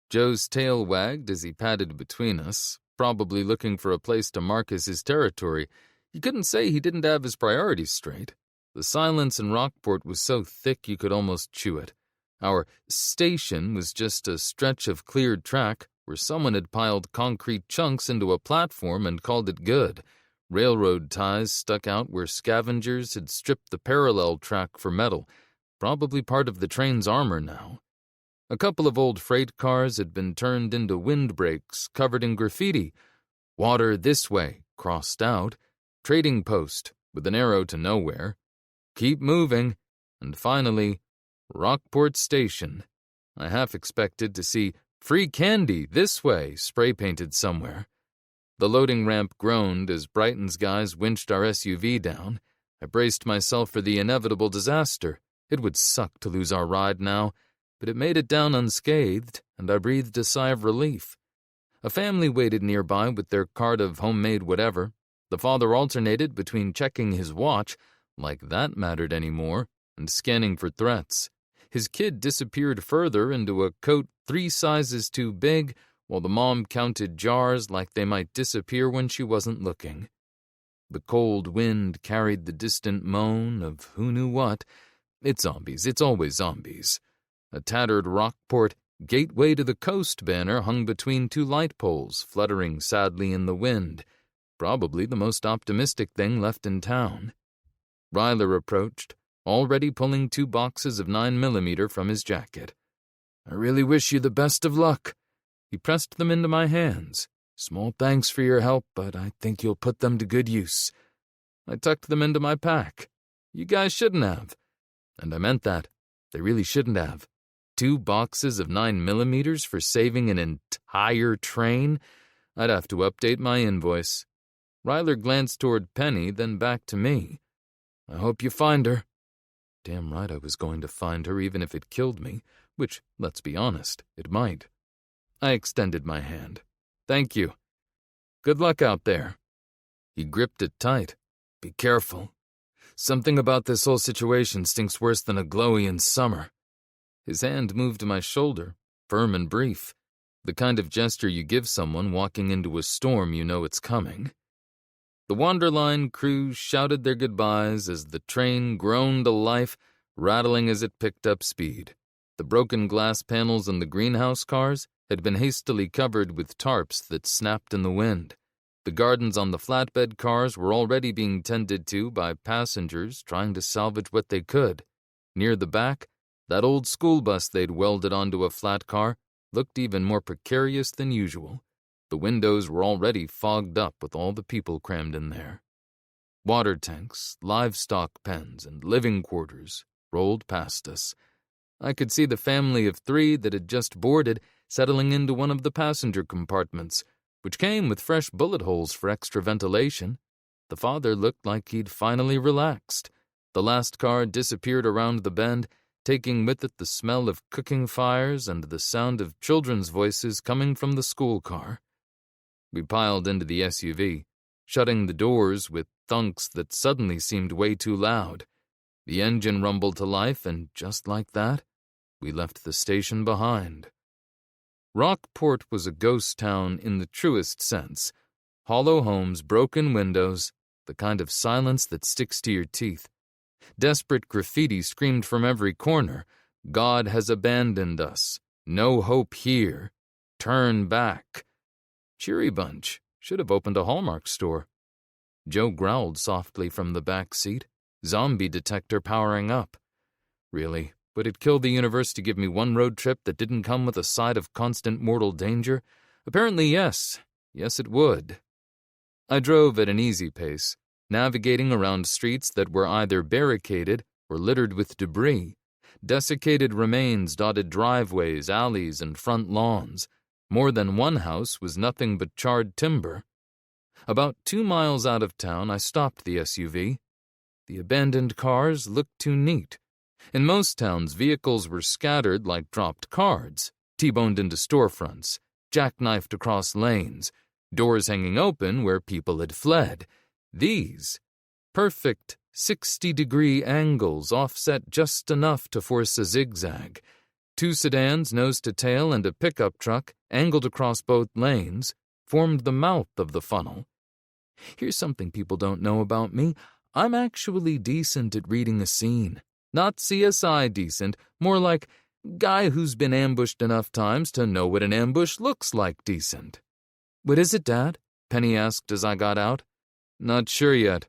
S1: Joe's tail wagged as he padded between us, probably looking for a place to mark as his territory. You couldn't say he didn't have his priorities straight. The silence in Rockport was so thick you could almost chew it. Our station was just a stretch of cleared track, where someone had piled concrete chunks into a platform and called it good. Railroad ties stuck out where scavengers had stripped the parallel track for metal, probably part of the train's armor now. A couple of old freight cars had been turned into windbreaks covered in graffiti. Water this way, crossed out. Trading post, with an arrow to nowhere. Keep moving. And finally, Rockport Station. I half expected to see free candy this way spray-painted somewhere. The loading ramp groaned as Brighton's guys winched our SUV down. I braced myself for the inevitable disaster. It would suck to lose our ride now, but it made it down unscathed, and I breathed a sigh of relief. A family waited nearby with their cart of homemade whatever. The father alternated between checking his watch, like that mattered anymore, and scanning for threats. His kid disappeared further into a coat 3 sizes too big, while the mom counted jars like they might disappear when she wasn't looking. The cold wind carried the distant moan of who knew what. It's zombies, it's always zombies. A tattered Rockport Gateway to the Coast banner hung between 2 light poles, fluttering sadly in the wind. Probably the most optimistic thing left in town. Ryler approached, already pulling 2 boxes of 9mm from his jacket. I really wish you the best of luck. He pressed them into my hands. Small thanks for your help, but I think you'll put them to good use. I tucked them into my pack. You guys shouldn't have. And I meant that. They really shouldn't have. 2 boxes of 9mm for saving an entire train? I'd have to update my invoice. Ryler glanced toward Penny, then back to me. I hope you find her. Damn right I was going to find her even if it killed me, which, let's be honest, it might. I extended my hand. Thank you. Good luck out there. He gripped it tight. Be careful. Something about this whole situation stinks worse than a glowy in summer. His hand moved to my shoulder, firm and brief, the kind of gesture you give someone walking into a storm you know it's coming. The Wanderline crew shouted their goodbyes as the train groaned to life, rattling as it picked up speed. The broken glass panels in the greenhouse cars had been hastily covered with tarps that snapped in the wind. The gardens on the flatbed cars were already being tended to by passengers trying to salvage what they could. Near the back, that old school bus they'd welded onto a flat car looked even more precarious than usual. The windows were already fogged up with all the people crammed in there. Water tanks, livestock pens, and living quarters rolled past us. I could see the family of 3 that had just boarded settling into one of the passenger compartments, which came with fresh bullet holes for extra ventilation. The father looked like he'd finally relaxed. The last car disappeared around the bend, taking with it the smell of cooking fires and the sound of children's voices coming from the school car. We piled into the SUV, shutting the doors with thunks that suddenly seemed way too loud. The engine rumbled to life, and just like that, we left the station behind. Rockport was a ghost town in the truest sense. Hollow homes, broken windows, the kind of silence that sticks to your teeth. Desperate graffiti screamed from every corner. God has abandoned us. No hope here. Turn back. Cheery bunch. Should have opened a Hallmark store. Joe growled softly from the back seat. Zombie detector powering up. Really, would it kill the universe to give me one road trip that didn't come with a side of constant mortal danger? Apparently, yes. Yes, it would. I drove at an easy pace, navigating around streets that were either barricaded or littered with debris. Desiccated remains dotted driveways, alleys, and front lawns. More than one house was nothing but charred timber. About 2 miles out of town, I stopped the SUV. The abandoned cars looked too neat. In most towns, vehicles were scattered like dropped cards, T-boned into storefronts, jackknifed across lanes, doors hanging open where people had fled. These, perfect 60-degree angles offset just enough to force a zigzag. 2 sedans, nose to tail, and a pickup truck, angled across both lanes, formed the mouth of the funnel. Here's something people don't know about me. I'm actually decent at reading a scene. Not CSI decent, more like Guy who's been ambushed enough times to know what an ambush looks like decent. "What is it, Dad?" Penny asked as I got out. "Not sure yet."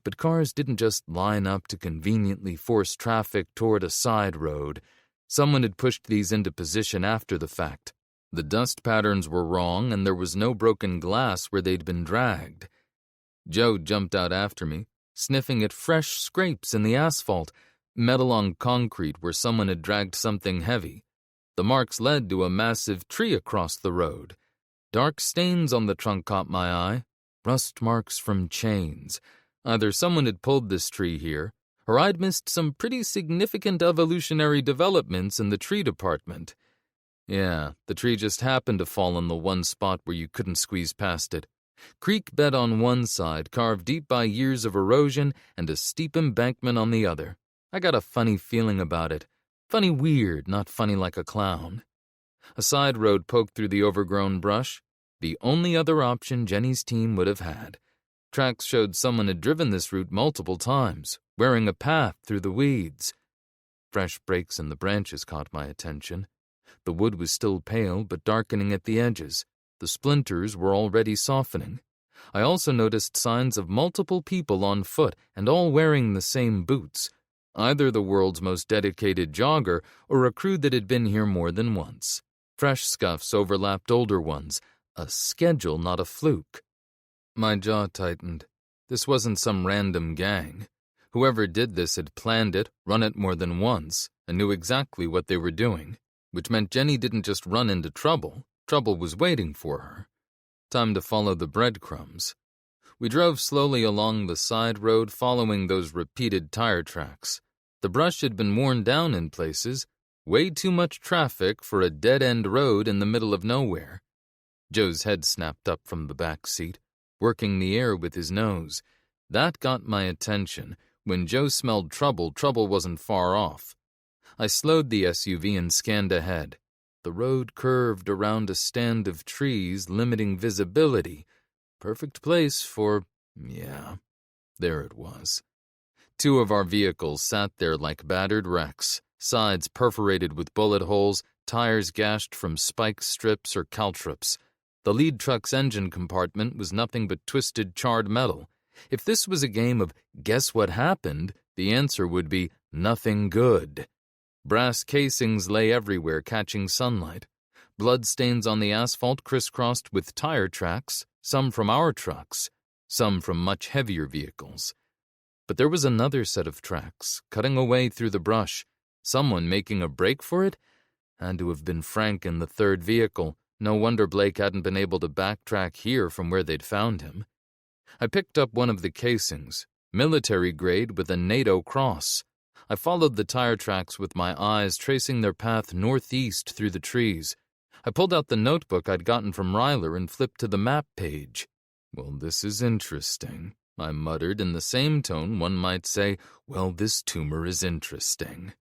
S1: But cars didn't just line up to conveniently force traffic toward a side road. Someone had pushed these into position after the fact. The dust patterns were wrong, and there was no broken glass where they'd been dragged. Joe jumped out after me, sniffing at fresh scrapes in the asphalt, metal on concrete where someone had dragged something heavy. The marks led to a massive tree across the road. Dark stains on the trunk caught my eye, rust marks from chains. Either someone had pulled this tree here, or I'd missed some pretty significant evolutionary developments in the tree department. Yeah, the tree just happened to fall in the one spot where you couldn't squeeze past it. Creek bed on one side, carved deep by years of erosion, and a steep embankment on the other. I got a funny feeling about it. Funny weird, not funny like a clown. A side road poked through the overgrown brush. The only other option Jenny's team would have had. Tracks showed someone had driven this route multiple times, wearing a path through the weeds. Fresh breaks in the branches caught my attention. The wood was still pale, but darkening at the edges. The splinters were already softening. I also noticed signs of multiple people on foot and all wearing the same boots, either the world's most dedicated jogger or a crew that had been here more than once. Fresh scuffs overlapped older ones, a schedule, not a fluke. My jaw tightened. This wasn't some random gang. Whoever did this had planned it, run it more than once, and knew exactly what they were doing, which meant Jenny didn't just run into trouble. Trouble was waiting for her. Time to follow the breadcrumbs. We drove slowly along the side road, following those repeated tire tracks. The brush had been worn down in places. Way too much traffic for a dead-end road in the middle of nowhere. Joe's head snapped up from the back seat, working the air with his nose. That got my attention. When Joe smelled trouble, trouble wasn't far off. I slowed the SUV and scanned ahead. The road curved around a stand of trees, limiting visibility. Perfect place for... yeah, there it was. Two of our vehicles sat there like battered wrecks, sides perforated with bullet holes, tires gashed from spike strips or caltrops. The lead truck's engine compartment was nothing but twisted, charred metal. If this was a game of guess what happened, the answer would be nothing good. Brass casings lay everywhere, catching sunlight. Bloodstains on the asphalt crisscrossed with tire tracks, some from our trucks, some from much heavier vehicles. But there was another set of tracks, cutting away through the brush. Someone making a break for it? Had to have been Frank in the third vehicle. No wonder Blake hadn't been able to backtrack here from where they'd found him. I picked up one of the casings, military grade with a NATO cross. I followed the tire tracks with my eyes, tracing their path northeast through the trees. I pulled out the notebook I'd gotten from Ryler and flipped to the map page. "Well, this is interesting," I muttered in the same tone one might say, "Well, this tumor is interesting."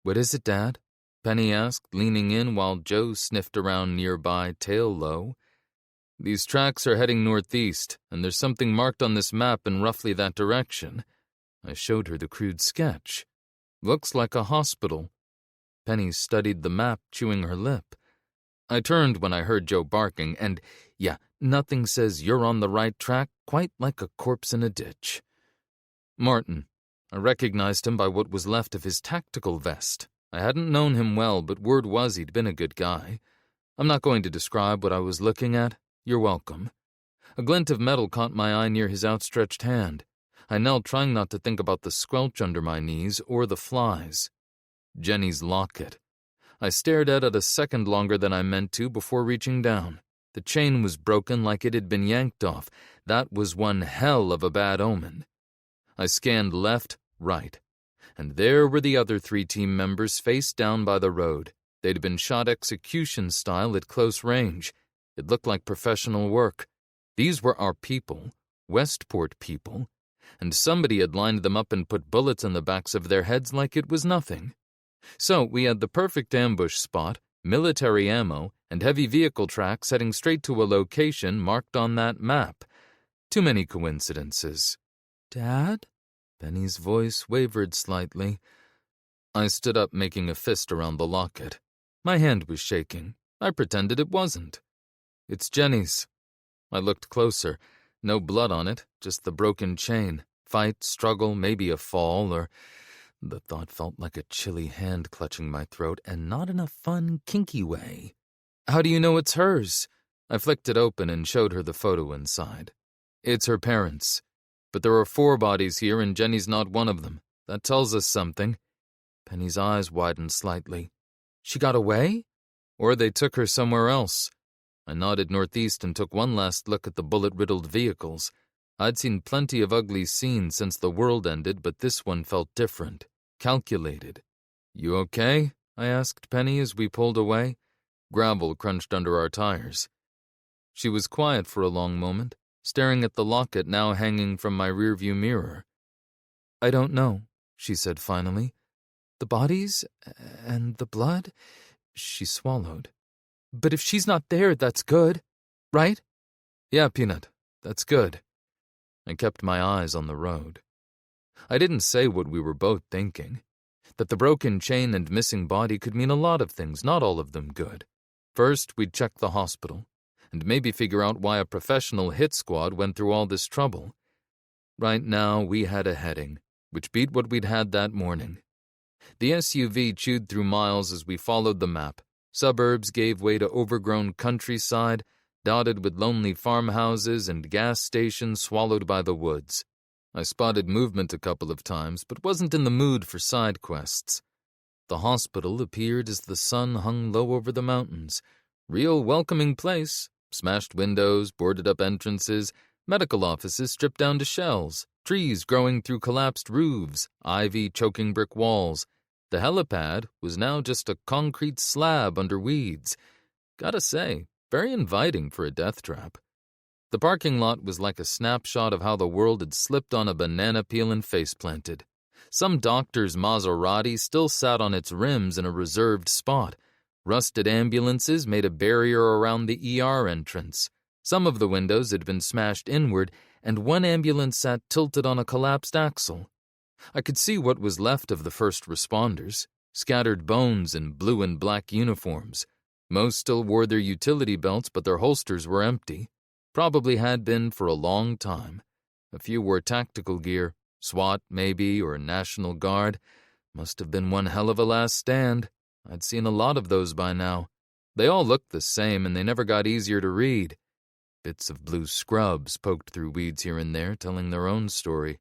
S1: "What is it, Dad?" Penny asked, leaning in while Joe sniffed around nearby, tail low. "These tracks are heading northeast, and there's something marked on this map in roughly that direction." I showed her the crude sketch. "Looks like a hospital." Penny studied the map, chewing her lip. I turned when I heard Joe barking, and, yeah, nothing says you're on the right track quite like a corpse in a ditch. Martin. I recognized him by what was left of his tactical vest. I hadn't known him well, but word was he'd been a good guy. I'm not going to describe what I was looking at. You're welcome. A glint of metal caught my eye near his outstretched hand. I knelt, trying not to think about the squelch under my knees or the flies. Jenny's locket. I stared at it a second longer than I meant to before reaching down. The chain was broken like it had been yanked off. That was one hell of a bad omen. I scanned left, right, and there were the other 3 team members face down by the road. They'd been shot execution style at close range. It looked like professional work. These were our people, Westport people, and somebody had lined them up and put bullets in the backs of their heads like it was nothing. So we had the perfect ambush spot, military ammo, and heavy vehicle tracks heading straight to a location marked on that map. Too many coincidences. "Dad?" Penny's voice wavered slightly. I stood up, making a fist around the locket. My hand was shaking. I pretended it wasn't. It's Jenny's. I looked closer. No blood on it, just the broken chain. Fight, struggle, maybe a fall, or... The thought felt like a chilly hand clutching my throat, and not in a fun, kinky way. How do you know it's hers? I flicked it open and showed her the photo inside. It's her parents. But there are 4 bodies here, and Jenny's not one of them. That tells us something. Penny's eyes widened slightly. She got away? Or they took her somewhere else? I nodded northeast and took one last look at the bullet-riddled vehicles. I'd seen plenty of ugly scenes since the world ended, but this one felt different, calculated. You okay? I asked Penny as we pulled away. Gravel crunched under our tires. She was quiet for a long moment, staring at the locket now hanging from my rearview mirror. I don't know, she said finally. The bodies and the blood? She swallowed. But if she's not there, that's good, right? Yeah, Peanut, that's good. I kept my eyes on the road. I didn't say what we were both thinking. That the broken chain and missing body could mean a lot of things, not all of them good. First, we'd check the hospital, and maybe figure out why a professional hit squad went through all this trouble. Right now, we had a heading, which beat what we'd had that morning. The SUV chewed through miles as we followed the map. Suburbs gave way to overgrown countryside, dotted with lonely farmhouses and gas stations swallowed by the woods. I spotted movement a couple of times, but wasn't in the mood for side quests. The hospital appeared as the sun hung low over the mountains. Real welcoming place. Smashed windows, boarded-up entrances, medical offices stripped down to shells, trees growing through collapsed roofs, ivy choking brick walls. The helipad was now just a concrete slab under weeds. Gotta say, very inviting for a death trap. The parking lot was like a snapshot of how the world had slipped on a banana peel and face-planted. Some doctor's Maserati still sat on its rims in a reserved spot. Rusted ambulances made a barrier around the ER entrance. Some of the windows had been smashed inward, and one ambulance sat tilted on a collapsed axle. I could see what was left of the first responders, scattered bones in blue and black uniforms. Most still wore their utility belts, but their holsters were empty. Probably had been for a long time. A few wore tactical gear, SWAT maybe, or National Guard. Must have been one hell of a last stand. I'd seen a lot of those by now. They all looked the same, and they never got easier to read. Bits of blue scrubs poked through weeds here and there, telling their own story.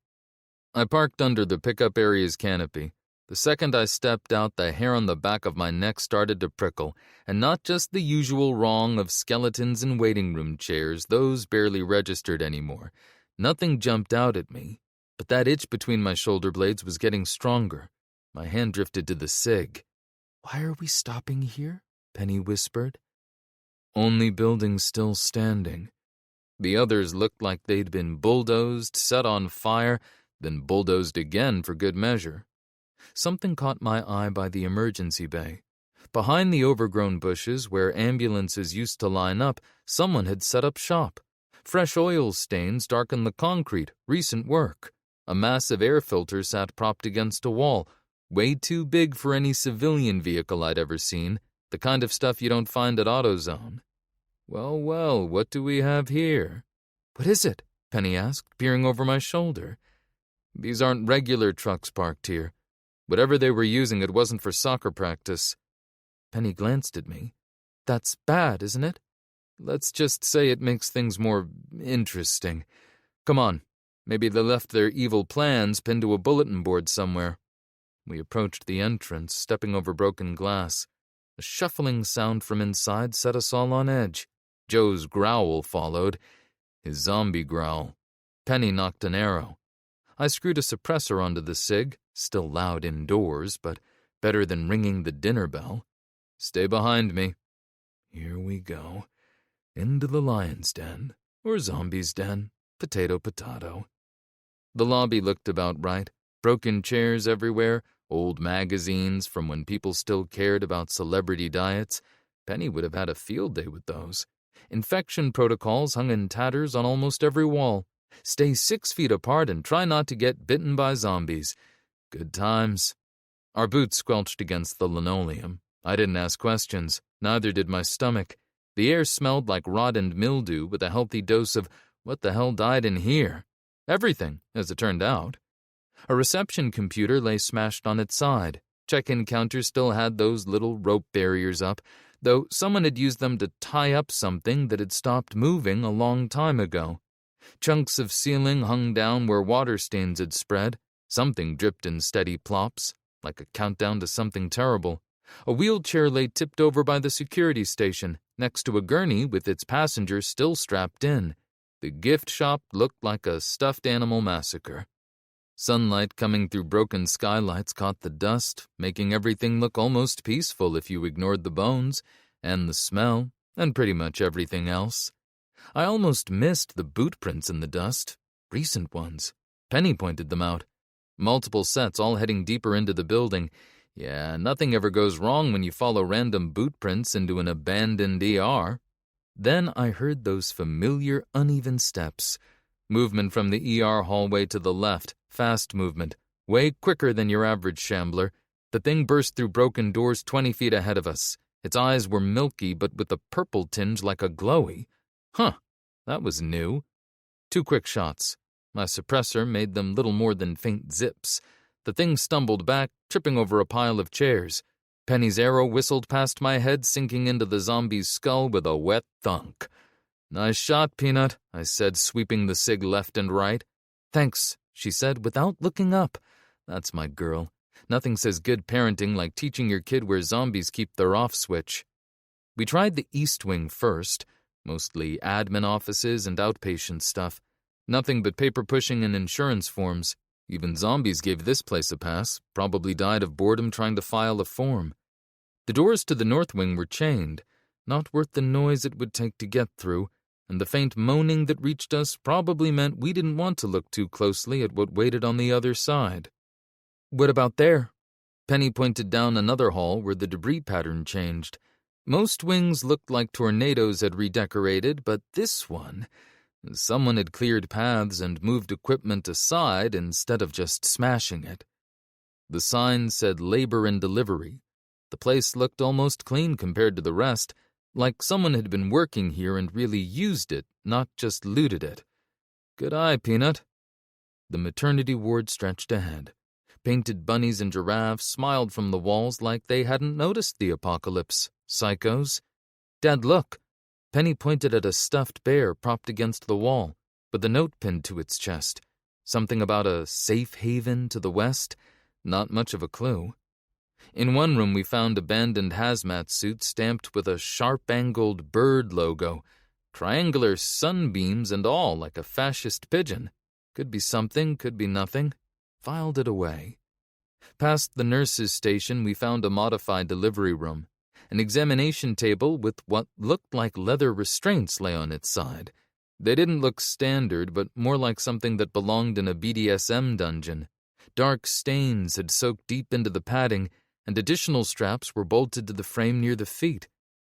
S1: I parked under the pickup area's canopy. The second I stepped out, the hair on the back of my neck started to prickle, and not just the usual wrong of skeletons in waiting room chairs, those barely registered anymore. Nothing jumped out at me, but that itch between my shoulder blades was getting stronger. My hand drifted to the cig. "Why are we stopping here?" Penny whispered. Only building still standing. The others looked like they'd been bulldozed, set on fire, then bulldozed again for good measure. Something caught my eye by the emergency bay. Behind the overgrown bushes where ambulances used to line up, someone had set up shop. Fresh oil stains darkened the concrete, recent work. A massive air filter sat propped against a wall, way too big for any civilian vehicle I'd ever seen, the kind of stuff you don't find at AutoZone. Well, what do we have here? What is it? Penny asked, peering over my shoulder. These aren't regular trucks parked here. Whatever they were using, it wasn't for soccer practice. Penny glanced at me. That's bad, isn't it? Let's just say it makes things more interesting. Come on. Maybe they left their evil plans pinned to a bulletin board somewhere. We approached the entrance, stepping over broken glass. A shuffling sound from inside set us all on edge. Joe's growl followed. His zombie growl. Penny knocked an arrow. I screwed a suppressor onto the cig, still loud indoors, but better than ringing the dinner bell. Stay behind me. Here we go. Into the lion's den, or zombie's den, potato. The lobby looked about right. Broken chairs everywhere, old magazines from when people still cared about celebrity diets. Penny would have had a field day with those. Infection protocols hung in tatters on almost every wall. Stay 6 feet apart and try not to get bitten by zombies. Good times. Our boots squelched against the linoleum. I didn't ask questions, neither did my stomach. The air smelled like rot and mildew with a healthy dose of what the hell died in here? Everything, as it turned out. A reception computer lay smashed on its side. Check-in counters still had those little rope barriers up, though someone had used them to tie up something that had stopped moving a long time ago. Chunks of ceiling hung down where water stains had spread. Something dripped in steady plops, like a countdown to something terrible. A wheelchair lay tipped over by the security station, next to a gurney with its passengers still strapped in. The gift shop looked like a stuffed animal massacre. Sunlight coming through broken skylights caught the dust, making everything look almost peaceful if you ignored the bones, and the smell, and pretty much everything else. I almost missed the boot prints in the dust. Recent ones. Penny pointed them out. Multiple sets all heading deeper into the building. Yeah, nothing ever goes wrong when you follow random boot prints into an abandoned ER. Then I heard those familiar uneven steps. Movement from the ER hallway to the left. Fast movement. Way quicker than your average shambler. The thing burst through broken doors 20 feet ahead of us. Its eyes were milky but with a purple tinge like a glowy. Huh, that was new. 2 quick shots. My suppressor made them little more than faint zips. The thing stumbled back, tripping over a pile of chairs. Penny's arrow whistled past my head, sinking into the zombie's skull with a wet thunk. "Nice shot, Peanut," I said, sweeping the cig left and right. "Thanks," she said, without looking up. That's my girl. Nothing says good parenting like teaching your kid where zombies keep their off switch. We tried the East Wing first, mostly admin offices and outpatient stuff. Nothing but paper pushing and insurance forms. Even zombies gave this place a pass, probably died of boredom trying to file a form. The doors to the North Wing were chained, not worth the noise it would take to get through, and the faint moaning that reached us probably meant we didn't want to look too closely at what waited on the other side. "What about there?" Penny pointed down another hall where the debris pattern changed. Most wings looked like tornadoes had redecorated, but this one... someone had cleared paths and moved equipment aside instead of just smashing it. The sign said labor and delivery. The place looked almost clean compared to the rest, like someone had been working here and really used it, not just looted it. Good eye, Peanut. The maternity ward stretched ahead. Painted bunnies and giraffes smiled from the walls like they hadn't noticed the apocalypse. Psychos. "Dad, look." Penny pointed at a stuffed bear propped against the wall, with a note pinned to its chest. Something about a safe haven to the west. Not much of a clue. In one room we found abandoned hazmat suits stamped with a sharp-angled bird logo. Triangular sunbeams and all, like a fascist pigeon. Could be something, could be nothing. Filed it away. Past the nurse's station we found a modified delivery room. An examination table with what looked like leather restraints lay on its side. They didn't look standard, but more like something that belonged in a BDSM dungeon. Dark stains had soaked deep into the padding, and additional straps were bolted to the frame near the feet.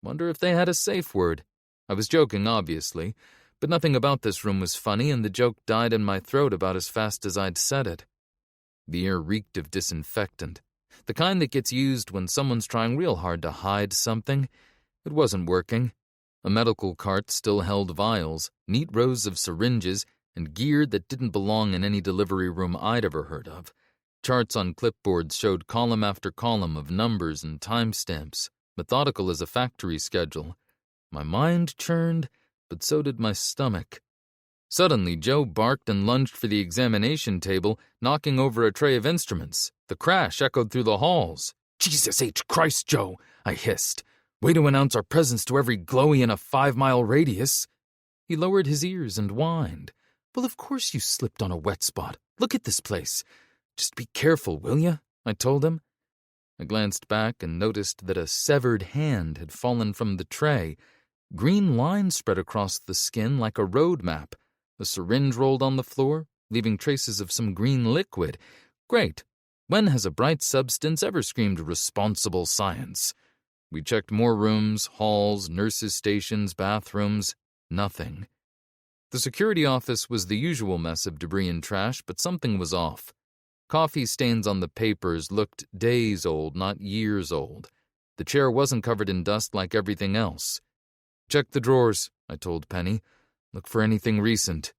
S1: Wonder if they had a safe word. I was joking, obviously, but nothing about this room was funny, and the joke died in my throat about as fast as I'd said it. The air reeked of disinfectant. The kind that gets used when someone's trying real hard to hide something. It wasn't working. A medical cart still held vials, neat rows of syringes, and gear that didn't belong in any delivery room I'd ever heard of. Charts on clipboards showed column after column of numbers and timestamps, methodical as a factory schedule. My mind churned, but so did my stomach. Suddenly, Joe barked and lunged for the examination table, knocking over a tray of instruments. The crash echoed through the halls.
S3: "Jesus H. Christ, Joe," I hissed. "Way to announce our presence to every glowy in a 5-mile radius."
S1: He lowered his ears and whined. "Well, of course you slipped on a wet spot. Look at this place. Just be careful, will ya?" I told him. I glanced back and noticed that a severed hand had fallen from the tray. Green lines spread across the skin like a road map. A syringe rolled on the floor, leaving traces of some green liquid. Great. When has a bright substance ever screamed responsible science? We checked more rooms, halls, nurses' stations, bathrooms. Nothing. The security office was the usual mess of debris and trash, but something was off. Coffee stains on the papers looked days old, not years old. The chair wasn't covered in dust like everything else. "Check the drawers," I told Penny. "Look for anything recent."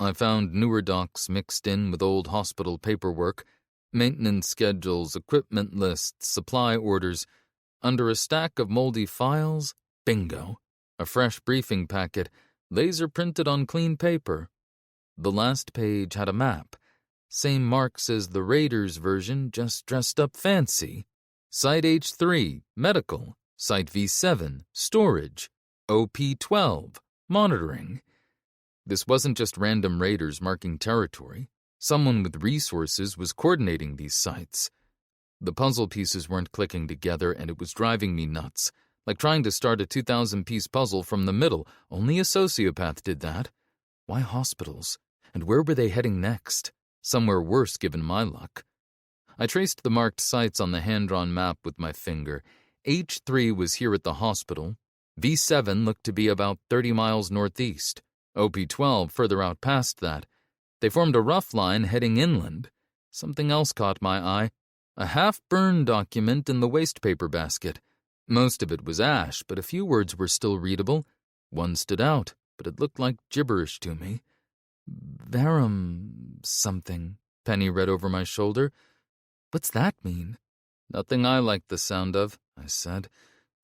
S1: I found newer docs mixed in with old hospital paperwork, maintenance schedules, equipment lists, supply orders. Under a stack of moldy files, bingo, a fresh briefing packet, laser printed on clean paper. The last page had a map. Same marks as the Raiders version, just dressed up fancy. Site H3, medical. Site V7, storage. OP12, monitoring. This wasn't just random raiders marking territory. Someone with resources was coordinating these sites. The puzzle pieces weren't clicking together, and it was driving me nuts. Like trying to start a 2,000-piece puzzle from the middle. Only a sociopath did that. Why hospitals? And where were they heading next? Somewhere worse, given my luck. I traced the marked sites on the hand-drawn map with my finger. H3 was here at the hospital. V7 looked to be about 30 miles northeast. OP12 further out past that. They formed a rough line heading inland. Something else caught my eye. A half-burned document in the waste paper basket. Most of it was ash, but a few words were still readable. One stood out, but it looked like gibberish to me. "Verum something," Penny read over my shoulder. "What's that mean?" "Nothing I like the sound of," I said.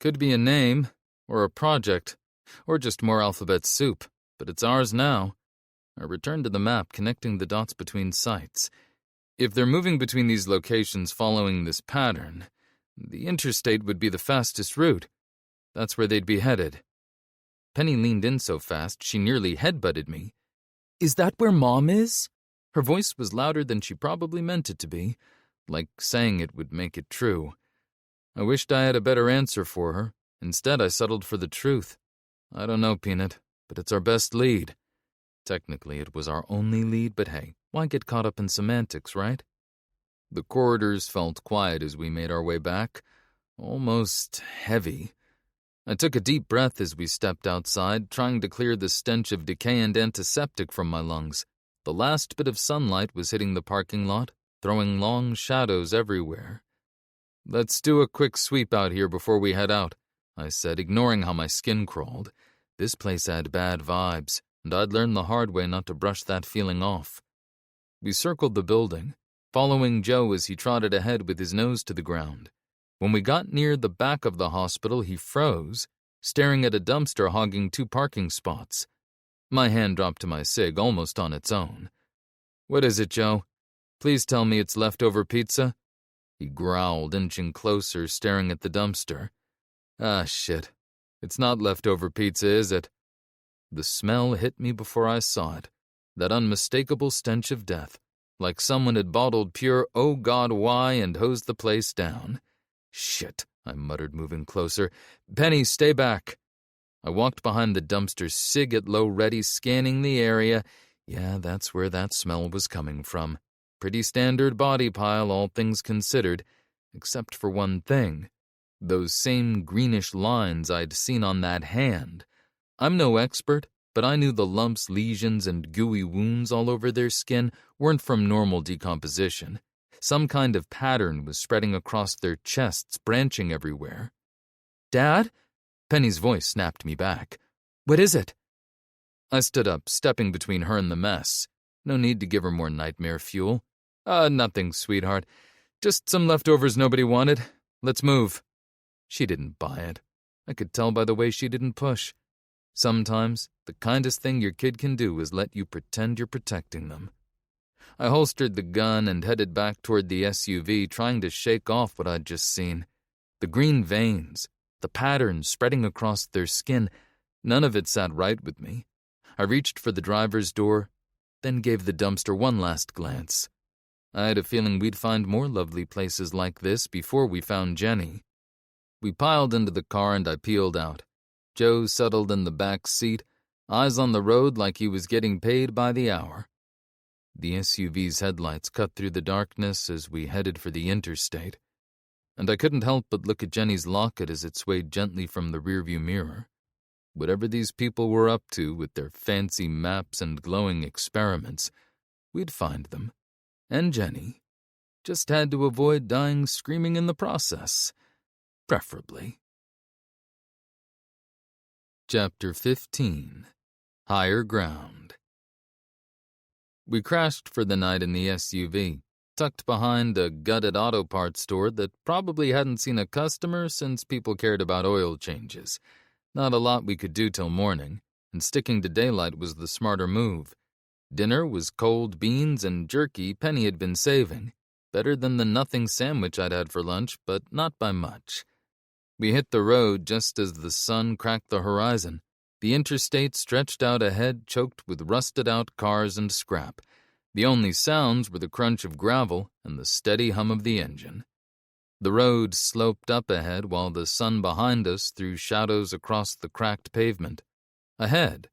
S1: "Could be a name, or a project, or just more alphabet soup, but it's ours now." I returned to the map, connecting the dots between sites. If they're moving between these locations following this pattern, the interstate would be the fastest route. That's where they'd be headed. Penny leaned in so fast she nearly headbutted me. "Is that where Mom is?" Her voice was louder than she probably meant it to be, like saying it would make it true. I wished I had a better answer for her. Instead, I settled for the truth. "I don't know, Peanut, but it's our best lead." Technically, it was our only lead, but hey, why get caught up in semantics, right? The corridors felt quiet as we made our way back, almost heavy. I took a deep breath as we stepped outside, trying to clear the stench of decay and antiseptic from my lungs. The last bit of sunlight was hitting the parking lot, throwing long shadows everywhere. "Let's do a quick sweep out here before we head out," I said, ignoring how my skin crawled. This place had bad vibes, and I'd learned the hard way not to brush that feeling off. We circled the building, following Joe as he trotted ahead with his nose to the ground. When we got near the back of the hospital, he froze, staring at a dumpster hogging 2 parking spots. My hand dropped to my cig almost on its own. "What is it, Joe? Please tell me it's leftover pizza?" He growled, inching closer, staring at the dumpster. "Ah, shit. It's not leftover pizza, is it?" The smell hit me before I saw it. That unmistakable stench of death, like someone had bottled pure "oh God, why" and hosed the place down. "Shit," I muttered, moving closer. "Penny, stay back." I walked behind the dumpster, cig at low ready, scanning the area. Yeah, that's where that smell was coming from. Pretty standard body pile, all things considered, except for one thing. Those same greenish lines I'd seen on that hand. I'm no expert, but I knew the lumps, lesions, and gooey wounds all over their skin weren't from normal decomposition. Some kind of pattern was spreading across their chests, branching everywhere. "Dad?" Penny's voice snapped me back. "What is it?" I stood up, stepping between her and the mess. No need to give her more nightmare fuel. Nothing, sweetheart. Just some leftovers nobody wanted. Let's move." She didn't buy it. I could tell by the way she didn't push. Sometimes, the kindest thing your kid can do is let you pretend you're protecting them. I holstered the gun and headed back toward the SUV, trying to shake off what I'd just seen. The green veins, the patterns spreading across their skin, none of it sat right with me. I reached for the driver's door, then gave the dumpster one last glance. I had a feeling we'd find more lovely places like this before we found Jenny. We piled into the car and I peeled out. Joe settled in the back seat, eyes on the road like he was getting paid by the hour. The SUV's headlights cut through the darkness as we headed for the interstate, and I couldn't help but look at Jenny's locket as it swayed gently from the rearview mirror. Whatever these people were up to with their fancy maps and glowing experiments, we'd find them. And Jenny. Just had to avoid dying screaming in the process. Preferably. Chapter 15. Higher Ground. We crashed for the night in the SUV, tucked behind a gutted auto parts store that probably hadn't seen a customer since people cared about oil changes. Not a lot we could do till morning, and sticking to daylight was the smarter move. Dinner was cold beans and jerky Penny had been saving. Better than the nothing sandwich I'd had for lunch, but not by much. We hit the road just as the sun cracked the horizon. The interstate stretched out ahead, choked with rusted-out cars and scrap. The only sounds were the crunch of gravel and the steady hum of the engine. The road sloped up ahead while the sun behind us threw shadows across the cracked pavement. Ahead,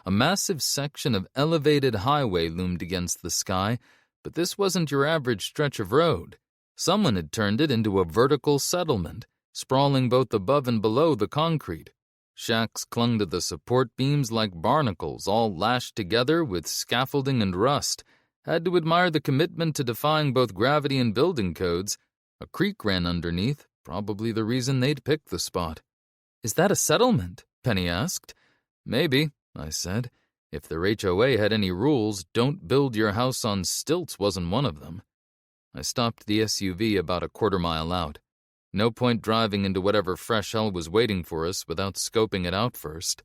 S1: a massive section of elevated highway loomed against the sky, but this wasn't your average stretch of road. Someone had turned it into a vertical settlement, sprawling both above and below the concrete. Shacks clung to the support beams like barnacles, all lashed together with scaffolding and rust. Had to admire the commitment to defying both gravity and building codes. A creek ran underneath, probably the reason they'd picked the spot. "Is that a settlement?" Penny asked. "Maybe," I said. If their HOA had any rules, don't build your house on stilts wasn't one of them. I stopped the SUV about a quarter-mile out. No point driving into whatever fresh hell was waiting for us without scoping it out first.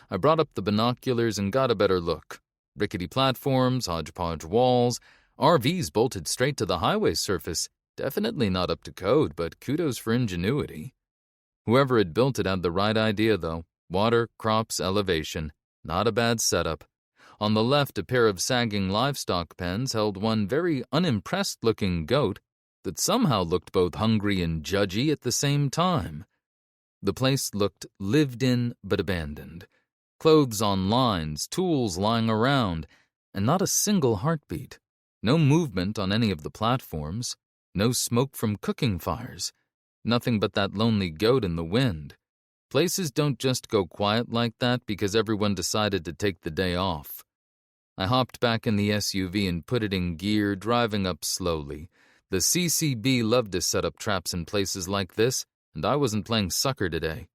S1: I brought up the binoculars and got a better look. Rickety platforms, hodgepodge walls, RVs bolted straight to the highway surface. Definitely not up to code, but kudos for ingenuity. Whoever had built it had the right idea, though. Water, crops, elevation. Not a bad setup. On the left, a pair of sagging livestock pens held one very unimpressed-looking goat that somehow looked both hungry and judgy at the same time. The place looked lived in but abandoned. Clothes on lines, tools lying around, and not a single heartbeat. No movement on any of the platforms. No smoke from cooking fires. Nothing but that lonely goat in the wind. Places don't just go quiet like that because everyone decided to take the day off. I hopped back in the SUV and put it in gear, driving up slowly. The CCB loved to set up traps in places like this, and I wasn't playing sucker today.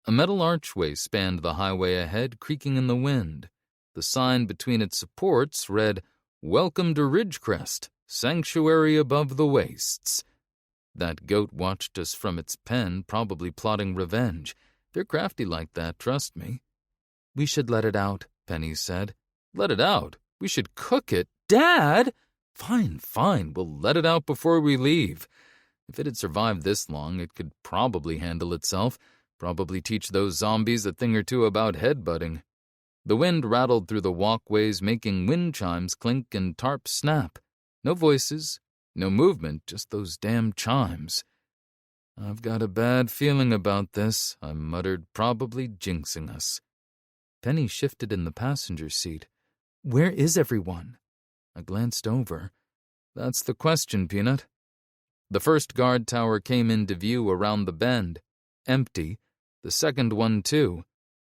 S1: A metal archway spanned the highway ahead, creaking in the wind. The sign between its supports read, "Welcome to Ridgecrest, Sanctuary Above the Wastes." That goat watched us from its pen, probably plotting revenge. They're crafty like that, trust me. "We should let it out," Penny said. "Let it out? We should cook it." "Dad!" Fine, we'll let it out before we leave. If it had survived this long, it could probably handle itself, probably teach those zombies a thing or two about headbutting. The wind rattled through the walkways, making wind chimes clink and tarps snap. No voices, no movement, just those damn chimes. "I've got a bad feeling about this," I muttered, probably jinxing us. Penny shifted in the passenger seat. "Where is everyone?" I glanced over. "That's the question, Peanut." The first guard tower came into view around the bend. Empty. The second one, too.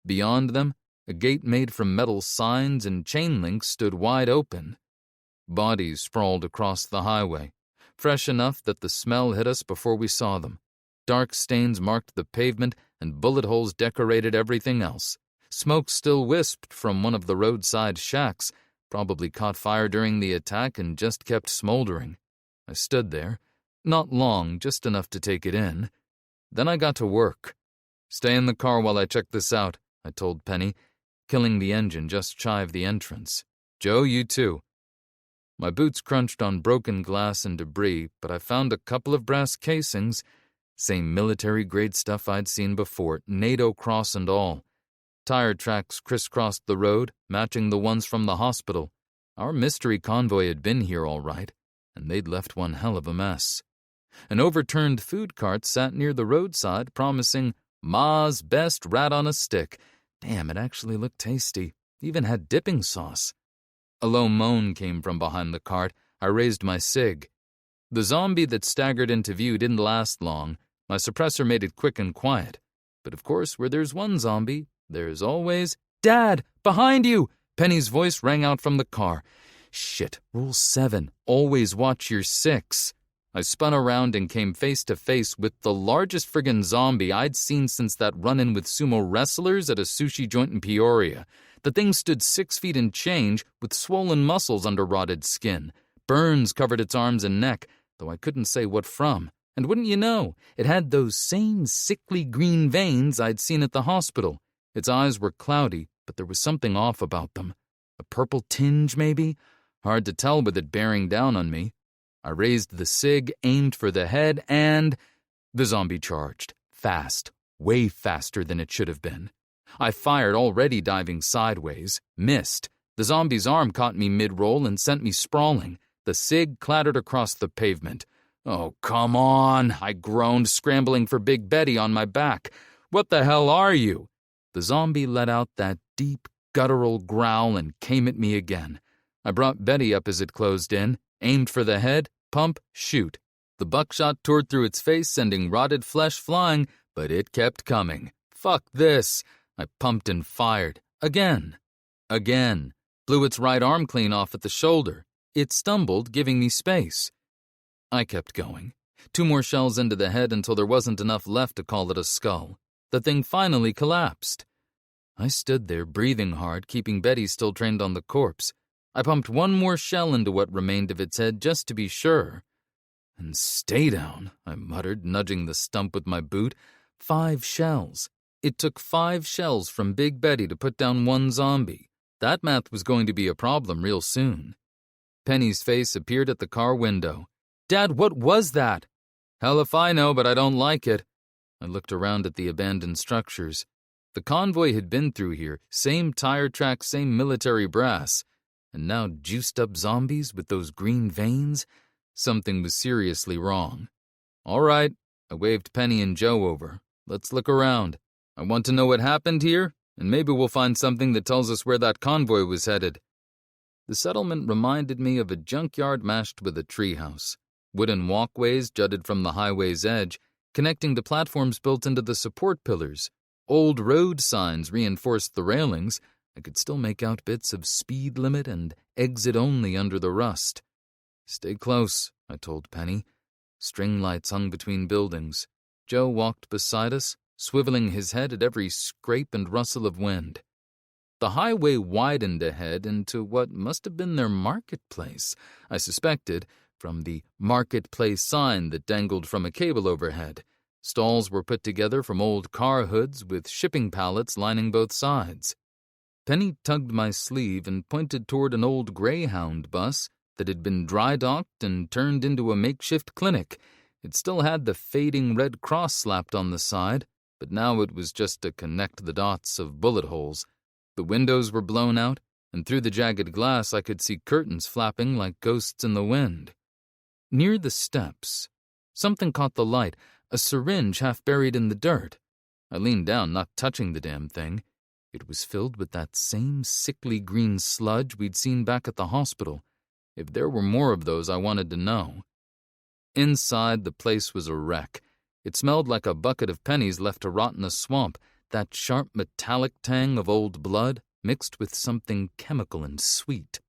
S1: Beyond them, a gate made from metal signs and chain links stood wide open. Bodies sprawled across the highway, fresh enough that the smell hit us before we saw them. Dark stains marked the pavement, and bullet holes decorated everything else. Smoke still wisped from one of the roadside shacks, probably caught fire during the attack and just kept smoldering. I stood there. Not long, just enough to take it in. Then I got to work. "Stay in the car while I check this out," I told Penny, killing the engine just shy of the entrance. "Joe, you too." My boots crunched on broken glass and debris, but I found a couple of brass casings. Same military-grade stuff I'd seen before, NATO cross and all. Tire tracks crisscrossed the road, matching the ones from the hospital. Our mystery convoy had been here all right, and they'd left one hell of a mess. An overturned food cart sat near the roadside, promising Ma's best rat on a stick. Damn, it actually looked tasty. Even had dipping sauce. A low moan came from behind the cart. I raised my cig. The zombie that staggered into view didn't last long. My suppressor made it quick and quiet. But of course, where there's one zombie, there's always... "Dad! Behind you!" Penny's voice rang out from the car. Shit, Rule 7, always watch your 6. I spun around and came face to face with the largest friggin' zombie I'd seen since that run-in with sumo wrestlers at a sushi joint in Peoria. The thing stood 6 feet and change, with swollen muscles under rotted skin. Burns covered its arms and neck, though I couldn't say what from. And wouldn't you know, it had those same sickly green veins I'd seen at the hospital. Its eyes were cloudy, but there was something off about them. A purple tinge, maybe? Hard to tell with it bearing down on me. I raised the SIG, aimed for the head, and the zombie charged. Fast. Way faster than it should have been. I fired, already diving sideways. Missed. The zombie's arm caught me mid-roll and sent me sprawling. The SIG clattered across the pavement. "Oh, come on," I groaned, scrambling for Big Betty on my back. "What the hell are you?" The zombie let out that deep, guttural growl and came at me again. I brought Betty up as it closed in, aimed for the head, pump, shoot. The buckshot tore through its face, sending rotted flesh flying, but it kept coming. Fuck this. I pumped and fired. Again. Blew its right arm clean off at the shoulder. It stumbled, giving me space. I kept going. 2 more shells into the head until there wasn't enough left to call it a skull. The thing finally collapsed. I stood there, breathing hard, keeping Betty still trained on the corpse. I pumped 1 more shell into what remained of its head just to be sure. "And stay down," I muttered, nudging the stump with my boot. 5 shells. It took 5 shells from Big Betty to put down 1 zombie. That math was going to be a problem real soon. Penny's face appeared at the car window. "Dad, what was that?" "Hell if I know, but I don't like it." I looked around at the abandoned structures. The convoy had been through here, same tire track, same military brass. And now juiced-up zombies with those green veins? Something was seriously wrong. "All right," I waved Penny and Joe over. "Let's look around. I want to know what happened here, and maybe we'll find something that tells us where that convoy was headed." The settlement reminded me of a junkyard mashed with a treehouse. Wooden walkways jutted from the highway's edge, connecting to platforms built into the support pillars. Old road signs reinforced the railings. I could still make out bits of speed limit and exit only under the rust. "Stay close," I told Penny. String lights hung between buildings. Joe walked beside us, swiveling his head at every scrape and rustle of wind. The highway widened ahead into what must have been their marketplace, I suspected, from the marketplace sign that dangled from a cable overhead. Stalls were put together from old car hoods with shipping pallets lining both sides. Penny tugged my sleeve and pointed toward an old Greyhound bus that had been dry-docked and turned into a makeshift clinic. It still had the fading Red Cross slapped on the side, but now it was just to connect the dots of bullet holes. The windows were blown out, and through the jagged glass I could see curtains flapping like ghosts in the wind. Near the steps, something caught the light, a syringe half buried in the dirt. I leaned down, not touching the damn thing. It was filled with that same sickly green sludge we'd seen back at the hospital. If there were more of those, I wanted to know. Inside, the place was a wreck. It smelled like a bucket of pennies left to rot in a swamp, that sharp metallic tang of old blood mixed with something chemical and sweet.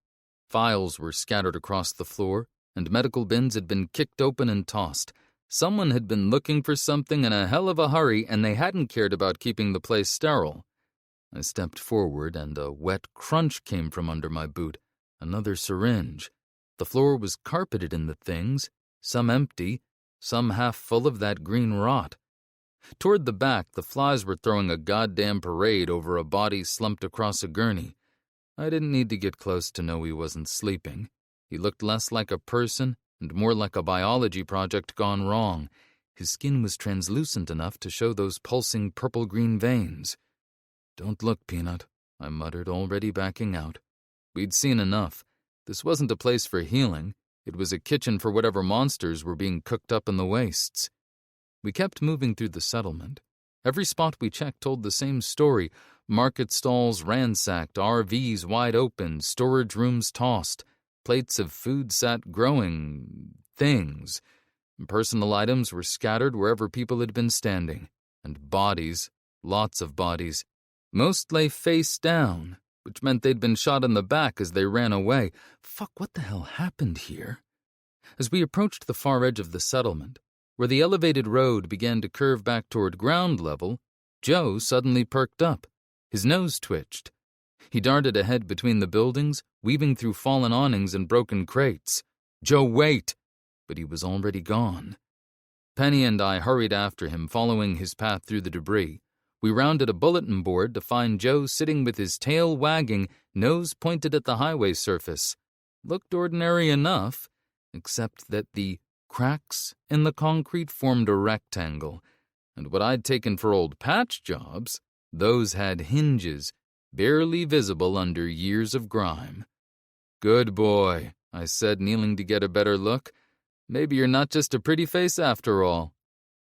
S1: Files were scattered across the floor, and medical bins had been kicked open and tossed. Someone had been looking for something in a hell of a hurry, and they hadn't cared about keeping the place sterile. I stepped forward, and a wet crunch came from under my boot. Another syringe. The floor was carpeted in the things, some empty, some half full of that green rot. Toward the back, the flies were throwing a goddamn parade over a body slumped across a gurney. I didn't need to get close to know he wasn't sleeping. He looked less like a person and more like a biology project gone wrong. His skin was translucent enough to show those pulsing purple-green veins. "Don't look, Peanut," I muttered, already backing out. We'd seen enough. This wasn't a place for healing. It was a kitchen for whatever monsters were being cooked up in the wastes. We kept moving through the settlement. Every spot we checked told the same story. Market stalls ransacked, RVs wide open, storage rooms tossed. Plates of food sat growing things. Personal items were scattered wherever people had been standing. And bodies, lots of bodies. Most lay face down, which meant they'd been shot in the back as they ran away. Fuck, what the hell happened here? As we approached the far edge of the settlement, where the elevated road began to curve back toward ground level, Joe suddenly perked up. His nose twitched. He darted ahead between the buildings, weaving through fallen awnings and broken crates. "Joe, wait!" But he was already gone. Penny and I hurried after him, following his path through the debris. We rounded a bulletin board to find Joe sitting with his tail wagging, nose pointed at the highway surface. Looked ordinary enough, except that the cracks in the concrete formed a rectangle, and what I'd taken for old patch jobs, those had hinges, barely visible under years of grime. "Good boy," I said, kneeling to get a better look. "Maybe you're not just a pretty face after all."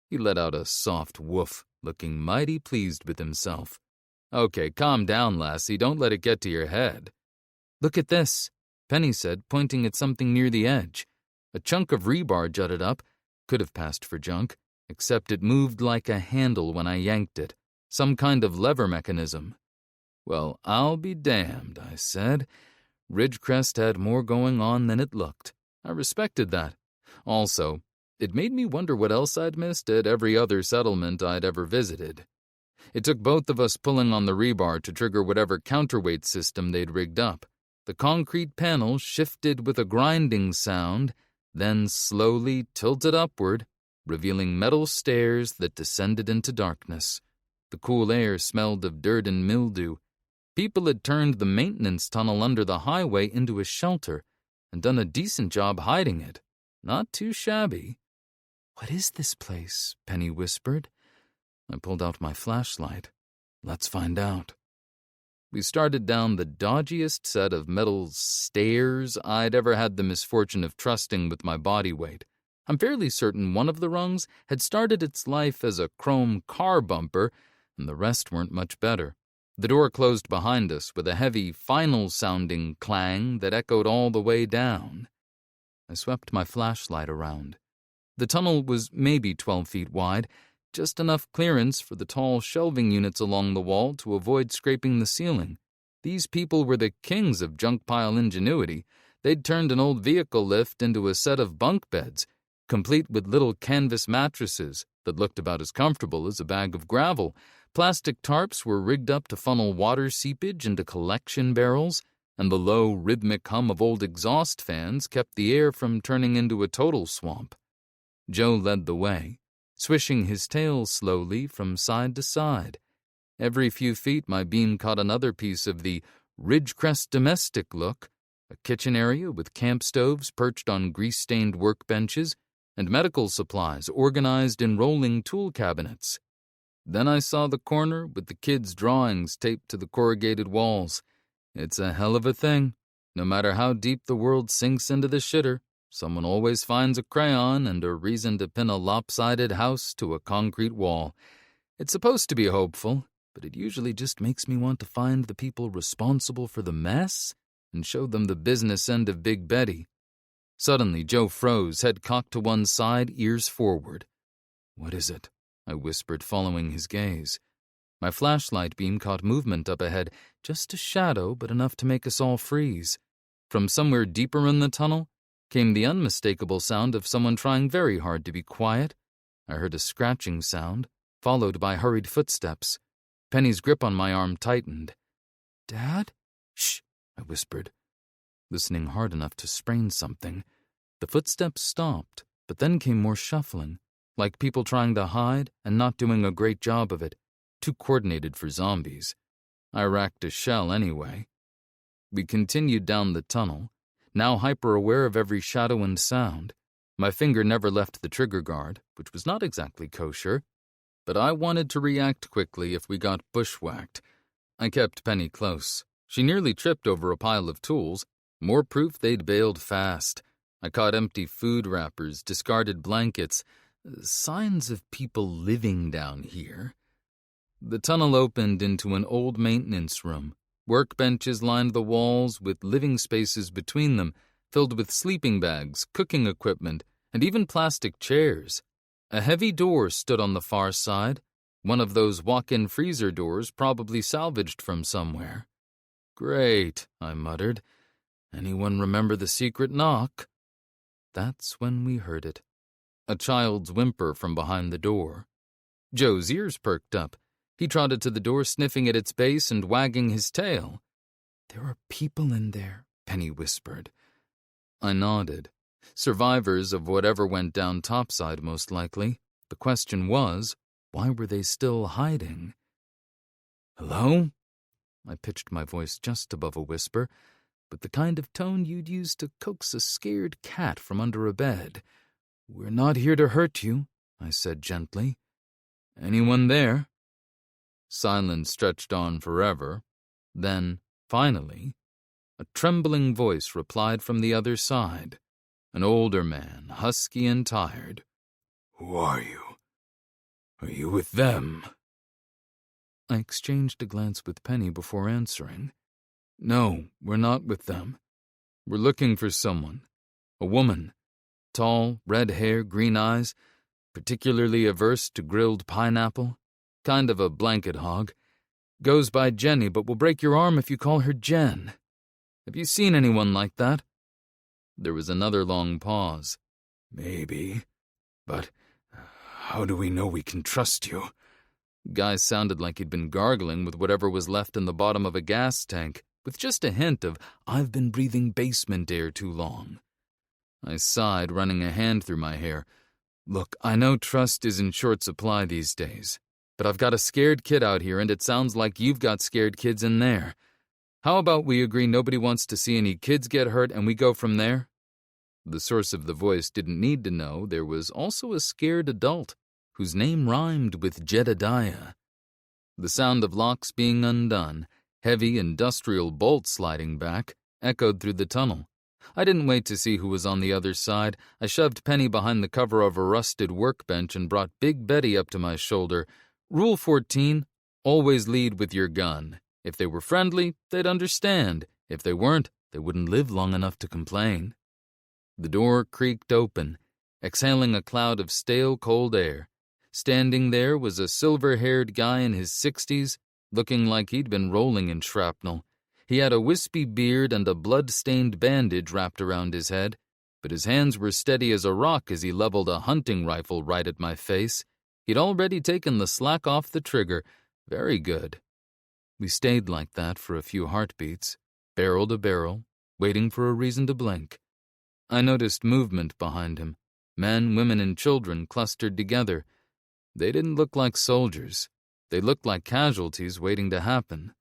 S1: He let out a soft woof, looking mighty pleased with himself. "Okay, calm down, lassie. Don't let it get to your head." "Look at this," Penny said, pointing at something near the edge. A chunk of rebar jutted up. Could have passed for junk, except it moved like a handle when I yanked it. Some kind of lever mechanism. "Well, I'll be damned," I said. Ridgecrest had more going on than it looked. I respected that. Also, it made me wonder what else I'd missed at every other settlement I'd ever visited. It took both of us pulling on the rebar to trigger whatever counterweight system they'd rigged up. The concrete panel shifted with a grinding sound, then slowly tilted upward, revealing metal stairs that descended into darkness. The cool air smelled of dirt and mildew. People had turned the maintenance tunnel under the highway into a shelter and done a decent job hiding it. Not too shabby. "What is this place?" Penny whispered. I pulled out my flashlight. "Let's find out." We started down the dodgiest set of metal stairs I'd ever had the misfortune of trusting with my body weight. I'm fairly certain one of the rungs had started its life as a chrome car bumper, and the rest weren't much better. The door closed behind us with a heavy, final-sounding clang that echoed all the way down. I swept my flashlight around. The tunnel was maybe 12 feet wide, just enough clearance for the tall shelving units along the wall to avoid scraping the ceiling. These people were the kings of junk pile ingenuity. They'd turned an old vehicle lift into a set of bunk beds, complete with little canvas mattresses that looked about as comfortable as a bag of gravel. Plastic tarps were rigged up to funnel water seepage into collection barrels, and the low, rhythmic hum of old exhaust fans kept the air from turning into a total swamp. Joe led the way, swishing his tail slowly from side to side. Every few feet my beam caught another piece of the Ridgecrest domestic look, a kitchen area with camp stoves perched on grease-stained workbenches, and medical supplies organized in rolling tool cabinets. Then I saw the corner with the kids' drawings taped to the corrugated walls. It's a hell of a thing. No matter how deep the world sinks into the shitter, someone always finds a crayon and a reason to pin a lopsided house to a concrete wall. It's supposed to be hopeful, but it usually just makes me want to find the people responsible for the mess and show them the business end of Big Betty. Suddenly, Joe froze, head cocked to one side, ears forward. "What is it?" I whispered, following his gaze. My flashlight beam caught movement up ahead, just a shadow, but enough to make us all freeze. From somewhere deeper in the tunnel came the unmistakable sound of someone trying very hard to be quiet. I heard a scratching sound, followed by hurried footsteps. Penny's grip on my arm tightened. "Dad?" "Shh," I whispered, listening hard enough to sprain something. The footsteps stopped, but then came more shuffling, like people trying to hide and not doing a great job of it. Too coordinated for zombies. I racked a shell anyway. We continued down the tunnel, now hyper-aware of every shadow and sound. My finger never left the trigger guard, which was not exactly kosher, but I wanted to react quickly if we got bushwhacked. I kept Penny close. She nearly tripped over a pile of tools, more proof they'd bailed fast. I caught empty food wrappers, discarded blankets, signs of people living down here. The tunnel opened into an old maintenance room. Workbenches lined the walls with living spaces between them, filled with sleeping bags, cooking equipment, and even plastic chairs. A heavy door stood on the far side, one of those walk-in freezer doors probably salvaged from somewhere. Great, I muttered. Anyone remember the secret knock? That's when we heard it. A child's whimper from behind the door. Joe's ears perked up. He trotted to the door, sniffing at its base and wagging his tail. There are people in there, Penny whispered. I nodded. Survivors of whatever went down topside, most likely. The question was, why were they still hiding? Hello? I pitched my voice just above a whisper, but the kind of tone you'd use to coax a scared cat from under a bed. We're not here to hurt you, I said gently. Anyone there? Silence stretched on forever. Then, finally, a trembling voice replied from the other side. An older man, husky and tired. Who are you? Are you with them? I exchanged a glance with Penny before answering. No, we're not with them. We're looking for someone. A woman. Tall, red hair, green eyes, particularly averse to grilled pineapple. Kind of a blanket hog. Goes by Jenny, but will break your arm if you call her Jen. Have you seen anyone like that? There was another long pause. Maybe. But how do we know we can trust you? Guy sounded like he'd been gargling with whatever was left in the bottom of a gas tank, with just a hint of, I've been breathing basement air too long. I sighed, running a hand through my hair. Look, I know trust is in short supply these days, but I've got a scared kid out here, and it sounds like you've got scared kids in there. How about we agree nobody wants to see any kids get hurt and we go from there? The source of the voice didn't need to know there was also a scared adult, whose name rhymed with Jedediah. The sound of locks being undone, heavy industrial bolts sliding back, echoed through the tunnel. I didn't wait to see who was on the other side. I shoved Penny behind the cover of a rusted workbench and brought Big Betty up to my shoulder. Rule 14, always lead with your gun. If they were friendly, they'd understand. If they weren't, they wouldn't live long enough to complain. The door creaked open, exhaling a cloud of stale, cold air. Standing there was a silver-haired guy in his 60s, looking like he'd been rolling in shrapnel. He had a wispy beard and a blood-stained bandage wrapped around his head, but his hands were steady as a rock as he leveled a hunting rifle right at my face. He'd already taken the slack off the trigger. Very good. We stayed like that for a few heartbeats, barrel to barrel, waiting for a reason to blink. I noticed movement behind him. Men, women, and children clustered together. They didn't look like soldiers. They looked like casualties waiting to happen.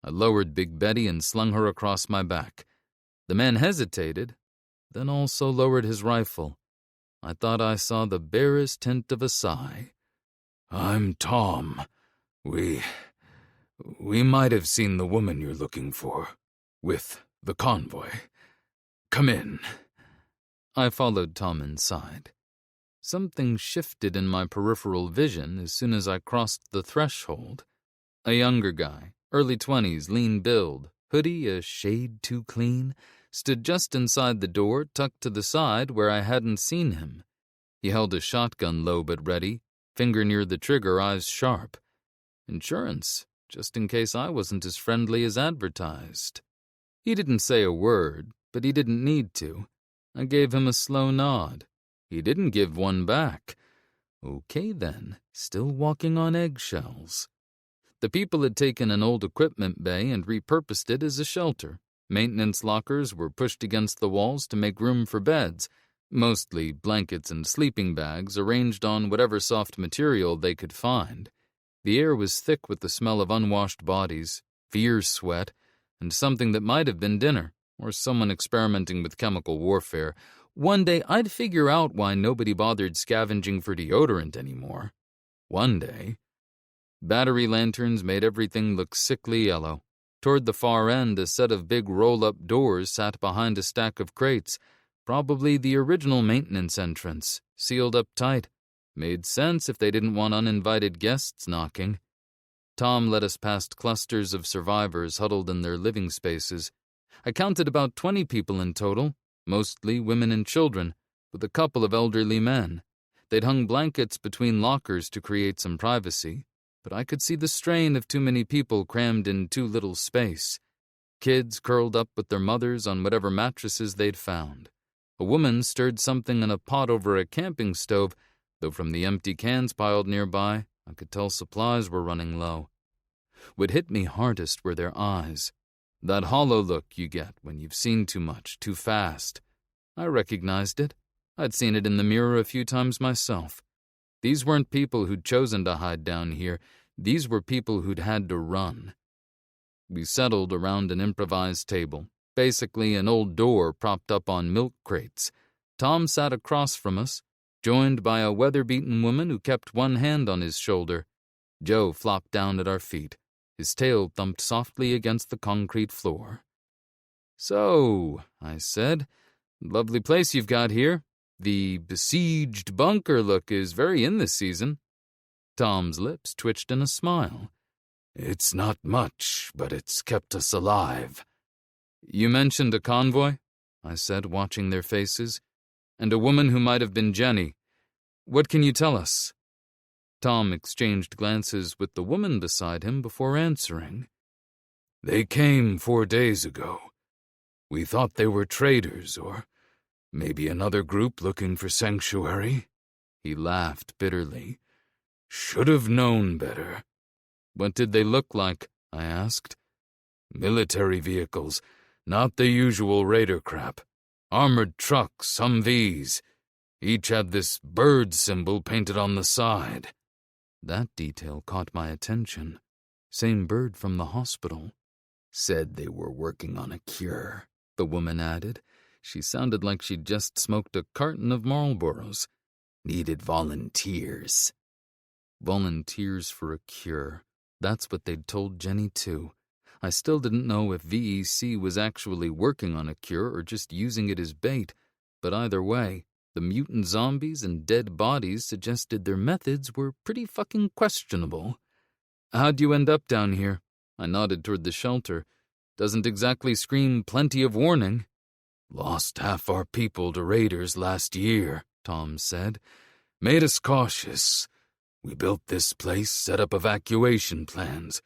S1: I lowered Big Betty and slung her across my back. The man hesitated, then also lowered his rifle. I thought I saw the barest hint of a sigh. I'm Tom. We might have seen the woman you're looking for, with the convoy. Come in. I followed Tom inside. Something shifted in my peripheral vision as soon as I crossed the threshold. A younger guy, early 20s, lean build, hoodie a shade too clean, stood just inside the door, tucked to the side where I hadn't seen him. He held a shotgun low but ready, finger near the trigger, eyes sharp. Insurance, just in case I wasn't as friendly as advertised. He didn't say a word, but he didn't need to. I gave him a slow nod. He didn't give one back. Okay then, still walking on eggshells. The people had taken an old equipment bay and repurposed it as a shelter. Maintenance lockers were pushed against the walls to make room for beds, mostly blankets and sleeping bags arranged on whatever soft material they could find. The air was thick with the smell of unwashed bodies, fierce sweat, and something that might have been dinner, or someone experimenting with chemical warfare. One day I'd figure out why nobody bothered scavenging for deodorant anymore. One day. Battery lanterns made everything look sickly yellow. Toward the far end, a set of big roll-up doors sat behind a stack of crates, probably the original maintenance entrance, sealed up tight. Made sense if they didn't want uninvited guests knocking. Tom led us past clusters of survivors huddled in their living spaces. I counted about 20 people in total, mostly women and children, with a couple of elderly men. They'd hung blankets between lockers to create some privacy, but I could see the strain of too many people crammed in too little space. Kids curled up with their mothers on whatever mattresses they'd found. A woman stirred something in a pot over a camping stove, though from the empty cans piled nearby, I could tell supplies were running low. What hit me hardest were their eyes. That hollow look you get when you've seen too much, too fast. I recognized it. I'd seen it in the mirror a few times myself. These weren't people who'd chosen to hide down here. These were people who'd had to run. We settled around an improvised table, basically an old door propped up on milk crates. Tom sat across from us, joined by a weather-beaten woman who kept one hand on his shoulder. Joe flopped down at our feet. His tail thumped softly against the concrete floor. "So," I said, "lovely place you've got here. The besieged bunker look is very in this season." Tom's lips twitched in a smile.
S3: "It's not much, but it's kept us alive."
S1: "You mentioned a convoy," I said, watching their faces, "and a woman who might have been Jenny. What can you tell us?" Tom exchanged glances with the woman beside him before answering.
S3: "They came 4 days ago. We thought they were traders, or maybe another group looking for sanctuary." He laughed bitterly. "Should have known better."
S1: "What did they look like?" I asked.
S3: "Military vehicles, not the usual raider crap. Armored trucks, Humvees. Each had this bird symbol painted on the side."
S1: That detail caught my attention. Same bird from the hospital.
S2: "Said they were working on a cure,"
S1: the woman added. She sounded like she'd just smoked a carton of Marlboros.
S2: "Needed volunteers."
S1: Volunteers for a cure. That's what they'd told Jenny, too. I still didn't know if VEC was actually working on a cure or just using it as bait, but either way, the mutant zombies and dead bodies suggested their methods were pretty fucking questionable. "How'd you end up down here?" I nodded toward the shelter. "Doesn't exactly scream plenty of warning."
S3: "Lost half our people to raiders last year," Tom said. "Made us cautious. We built this place, set up evacuation plans.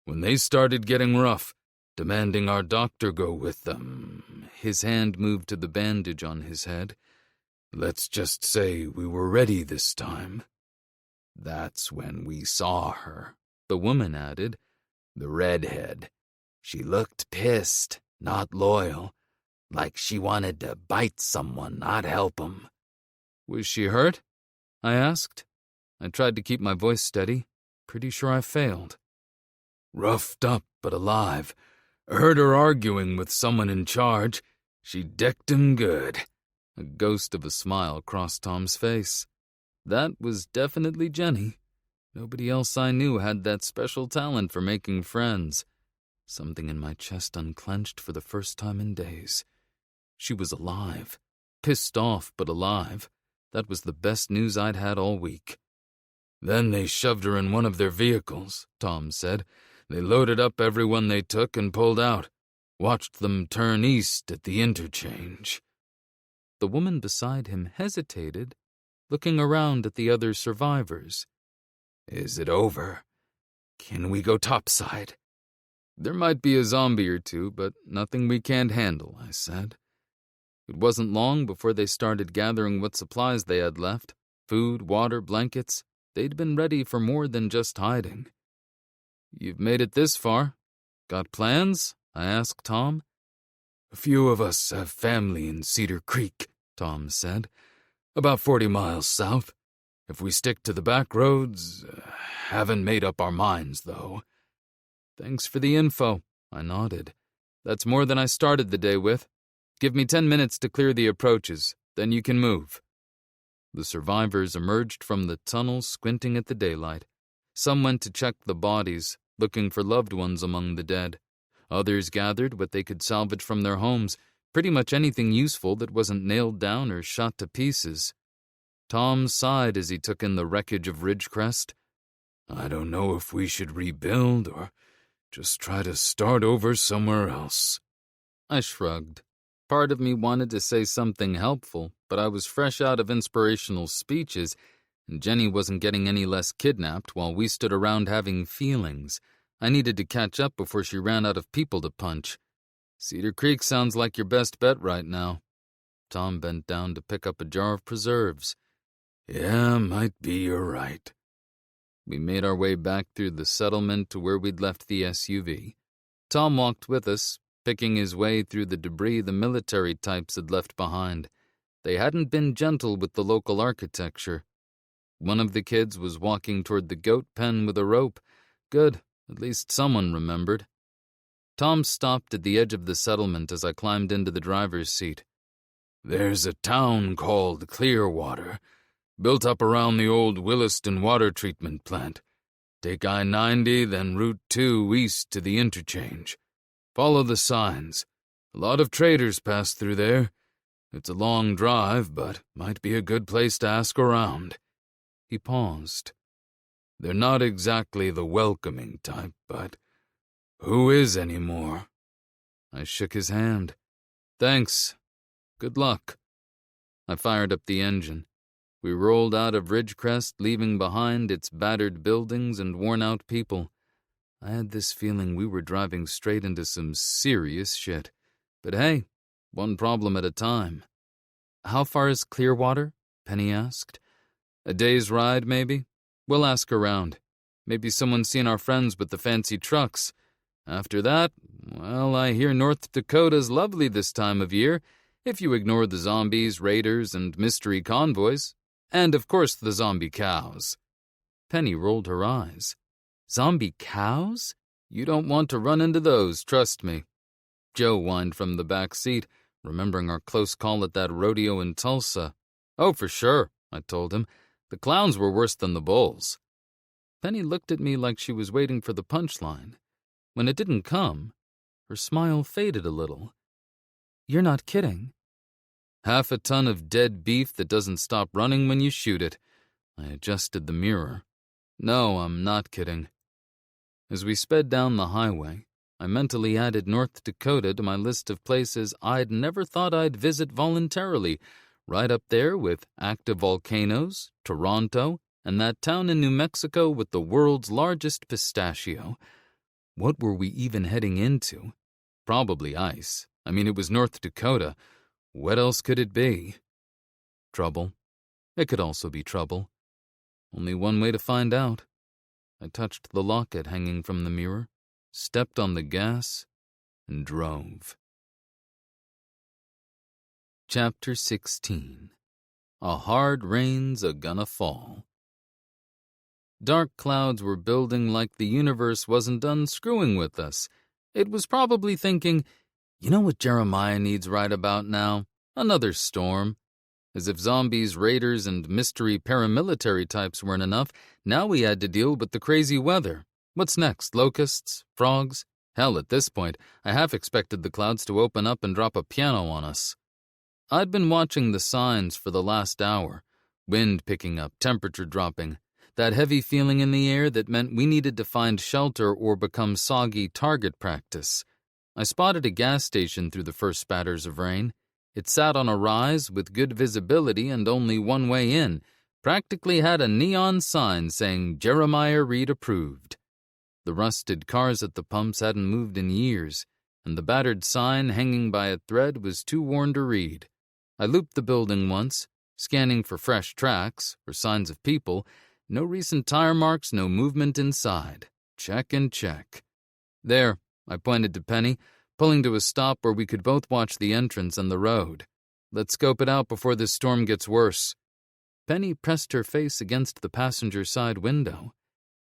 S3: When they started getting rough, demanding our doctor go with them," his hand moved to the bandage on his head, "let's just say we were ready this time."
S2: "That's when we saw her," the woman added. "The redhead. She looked pissed, not loyal. Like she wanted to bite someone, not help 'em."
S1: "Was she hurt?" I asked. I tried to keep my voice steady. Pretty sure I failed.
S3: "Roughed up, but alive. Heard her arguing with someone in charge. She decked him good."
S1: A ghost of a smile crossed Tom's face. That was definitely Jenny. Nobody else I knew had that special talent for making friends. Something in my chest unclenched for the first time in days. She was alive. Pissed off, but alive. That was the best news I'd had all week.
S3: "Then they shoved her in one of their vehicles," Tom said. "They loaded up everyone they took and pulled out. Watched them turn east at the interchange."
S1: The woman beside him hesitated, looking around at the other survivors.
S2: "Is it over? Can we go topside?"
S1: "There might be a zombie or two, but nothing we can't handle," I said. It wasn't long before they started gathering what supplies they had left. Food, water, blankets. They'd been ready for more than just hiding. "You've made it this far. Got plans?" I asked Tom.
S3: "A few of us have family in Cedar Creek," Tom said. "About 40 miles south. If we stick to the back roads, haven't made up our minds, though."
S1: "Thanks for the info," I nodded. "That's more than I started the day with. Give me 10 minutes to clear the approaches, then you can move." The survivors emerged from the tunnel, squinting at the daylight. Some went to check the bodies, looking for loved ones among the dead. Others gathered what they could salvage from their homes, pretty much anything useful that wasn't nailed down or shot to pieces. Tom sighed as he took in the wreckage of Ridgecrest.
S3: "I don't know if we should rebuild or just try to start over somewhere else."
S1: I shrugged. Part of me wanted to say something helpful, but I was fresh out of inspirational speeches, and Jenny wasn't getting any less kidnapped while we stood around having feelings. I needed to catch up before she ran out of people to punch.
S3: Cedar Creek sounds like your best bet right now. Tom bent down to pick up a jar of preserves. Yeah, might be you're right. We made our way back through the settlement to where we'd left the SUV. Tom walked with us, picking his way through the debris the military types had left behind. They hadn't been gentle with the local architecture. One of the kids was walking toward the goat pen with a rope. Good, at least someone remembered. Tom stopped at the edge of the settlement as I climbed into the driver's seat. There's a town called Clearwater, built up around the old Williston water treatment plant. Take I-90, then Route 2 east to the interchange. Follow the signs. A lot of traders pass through there. It's a long drive, but might be a good place to ask around. He paused. They're not exactly the welcoming type, but who is anymore? I shook his hand. Thanks. Good luck. I fired up the engine. We rolled out of Ridgecrest, leaving behind its battered buildings and worn-out people. I had this feeling we were driving straight into some serious shit. But hey, one problem at a time. How far is Clearwater? Penny asked. A day's ride, maybe? We'll ask around. Maybe someone's seen our friends with the fancy trucks. After that, well, I hear North Dakota's lovely this time of year, if you ignore the zombies, raiders, and mystery convoys. And, of course, the zombie cows. Penny rolled her eyes. Zombie cows? You don't want to run into those, trust me. Joe whined from the back seat, remembering our close call at that rodeo in Tulsa. Oh, for sure, I told him. The clowns were worse than the bulls. Penny looked at me like she was waiting for the punchline. When it didn't come, her smile faded a little. You're not kidding. Half a ton of dead beef that doesn't stop running when you shoot it. I adjusted the mirror. No, I'm not kidding. As we sped down the highway, I mentally added North Dakota to my list of places I'd never thought I'd visit voluntarily, right up there with active volcanoes, Toronto, and that town in New Mexico with the world's largest pistachio. What were we even heading into? Probably ice. I mean, it was North Dakota. What else could it be? Trouble. It could also be trouble. Only one way to find out. I touched the locket hanging from the mirror, stepped on the gas, and drove. Chapter 16. A Hard Rain's A-Gonna Fall. Dark clouds were building like the universe wasn't done screwing with us. It was probably thinking, you know what Jeremiah needs right about now? Another storm. As if zombies, raiders, and mystery paramilitary types weren't enough, now we had to deal with the crazy weather. What's next? Locusts? Frogs? Hell, at this point, I half expected the clouds to open up and drop a piano on us. I'd been watching the signs for the last hour. Wind picking up, temperature dropping. That heavy feeling in the air that meant we needed to find shelter or become soggy target practice. I spotted a gas station through the first spatters of rain. It sat on a rise with good visibility and only one way in, practically had a neon sign saying Jeremiah Reid approved. The rusted cars at the pumps hadn't moved in years, and the battered sign hanging by a thread was too worn to read. I looped the building once, scanning for fresh tracks or signs of people. No recent tire marks, no movement inside. Check and check. There, I pointed to Penny, pulling to a stop where we could both watch the entrance and the road. Let's scope it out before this storm gets worse. Penny pressed her face against the passenger side window.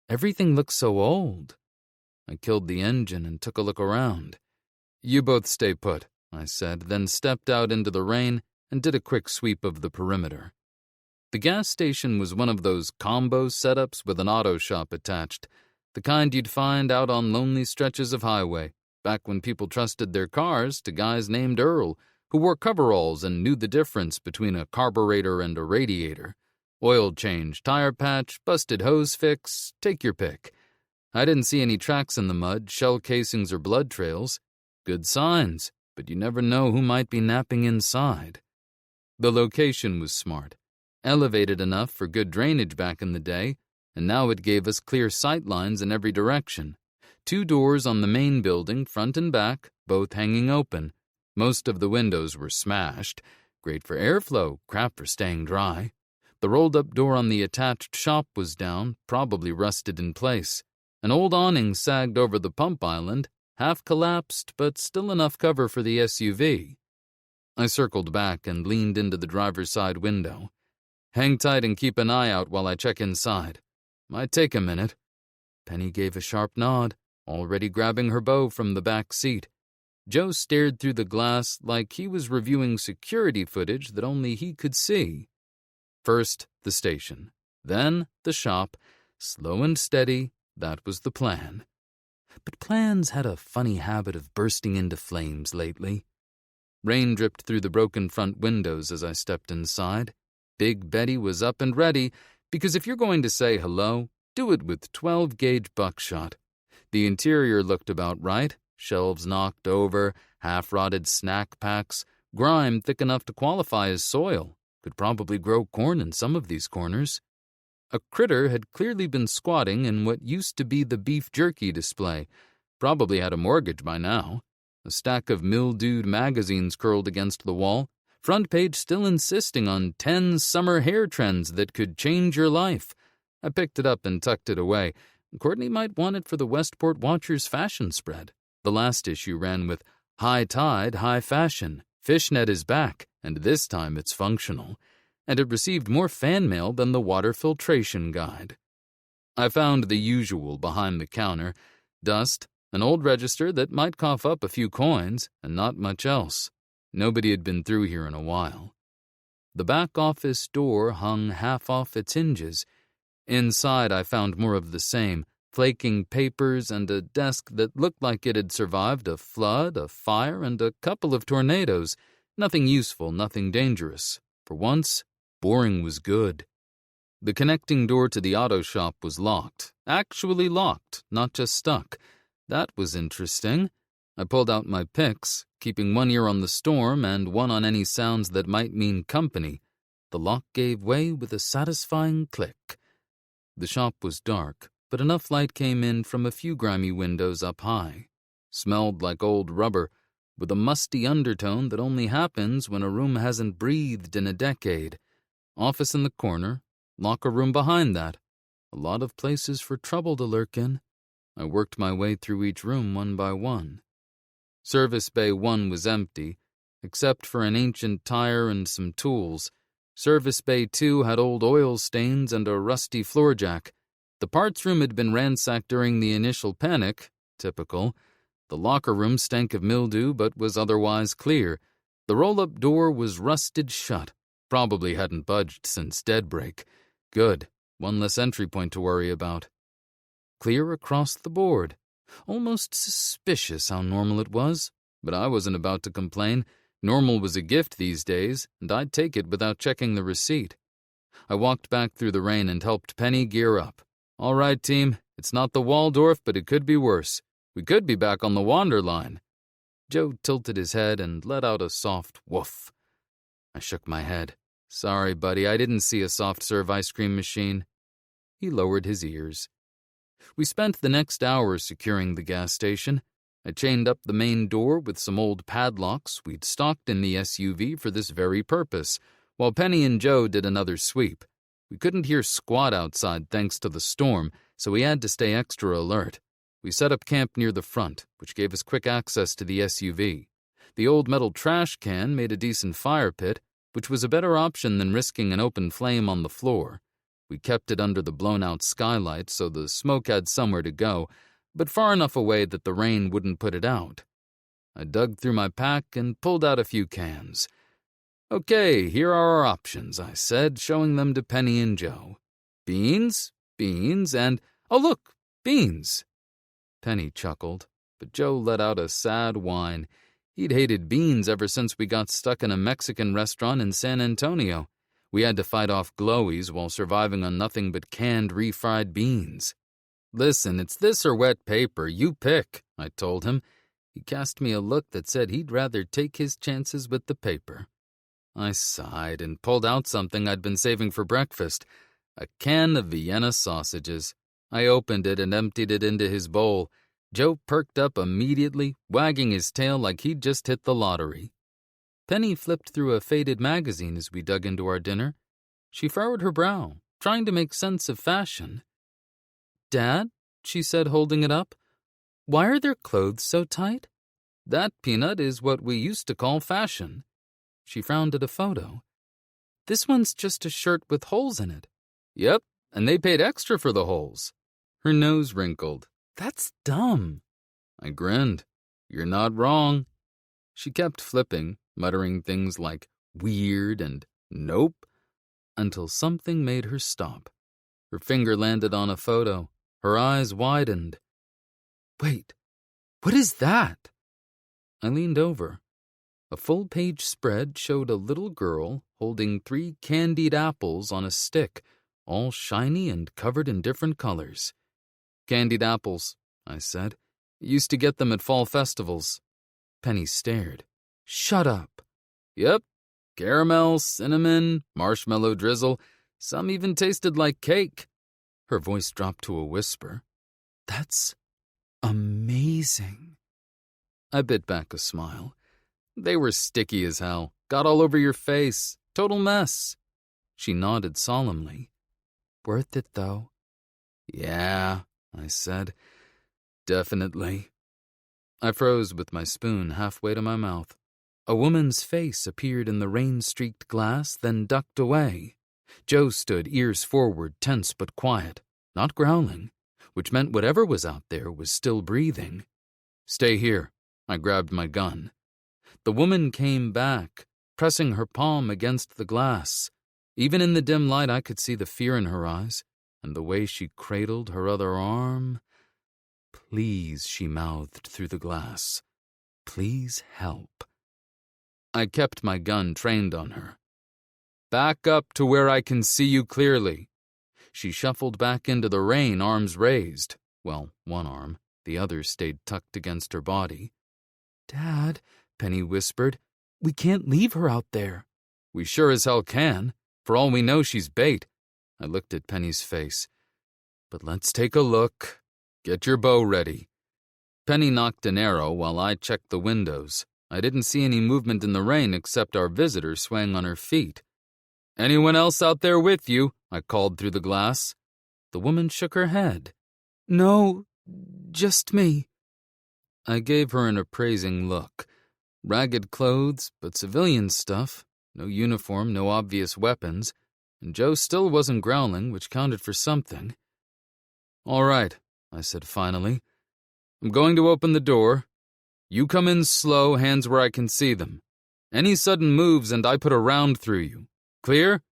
S3: Everything looks so old. I killed the engine and took a look around. You both stay put, I said, then stepped out into the rain and did a quick sweep of the perimeter. The gas station was one of those combo setups with an auto shop attached, the kind you'd find out on lonely stretches of highway, back when people trusted their cars to guys named Earl, who wore coveralls and knew the difference between a carburetor and a radiator. Oil change, tire patch, busted hose fix, take your pick. I didn't see any tracks in the mud, shell casings or blood trails. Good signs, but you never know who might be napping inside. The location was smart. Elevated enough for good drainage back in the day, and now it gave us clear sight lines in every direction. 2 doors on the main building, front and back, both hanging open. Most of the windows were smashed. Great for airflow, crap for staying dry. The rolled-up door on the attached shop was down, probably rusted in place. An old awning sagged over the pump island, half collapsed, but still enough cover for the SUV. I circled back and leaned into the driver's side window. Hang tight and keep an eye out while I check inside. Might take a minute. Penny gave a sharp nod, already grabbing her bow from the back seat. Joe stared through the glass like he was reviewing security footage that only he could see. First, the station. Then, the shop. Slow and steady, that was the plan. But plans had a funny habit of bursting into flames lately. Rain dripped through the broken front windows as I stepped inside. Big Betty was up and ready, because if you're going to say hello, do it with 12-gauge buckshot. The interior looked about right. Shelves knocked over, half-rotted snack packs, grime thick enough to qualify as soil. Could probably grow corn in some of these corners. A critter had clearly been squatting in what used to be the beef jerky display. Probably had a mortgage by now. A stack of mildewed magazines curled against the wall. Front page still insisting on 10 summer hair trends that could change your life. I picked it up and tucked it away. Courtney might want it for the Westport Watcher's fashion spread. The last issue ran with high tide, high fashion. Fishnet is back, and this time it's functional. And it received more fan mail than the water filtration guide. I found the usual behind the counter. Dust, an old register that might cough up a few coins, and not much else. Nobody had been through here in a while. The back office door hung half off its hinges. Inside I found more of the same, flaking papers and a desk that looked like it had survived a flood, a fire, and a couple of tornadoes. Nothing useful, nothing dangerous. For once, boring was good. The connecting door to the auto shop was locked. Actually locked, not just stuck. That was interesting. I pulled out my picks, keeping one ear on the storm and one on any sounds that might mean company. The lock gave way with a satisfying click. The shop was dark, but enough light came in from a few grimy windows up high. Smelled like old rubber, with a musty undertone that only happens when a room hasn't breathed in a decade. Office in the corner, locker room behind that. A lot of places for trouble to lurk in. I worked my way through each room one by one. Service Bay 1 was empty, except for an ancient tire and some tools. Service Bay 2 had old oil stains and a rusty floor jack. The parts room had been ransacked during the initial panic, typical. The locker room stank of mildew but was otherwise clear. The roll-up door was rusted shut. Probably hadn't budged since Deadbreak. Good, one less entry point to worry about. Clear across the board. Almost suspicious how normal it was, but I wasn't about to complain. Normal was a gift these days, and I'd take it without checking the receipt. I walked back through the rain and helped Penny gear up. All right, team, it's not the Waldorf, but it could be worse. We could be back on the Wander line. Joe tilted his head and let out a soft woof. I shook my head. Sorry, buddy, I didn't see a soft-serve ice cream machine. He lowered his ears. We spent the next hour securing the gas station. I chained up the main door with some old padlocks we'd stocked in the SUV for this very purpose, while Penny and Joe did another sweep. We couldn't hear squat outside thanks to the storm, so we had to stay extra alert. We set up camp near the front, which gave us quick access to the SUV. The old metal trash can made a decent fire pit, which was a better option than risking an open flame on the floor. We kept it under the blown-out skylight so the smoke had somewhere to go, but far enough away that the rain wouldn't put it out. I dug through my pack and pulled out a few cans. Okay, here are our options, I said, showing them to Penny and Joe. Beans, and, oh look, beans. Penny chuckled, but Joe let out a sad whine. He'd hated beans ever since we got stuck in a Mexican restaurant in San Antonio. We had to fight off glowies while surviving on nothing but canned refried beans. Listen, it's this or wet paper, you pick, I told him. He cast me a look that said he'd rather take his chances with the paper. I sighed and pulled out something I'd been saving for breakfast, a can of Vienna sausages. I opened it and emptied it into his bowl.
S1: Joe perked up immediately, wagging his tail like he'd just hit the lottery. Penny flipped through a faded magazine as we dug into our dinner. She furrowed her brow, trying to make sense of fashion. "Dad," she said, holding it up, "why are their clothes so tight?" "That, Peanut, is what we used to call fashion." She frowned at a photo. "This one's just a shirt with holes in it." "Yep, and they paid extra for the holes." Her nose wrinkled. "That's dumb." I grinned. "You're not wrong." She kept flipping, muttering things like weird and nope, until something made her stop. Her finger landed on a photo. Her eyes widened. "Wait, what is that?" I leaned over. A full-page spread showed a little girl holding 3 candied apples on a stick, all shiny and covered in different colors. "Candied apples," I said. "Used to get them at fall festivals." Penny stared. "Shut up." "Yep. Caramel, cinnamon, marshmallow drizzle. Some even tasted like cake." Her voice dropped to a whisper. "That's amazing." I bit back a smile. "They were sticky as hell. Got all over your face. Total mess." She nodded solemnly. "Worth it, though." "Yeah," I said. "Definitely." I froze with my spoon halfway to my mouth. A woman's face appeared in the rain-streaked glass, then ducked away. Joe stood, ears forward, tense but quiet, not growling, which meant whatever was out there was still breathing. "Stay here." I grabbed my gun. The woman came back, pressing her palm against the glass. Even in the dim light, I could see the fear in her eyes, and the way she cradled her other arm. "Please," she mouthed through the glass. "Please help." I kept my gun trained on her. "Back up to where I can see you clearly." She shuffled back into the rain, arms raised. Well, one arm. The other stayed tucked against her body. "Dad," Penny whispered, "we can't leave her out there." "We sure as hell can. For all we know, she's bait." I looked at Penny's face. "But let's take a look. Get your bow ready." Penny knocked an arrow while I checked the windows. I didn't see any movement in the rain except our visitor swaying on her feet. "Anyone else out there with you?" I called through the glass. The woman shook her head. "No, just me." I gave her an appraising look. Ragged clothes, but civilian stuff. No uniform, no obvious weapons. And Joe still wasn't growling, which counted for something. "All right," I said finally. "I'm going to open the door. You come in slow, hands where I can see them. Any sudden moves and I put a round through you. Clear?"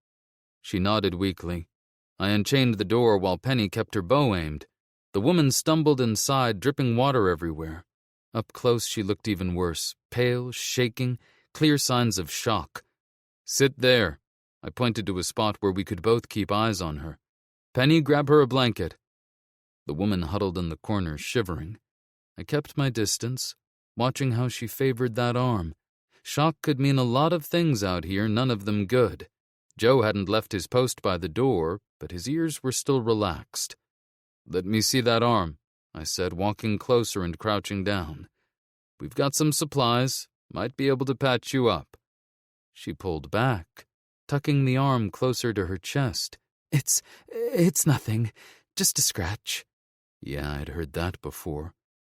S1: She nodded weakly. I unchained the door while Penny kept her bow aimed. The woman stumbled inside, dripping water everywhere. Up close she looked even worse, pale, shaking, clear signs of shock. "Sit there." I pointed to a spot where we could both keep eyes on her. "Penny, grab her a blanket." The woman huddled in the corner, shivering. I kept my distance, watching how she favored that arm. Shock could mean a lot of things out here, none of them good. Joe hadn't left his post by the door, but his ears were still relaxed. "Let me see that arm," I said, walking closer and crouching down. "We've got some supplies. Might be able to patch you up." She pulled back, tucking the arm closer to her chest. It's nothing. Just a scratch." Yeah, I'd heard that before.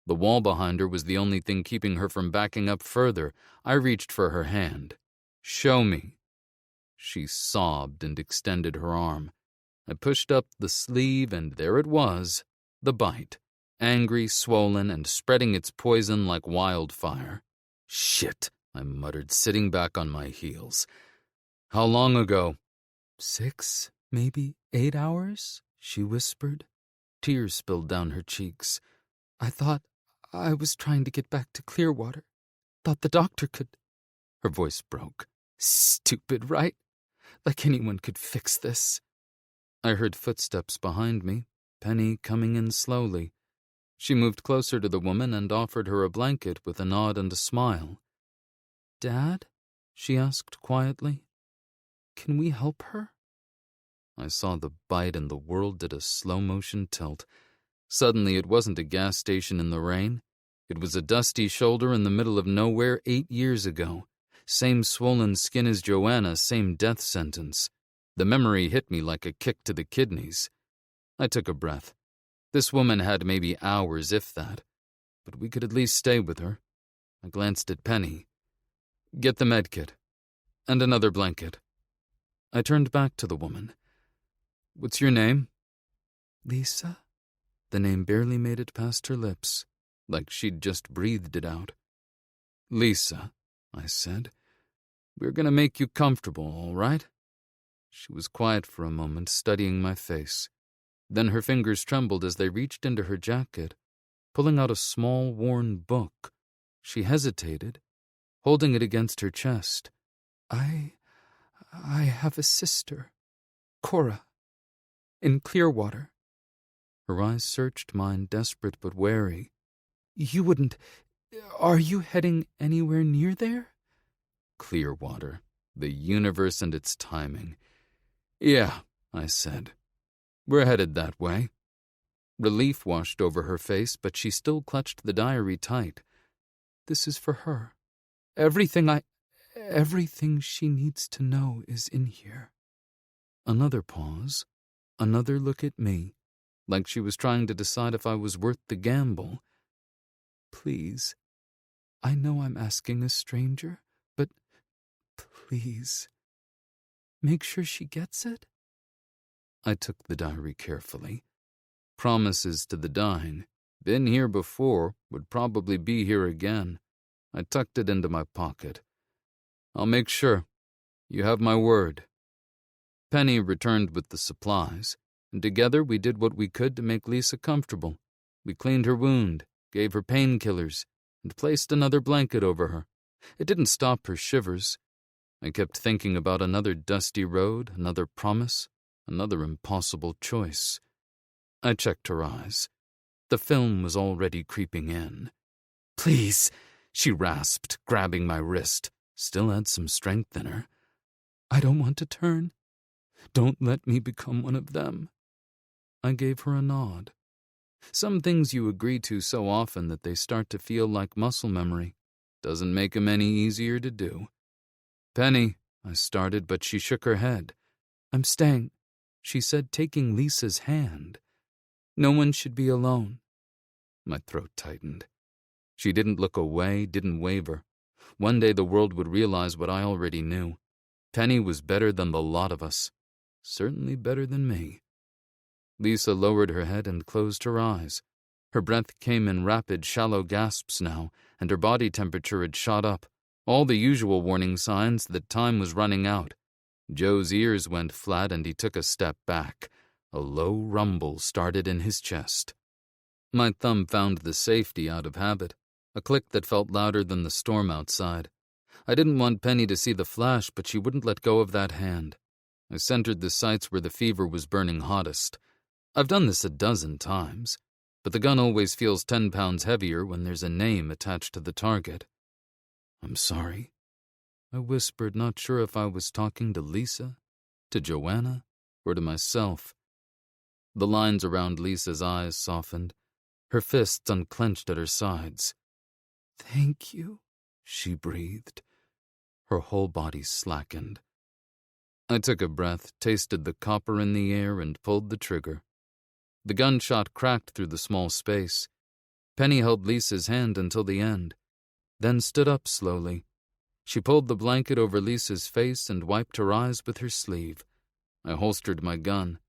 S1: The wall behind her was the only thing keeping her from backing up further. I reached for her hand. "Show me." She sobbed and extended her arm. I pushed up the sleeve, and there it was, the bite, angry, swollen, and spreading its poison like wildfire. "Shit," I muttered, sitting back on my heels. "How long ago?" 6, maybe 8 hours, she whispered. Tears spilled down her cheeks. "I thought I was trying to get back to Clearwater. Thought the doctor could—" Her voice broke. "Stupid, right? Like anyone could fix this." I heard footsteps behind me, Penny coming in slowly. She moved closer to the woman and offered her a blanket with a nod and a smile. "Dad?" she asked quietly. "Can we help her?" I saw the bite and the world did a slow-motion tilt.
S3: Suddenly, it wasn't a gas station in the rain. It was a dusty shoulder in the middle of nowhere 8 years ago. Same swollen skin as Joanna, same death sentence. The memory hit me like a kick to the kidneys. I took a breath. This woman had maybe hours, if that. But we could at least stay with her. I glanced at Penny. Get the medkit. And another blanket. I turned back to the woman. What's your name? Lisa? The name barely made it past her lips, like she'd just breathed it out. Lisa, I said, we're going to make you comfortable, all right? She was quiet for a moment, studying my face. Then her fingers trembled as they reached into her jacket, pulling out a small, worn book. She hesitated, holding it against her chest. I have a sister, Cora, in Clearwater. Her eyes searched mine, desperate but wary. You wouldn't... Are you heading anywhere near there? Clearwater, the universe and its timing. Yeah, I said. We're headed that way. Relief washed over her face, but she still clutched the diary tight. This is for her. Everything she needs to know is in here. Another pause, another look at me, like she was trying to decide if I was worth the gamble. Please, I know I'm asking a stranger, but please, make sure she gets it. I took the diary carefully. Promises to the dying. Been here before, would probably be here again. I tucked it into my pocket. I'll make sure. You have my word. Penny returned with the supplies, and together we did what we could to make Lisa comfortable. We cleaned her wound, gave her painkillers, and placed another blanket over her. It didn't stop her shivers. I kept thinking about another dusty road, another promise, another impossible choice. I checked her eyes. The film was already creeping in. Please, she rasped, grabbing my wrist. Still had some strength in her. I don't want to turn. Don't let me become one of them. I gave her a nod. Some things you agree to so often that they start to feel like muscle memory. Doesn't make 'em any easier to do. Penny, I started, but she shook her head. I'm staying, she said, taking Lisa's hand. No one should be alone. My throat tightened. She didn't look away, didn't waver. One day the world would realize what I already knew. Penny was better than the lot of us. Certainly better than me. Lisa lowered her head and closed her eyes. Her breath came in rapid, shallow gasps now, and her body temperature had shot up. All the usual warning signs that time was running out. Joe's ears went flat and he took a step back. A low rumble started in his chest. My thumb found the safety out of habit, a click that felt louder than the storm outside. I didn't want Penny to see the flash, but she wouldn't let go of that hand. I centered the sights where the fever was burning hottest. I've done this a dozen times, but the gun always feels 10 pounds heavier when there's a name attached to the target. I'm sorry, I whispered, not sure if I was talking to Lisa, to Joanna, or to myself. The lines around Lisa's eyes softened. Her fists unclenched at her sides. Thank you, she breathed. Her whole body slackened. I took a breath, tasted the copper in the air, and pulled the trigger. The gunshot cracked through the small space. Penny held Lisa's hand until the end, then stood up slowly. She pulled the blanket over Lisa's face and wiped her eyes with her sleeve. I holstered my gun.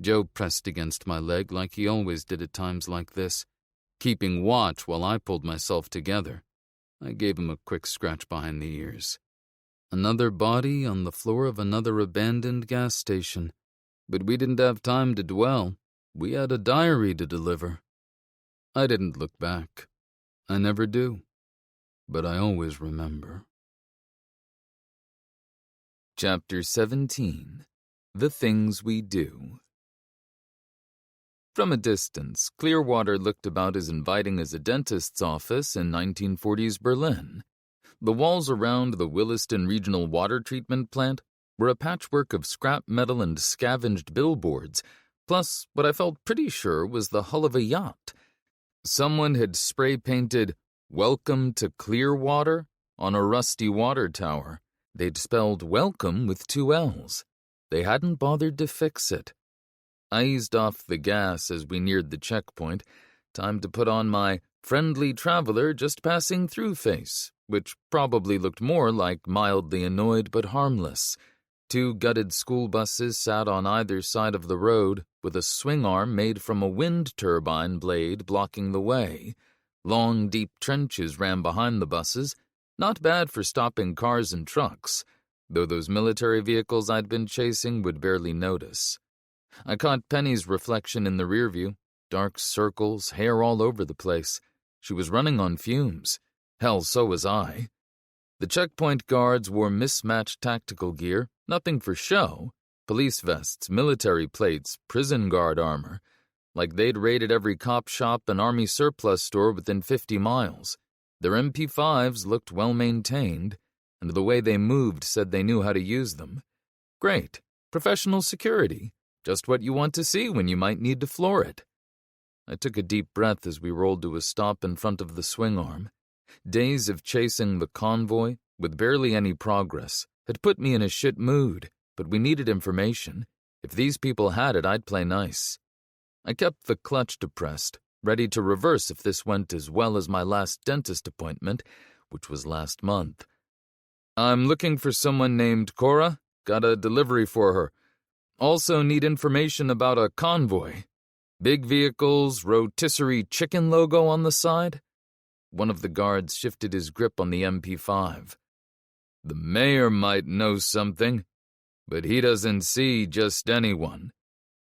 S3: Joe pressed against my leg like he always did at times like this, keeping watch while I pulled myself together. I gave him a quick scratch behind the ears. Another body on the floor of another abandoned gas station. But we didn't have time to dwell. We had a diary to deliver. I didn't look back. I never do. But I always remember.
S1: Chapter 17. The Things We Do. From a distance, Clearwater looked about as inviting as a dentist's office in 1940s Berlin. The walls around the Williston Regional Water Treatment Plant were a patchwork of scrap metal and scavenged billboards, Plus, what I felt pretty sure was the hull of a yacht. Someone had spray-painted "Welcome to Clearwater" on a rusty water tower. They'd spelled welcome with 2 L's. They hadn't bothered to fix it. I eased off the gas as we neared the checkpoint. Time to put on my friendly traveler just passing through face, which probably looked more like mildly annoyed but harmless. 2 gutted school buses sat on either side of the road, with a swing arm made from a wind turbine blade blocking the way. Long, deep trenches ran behind the buses, not bad for stopping cars and trucks, though those military vehicles I'd been chasing would barely notice. I caught Penny's reflection in the rear view, dark circles, hair all over the place. She was running on fumes. Hell, so was I. The checkpoint guards wore mismatched tactical gear, nothing for show. Police vests, military plates, prison guard armor. Like they'd raided every cop shop and army surplus store within 50 miles. Their MP5s looked well-maintained, and the way they moved said they knew how to use them. Great. Professional security. Just what you want to see when you might need to floor it. I took a deep breath as we rolled to a stop in front of the swing arm. Days of chasing the convoy, with barely any progress, had put me in a shit mood, but we needed information. If these people had it, I'd play nice. I kept the clutch depressed, ready to reverse if this went as well as my last dentist appointment, which was last month. "I'm looking for someone named Cora. Got a delivery for her. Also need information about a convoy. Big vehicles, rotisserie chicken logo on the side." One of the guards shifted his grip on the MP5. "The mayor might know something, but he doesn't see just anyone."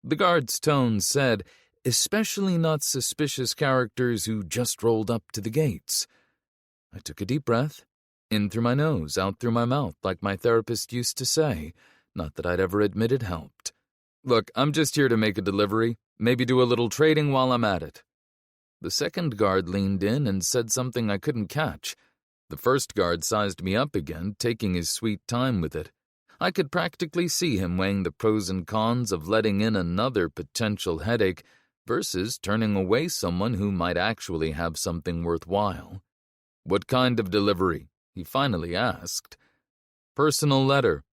S1: The guard's tone said, "Especially not suspicious characters who just rolled up to the gates." I took a deep breath, in through my nose, out through my mouth, like my therapist used to say. Not that I'd ever admit it helped. "Look, I'm just here to make a delivery, maybe do a little trading while I'm at it." The second guard leaned in and said something I couldn't catch. The first guard sized me up again, taking his sweet time with it. I could practically see him weighing the pros and cons of letting in another potential headache versus turning away someone who might actually have something worthwhile. "What kind of delivery?" he finally asked. "Personal letter.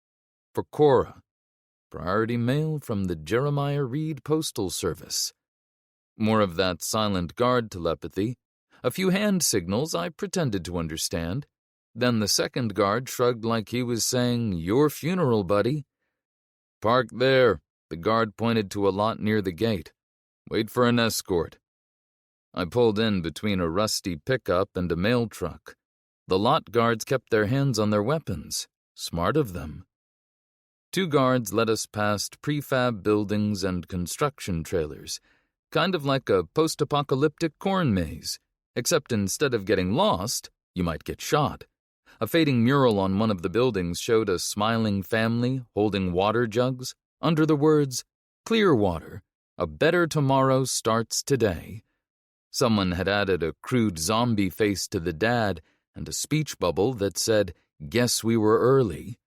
S1: For Cora. Priority mail from the Jeremiah Reid Postal Service." More of that silent guard telepathy. A few hand signals I pretended to understand. Then the second guard shrugged like he was saying, "Your funeral, buddy." "Park there." The guard pointed to a lot near the gate. "Wait for an escort." I pulled in between a rusty pickup and a mail truck. The lot guards kept their hands on their weapons. Smart of them. 2 guards led us past prefab buildings and construction trailers, kind of like a post-apocalyptic corn maze, except instead of getting lost, you might get shot. A fading mural on one of the buildings showed a smiling family holding water jugs under the words, "Clearwater, a better tomorrow starts today." Someone had added a crude zombie face to the dad and a speech bubble that said, "Guess we were early."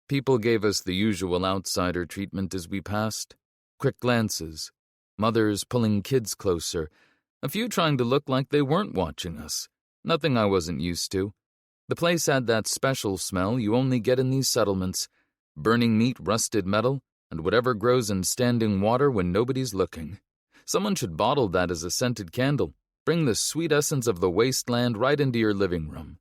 S1: People gave us the usual outsider treatment as we passed. Quick glances. Mothers pulling kids closer. A few trying to look like they weren't watching us. Nothing I wasn't used to. The place had that special smell you only get in these settlements. Burning meat, rusted metal, and whatever grows in standing water when nobody's looking. Someone should bottle that as a scented candle. Bring the sweet essence of the wasteland right into your living room.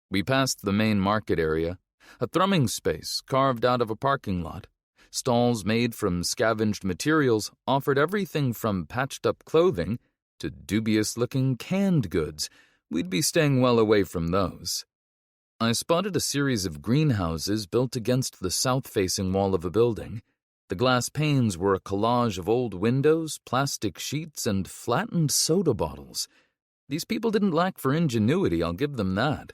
S1: We passed the main market area. A thrumming space carved out of a parking lot. Stalls made from scavenged materials offered everything from patched-up clothing to dubious-looking canned goods. We'd be staying well away from those. I spotted a series of greenhouses built against the south-facing wall of a building. The glass panes were a collage of old windows, plastic sheets, and flattened soda bottles. These people didn't lack for ingenuity, I'll give them that.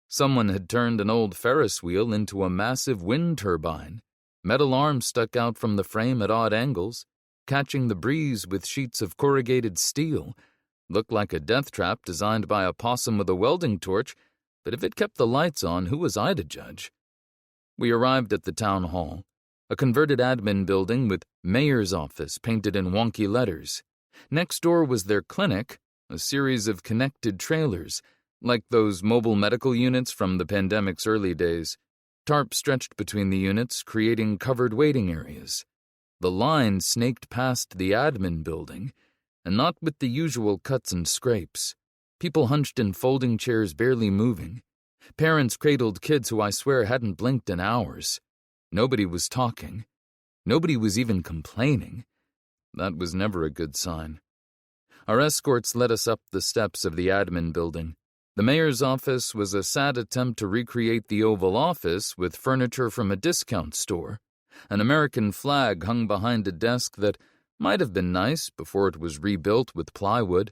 S1: Someone had turned an old Ferris wheel into a massive wind turbine. Metal arms stuck out from the frame at odd angles, catching the breeze with sheets of corrugated steel. Looked like a death trap designed by a possum with a welding torch, but if it kept the lights on, who was I to judge? We arrived at the town hall. a converted admin building with mayor's office painted in wonky letters. Next door was their clinic, a series of connected trailers, like those mobile medical units from the pandemic's early days. Tarp stretched between the units, creating covered waiting areas. The line snaked past the admin building, and not with the usual cuts and scrapes. People hunched in folding chairs barely moving. Parents cradled kids who I swear hadn't blinked in hours. Nobody was talking. Nobody was even complaining. That was never a good sign. Our escorts led us up the steps of the admin building. The mayor's office was a sad attempt to recreate the Oval Office with furniture from a discount store. An American flag hung behind a desk that might have been nice before it was rebuilt with plywood.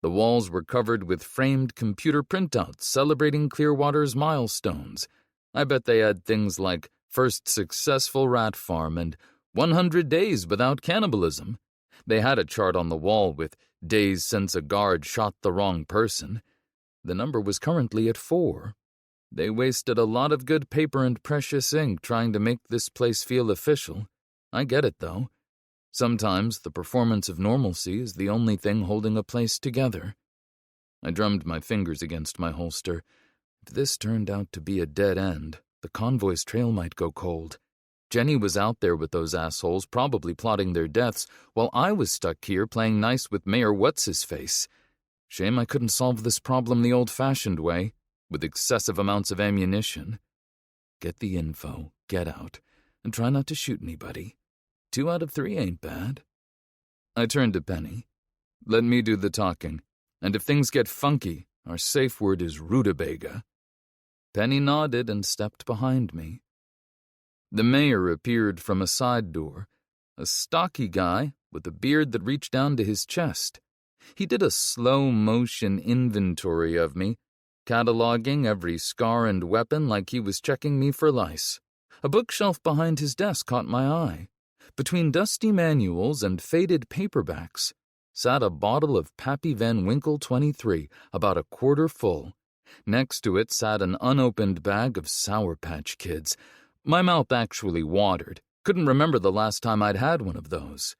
S1: The walls were covered with framed computer printouts celebrating Clearwater's milestones. I bet they had things like first successful rat farm and 100 days without cannibalism. They had a chart on the wall with days since a guard shot the wrong person. The number was currently at 4. They wasted a lot of good paper and precious ink trying to make this place feel official. I get it, though. Sometimes the performance of normalcy is the only thing holding a place together. I drummed my fingers against my holster. If this turned out to be a dead end, the convoy's trail might go cold. Jenny was out there with those assholes, probably plotting their deaths, while I was stuck here playing nice with Mayor What's-His-Face. Shame I couldn't solve this problem the old-fashioned way, with excessive amounts of ammunition. Get the info, get out, and try not to shoot anybody. 2 out of 3 ain't bad. I turned to Penny. Let me do the talking, and if things get funky, our safe word is rutabaga. Penny nodded and stepped behind me. The mayor appeared from a side door, a stocky guy with a beard that reached down to his chest. He did a slow-motion inventory of me, cataloging every scar and weapon like he was checking me for lice. A bookshelf behind his desk caught my eye. Between dusty manuals and faded paperbacks sat a bottle of Pappy Van Winkle 23, about a quarter full. Next to it sat an unopened bag of Sour Patch Kids. My mouth actually watered. Couldn't remember the last time I'd had one of those.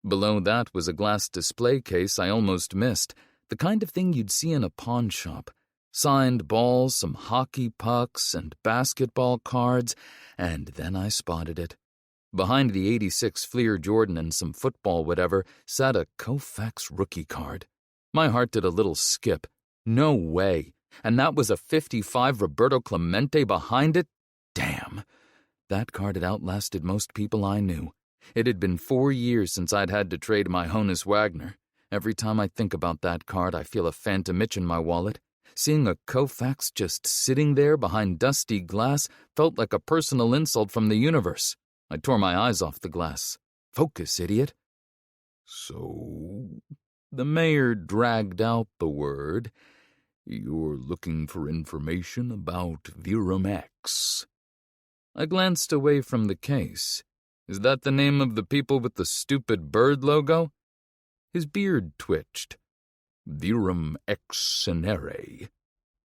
S1: Below that was a glass display case I almost missed, the kind of thing you'd see in a pawn shop. Signed balls, some hockey pucks, and basketball cards, and then I spotted it. Behind the 86 Fleer Jordan and some football whatever sat a Koufax rookie card. My heart did a little skip. No way. And that was a 55 Roberto Clemente behind it? Damn. That card had outlasted most people I knew. It had been 4 years since I'd had to trade my Honus Wagner. Every time I think about that card, I feel a phantom itch in my wallet. Seeing a Koufax just sitting there behind dusty glass felt like a personal insult from the universe. I tore my eyes off the glass. Focus, idiot. So, the mayor dragged out the word. You're looking for information about Virum X. I glanced away from the case. Is that the name of the people with the stupid bird logo? His beard twitched. Virum Excenere.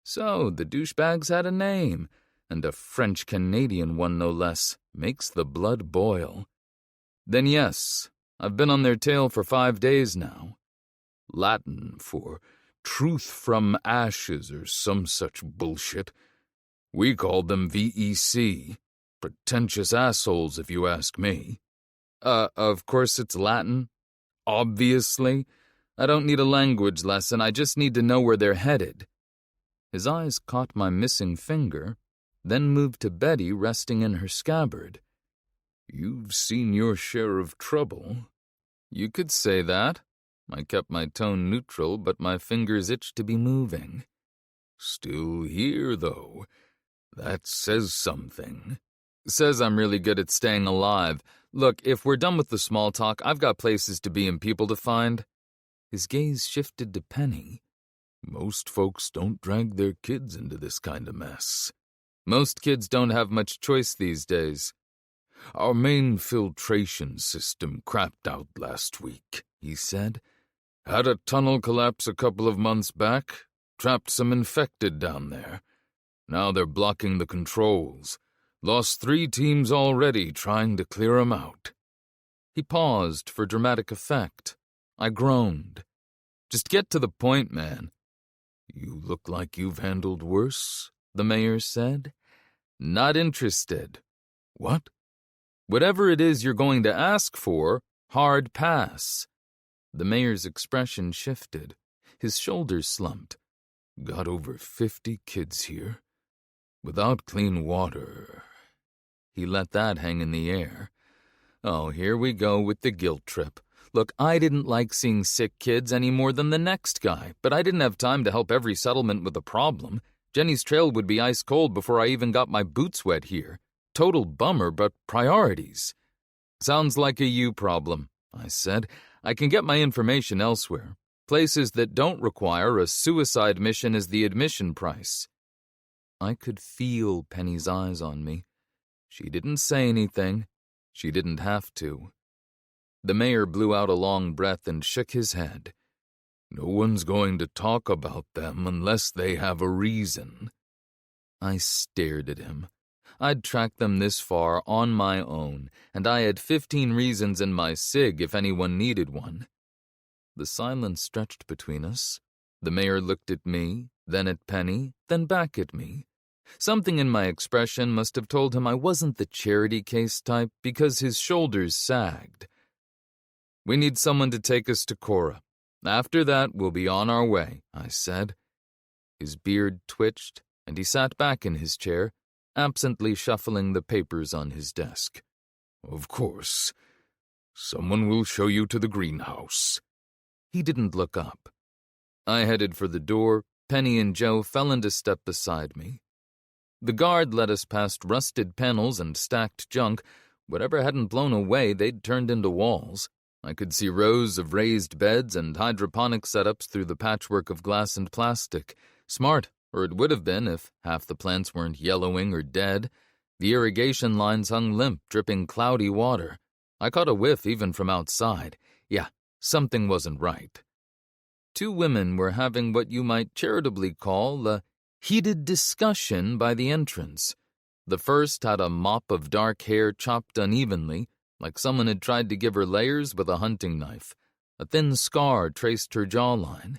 S1: So, the douchebags had a name, and a French-Canadian one no less. Makes the blood boil. Then yes, I've been on their tail for 5 days now. Latin for truth from ashes or some such bullshit. We called them VEC. Pretentious assholes, if you ask me. Of course it's Latin. Obviously. I don't need a language lesson, I just need to know where they're headed. His eyes caught my missing finger, then moved to Betty resting in her scabbard. You've seen your share of trouble. You could say that. I kept my tone neutral, but my fingers itched to be moving. Still here, though. That says something. Says I'm really good at staying alive. Look, if we're done with the small talk, I've got places to be and people to find. His gaze shifted to Penny. Most folks don't drag their kids into this kind of mess. Most kids don't have much choice these days. Our main filtration system crapped out last week, he said. Had a tunnel collapse a couple of months back. Trapped some infected down there. Now they're blocking the controls.
S3: Lost 3 teams already trying to clear 'em out.
S1: He paused for dramatic effect. I groaned. Just get to the point, man.
S3: You look like you've handled worse,
S1: the mayor said. Not interested.
S3: What?
S1: Whatever it is you're going to ask for, hard pass. The mayor's expression shifted. His shoulders slumped.
S3: Got over 50 kids here. Without clean water.
S1: He let that hang in the air. Oh, here we go with the guilt trip. Look, I didn't like seeing sick kids any more than the next guy, but I didn't have time to help every settlement with a problem. Jenny's trail would be ice cold before I even got my boots wet here. Total bummer, but priorities. Sounds like a you problem, I said. I can get my information elsewhere. Places that don't require a suicide mission as the admission price. I could feel Penny's eyes on me. She didn't say anything. She didn't have to. The mayor blew out a long breath and shook his head.
S3: No one's going to talk about them unless they have a reason.
S1: I stared at him. I'd tracked them this far on my own, and I had 15 reasons in my SIG if anyone needed one. The silence stretched between us. The mayor looked at me, then at Penny, then back at me. Something in my expression must have told him I wasn't the charity case type because his shoulders sagged. We need someone to take us to Cora. After that, we'll be on our way, I said. His beard twitched, and he sat back in his chair, absently shuffling the papers on his desk.
S3: Of course. Someone will show you to the greenhouse.
S1: He didn't look up. I headed for the door. Penny and Joe fell into step beside me. The guard led us past rusted panels and stacked junk. Whatever hadn't blown away, they'd turned into walls. I could see rows of raised beds and hydroponic setups through the patchwork of glass and plastic. Smart, or it would have been if half the plants weren't yellowing or dead. The irrigation lines hung limp, dripping cloudy water. I caught a whiff even from outside. Yeah, something wasn't right. 2 women were having what you might charitably call a heated discussion by the entrance. The first had a mop of dark hair chopped unevenly, like someone had tried to give her layers with a hunting knife. A thin scar traced her jawline.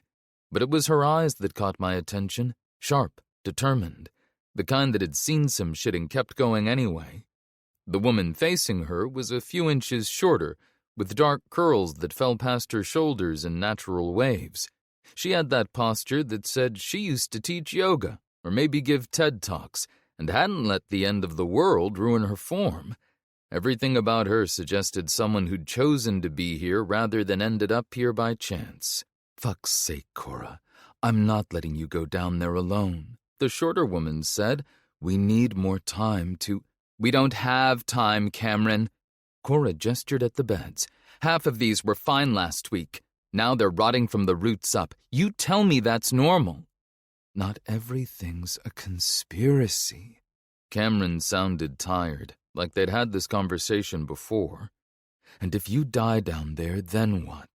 S1: But it was her eyes that caught my attention, sharp, determined, the kind that had seen some shit and kept going anyway. The woman facing her was a few inches shorter, with dark curls that fell past her shoulders in natural waves. She had that posture that said she used to teach yoga, or maybe give TED Talks, and hadn't let the end of the world ruin her form. Everything about her suggested someone who'd chosen to be here rather than ended up here by chance. Fuck's sake, Cora. I'm not letting you go down there alone. The shorter woman said, we need more time to... We don't have time, Cameron. Cora gestured at the beds. Half of these were fine last week. Now they're rotting from the roots up. You tell me that's normal. Not everything's a conspiracy. Cameron sounded tired, like they'd had this conversation before. And if you die down there, then what?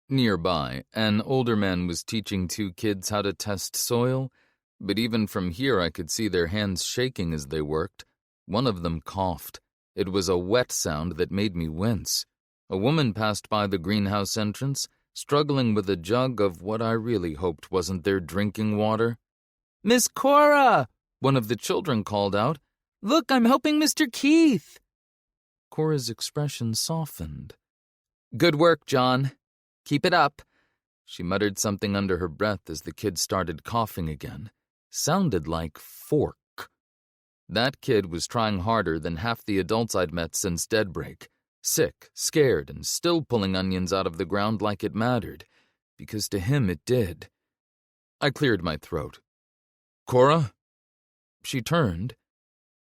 S1: Nearby, an older man was teaching 2 kids how to test soil, but even from here I could see their hands shaking as they worked. One of them coughed. It was a wet sound that made me wince. A woman passed by the greenhouse entrance, struggling with a jug of what I really hoped wasn't their drinking water. Miss Cora! One of the children called out. Look, I'm helping Mr. Keith. Cora's expression softened. Good work, John. Keep it up. She muttered something under her breath as the kid started coughing again. Sounded like fork. That kid was trying harder than half the adults I'd met since Deadbreak. Sick, scared, and still pulling onions out of the ground like it mattered. Because to him it did. I cleared my throat. Cora? She turned,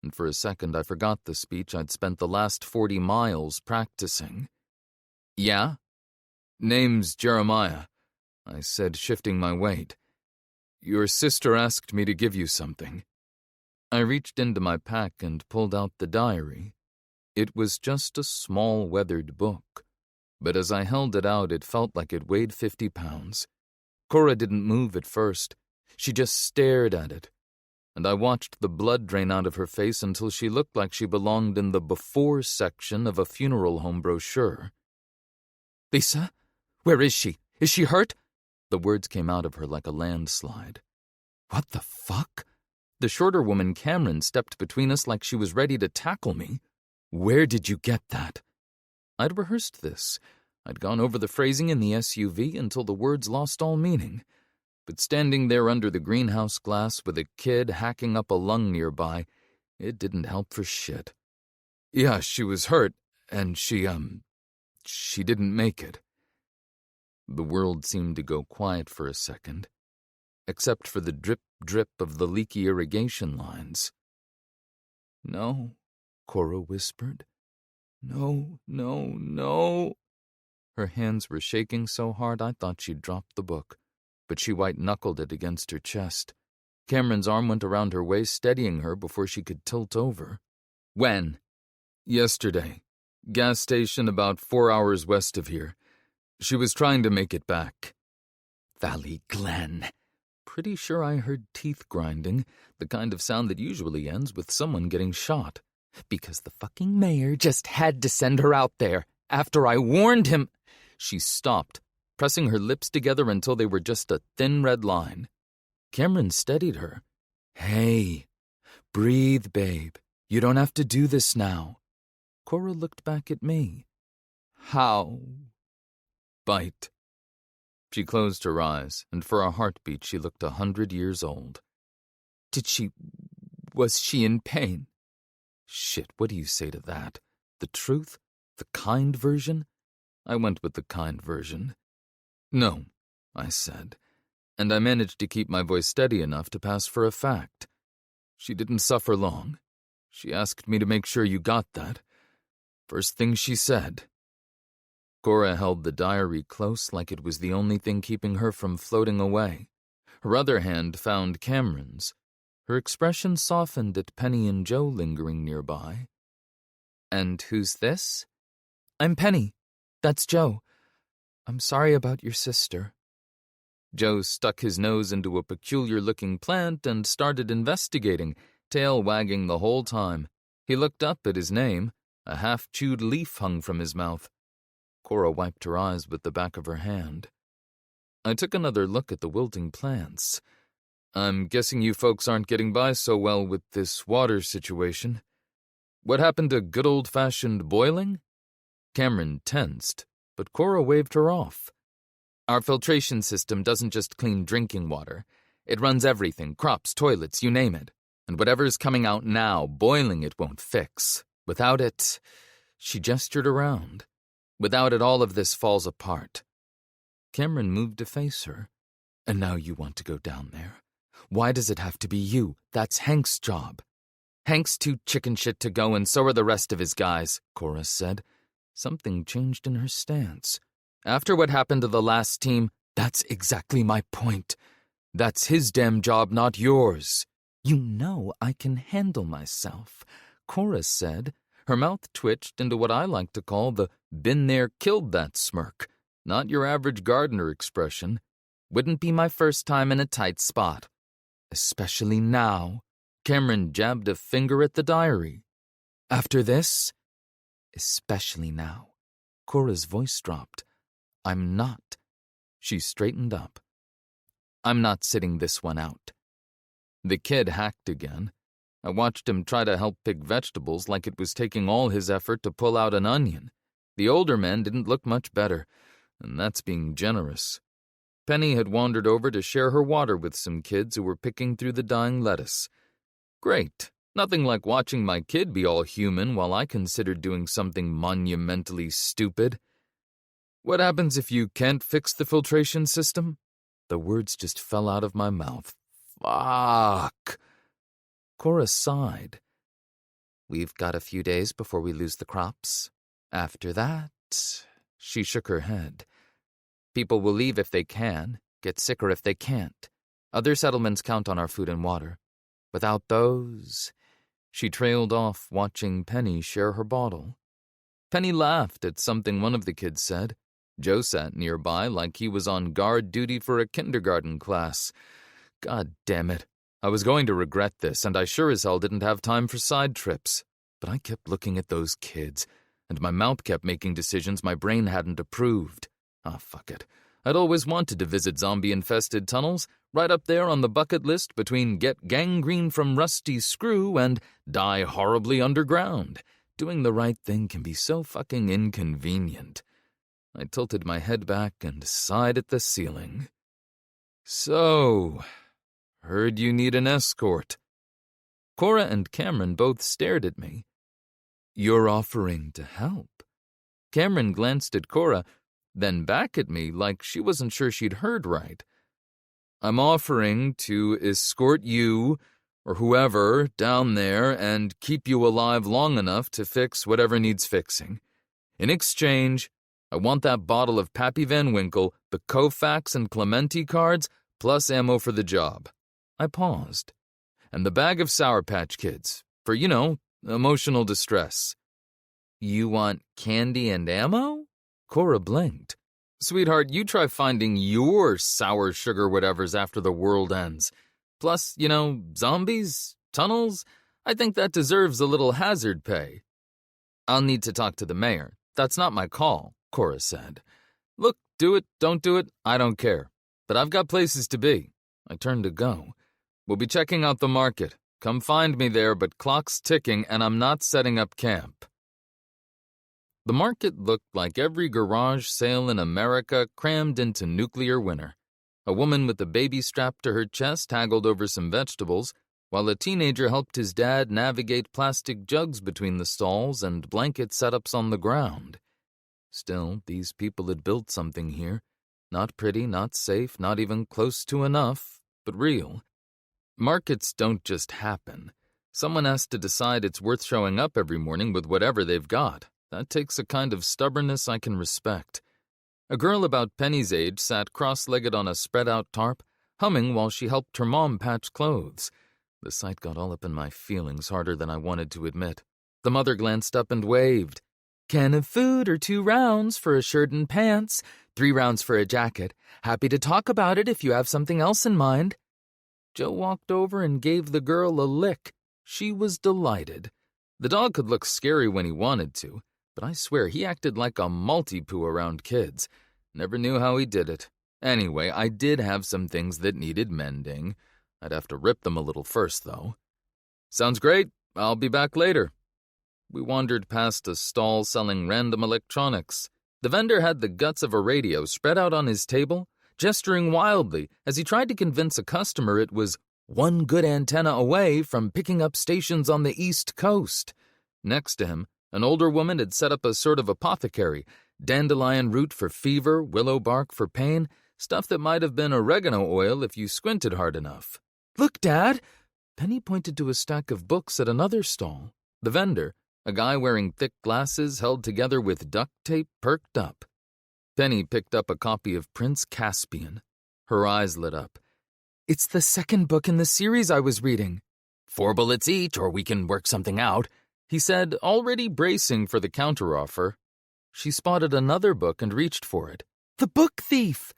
S1: and for a second I forgot the speech I'd spent the last 40 miles practicing. Yeah? Name's Jeremiah, I said, shifting my weight. Your sister asked me to give you something. I reached into my pack and pulled out the diary. It was just a small weathered book, but as I held it out, it felt like it weighed 50 pounds. Cora didn't move at first. She just stared at it. and I watched the blood drain out of her face until she looked like she belonged in the before section of a funeral home brochure.
S2: "Lisa? Where is she? Is she hurt?"
S1: The words came out of her like a landslide.
S2: "What the fuck?"
S1: The shorter woman, Cameron, stepped between us like she was ready to tackle me.
S2: "Where did you get that?"
S1: I'd rehearsed this. I'd gone over the phrasing in the SUV until the words lost all meaning. But standing there under the greenhouse glass with a kid hacking up a lung nearby, it didn't help for shit.
S3: "Yeah, she was hurt, and she didn't make it."
S1: The world seemed to go quiet for a second, except for the drip-drip of the leaky irrigation lines.
S2: "No," Cora whispered. "No, no, no."
S1: Her hands were shaking so hard I thought she'd dropped the book, but she white-knuckled it against her chest. Cameron's arm went around her waist, steadying her before she could tilt over.
S2: "When?"
S3: "Yesterday. Gas station about 4 hours west of here. She was trying to make it back."
S2: "Valley Glen."
S1: Pretty sure I heard teeth grinding, the kind of sound that usually ends with someone getting shot.
S2: "Because the fucking mayor just had to send her out there, after I warned him."
S1: She stopped, pressing her lips together until they were just a thin red line. Cameron steadied her.
S2: "Hey, breathe, babe. You don't have to do this now."
S1: Cora looked back at me.
S2: "How?"
S3: "Bite."
S1: She closed her eyes, and for a heartbeat she looked 100 years old.
S2: Was she in pain?"
S1: Shit, what do you say to that? The truth? The kind version? I went with the kind version.
S3: "No," I said, and I managed to keep my voice steady enough to pass for a fact. "She didn't suffer long. She asked me to make sure you got that. First thing she said."
S1: Cora held the diary close like it was the only thing keeping her from floating away. Her other hand found Cameron's. Her expression softened at Penny and Joe lingering nearby.
S2: "And who's this?" "I'm Penny. That's Joe. I'm sorry about your sister."
S1: Joe stuck his nose into a peculiar-looking plant and started investigating, tail wagging the whole time. He looked up at his name. A half-chewed leaf hung from his mouth. Cora wiped her eyes with the back of her hand. I took another look at the wilting plants.
S3: "I'm guessing you folks aren't getting by so well with this water situation. What happened to good old-fashioned boiling?"
S1: Cameron tensed, but Cora waved her off.
S2: "Our filtration system doesn't just clean drinking water. It runs everything, crops, toilets, you name it. And whatever's coming out now, boiling it won't fix. Without it..." She gestured around. "Without it, all of this falls apart."
S1: Cameron moved to face her.
S2: "And now you want to go down there. Why does it have to be you? That's Hank's job." "Hank's too chicken shit to go, and so are the rest of his guys," Cora said. Something changed in her stance. "After what happened to the last team, that's exactly my point. That's his damn job, not yours."
S1: "You know I can handle myself," Cora said. Her mouth twitched into what I like to call the "been there, killed that" smirk. Not your average gardener expression.
S2: "Wouldn't be my first time in a tight spot. Especially now."
S1: Cameron jabbed a finger at the diary.
S2: "After this?"
S1: "Especially now." Cora's voice dropped. "I'm not." She straightened up.
S2: "I'm not sitting this one out."
S1: The kid hacked again. I watched him try to help pick vegetables like it was taking all his effort to pull out an onion. The older men didn't look much better, and that's being generous. Penny had wandered over to share her water with some kids who were picking through the dying lettuce. Great. Nothing like watching my kid be all human while I considered doing something monumentally stupid.
S3: "What happens if you can't fix the filtration system?"
S1: The words just fell out of my mouth.
S3: "Fuck."
S1: Cora sighed.
S2: "We've got a few days before we lose the crops. After that..." She shook her head. "People will leave if they can, get sicker if they can't. Other settlements count on our food and water. Without those..."
S1: She trailed off, watching Penny share her bottle. Penny laughed at something one of the kids said. Joe sat nearby like he was on guard duty for a kindergarten class. God damn it. I was going to regret this, and I sure as hell didn't have time for side trips. But I kept looking at those kids, and my mouth kept making decisions my brain hadn't approved. Fuck it. I'd always wanted to visit zombie-infested tunnels, right up there on the bucket list between get gangrene from rusty screw and die horribly underground. Doing the right thing can be so fucking inconvenient. I tilted my head back and sighed at the ceiling. So, heard you need an escort. Cora and Cameron both stared at me. You're offering to help? Cameron glanced at Cora, then back at me like she wasn't sure she'd heard right. I'm offering to escort you, or whoever, down there and keep you alive long enough to fix whatever needs fixing. In exchange, I want that bottle of Pappy Van Winkle, the Koufax and Clementi cards, plus ammo for the job. I paused. And the bag of Sour Patch Kids, for, emotional distress. You want candy and ammo? Cora blinked. Sweetheart, you try finding your sour sugar whatevers after the world ends. Plus, zombies, tunnels, I think that deserves a little hazard pay. I'll need to talk to the mayor. That's not my call, Cora said. Look, do it, don't do it, I don't care. But I've got places to be. I turned to go. We'll be checking out the market. Come find me there, but clock's ticking and I'm not setting up camp. The market looked like every garage sale in America crammed into nuclear winter. A woman with a baby strapped to her chest haggled over some vegetables, while a teenager helped his dad navigate plastic jugs between the stalls and blanket setups on the ground. Still, these people had built something here. Not pretty, not safe, not even close to enough, but real. Markets don't just happen. Someone has to decide it's worth showing up every morning with whatever they've got. That takes a kind of stubbornness I can respect. A girl about Penny's age sat cross-legged on a spread-out tarp, humming while she helped her mom patch clothes. The sight got all up in my feelings harder than I wanted to admit. The mother glanced up and waved. Can of food or 2 rounds for a shirt and pants, 3 rounds for a jacket. Happy to talk about it if you have something else in mind. Joe walked over and gave the girl a lick. She was delighted. The dog could look scary when he wanted to, but I swear he acted like a multi-poo around kids. Never knew how he did it. Anyway, I did have some things that needed mending. I'd have to rip them a little first, though. Sounds great. I'll be back later. We wandered past a stall selling random electronics. The vendor had the guts of a radio spread out on his table, gesturing wildly as he tried to convince a customer it was one good antenna away from picking up stations on the East Coast. Next to him, an older woman had set up a sort of apothecary, dandelion root for fever, willow bark for pain, stuff that might have been oregano oil if you squinted hard enough. Look, Dad! Penny pointed to a stack of books at another stall. The vendor, a guy wearing thick glasses held together with duct tape, perked up. Penny picked up a copy of Prince Caspian. Her eyes lit up. It's the second book in the series I was reading. 4 bullets each, or we can work something out, he said, already bracing for the counteroffer. She spotted another book and reached for it. The Book Thief!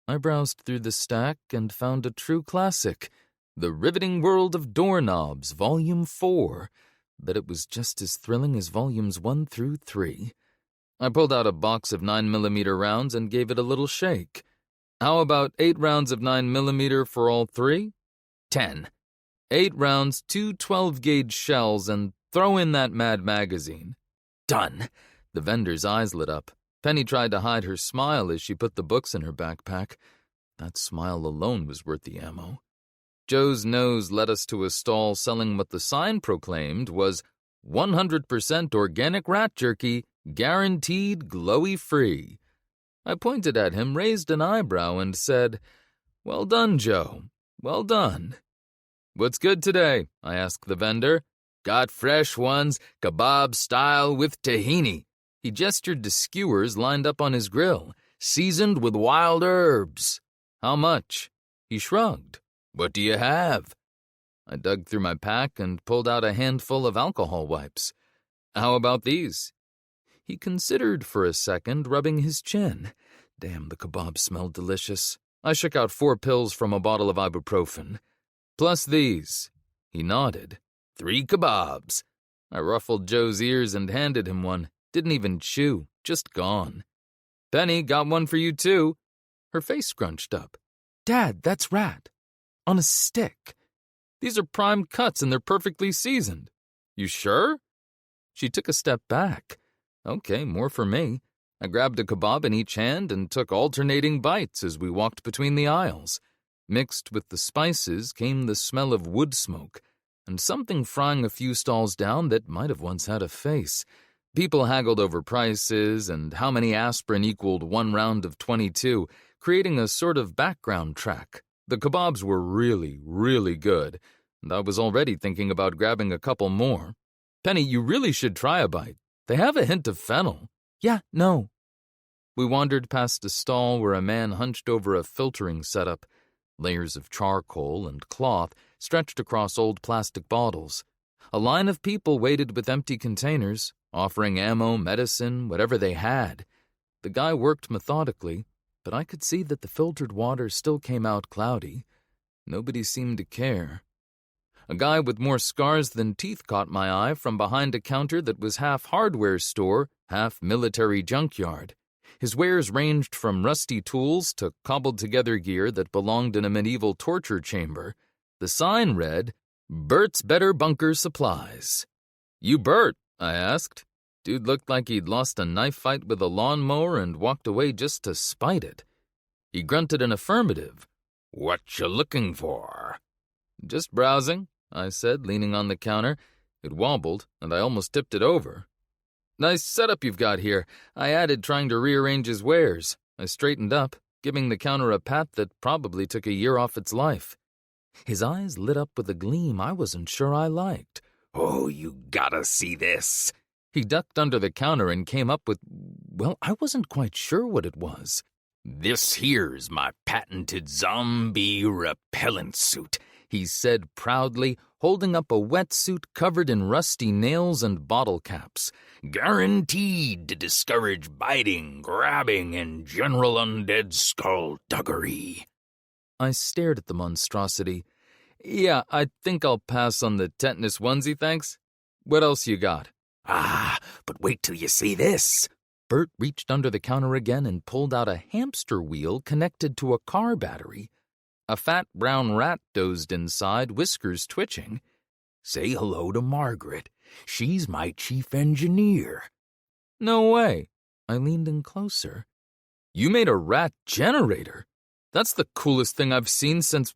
S1: I browsed through the stack and found a true classic, The Riveting World of Doorknobs, Volume 4. But it was just as thrilling as Volumes 1 through 3. I pulled out a box of 9mm rounds and gave it a little shake. How about 8 rounds of 9mm for all 3? 10. 8 rounds, 2 12-gauge shells, and throw in that Mad magazine. Done. The vendor's eyes lit up. Penny tried to hide her smile as she put the books in her backpack. That smile alone was worth the ammo. Joe's nose led us to a stall selling what the sign proclaimed was 100% organic rat jerky, guaranteed glowy-free. I pointed at him, raised an eyebrow, and said, Well done, Joe. Well done. What's good today? I asked the vendor. Got fresh ones, kebab style with tahini. He gestured to skewers lined up on his grill, seasoned with wild herbs. How much? He shrugged. What do you have? I dug through my pack and pulled out a handful of alcohol wipes. How about these? He considered for a second, rubbing his chin. Damn, the kebab smelled delicious. I shook out 4 pills from a bottle of ibuprofen. Plus these. He nodded.
S2: 3 kebabs.
S1: I ruffled Joe's ears and handed him one. Didn't even chew, just gone. Penny, got one for you too. Her face scrunched up. Dad, that's rat. On a stick. These are prime cuts and they're perfectly seasoned. You sure? She took a step back. Okay, more for me. I grabbed a kebab in each hand and took alternating bites as we walked between the aisles. Mixed with the spices came the smell of wood smoke, and something frying a few stalls down that might have once had a face. People haggled over prices and how many aspirin equaled 1 round of 22, creating a sort of background track. The kebabs were really, really good, and I was already thinking about grabbing a couple more. Penny, you really should try a bite. They have a hint of fennel. Yeah, no. We wandered past a stall where a man hunched over a filtering setup. Layers of charcoal and cloth stretched across old plastic bottles. A line of people waited with empty containers, offering ammo, medicine, whatever they had. The guy worked methodically, but I could see that the filtered water still came out cloudy. Nobody seemed to care. A guy with more scars than teeth caught my eye from behind a counter that was half hardware store, half military junkyard. His wares ranged from rusty tools to cobbled-together gear that belonged in a medieval torture chamber. The sign read, Bert's Better Bunker Supplies. You Bert? I asked. Dude looked like he'd lost a knife fight with a lawnmower and walked away just to spite it. He grunted an affirmative.
S2: What you looking for?
S1: Just browsing, I said, leaning on the counter. It wobbled, and I almost tipped it over. Nice setup you've got here, I added, trying to rearrange his wares. I straightened up, giving the counter a pat that probably took a year off its life. His eyes lit up with a gleam I wasn't sure I liked.
S2: Oh, you gotta see this.
S1: He ducked under the counter and came up with, well, I wasn't quite sure what it was.
S2: This here's my patented zombie repellent suit,
S1: he said proudly, holding up a wetsuit covered in rusty nails and bottle caps.
S2: Guaranteed to discourage biting, grabbing, and general undead skullduggery.
S1: I stared at the monstrosity. Yeah, I think I'll pass on the tetanus onesie, thanks. What else you got?
S2: Ah, but wait till you see this.
S1: Bert reached under the counter again and pulled out a hamster wheel connected to a car battery. A fat brown rat dozed inside, whiskers twitching.
S2: Say hello to Margaret. She's my chief engineer.
S1: No way. I leaned in closer. You made a rat generator? That's the coolest thing I've seen since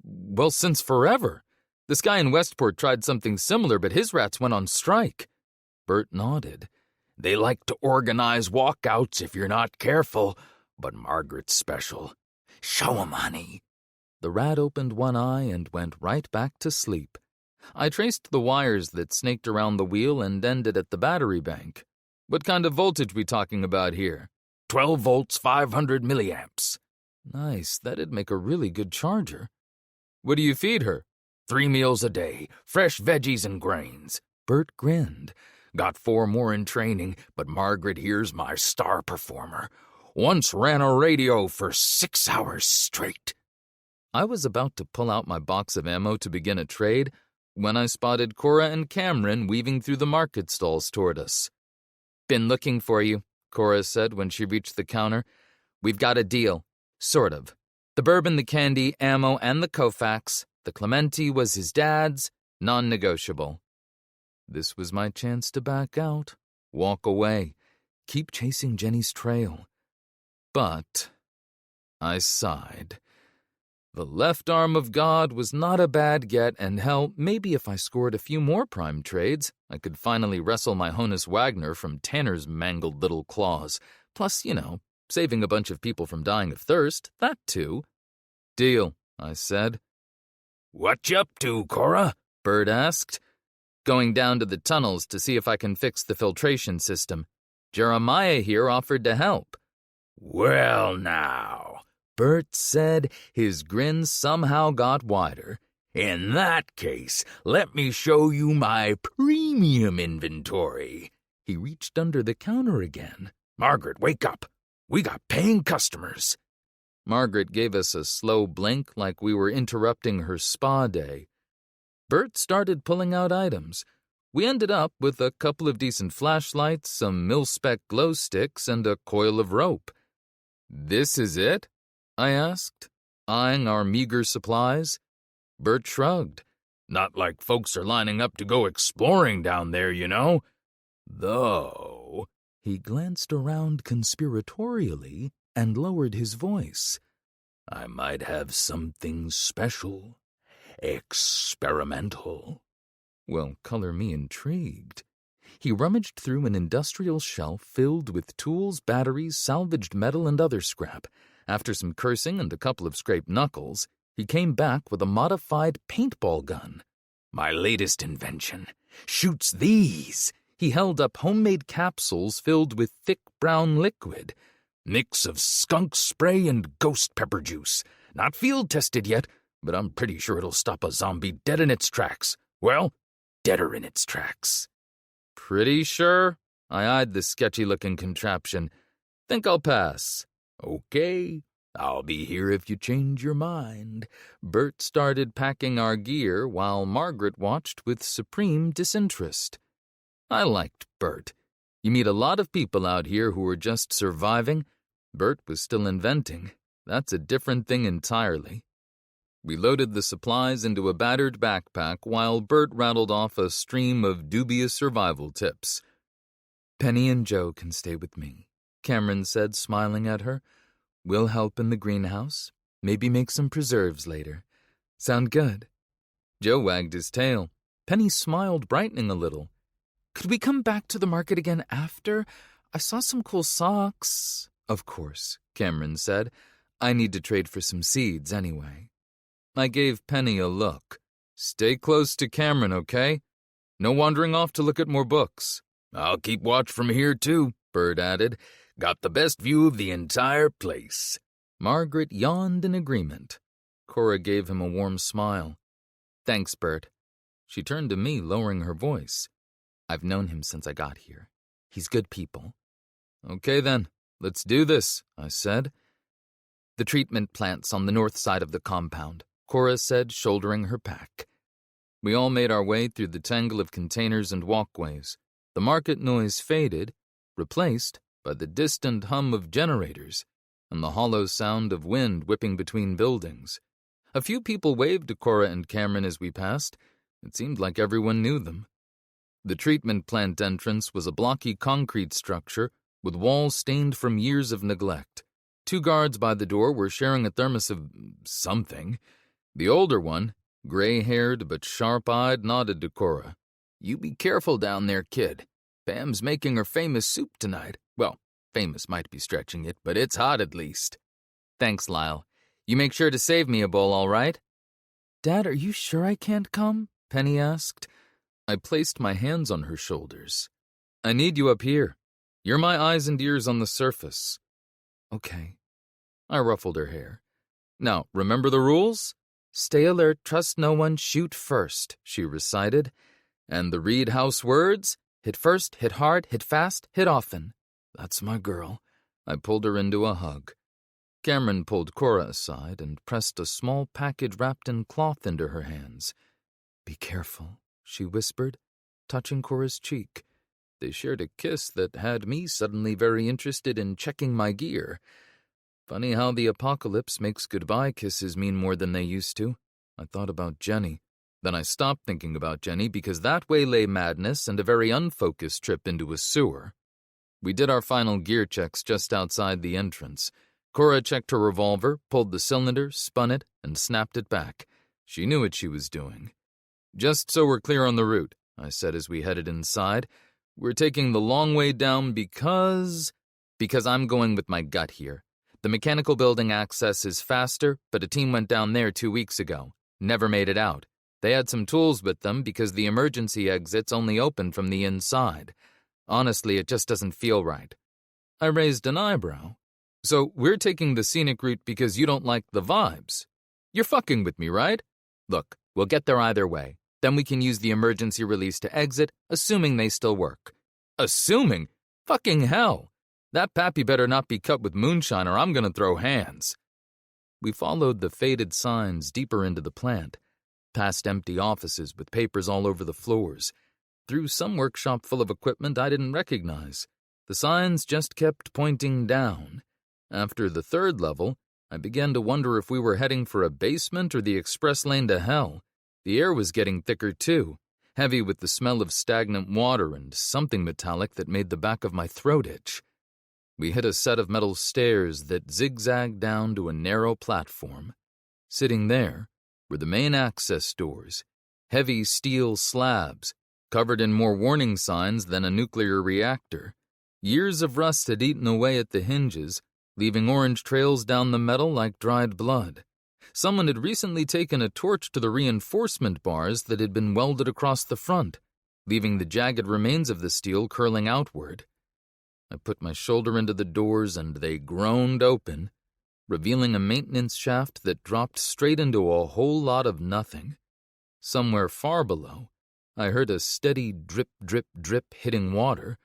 S1: forever. This guy in Westport tried something similar, but his rats went on strike. Bert nodded.
S2: They like to organize walkouts if you're not careful, but Margaret's special. Show 'em, honey.
S1: The rat opened one eye and went right back to sleep. I traced the wires that snaked around the wheel and ended at the battery bank. What kind of voltage we talking about here?
S2: 12 volts, 500 milliamps.
S1: Nice, that'd make a really good charger. What do you feed her?
S2: 3 meals a day, fresh veggies and grains.
S1: Bert grinned.
S2: Got 4 more in training, but Margaret here's my star performer. Once ran a radio for 6 hours straight.
S1: I was about to pull out my box of ammo to begin a trade when I spotted Cora and Cameron weaving through the market stalls toward us. Been looking for you, Cora said when she reached the counter. We've got a deal. Sort of. The bourbon, the candy, ammo, and the Koufax. The Clementi was his dad's, non-negotiable. This was my chance to back out, walk away, keep chasing Jenny's trail. But I sighed. The left arm of God was not a bad get, and hell, maybe if I scored a few more prime trades, I could finally wrestle my Honus Wagner from Tanner's mangled little claws. Plus, saving a bunch of people from dying of thirst, that too. Deal, I said.
S2: What you up to, Cora?
S1: Bert asked. Going down to the tunnels to see if I can fix the filtration system. Jeremiah here offered to help.
S2: Well, now,
S1: Bert said, his grin somehow got wider.
S2: In that case, let me show you my premium inventory.
S1: He reached under the counter again.
S2: Margaret, wake up. We got paying customers.
S1: Margaret gave us a slow blink like we were interrupting her spa day. Bert started pulling out items. We ended up with a couple of decent flashlights, some mil-spec glow sticks, and a coil of rope. "This is it?" I asked, eyeing our meager supplies. Bert shrugged.
S3: "Not like folks are lining up to go exploring down there, you know. Though,"
S1: he glanced around conspiratorially and lowered his voice,
S3: "I might have something special, experimental."
S1: Well, color me intrigued. He rummaged through an industrial shelf filled with tools, batteries, salvaged metal, and other scrap. After some cursing and a couple of scraped knuckles, he came back with a modified paintball gun.
S3: "My latest invention. Shoots these."
S1: He held up homemade capsules filled with thick brown liquid.
S3: "Mix of skunk spray and ghost pepper juice. Not field-tested yet, but I'm pretty sure it'll stop a zombie dead in its tracks. Well, deader in its tracks."
S1: "Pretty sure?" I eyed the sketchy-looking contraption. "Think I'll pass."
S3: "Okay, I'll be here if you change your mind."
S1: Bert started packing our gear while Margaret watched with supreme disinterest. I liked Bert. You meet a lot of people out here who are just surviving. Bert was still inventing. That's a different thing entirely. We loaded the supplies into a battered backpack while Bert rattled off a stream of dubious survival tips. "Penny and Joe can stay with me," Cameron said, smiling at her. "We'll help in the greenhouse, maybe make some preserves later. Sound good?" Joe wagged his tail. Penny smiled, brightening a little. "Could we come back to the market again after? I saw some cool socks." "Of course," Cameron said. "I need to trade for some seeds anyway." I gave Penny a look. "Stay close to Cameron, okay? No wandering off to look at more books."
S3: "I'll keep watch from here, too," Bert added. "Got the best view of the entire place."
S1: Margaret yawned in agreement. Cora gave him a warm smile. "Thanks, Bert." She turned to me, lowering her voice. "I've known him since I got here. He's good people." "Okay then, let's do this," I said. "The treatment plant's on the north side of the compound," Cora said, shouldering her pack. We all made our way through the tangle of containers and walkways. The market noise faded, replaced by the distant hum of generators and the hollow sound of wind whipping between buildings. A few people waved to Cora and Cameron as we passed. It seemed like everyone knew them. The treatment plant entrance was a blocky concrete structure with walls stained from years of neglect. 2 guards by the door were sharing a thermos of something. The older one, gray-haired but sharp-eyed, nodded to Cora. "You be careful down there, kid. Pam's making her famous soup tonight. Well, famous might be stretching it, but it's hot at least." "Thanks, Lyle. You make sure to save me a bowl, all right?" "Dad, are you sure I can't come?" Penny asked. I placed my hands on her shoulders. "I need you up here. You're my eyes and ears on the surface." "Okay." I ruffled her hair. "Now, remember the rules? Stay alert, trust no one, shoot first," she recited. "And the Reid house words? Hit first, hit hard, hit fast, hit often." "That's my girl." I pulled her into a hug. Cameron pulled Cora aside and pressed a small package wrapped in cloth into her hands. "Be careful," she whispered, touching Cora's cheek. They shared a kiss that had me suddenly very interested in checking my gear. Funny how the apocalypse makes goodbye kisses mean more than they used to. I thought about Jenny. Then I stopped thinking about Jenny because that waylay madness and a very unfocused trip into a sewer. We did our final gear checks just outside the entrance. Cora checked her revolver, pulled the cylinder, spun it, and snapped it back. She knew what she was doing. "Just so we're clear on the route," I said as we headed inside. "We're taking the long way down because I'm going with my gut here. The mechanical building access is faster, but a team went down there 2 weeks ago. Never made it out. They had some tools with them because the emergency exits only open from the inside. Honestly, it just doesn't feel right." I raised an eyebrow. "So we're taking the scenic route because you don't like the vibes? You're fucking with me, right? Look, we'll get there either way. Then we can use the emergency release to exit, assuming they still work." "Assuming? Fucking hell! That pappy better not be cut with moonshine or I'm gonna throw hands." We followed the faded signs deeper into the plant. past empty offices with papers all over the floors, through some workshop full of equipment I didn't recognize. The signs just kept pointing down. After the third level, I began to wonder if we were heading for a basement or the express lane to hell. The air was getting thicker too, heavy with the smell of stagnant water and something metallic that made the back of my throat itch. We hit a set of metal stairs that zigzagged down to a narrow platform. Sitting there were the main access doors, heavy steel slabs, covered in more warning signs than a nuclear reactor. Years of rust had eaten away at the hinges, leaving orange trails down the metal like dried blood. Someone had recently taken a torch to the reinforcement bars that had been welded across the front, leaving the jagged remains of the steel curling outward. I put my shoulder into the doors and they groaned open, revealing a maintenance shaft that dropped straight into a whole lot of nothing. Somewhere far below, I heard a steady drip, drip, drip hitting water,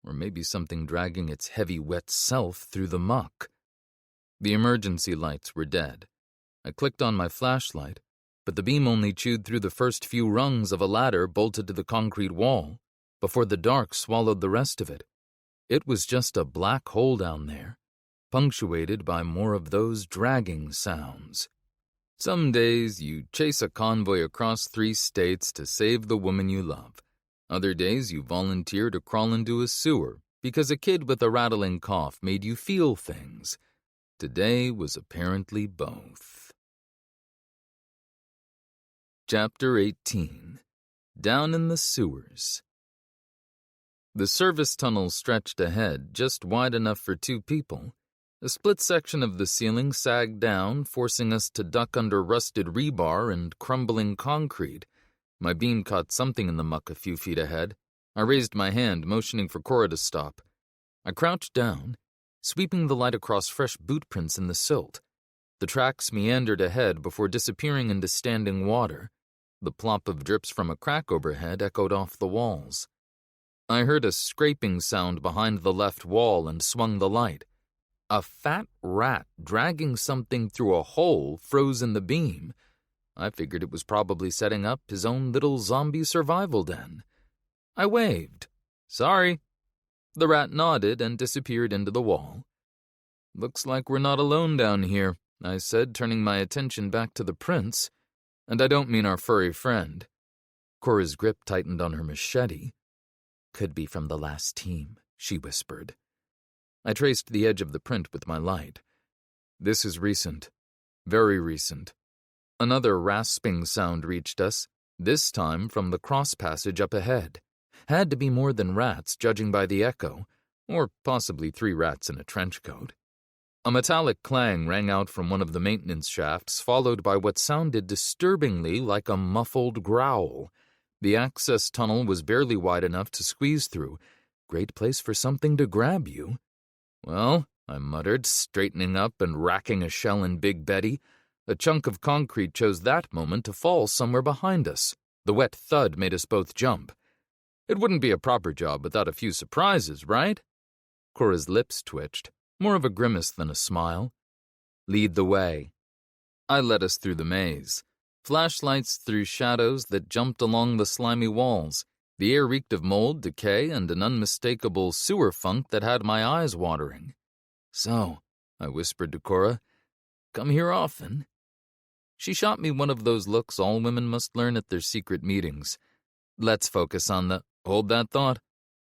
S1: or maybe something dragging its heavy, wet self through the muck. The emergency lights were dead. I clicked on my flashlight, but the beam only chewed through the first few rungs of a ladder bolted to the concrete wall, before the dark swallowed the rest of it. It was just a black hole down there, punctuated by more of those dragging sounds. Some days you chase a convoy across 3 states to save the woman you love. Other days you volunteer to crawl into a sewer because a kid with a rattling cough made you feel things. Today was apparently both. Chapter 18. Down in the Sewers. The service tunnel stretched ahead, just wide enough for 2 people. A split section of the ceiling sagged down, forcing us to duck under rusted rebar and crumbling concrete. My beam caught something in the muck a few feet ahead. I raised my hand, motioning for Cora to stop. I crouched down, sweeping the light across fresh boot prints in the silt. The tracks meandered ahead before disappearing into standing water. The plop of drips from a crack overhead echoed off the walls. I heard a scraping sound behind the left wall and swung the light. A fat rat dragging something through a hole froze in the beam. I figured it was probably setting up his own little zombie survival den. I waved. Sorry. The rat nodded and disappeared into the wall. Looks like we're not alone down here, I said, turning my attention back to the prints. And I don't mean our furry friend. Cora's grip tightened on her machete. Could be from the last team, she whispered. I traced the edge of the print with my light. This is recent. Very recent. Another rasping sound reached us, this time from the cross passage up ahead. Had to be more than rats, judging by the echo, or possibly 3 rats in a trench coat. A metallic clang rang out from one of the maintenance shafts, followed by what sounded disturbingly like a muffled growl. The access tunnel was barely wide enough to squeeze through. Great place for something to grab you. Well, I muttered, straightening up and racking a shell in Big Betty. A chunk of concrete chose that moment to fall somewhere behind us. The wet thud made us both jump. It wouldn't be a proper job without a few surprises, right? Cora's lips twitched. More of a grimace than a smile. Lead the way. I led us through the maze. Flashlights threw shadows that jumped along the slimy walls. The air reeked of mold, decay, and an unmistakable sewer funk that had my eyes watering. So, I whispered to Cora, come here often. She shot me one of those looks all women must learn at their secret meetings. Let's focus on the... Hold that thought.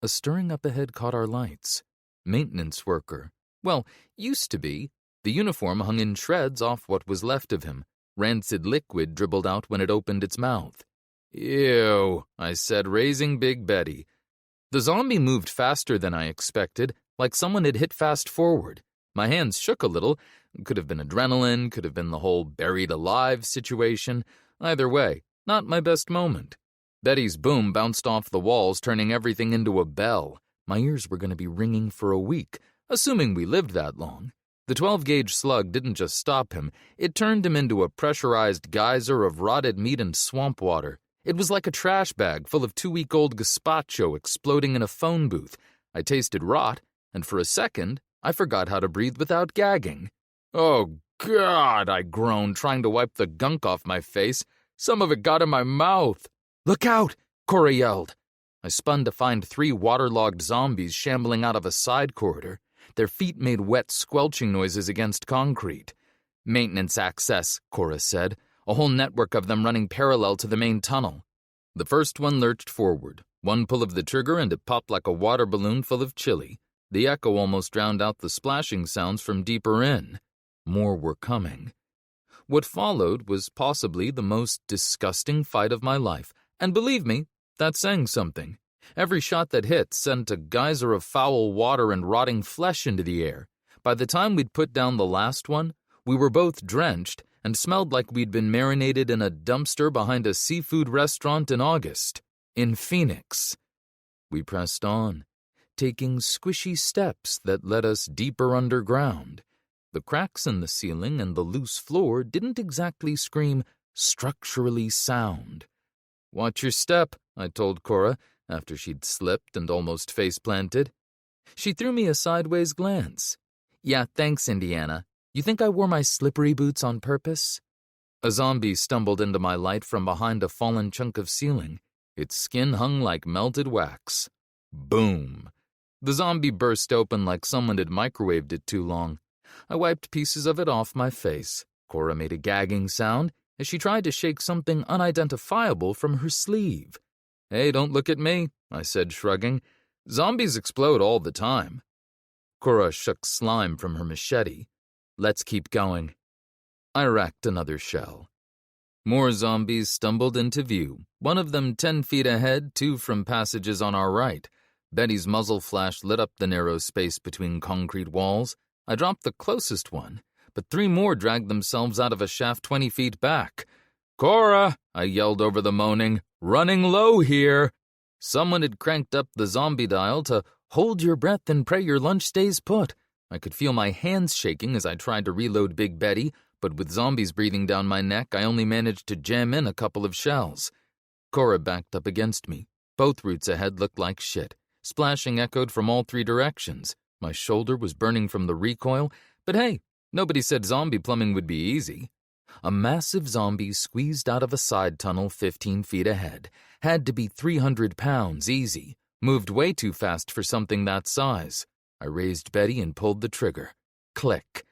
S1: A stirring up ahead caught our lights. Maintenance worker. Well, used to be. The uniform hung in shreds off what was left of him. Rancid liquid dribbled out when it opened its mouth. Ew, I said, raising Big Betty. The zombie moved faster than I expected, like someone had hit fast forward. My hands shook a little. Could have been adrenaline, could have been the whole buried alive situation. Either way, not my best moment. Betty's boom bounced off the walls, turning everything into a bell. My ears were going to be ringing for a week. Assuming we lived that long. The 12-gauge slug didn't just stop him, it turned him into a pressurized geyser of rotted meat and swamp water. It was like a trash bag full of 2-week-old gazpacho exploding in a phone booth. I tasted rot, and for a second, I forgot how to breathe without gagging. Oh, God, I groaned, trying to wipe the gunk off my face.
S2: Some of it got in my mouth. "Look out!" Cora yelled. I spun to find 3 waterlogged zombies shambling out of a side corridor. Their feet made wet squelching noises against concrete. "Maintenance access," Cora said, a whole network of them running parallel to the main tunnel. The first one lurched forward. One pull of the trigger and it popped like a water balloon full of chili. The echo almost drowned out the splashing sounds from deeper in. More were coming. What followed was possibly the most disgusting fight of my life, and believe me, that's saying something. Every shot that hit sent a geyser of foul water and rotting flesh into the air. By the time we'd put down the last one, we were both drenched and smelled like we'd been marinated in a dumpster behind a seafood restaurant in August, in Phoenix. We pressed on, taking squishy steps that led us deeper underground. The cracks in the ceiling and the loose floor didn't exactly scream structurally sound. "Watch your step," I told Cora, after she'd slipped and almost face-planted. She threw me a sideways glance. "Yeah, thanks, Indiana. You think I wore my slippery boots on purpose?" A zombie stumbled into my light from behind a fallen chunk of ceiling. Its skin hung like melted wax. Boom! The zombie burst open like someone had microwaved it too long. I wiped pieces of it off my face. Cora made a gagging sound as she tried to shake something unidentifiable from her sleeve. "Hey, don't look at me," I said, shrugging. "Zombies explode all the time." Cora shook slime from her machete. "Let's keep going." I racked another shell. More zombies stumbled into view, one of them 10 feet ahead, 2 from passages on our right. Betty's muzzle flash lit up the narrow space between concrete walls. I dropped the closest one, but 3 more dragged themselves out of a shaft 20 feet back. "Cora!" I yelled over the moaning. "Running low here!" Someone had cranked up the zombie dial to hold your breath and pray your lunch stays put. I could feel my hands shaking as I tried to reload Big Betty, but with zombies breathing down my neck, I only managed to jam in a couple of shells. Cora backed up against me. Both routes ahead looked like shit. Splashing echoed from all 3 directions. My shoulder was burning from the recoil, but hey, nobody said zombie plumbing would be easy. A massive zombie squeezed out of a side tunnel 15 feet ahead. Had to be 300 pounds easy. Moved way too fast for something that size. I raised Betty and pulled the trigger. Click.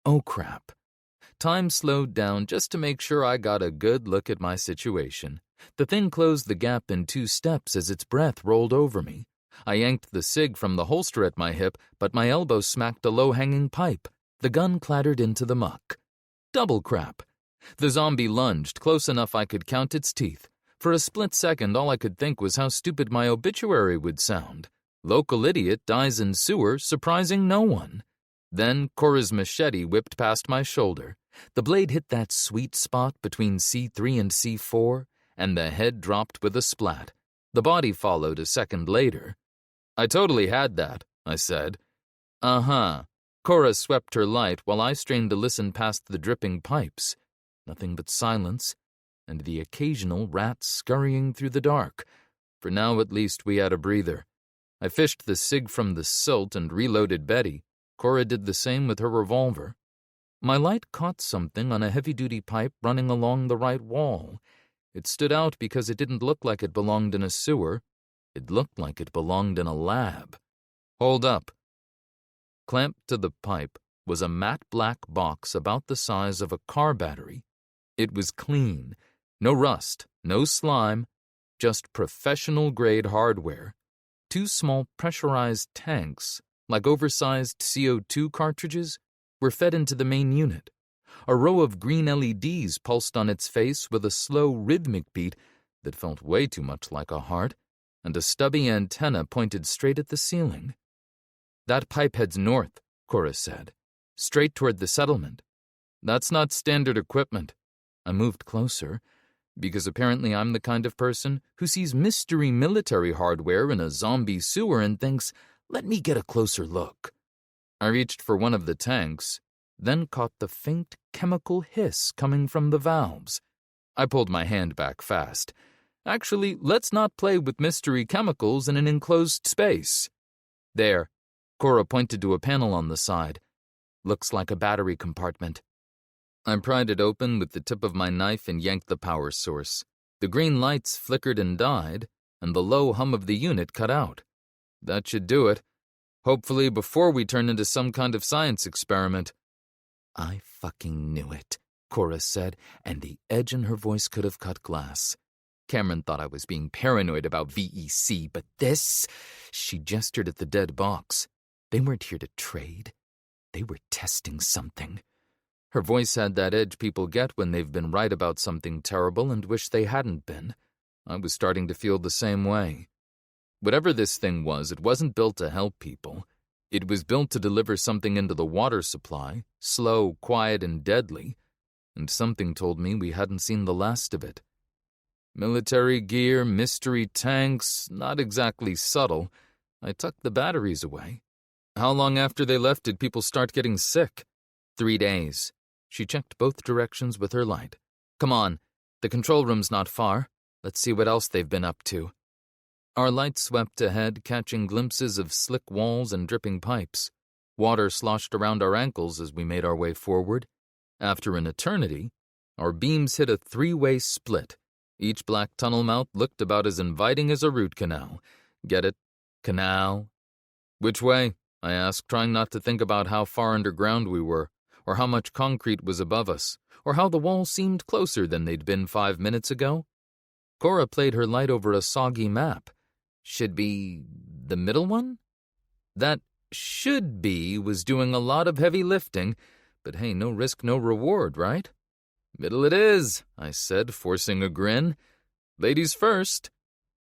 S2: Oh crap. Time slowed down just to make sure I got a good look at my situation. The thing closed the gap in 2 steps as its breath rolled over me. I yanked the cig from the holster at my hip, but my elbow smacked a low-hanging pipe. The gun clattered into the muck. Double crap. The zombie lunged, close enough I could count its teeth. For a split second, all I could think was how stupid my obituary would sound. Local idiot dies in sewer, surprising no one. Then Cora's machete whipped past my shoulder. The blade hit that sweet spot between C3 and C4, and the head dropped with a splat. The body followed a second later. "I totally had that," I said. "Uh-huh." Cora swept her light while I strained to listen past the dripping pipes. Nothing but silence, and the occasional rat scurrying through the dark. For now, at least, we had a breather. I fished the cig from the silt and reloaded Betty. Cora did the same with her revolver. My light caught something on a heavy-duty pipe running along the right wall. It stood out because it didn't look like it belonged in a sewer. It looked like it belonged in a lab. "Hold up." Clamped to the pipe was a matte black box about the size of a car battery. It was clean. No rust, no slime, just professional-grade hardware. 2 small pressurized tanks, like oversized CO2 cartridges, were fed into the main unit. A row of green LEDs pulsed on its face with a slow, rhythmic beat that felt way too much like a heart, and a stubby antenna pointed straight at the ceiling. "That pipe heads north," Cora said. "Straight toward the settlement." "That's not standard equipment." I moved closer, because apparently I'm the kind of person who sees mystery military hardware in a zombie sewer and thinks, "Let me get a closer look." I reached for one of the tanks, then caught the faint chemical hiss coming from the valves. I pulled my hand back fast. "Actually, let's not play with mystery chemicals in an enclosed space." "There." Cora pointed to a panel on the side. "Looks like a battery compartment."
S1: I pried it open with the tip of my knife and yanked the power source. The green lights flickered and died, and the low hum of the unit cut out. That should do it. Hopefully before we turn into some kind of science experiment. I fucking knew it, Cora said, and the edge in her voice could have cut glass. Cameron thought I was being paranoid about VEC, but this... She gestured at the dead box. They weren't here to trade. They were testing something. Her voice had that edge people get when they've been right about something terrible and wish they hadn't been. I was starting to feel the same way. Whatever this thing was, it wasn't built to help people. It was built to deliver something into the water supply, slow, quiet, and deadly. And something told me we hadn't seen the last of it. Military gear, mystery tanks, not exactly subtle. I tucked the batteries away. How long after they left did people start getting sick? 3 days. She checked both directions with her light. Come on, the control room's not far. Let's see what else they've been up to. Our light swept ahead, catching glimpses of slick walls and dripping pipes. Water sloshed around our ankles as we made our way forward. After an eternity, our beams hit a 3-way split. Each black tunnel mouth looked about as inviting as a root canal. Get it? Canal. Which way? I asked, trying not to think about how far underground we were, or how much concrete was above us, or how the walls seemed closer than they'd been 5 minutes ago. Cora played her light over a soggy map. Should be the middle one? That should be was doing a lot of heavy lifting, but hey, no risk, no reward, right? Middle it is, I said, forcing a grin. Ladies first.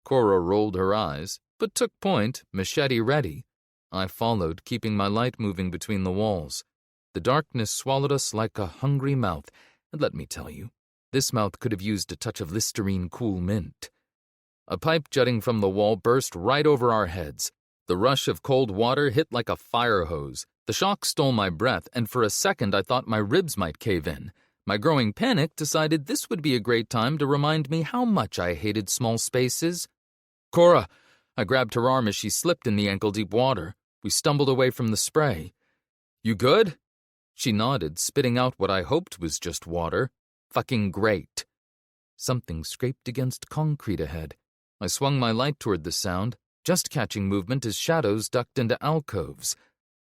S1: Cora rolled her eyes, but took point, machete ready. I followed, keeping my light moving between the walls. The darkness swallowed us like a hungry mouth, and let me tell you, this mouth could have used a touch of Listerine Cool Mint. A pipe jutting from the wall burst right over our heads. The rush of cold water hit like a fire hose. The shock stole my breath, and for a second I thought my ribs might cave in. My growing panic decided this would be a great time to remind me how much I hated small spaces. Cora! I grabbed her arm as she slipped in the ankle-deep water. We stumbled away from the spray. You good? She nodded, spitting out what I hoped was just water. Fucking great. Something scraped against concrete ahead. I swung my light toward the sound, just catching movement as shadows ducked into alcoves.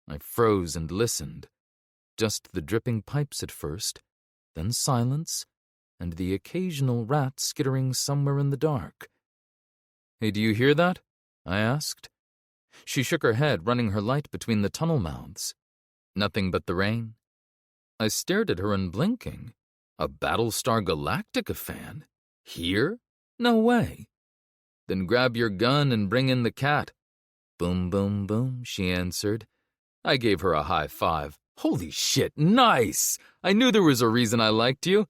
S1: I froze and listened. Just the dripping pipes at first, then silence, and the occasional rat skittering somewhere in the dark. Hey, do you hear that? I asked. She shook her head, running her light between the tunnel mouths. Nothing but the rain. I stared at her unblinking. A Battlestar Galactica fan? Here? No way. Then grab your gun and bring in the cat. Boom, boom, boom, she answered. I gave her a high five. Holy shit, nice! I knew there was a reason I liked you.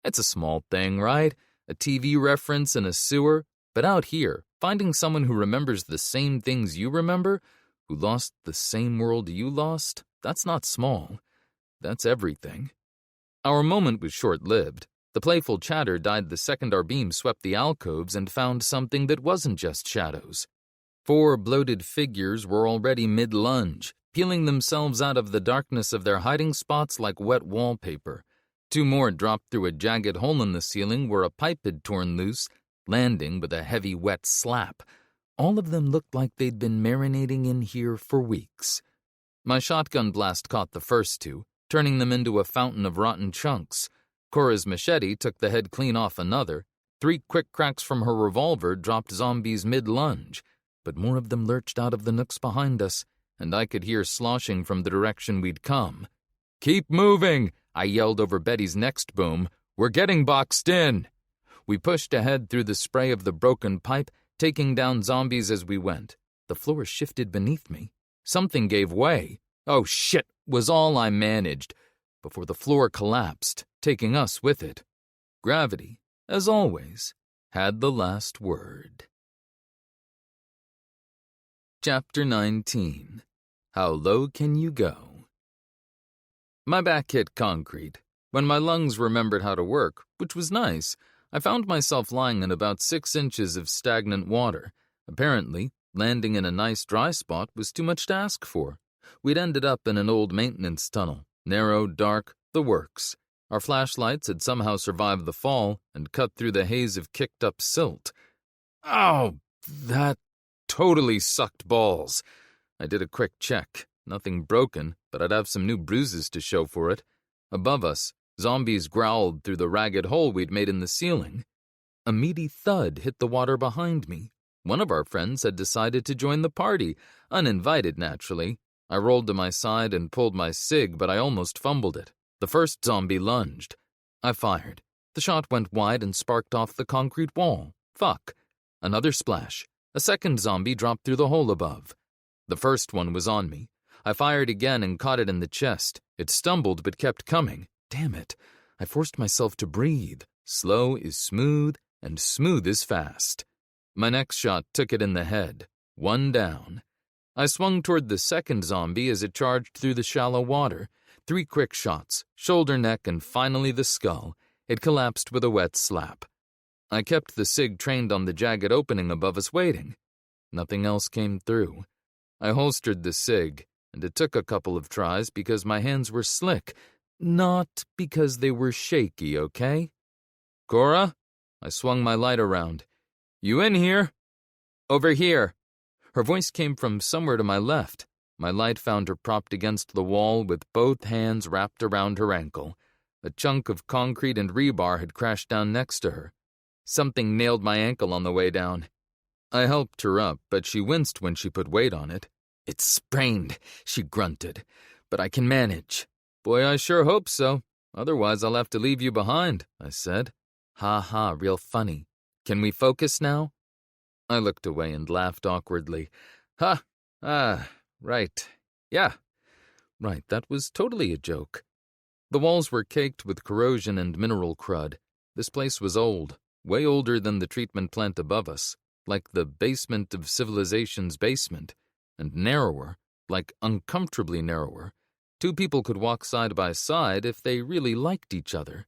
S1: It's a small thing, right? A TV reference in a sewer. But out here, finding someone who remembers the same things you remember, who lost the same world you lost, that's not small. That's everything. Our moment was short-lived. The playful chatter died the second our beam swept the alcoves and found something that wasn't just shadows. 4 bloated figures were already mid-lunge, peeling themselves out of the darkness of their hiding spots like wet wallpaper. 2 more dropped through a jagged hole in the ceiling where a pipe had torn loose, landing with a heavy, wet slap. All of them looked like they'd been marinating in here for weeks. My shotgun blast caught the first 2, turning them into a fountain of rotten chunks. Cora's machete took the head clean off another. 3 quick cracks from her revolver dropped zombies mid-lunge, but more of them lurched out of the nooks behind us, and I could hear sloshing from the direction we'd come. Keep moving, I yelled over Betty's next boom. We're getting boxed in. We pushed ahead through the spray of the broken pipe, taking down zombies as we went. The floor shifted beneath me. Something gave way. Oh shit, was all I managed, before the floor collapsed, taking us with it. Gravity, as always, had the last word. Chapter 19. How Low Can You Go? My back hit concrete. When my lungs remembered how to work, which was nice, I found myself lying in about 6 inches of stagnant water. Apparently, landing in a nice dry spot was too much to ask for. We'd ended up in an old maintenance tunnel, narrow, dark, the works. Our flashlights had somehow survived the fall and cut through the haze of kicked-up silt. Oh, that totally sucked balls. I did a quick check. Nothing broken, but I'd have some new bruises to show for it. Above us, zombies growled through the ragged hole we'd made in the ceiling. A meaty thud hit the water behind me. One of our friends had decided to join the party, uninvited naturally. I rolled to my side and pulled my cig, but I almost fumbled it. The first zombie lunged. I fired. The shot went wide and sparked off the concrete wall. Fuck. Another splash. A second zombie dropped through the hole above. The first one was on me. I fired again and caught it in the chest. It stumbled but kept coming. Damn it. I forced myself to breathe. Slow is smooth, and smooth is fast. My next shot took it in the head. One down. I swung toward the second zombie as it charged through the shallow water. 3 quick shots, shoulder, neck, and finally the skull. It collapsed with a wet slap. I kept the cig trained on the jagged opening above us waiting. Nothing else came through. I holstered the cig, and it took a couple of tries because my hands were slick. Not because they were shaky, okay? Cora? I swung my light around. You in here? Over here. Her voice came from somewhere to my left. My light found her propped against the wall with both hands wrapped around her ankle. A chunk of concrete and rebar had crashed down next to her. Something nailed my ankle on the way down. I helped her up, but she winced when she put weight on it. It's sprained, she grunted, but I can manage. Boy, I sure hope so. Otherwise, I'll have to leave you behind, I said. Ha ha, real funny. Can we focus now? I looked away and laughed awkwardly. Right. Yeah. Right, that was totally a joke. The walls were caked with corrosion and mineral crud. This place was old, way older than the treatment plant above us, like the basement of civilization's basement, and narrower, like uncomfortably narrower. 2 people could walk side by side if they really liked each other.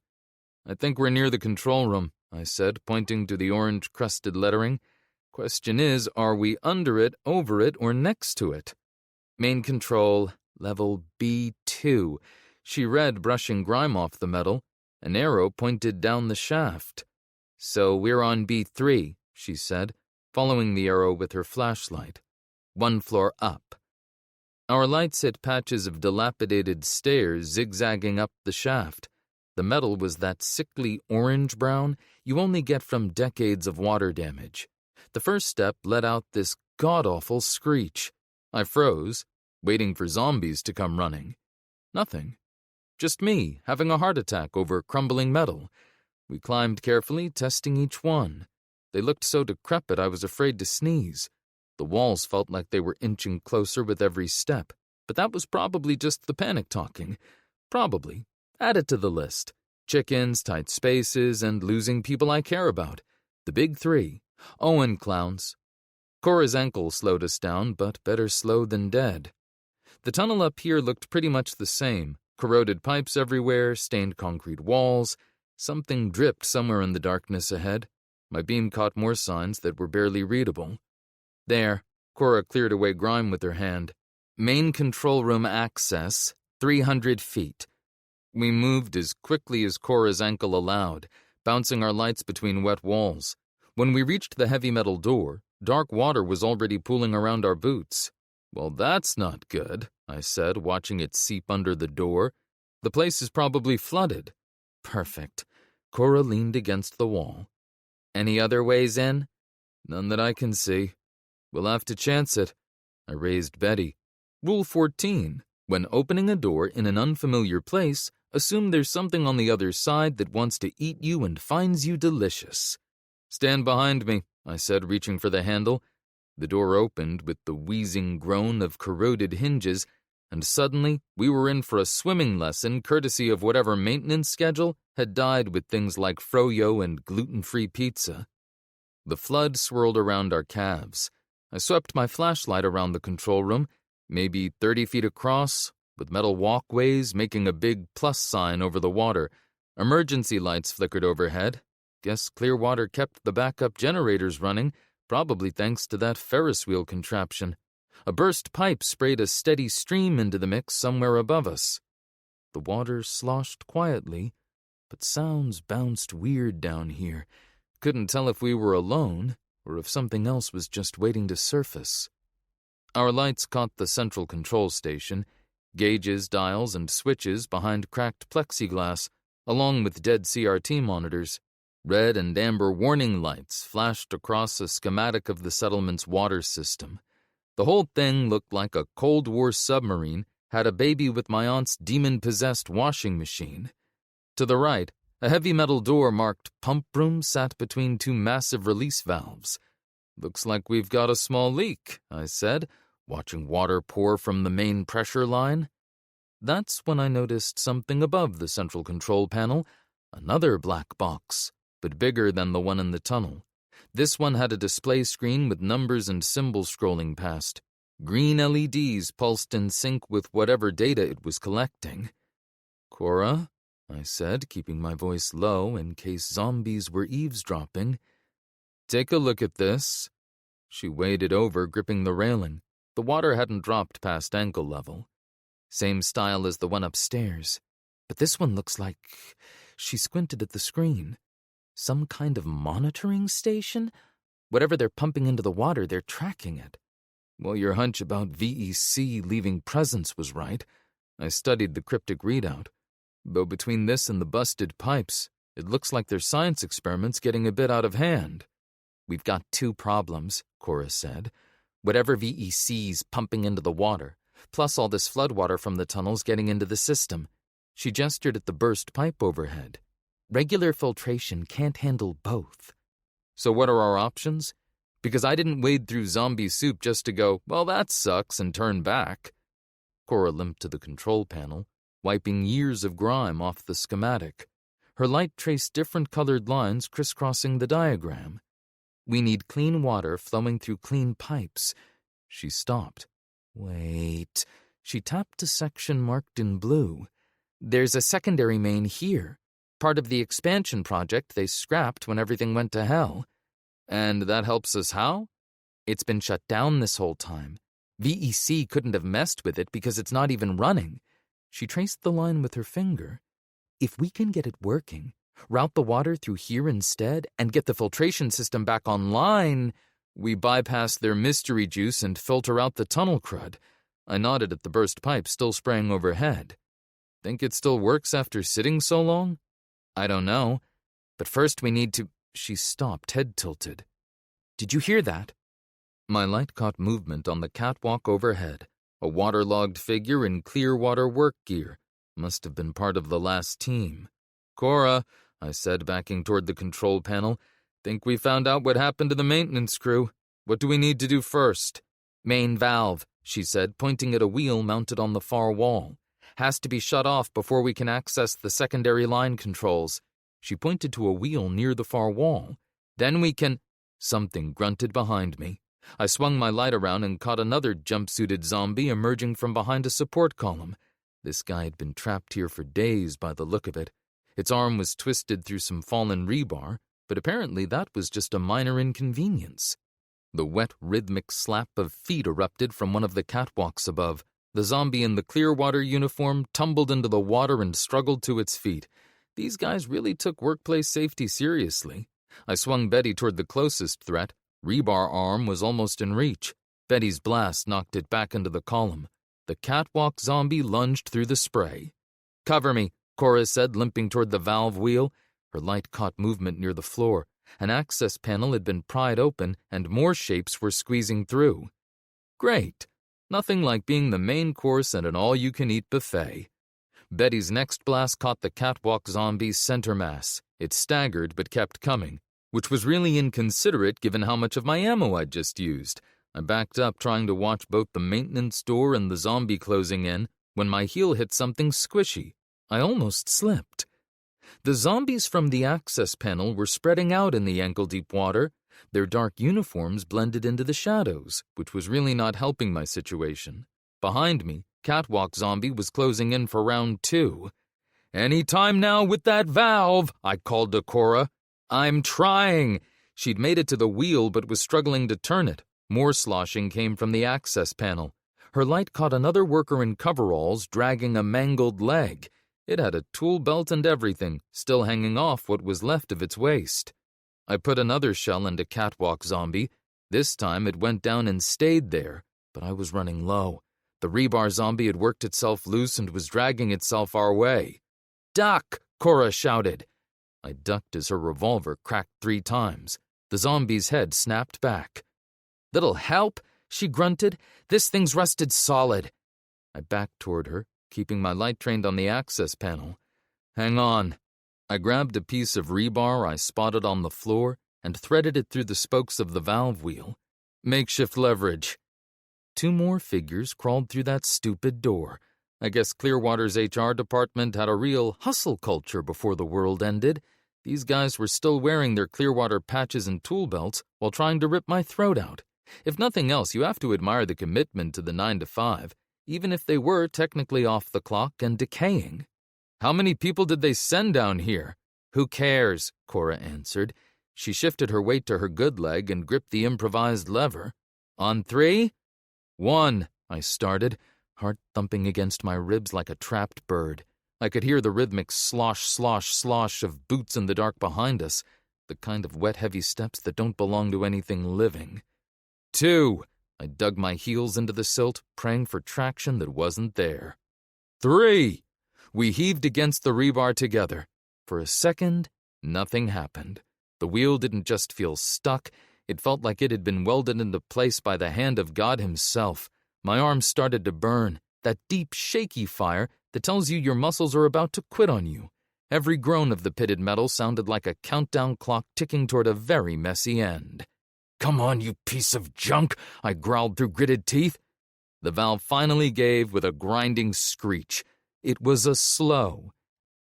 S1: I think we're near the control room, I said, pointing to the orange-crusted lettering. Question is, are we under it, over it, or next to it? Main control, level B2. She read, brushing grime off the metal. An arrow pointed down the shaft. So we're on B3, she said, following the arrow with her flashlight. 1 floor up. Our lights hit patches of dilapidated stairs zigzagging up the shaft. The metal was that sickly orange-brown you only get from decades of water damage. The first step let out this god-awful screech. I froze, waiting for zombies to come running. Nothing. Just me, having a heart attack over crumbling metal. We climbed carefully, testing each one. They looked so decrepit I was afraid to sneeze. The walls felt like they were inching closer with every step, but that was probably just the panic talking. Probably. Add it to the list. Chickens, tight spaces, and losing people I care about. The big 3. Oh, and clowns. Cora's ankle slowed us down, but better slow than dead. The tunnel up here looked pretty much the same. Corroded pipes everywhere, stained concrete walls. Something dripped somewhere in the darkness ahead. My beam caught more signs that were barely readable. There, Cora cleared away grime with her hand. Main control room access, 300 feet. We moved as quickly as Cora's ankle allowed, bouncing our lights between wet walls. When we reached the heavy metal door, dark water was already pooling around our boots. Well, that's not good, I said, watching it seep under the door. The place is probably flooded. Perfect. Cora leaned against the wall. Any other ways in? None that I can see. We'll have to chance it. I raised Betty. Rule 14. When opening a door in an unfamiliar place, assume there's something on the other side that wants to eat you and finds you delicious. Stand behind me, I said, reaching for the handle. The door opened with the wheezing groan of corroded hinges, and suddenly we were in for a swimming lesson courtesy of whatever maintenance schedule had died with things like froyo and gluten-free pizza. The flood swirled around our calves. I swept my flashlight around the control room, maybe 30 feet across, with metal walkways making a big plus sign over the water. Emergency lights flickered overhead. Guess Clearwater kept the backup generators running, probably thanks to that Ferris wheel contraption. A burst pipe sprayed a steady stream into the mix somewhere above us. The water sloshed quietly, but sounds bounced weird down here. Couldn't tell if we were alone or if something else was just waiting to surface. Our lights caught the central control station, gauges, dials, and switches behind cracked plexiglass, along with dead CRT monitors. Red and amber warning lights flashed across a schematic of the settlement's water system. The whole thing looked like a Cold War submarine had a baby with my aunt's demon-possessed washing machine. To the right, a heavy metal door marked pump room sat between two massive release valves. "Looks like we've got a small leak," I said, watching water pour from the main pressure line. That's when I noticed something above the central control panel, another black box, but bigger than the one in the tunnel. This one had a display screen with numbers and symbols scrolling past. Green LEDs pulsed in sync with whatever data it was collecting. "Cora," I said, keeping my voice low in case zombies were eavesdropping, "take a look at this." She waded over, gripping the railing. The water hadn't dropped past ankle level. "Same style as the one upstairs. But this one looks like..." She squinted at the screen. "Some kind of monitoring station? Whatever they're pumping into the water, they're tracking it." Well, your hunch about VEC leaving presence was right. I studied the cryptic readout. Though between this and the busted pipes, it looks like their science experiment's getting a bit out of hand. "We've got two problems," Cora said. "Whatever VEC's pumping into the water, plus all this floodwater from the tunnels getting into the system." She gestured at the burst pipe overhead. "Regular filtration can't handle both." "So what are our options? Because I didn't wade through zombie soup just to go, well, that sucks, and turn back." Cora limped to the control panel, wiping years of grime off the schematic. Her light traced different colored lines crisscrossing the diagram. "We need clean water flowing through clean pipes." She stopped. "Wait." She tapped a section marked in blue. "There's a secondary main here. Part of the expansion project they scrapped when everything went to hell." "And that helps us how?" "It's been shut down this whole time. VEC couldn't have messed with it because it's not even running." She traced the line with her finger. "If we can get it working, route the water through here instead, and get the filtration system back online..." "We bypass their mystery juice and filter out the tunnel crud." I nodded at the burst pipe still spraying overhead. "Think it still works after sitting so long?" "I don't know. But first we need to..." She stopped, head tilted. "Did you hear that?" My light caught movement on the catwalk overhead. A waterlogged figure in clear water work gear. Must have been part of the last team. "Cora," I said, backing toward the control panel, "think we found out what happened to the maintenance crew. What do we need to do first?" "Main valve," she said, pointing at a wheel mounted on the far wall. "Has to be shut off before we can access the secondary line controls." She pointed to a wheel near the far wall. "Then we can..." Something grunted behind me. I swung my light around and caught another jumpsuited zombie emerging from behind a support column. This guy had been trapped here for days by the look of it. Its arm was twisted through some fallen rebar, but apparently that was just a minor inconvenience. The wet, rhythmic slap of feet erupted from one of the catwalks above. The zombie in the clear water uniform tumbled into the water and struggled to its feet. These guys really took workplace safety seriously. I swung Betty toward the closest threat. Rebar arm was almost in reach. Betty's blast knocked it back into the column. The catwalk zombie lunged through the spray. "Cover me," Cora said, limping toward the valve wheel. Her light caught movement near the floor. An access panel had been pried open, and more shapes were squeezing through. Great. Nothing like being the main course at an all-you-can-eat buffet. Betty's next blast caught the catwalk zombie's center mass. It staggered but kept coming, which was really inconsiderate given how much of my ammo I'd just used. I backed up, trying to watch both the maintenance door and the zombie closing in, when my heel hit something squishy. I almost slipped. The zombies from the access panel were spreading out in the ankle-deep water. Their dark uniforms blended into the shadows, which was really not helping my situation. Behind me, Catwalk Zombie was closing in for round 2. "Any time now with that valve," I called to Cora. "I'm trying." She'd made it to the wheel but was struggling to turn it. More sloshing came from the access panel. Her light caught another worker in coveralls dragging a mangled leg. It had a tool belt and everything, still hanging off what was left of its waist. I put another shell into Catwalk Zombie. This time it went down and stayed there, but I was running low. The rebar zombie had worked itself loose and was dragging itself our way. "Duck!" Cora shouted. I ducked as her revolver cracked 3 times. The zombie's head snapped back. "That'll help," she grunted. "This thing's rusted solid." I backed toward her, keeping my light trained on the access panel. "Hang on." I grabbed a piece of rebar I spotted on the floor and threaded it through the spokes of the valve wheel. Makeshift leverage. 2 more figures crawled through that stupid door. I guess Clearwater's HR department had a real hustle culture before the world ended. These guys were still wearing their Clearwater patches and tool belts while trying to rip my throat out. If nothing else, you have to admire the commitment to the 9 to 5, even if they were technically off the clock and decaying. "How many people did they send down here?" "Who cares?" Cora answered. She shifted her weight to her good leg and gripped the improvised lever. "On 3? 1, I started, heart thumping against my ribs like a trapped bird. I could hear the rhythmic slosh, slosh, slosh of boots in the dark behind us, the kind of wet, heavy steps that don't belong to anything living. 2, I dug my heels into the silt, praying for traction that wasn't there. 3, we heaved against the rebar together. For a second, nothing happened. The wheel didn't just feel stuck, it felt like it had been welded into place by the hand of God himself. My arms started to burn, that deep, shaky fire that tells you your muscles are about to quit on you. Every groan of the pitted metal sounded like a countdown clock ticking toward a very messy end. "Come on, you piece of junk," I growled through gritted teeth. The valve finally gave with a grinding screech. It was a slow,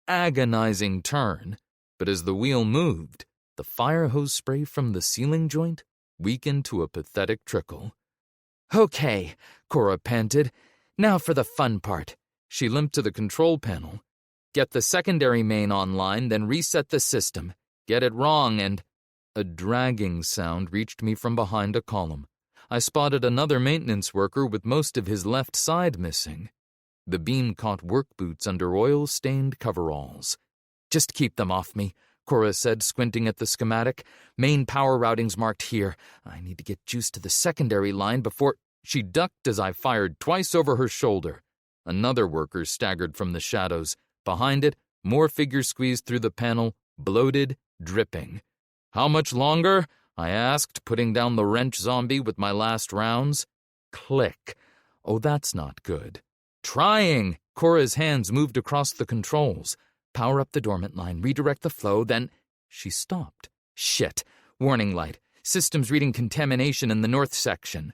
S1: agonizing turn, but as the wheel moved, the fire hose spray from the ceiling joint weakened to a pathetic trickle. "Okay," Cora panted. "Now for the fun part." She limped to the control panel. "Get the secondary main online, then reset the system. Get it wrong and—" A dragging sound reached me from behind a column. I spotted another maintenance worker with most of his left side missing. The beam caught work boots under oil-stained coveralls. "Just keep them off me," Cora said, squinting at the schematic. "Main power routing's marked here. I need to get juice to the secondary line before—" She ducked as I fired twice over her shoulder. Another worker staggered from the shadows. Behind it, more figures squeezed through the panel, bloated, dripping. "How much longer?" I asked, putting down the wrench zombie with my last rounds. Click. Oh, that's not good. "Trying!" Cora's hands moved across the controls. "Power up the dormant line, redirect the flow, then—" She stopped. "Shit. Warning light. Systems reading contamination in the north section."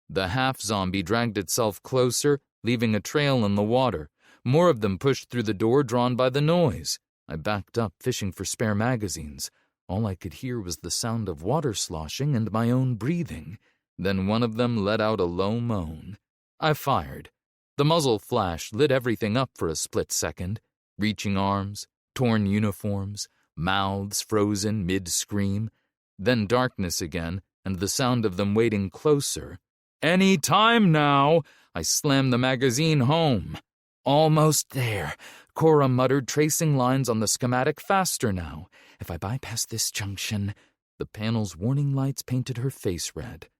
S1: The half-zombie dragged itself closer, leaving a trail in the water. More of them pushed through the door, drawn by the noise. I backed up, fishing for spare magazines. All I could hear was the sound of water sloshing and my own breathing. Then one of them let out a low moan. I fired. The muzzle flash lit everything up for a split second. Reaching arms, torn uniforms, mouths frozen mid-scream. Then darkness again, and the sound of them waiting closer. "Any time now!" I slammed the magazine home. "Almost there," Cora muttered, tracing lines on the schematic. "Faster now. If I bypass this junction—" The panel's warning lights painted her face red.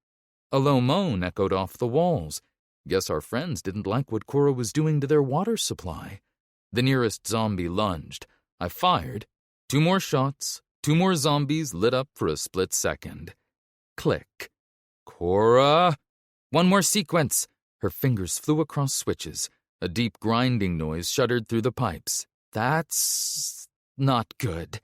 S1: A low moan echoed off the walls. Guess our friends didn't like what Cora was doing to their water supply. The nearest zombie lunged. I fired. 2 more shots. 2 more zombies lit up for a split second. Click. "Cora!" "One more sequence." Her fingers flew across switches. A deep grinding noise shuddered through the pipes. "That's not good."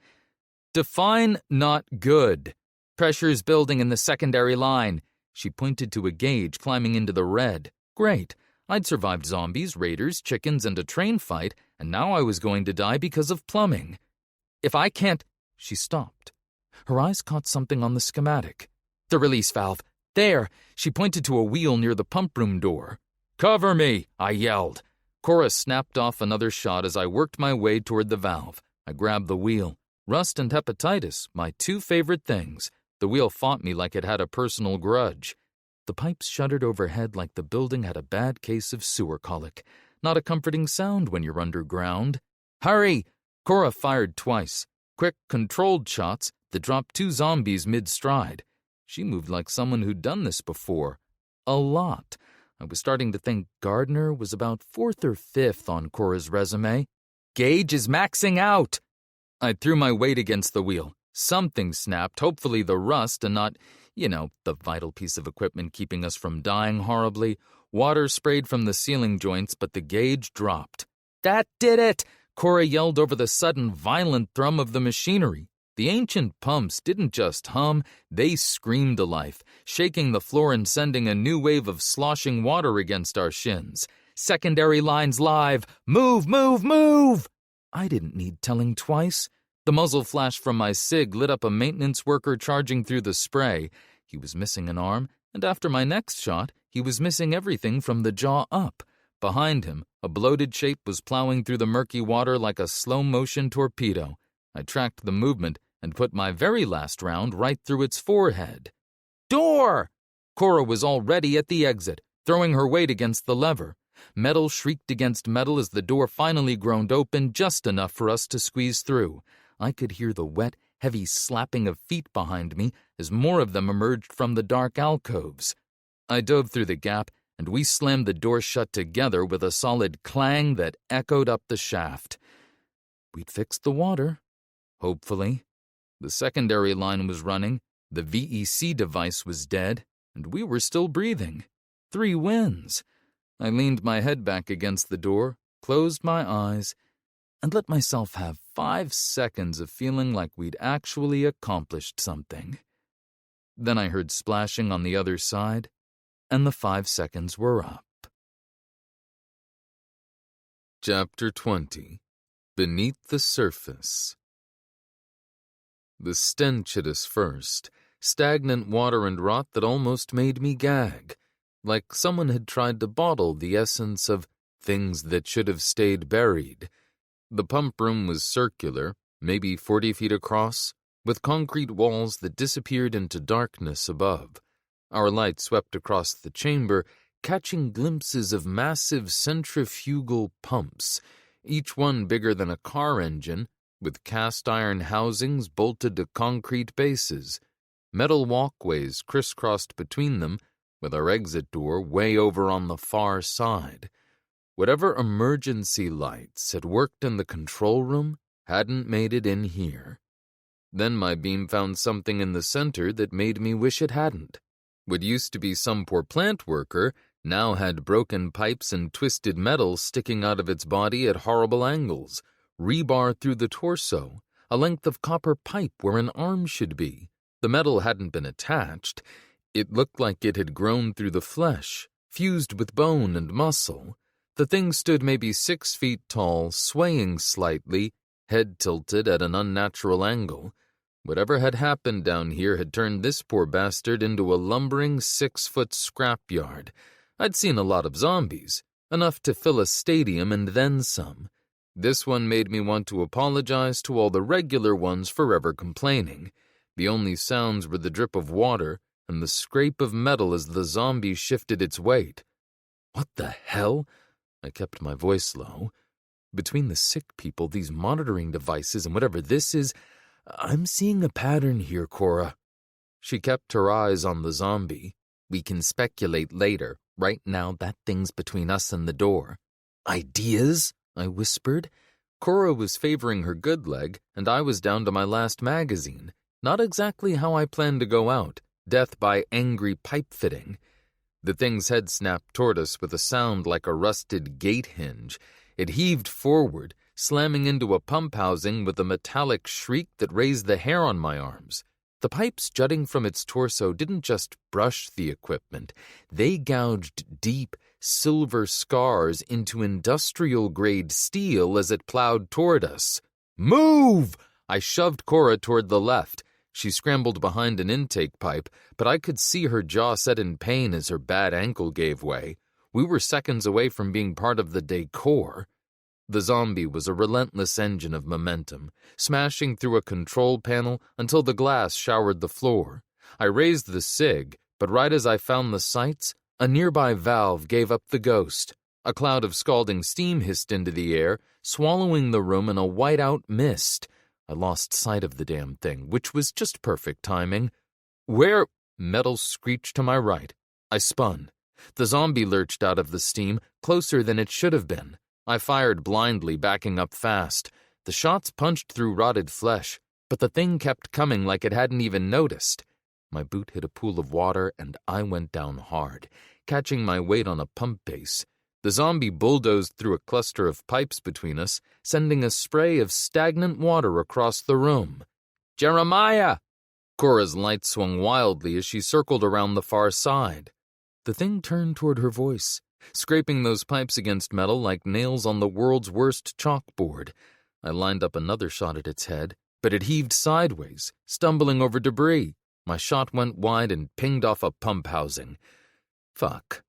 S1: "Define not good." "Pressure's building in the secondary line." She pointed to a gauge climbing into the red. Great. I'd survived zombies, raiders, chickens, and a train fight, and now I was going to die because of plumbing. "If I can't—" She stopped. Her eyes caught something on the schematic. "The release valve. There!" She pointed to a wheel near the pump room door. "Cover me!" I yelled. Cora snapped off another shot as I worked my way toward the valve. I grabbed the wheel. Rust and hepatitis, my 2 favorite things. The wheel fought me like it had a personal grudge. The pipes shuddered overhead like the building had a bad case of sewer colic. Not a comforting sound when you're underground. Hurry! Cora fired twice. Quick, controlled shots that dropped 2 zombies mid-stride. She moved like someone who'd done this before. A lot. I was starting to think Gardner was about 4th or 5th on Cora's resume. Gauge is maxing out! I threw my weight against the wheel. Something snapped, hopefully the rust and not, the vital piece of equipment keeping us from dying horribly. Water sprayed from the ceiling joints, but the gauge dropped. That did it! Cora yelled over the sudden violent thrum of the machinery. The ancient pumps didn't just hum, they screamed to life, shaking the floor and sending a new wave of sloshing water against our shins. Secondary lines live! Move, move, move! I didn't need telling twice. The muzzle flash from my SIG lit up a maintenance worker charging through the spray. He was missing an arm, and after my next shot, he was missing everything from the jaw up. Behind him, a bloated shape was plowing through the murky water like a slow-motion torpedo. I tracked the movement and put my very last round right through its forehead. Door! Cora was already at the exit, throwing her weight against the lever. Metal shrieked against metal as the door finally groaned open just enough for us to squeeze through. I could hear the wet, heavy slapping of feet behind me as more of them emerged from the dark alcoves. I dove through the gap, and we slammed the door shut together with a solid clang that echoed up the shaft. We'd fixed the water. Hopefully. The secondary line was running, the VEC device was dead, and we were still breathing. 3 wins. I leaned my head back against the door, closed my eyes, and let myself have 5 seconds of feeling like we'd actually accomplished something. Then I heard splashing on the other side, and the 5 seconds were up.
S3: Chapter 20. Beneath the Surface. The stench hit us first, stagnant water and rot that almost made me gag, like someone had tried to bottle the essence of things that should have stayed buried. The pump room was circular, maybe 40 feet across, with concrete walls that disappeared into darkness above. Our light swept across the chamber, catching glimpses of massive centrifugal pumps, each one bigger than a car engine, with cast-iron housings bolted to concrete bases. Metal walkways crisscrossed between them, with our exit door way over on the far side. Whatever emergency lights had worked in the control room hadn't made it in here. Then my beam found something in the center that made me wish it hadn't. What used to be some poor plant worker now had broken pipes and twisted metal sticking out of its body at horrible angles, rebar through the torso, a length of copper pipe where an arm should be. The metal hadn't been attached. It looked like it had grown through the flesh, fused with bone and muscle. The thing stood maybe 6 feet tall, swaying slightly, head tilted at an unnatural angle. Whatever had happened down here had turned this poor bastard into a lumbering 6-foot scrapyard. I'd seen a lot of zombies, enough to fill a stadium and then some. This one made me want to apologize to all the regular ones for ever complaining. The only sounds were the drip of water and the scrape of metal as the zombie shifted its weight. What the hell? I kept my voice low. Between the sick people, these monitoring devices, and whatever this is, I'm seeing a pattern here, Cora. She kept her eyes on the zombie. We can speculate later. Right now, that thing's between us and the door. Ideas? I whispered. Cora was favoring her good leg, and I was down to my last magazine. Not exactly how I planned to go out. Death by angry pipe fitting. The thing's head snapped toward us with a sound like a rusted gate hinge. It heaved forward, slamming into a pump housing with a metallic shriek that raised the hair on my arms. The pipes jutting from its torso didn't just brush the equipment. They gouged deep, silver scars into industrial-grade steel as it plowed toward us. Move! I shoved Cora toward the left. She scrambled behind an intake pipe, but I could see her jaw set in pain as her bad ankle gave way. We were seconds away from being part of the decor. The zombie was a relentless engine of momentum, smashing through a control panel until the glass showered the floor. I raised the SIG, but right as I found the sights, a nearby valve gave up the ghost.
S1: A cloud of scalding steam hissed into the air, swallowing the room in a white-out mist. I lost sight of the damn thing, which was just perfect timing. Where? Metal screeched to my right. I spun. The zombie lurched out of the steam, closer than it should have been. I fired blindly, backing up fast. The shots punched through rotted flesh, but the thing kept coming like it hadn't even noticed. My boot hit a pool of water, and I went down hard, catching my weight on a pump base. The zombie bulldozed through a cluster of pipes between us, sending a spray of stagnant water across the room. Jeremiah! Cora's light swung wildly as she circled around the far side. The thing turned toward her voice, scraping those pipes against metal like nails on the world's worst chalkboard. I lined up another shot at its head, but it heaved sideways, stumbling over debris. My shot went wide and pinged off a pump housing. Fuck.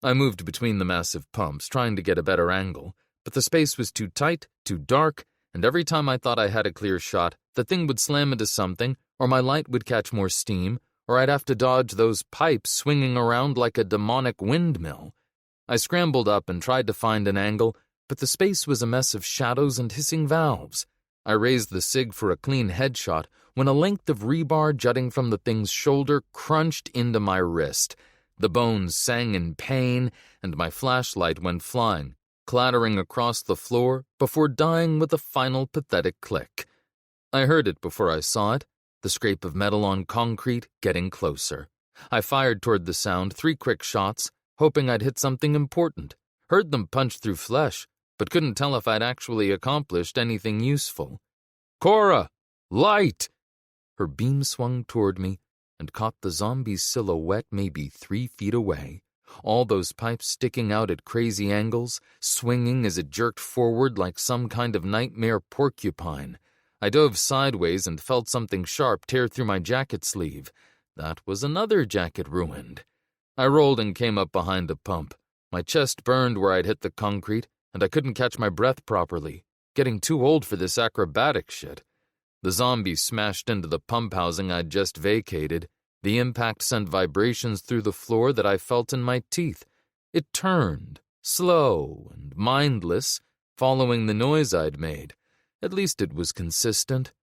S1: I moved between the massive pumps, trying to get a better angle, but the space was too tight, too dark, and every time I thought I had a clear shot, the thing would slam into something, or my light would catch more steam, or I'd have to dodge those pipes swinging around like a demonic windmill. I scrambled up and tried to find an angle, but the space was a mess of shadows and hissing valves. I raised the SIG for a clean headshot when a length of rebar jutting from the thing's shoulder crunched into my wrist. The bones sang in pain, and my flashlight went flying, clattering across the floor before dying with a final pathetic click. I heard it before I saw it, the scrape of metal on concrete getting closer. I fired toward the sound 3 quick shots, hoping I'd hit something important. Heard them punch through flesh, but couldn't tell if I'd actually accomplished anything useful. Cora! Light! Her beam swung toward me and caught the zombie's silhouette maybe 3 feet away. All those pipes sticking out at crazy angles, swinging as it jerked forward like some kind of nightmare porcupine. I dove sideways and felt something sharp tear through my jacket sleeve. That was another jacket ruined. I rolled and came up behind a pump. My chest burned where I'd hit the concrete, and I couldn't catch my breath properly. Getting too old for this acrobatic shit. The zombie smashed into the pump housing I'd just vacated. The impact sent vibrations through the floor that I felt in my teeth. It turned, slow and mindless, following the noise I'd made. At least it was consistent.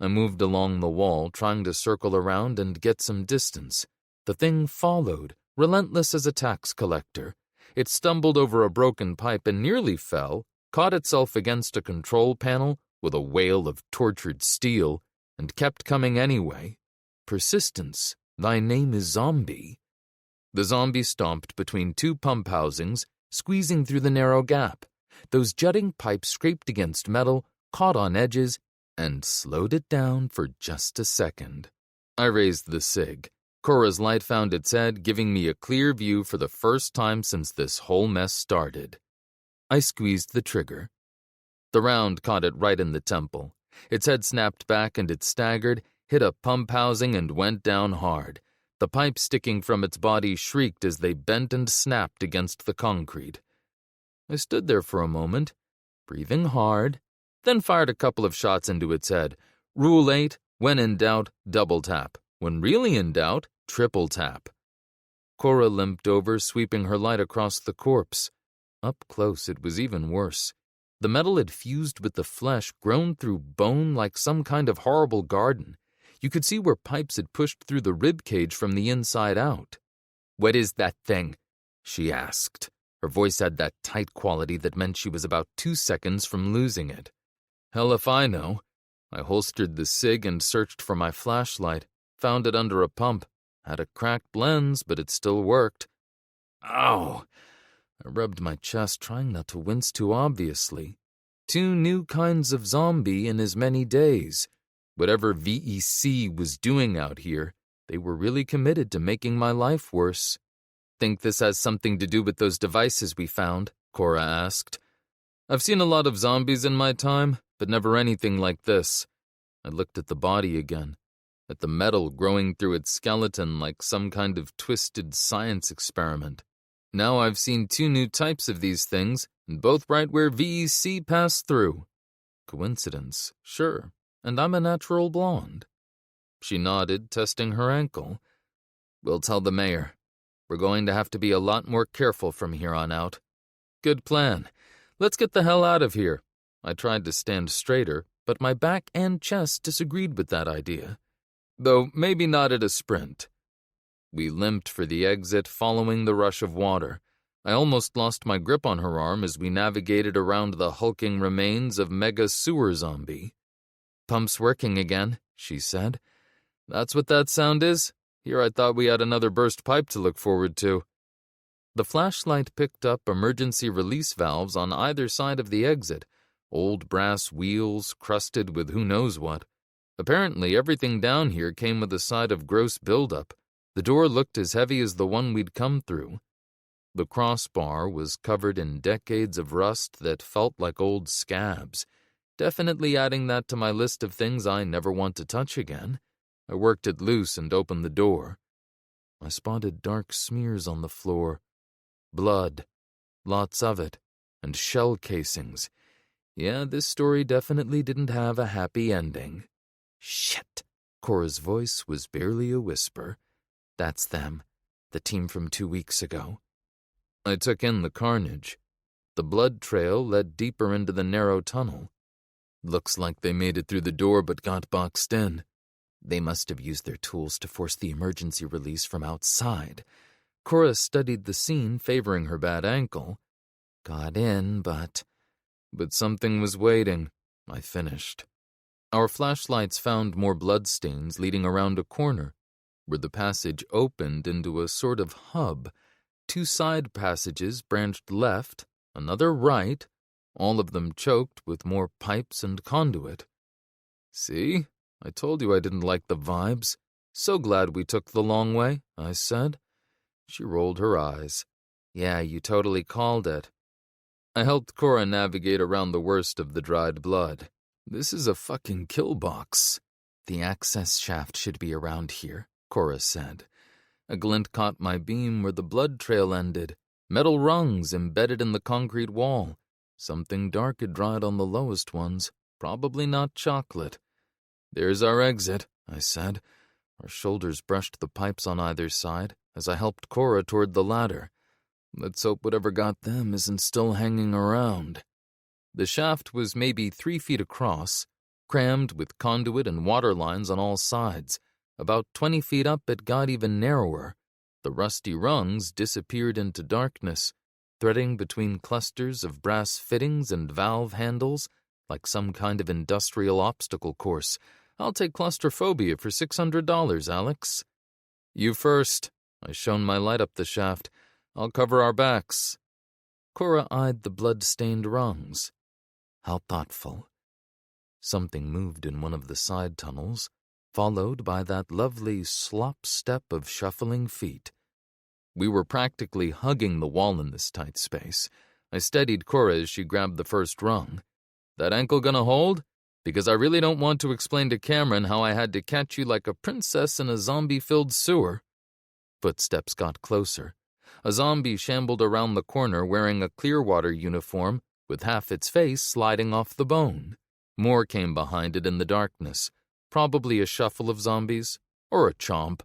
S1: I moved along the wall, trying to circle around and get some distance. The thing followed, relentless as a tax collector. It stumbled over a broken pipe and nearly fell, caught itself against a control panel with a wail of tortured steel, and kept coming anyway. Persistence, thy name is zombie. The zombie stomped between 2 pump housings, squeezing through the narrow gap. Those jutting pipes scraped against metal, caught on edges, and slowed it down for just a second. I raised the SIG. Cora's light found its head, giving me a clear view for the first time since this whole mess started. I squeezed the trigger. The round caught it right in the temple. Its head snapped back and it staggered, hit a pump housing and went down hard. The pipes sticking from its body shrieked as they bent and snapped against the concrete. I stood there for a moment, breathing hard, then fired a couple of shots into its head. Rule 8, when in doubt, double tap. When really in doubt, triple tap. Cora limped over, sweeping her light across the corpse. Up close, it was even worse. The metal had fused with the flesh, grown through bone like some kind of horrible garden. You could see where pipes had pushed through the rib cage from the inside out. "What is that thing?" she asked. Her voice had that tight quality that meant she was about 2 seconds from losing it. Hell if I know. I holstered the SIG and searched for my flashlight. Found it under a pump. Had a cracked lens, but it still worked. Ow! I rubbed my chest, trying not to wince too obviously. 2 new kinds of zombie in as many days. Whatever VEC was doing out here, they were really committed to making my life worse. "Think this has something to do with those devices we found?" Cora asked. "I've seen a lot of zombies in my time, but never anything like this." I looked at the body again, at the metal growing through its skeleton like some kind of twisted science experiment. Now I've seen 2 new types of these things, and both right where VEC passed through. Coincidence, sure, and I'm a natural blonde. She nodded, testing her ankle. "We'll tell the mayor. We're going to have to be a lot more careful from here on out." Good plan. Let's get the hell out of here. I tried to stand straighter, but my back and chest disagreed with that idea. Though maybe not at a sprint. We limped for the exit, following the rush of water. I almost lost my grip on her arm as we navigated around the hulking remains of Mega Sewer Zombie. Pump's working again, she said. That's what that sound is? Here I thought we had another burst pipe to look forward to. The flashlight picked up emergency release valves on either side of the exit, old brass wheels crusted with who knows what. Apparently everything down here came with a side of gross buildup. The door looked as heavy as the one we'd come through. The crossbar was covered in decades of rust that felt like old scabs, definitely adding that to my list of things I never want to touch again. I worked it loose and opened the door. I spotted dark smears on the floor. Blood. Lots of it. And shell casings. Yeah, this story definitely didn't have a happy ending. Shit. Cora's voice was barely a whisper. That's them. The team from 2 weeks ago. I took in the carnage. The blood trail led deeper into the narrow tunnel. Looks like they made it through the door but got boxed in. They must have used their tools to force the emergency release from outside. Cora studied the scene, favoring her bad ankle. Got in, but something was waiting. I finished. Our flashlights found more bloodstains leading around a corner, where the passage opened into a sort of hub. 2 side passages branched left, another right, all of them choked with more pipes and conduit. See? I told you I didn't like the vibes. So glad we took the long way, I said. She rolled her eyes. Yeah, you totally called it. I helped Cora navigate around the worst of the dried blood. This is a fucking kill box. The access shaft should be around here, Cora said. A glint caught my beam where the blood trail ended. Metal rungs embedded in the concrete wall. Something dark had dried on the lowest ones. Probably not chocolate. There's our exit, I said. Our shoulders brushed the pipes on either side as I helped Cora toward the ladder. Let's hope whatever got them isn't still hanging around. The shaft was maybe 3 feet across, crammed with conduit and water lines on all sides. About 20 feet up, it got even narrower. The rusty rungs disappeared into darkness, threading between clusters of brass fittings and valve handles, like some kind of industrial obstacle course. I'll take claustrophobia for $600, Alex. You first. I shone my light up the shaft. I'll cover our backs. Cora eyed the blood-stained rungs. How thoughtful. Something moved in one of the side tunnels, followed by that lovely slop step of shuffling feet. We were practically hugging the wall in this tight space. I steadied Cora as she grabbed the first rung. That ankle gonna hold? Because I really don't want to explain to Cameron how I had to catch you like a princess in a zombie-filled sewer. Footsteps got closer. A zombie shambled around the corner wearing a Clearwater uniform, with half its face sliding off the bone. More came behind it in the darkness. Probably a shuffle of zombies, or a chomp.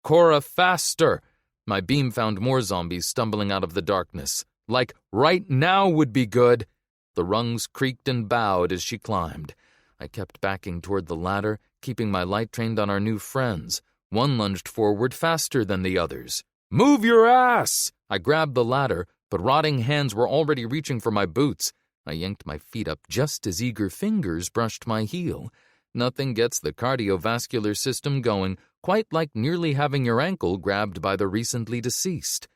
S1: Cora, faster! My beam found more zombies stumbling out of the darkness. Like, right now would be good. The rungs creaked and bowed as she climbed. I kept backing toward the ladder, keeping my light trained on our new friends. One lunged forward faster than the others. Move your ass! I grabbed the ladder, but rotting hands were already reaching for my boots. I yanked my feet up just as eager fingers brushed my heel. Nothing gets the cardiovascular system going quite like nearly having your ankle grabbed by the recently deceased.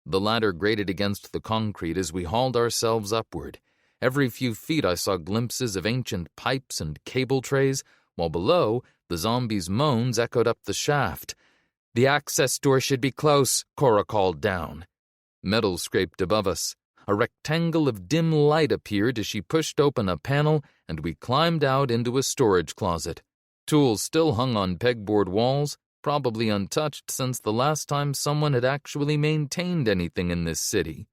S1: The ladder grated against the concrete as we hauled ourselves upward. Every few feet I saw glimpses of ancient pipes and cable trays, while below, the zombies' moans echoed up the shaft. The access door should be close, Cora called down. Metal scraped above us. A rectangle of dim light appeared as she pushed open a panel, and we climbed out into a storage closet. Tools still hung on pegboard walls, probably untouched since the last time someone had actually maintained anything in this city.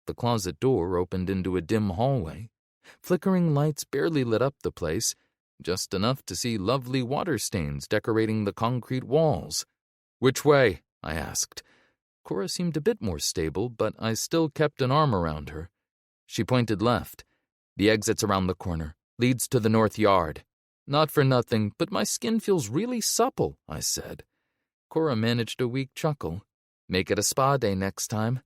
S1: The closet door opened into a dim hallway. Flickering lights barely lit up the place, just enough to see lovely water stains decorating the concrete walls. Which way? I asked. Cora seemed a bit more stable, but I still kept an arm around her. She pointed left. The exit's around the corner. Leads to the north yard. Not for nothing, but my skin feels really supple, I said. Cora managed a weak chuckle. Make it a spa day next time.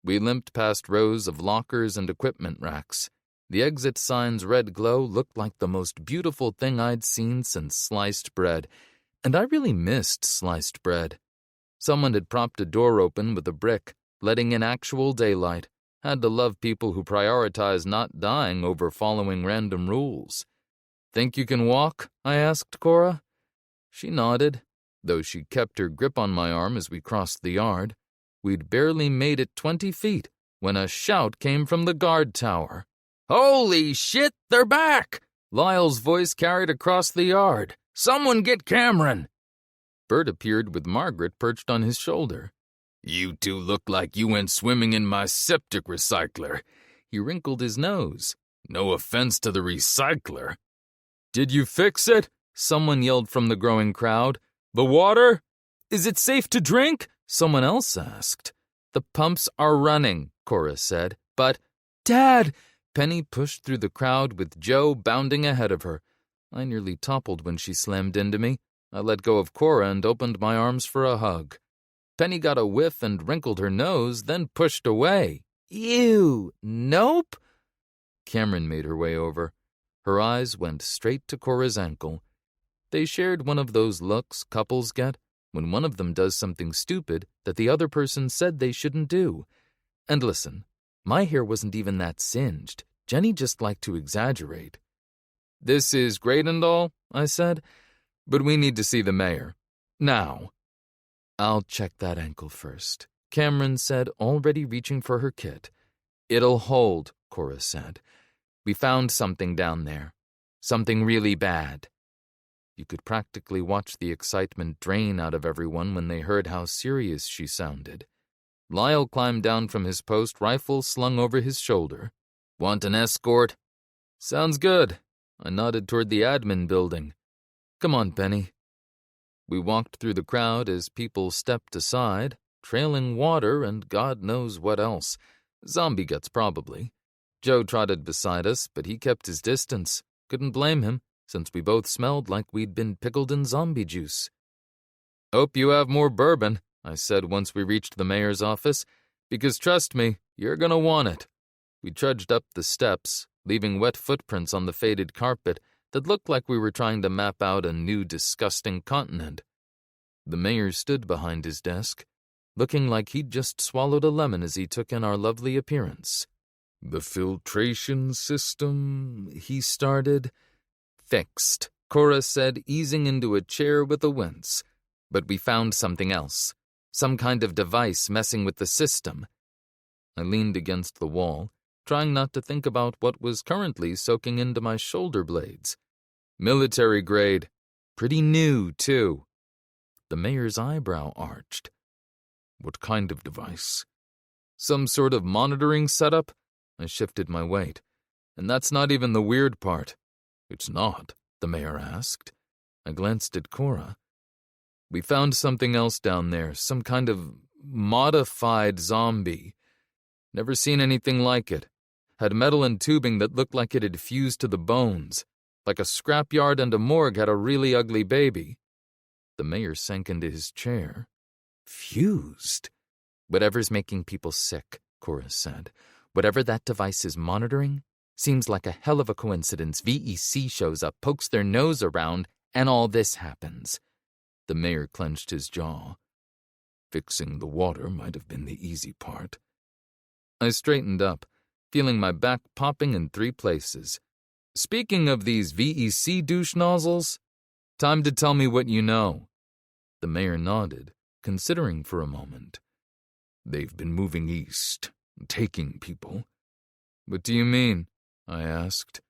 S1: We limped past rows of lockers and equipment racks. The exit sign's red glow looked like the most beautiful thing I'd seen since sliced bread, and I really missed sliced bread. Someone had propped a door open with a brick, letting in actual daylight. Had to love people who prioritize not dying over following random rules. Think you can walk? I asked Cora. She nodded, though she kept her grip on my arm as we crossed the yard. We'd barely made it 20 feet when a shout came from the guard tower.
S2: Holy shit, they're back! Lyle's voice carried across the yard. Someone get Cameron!
S1: Bert appeared with Margaret perched on his shoulder.
S3: You two look like you went swimming in my septic recycler.
S1: He wrinkled his nose.
S3: No offense to the recycler.
S1: Did you fix it? Someone yelled from the growing crowd. The water? Is it safe to drink? Someone else asked. The pumps are running, Cora said. But, Dad! Penny pushed through the crowd with Joe bounding ahead of her. I nearly toppled when she slammed into me. I let go of Cora and opened my arms for a hug. Penny got a whiff and wrinkled her nose, then pushed away. Ew, nope. Cameron made her way over. Her eyes went straight to Cora's ankle. They shared one of those looks couples get when one of them does something stupid that the other person said they shouldn't do. And listen, my hair wasn't even that singed. Jenny just liked to exaggerate. This is great and all, I said, but we need to see the mayor. Now. I'll check that ankle first, Cameron said, already reaching for her kit. It'll hold, Cora said. We found something down there. Something really bad. You could practically watch the excitement drain out of everyone when they heard how serious she sounded. Lyle climbed down from his post, rifle slung over his shoulder. Want an escort? Sounds good. I nodded toward the admin building. Come on, Penny. We walked through the crowd as people stepped aside, trailing water and God knows what else. Zombie guts, probably. Joe trotted beside us, but he kept his distance. Couldn't blame him, since we both smelled like we'd been pickled in zombie juice. Hope you have more bourbon, I said once we reached the mayor's office, because trust me, you're gonna want it. We trudged up the steps, leaving wet footprints on the faded carpet that looked like we were trying to map out a new disgusting continent. The mayor stood behind his desk, looking like he'd just swallowed a lemon as he took in our lovely appearance. The filtration system, he started. Fixed, Cora said, easing into a chair with a wince. But we found something else. Some kind of device messing with the system. I leaned against the wall, trying not to think about what was currently soaking into my shoulder blades. Military grade. Pretty new, too. The mayor's eyebrow arched. What kind of device? Some sort of monitoring setup? I shifted my weight. And that's not even the weird part. It's not, the mayor asked. I glanced at Cora. We found something else down there, some kind of modified zombie. Never seen anything like it. Had metal and tubing that looked like it had fused to the bones. Like a scrapyard and a morgue had a really ugly baby. The mayor sank into his chair. Fused? Whatever's making people sick, Cora said. Whatever that device is monitoring, seems like a hell of a coincidence. VEC shows up, pokes their nose around, and all this happens. The mayor clenched his jaw. Fixing the water might have been the easy part. I straightened up, feeling my back popping in 3 places. Speaking of these VEC douche nozzles, time to tell me what you know. The mayor nodded, considering for a moment. They've been moving east, taking people. What do you mean? I asked,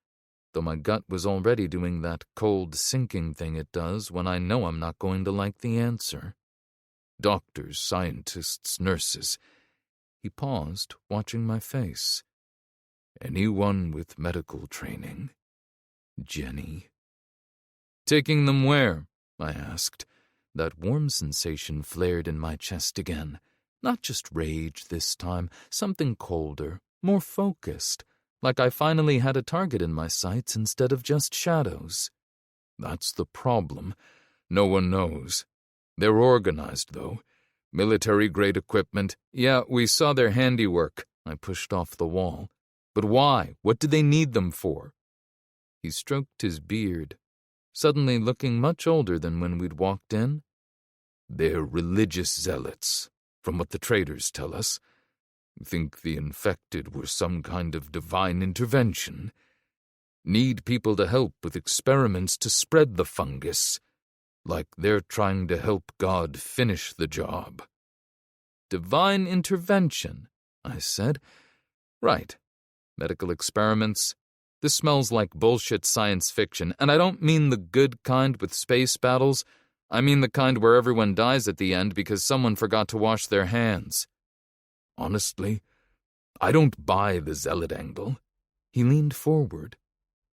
S1: though my gut was already doing that cold sinking thing it does when I know I'm not going to like the answer. Doctors, scientists, nurses. He paused, watching my face. Anyone with medical training. Jenny. Taking them where? I asked. That warm sensation flared in my chest again. Not just rage this time, something colder, more focused, like I finally had a target in my sights instead of just shadows.
S3: That's the problem. No one knows. They're organized, though. Military-grade equipment.
S1: Yeah, we saw their handiwork. I pushed off the wall. But why? What do they need them for? He stroked his beard, suddenly looking much older than when we'd walked in.
S3: They're religious zealots, from what the traders tell us. Think the infected were some kind of divine intervention. Need people to help with experiments to spread the fungus, like they're trying to help God finish the job.
S1: Divine intervention, I said. Right. Medical experiments. This smells like bullshit science fiction, and I don't mean the good kind with space battles. I mean the kind where everyone dies at the end because someone forgot to wash their hands.
S3: Honestly, I don't buy the zealot angle.
S1: He leaned forward.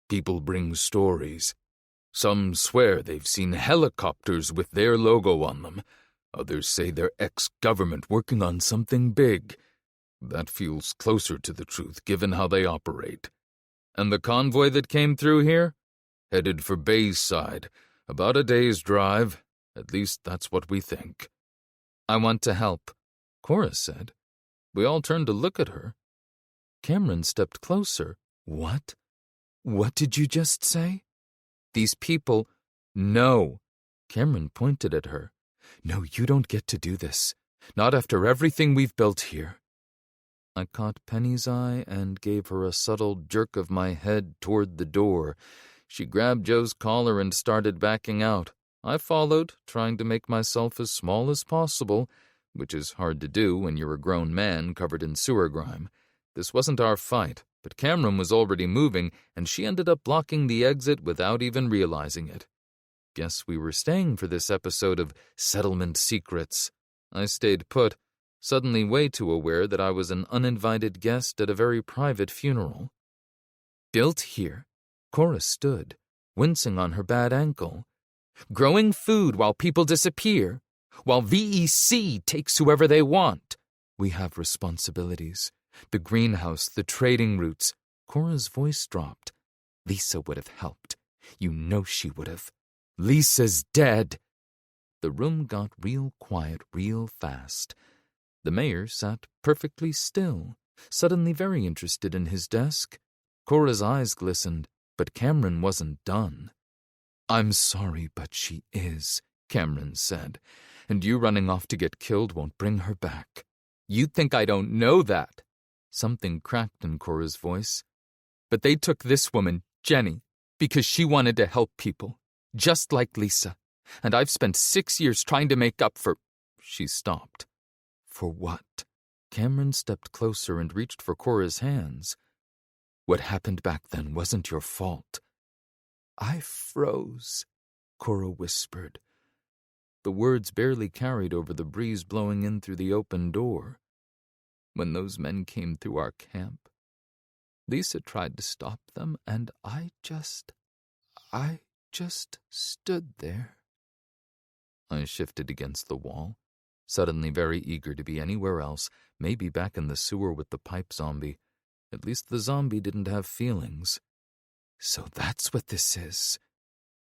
S3: People bring stories. Some swear they've seen helicopters with their logo on them. Others say they're ex-government working on something big. That feels closer to the truth, given how they operate.
S1: And the convoy that came through here?
S3: Headed for Bayside. About a day's drive. At least that's what we think.
S1: I want to help, Cora said. We all turned to look at her. Cameron stepped closer. What? What did you just say? These people... No. Cameron pointed at her. No, you don't get to do this. Not after everything we've built here. I caught Penny's eye and gave her a subtle jerk of my head toward the door. She grabbed Joe's collar and started backing out. I followed, trying to make myself as small as possible, which is hard to do when you're a grown man covered in sewer grime. This wasn't our fight, but Cameron was already moving, and she ended up blocking the exit without even realizing it. Guess we were staying for this episode of Settlement Secrets. I stayed put, suddenly way too aware that I was an uninvited guest at a very private funeral. Built here, Cora stood, wincing on her bad ankle. Growing food while people disappear, while VEC takes whoever they want. We have responsibilities. The greenhouse, the trading routes. Cora's voice dropped. Lisa would have helped. You know she would have. Lisa's dead. The room got real quiet real fast. The mayor sat perfectly still, suddenly very interested in his desk. Cora's eyes glistened, but Cameron wasn't done. I'm sorry, but she is, Cameron said, and you running off to get killed won't bring her back. You think I don't know that? Something cracked in Cora's voice. But they took this woman, Jenny, because she wanted to help people, just like Lisa. And I've spent 6 years trying to make up for... She stopped. For what? Cameron stepped closer and reached for Cora's hands. What happened back then wasn't your fault. I froze, Cora whispered. The words barely carried over the breeze blowing in through the open door. When those men came through our camp, Lisa tried to stop them, and I just stood there. I shifted against the wall, suddenly very eager to be anywhere else, maybe back in the sewer with the pipe zombie. At least the zombie didn't have feelings. So that's what this is.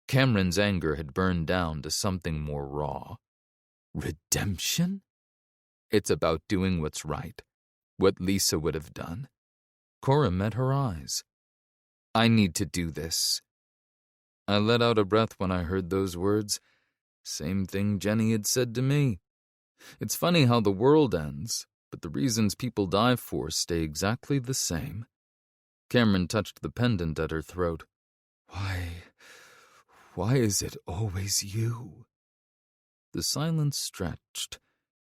S1: Cameron's anger had burned down to something more raw. Redemption? It's about doing what's right, what Lisa would have done. Cora met her eyes. I need to do this. I let out a breath when I heard those words. Same thing Jenny had said to me. It's funny how the world ends, but the reasons people die for stay exactly the same. Cameron touched the pendant at her throat. Why is it always you? The silence stretched.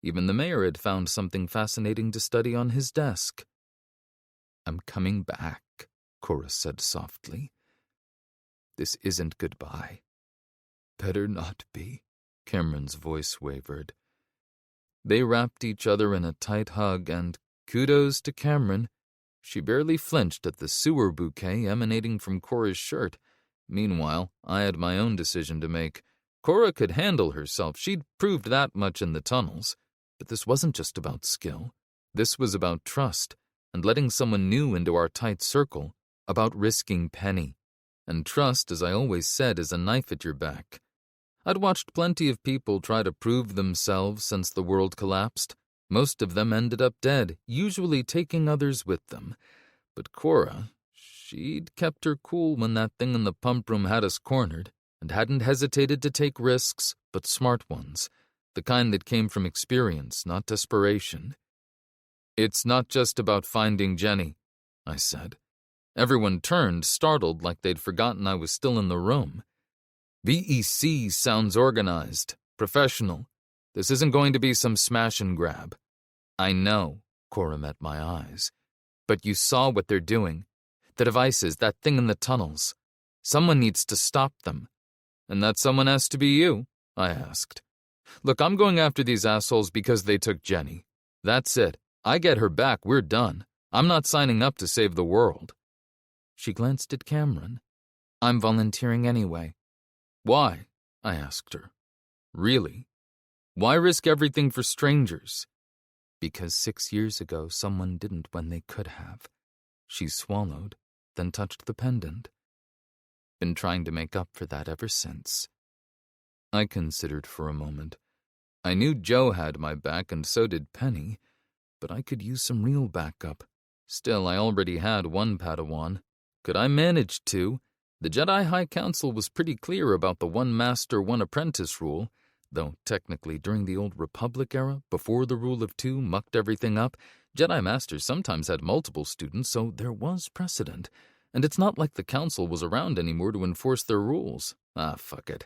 S1: Even the mayor had found something fascinating to study on his desk. I'm coming back, Cora said softly. This isn't goodbye. Better not be, Cameron's voice wavered. They wrapped each other in a tight hug, and kudos to Cameron. She barely flinched at the sewer bouquet emanating from Cora's shirt. Meanwhile, I had my own decision to make. Cora could handle herself. She'd proved that much in the tunnels. But this wasn't just about skill. This was about trust. and letting someone new into our tight circle, about risking Penny. And trust, as I always said, is a knife at your back. I'd watched plenty of people try to prove themselves since the world collapsed. Most of them ended up dead, usually taking others with them. But Cora, she'd kept her cool when that thing in the pump room had us cornered, and hadn't hesitated to take risks, but smart ones, the kind that came from experience, not desperation. "It's not just about finding Jenny," I said. Everyone turned, startled, like they'd forgotten I was still in the room. "VEC sounds organized, professional. This isn't going to be some smash and grab." "I know," Cora met my eyes. "But you saw what they're doing. The devices, that thing in the tunnels. Someone needs to stop them." "And that someone has to be you?" I asked. "Look, I'm going after these assholes because they took Jenny. That's it. I get her back, we're done. I'm not signing up to save the world." She glanced at Cameron. "I'm volunteering anyway." "Why?" I asked her. "Really? Why risk everything for strangers?" "Because 6 years ago someone didn't when they could have." She swallowed, then touched the pendant. "Been trying to make up for that ever since." I considered for a moment. I knew Joe had my back and so did Penny, but I could use some real backup. Still, I already had one Padawan. Could I manage two? The Jedi High Council was pretty clear about the one master, one apprentice rule, though technically during the old Republic era, before the rule of two mucked everything up, Jedi Masters sometimes had multiple students, so there was precedent. And it's not like the Council was around anymore to enforce their rules. Fuck it.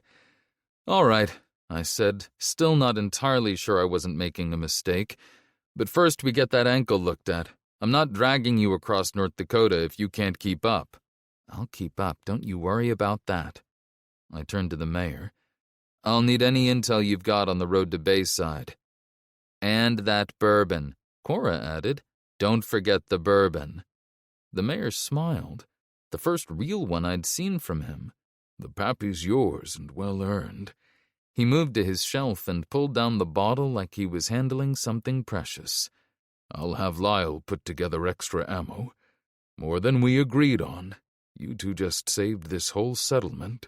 S1: "All right," I said, still not entirely sure I wasn't making a mistake. "But first we get that ankle looked at. I'm not dragging you across North Dakota if you can't keep up." "I'll keep up, don't you worry about that." I turned to the mayor. "I'll need any intel you've got on the road to Bayside." "And that bourbon," Cora added. "Don't forget the bourbon." The mayor smiled, the first real one I'd seen from him. "The pappy's yours and well earned." He moved to his shelf and pulled down the bottle like he was handling something precious. "I'll have Lyle put together extra ammo. More than we agreed on. You two just saved this whole settlement."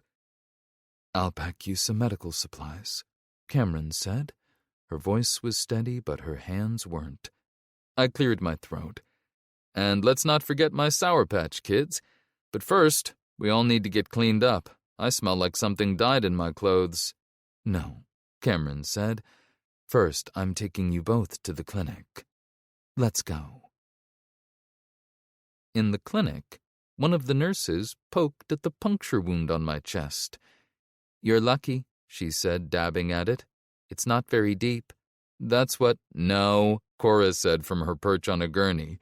S1: "I'll pack you some medical supplies," Cameron said. Her voice was steady, but her hands weren't. I cleared my throat. "And let's not forget my Sour Patch Kids. But first, we all need to get cleaned up. I smell like something died in my clothes." "No," Cameron said. "First, I'm taking you both to the clinic. Let's go." In the clinic, one of the nurses poked at the puncture wound on my chest. "You're lucky," she said, dabbing at it. "It's not very deep." "That's what—" "No," Cora said from her perch on a gurney.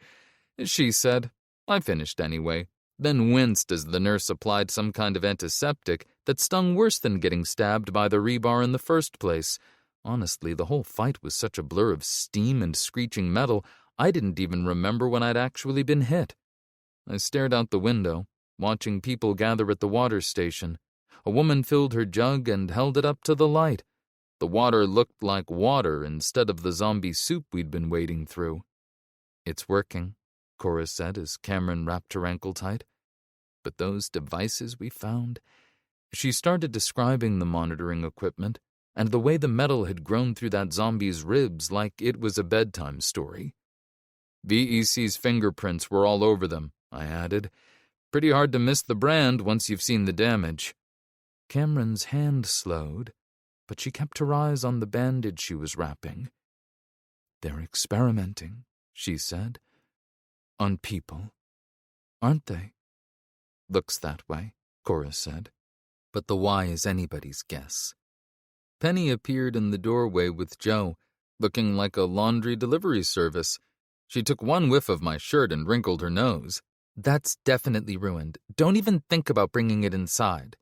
S1: She said. I finished anyway, then winced as the nurse applied some kind of antiseptic that stung worse than getting stabbed by the rebar in the first place. Honestly, the whole fight was such a blur of steam and screeching metal, I didn't even remember when I'd actually been hit. I stared out the window, watching people gather at the water station. A woman filled her jug and held it up to the light. The water looked like water instead of the zombie soup we'd been wading through. "It's working," Cora said as Cameron wrapped her ankle tight. "But those devices we found..." She started describing the monitoring equipment and the way the metal had grown through that zombie's ribs like it was a bedtime story. "VEC's fingerprints were all over them," I added. "Pretty hard to miss the brand once you've seen the damage." Cameron's hand slowed, but she kept her eyes on the bandage she was wrapping. "They're experimenting," she said. "On people. Aren't they?" "Looks that way," Cora said. "But the why is anybody's guess." Penny appeared in the doorway with Joe, looking like a laundry delivery service. She took one whiff of my shirt and wrinkled her nose. "That's definitely ruined. Don't even think about bringing it inside."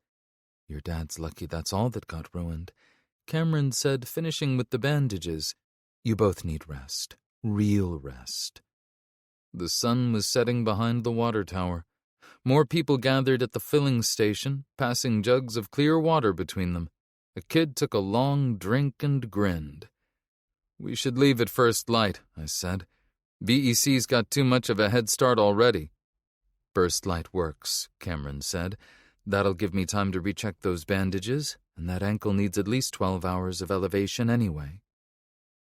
S1: "Your dad's lucky that's all that got ruined," Cameron said, finishing with the bandages. "You both need rest. Real rest." The sun was setting behind the water tower. More people gathered at the filling station, passing jugs of clear water between them. A kid took a long drink and grinned. "We should leave at first light," I said. BEC's got too much of a head start already. Burst light works, Cameron said. That'll give me time to recheck those bandages, and that ankle needs at least 12 hours of elevation anyway.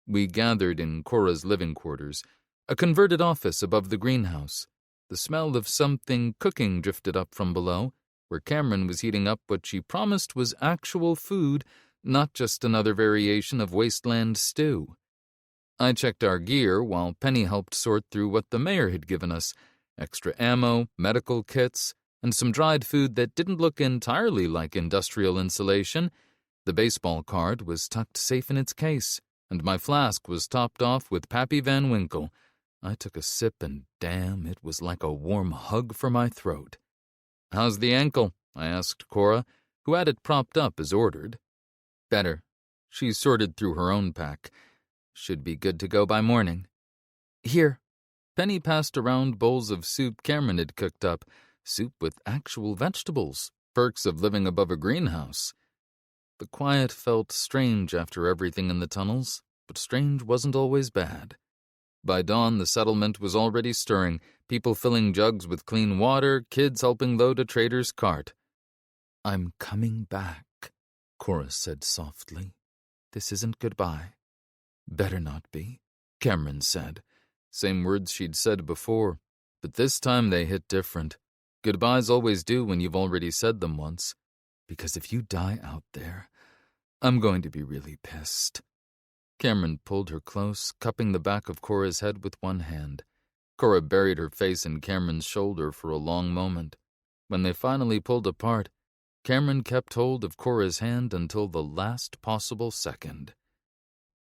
S1: We gathered in Cora's living quarters, a converted office above the greenhouse. The smell of something cooking drifted up from below, where Cameron was heating up what she promised was actual food, not just another variation of wasteland stew. I checked our gear while Penny helped sort through what the mayor had given us, extra ammo, medical kits, and some dried food that didn't look entirely like industrial insulation. The baseball card was tucked safe in its case, and my flask was topped off with Pappy Van Winkle. I took a sip and damn, it was like a warm hug for my throat. "How's the ankle?" I asked Cora, who had it propped up as ordered. "Better." She sorted through her own pack. "Should be good to go by morning." "Here." Penny passed around bowls of soup Cameron had cooked up, soup with actual vegetables, perks of living above a greenhouse. The quiet felt strange after everything in the tunnels, but strange wasn't always bad. By dawn, the settlement was already stirring, people filling jugs with clean water, kids helping load a trader's cart. "I'm coming back," Cora said softly. "This isn't goodbye." "Better not be," Cameron said. Same words she'd said before, but this time they hit different. Goodbyes always do when you've already said them once. Because if you die out there, I'm going to be really pissed. Cameron pulled her close, cupping the back of Cora's head with one hand. Cora buried her face in Cameron's shoulder for a long moment. When they finally pulled apart, Cameron kept hold of Cora's hand until the last possible second.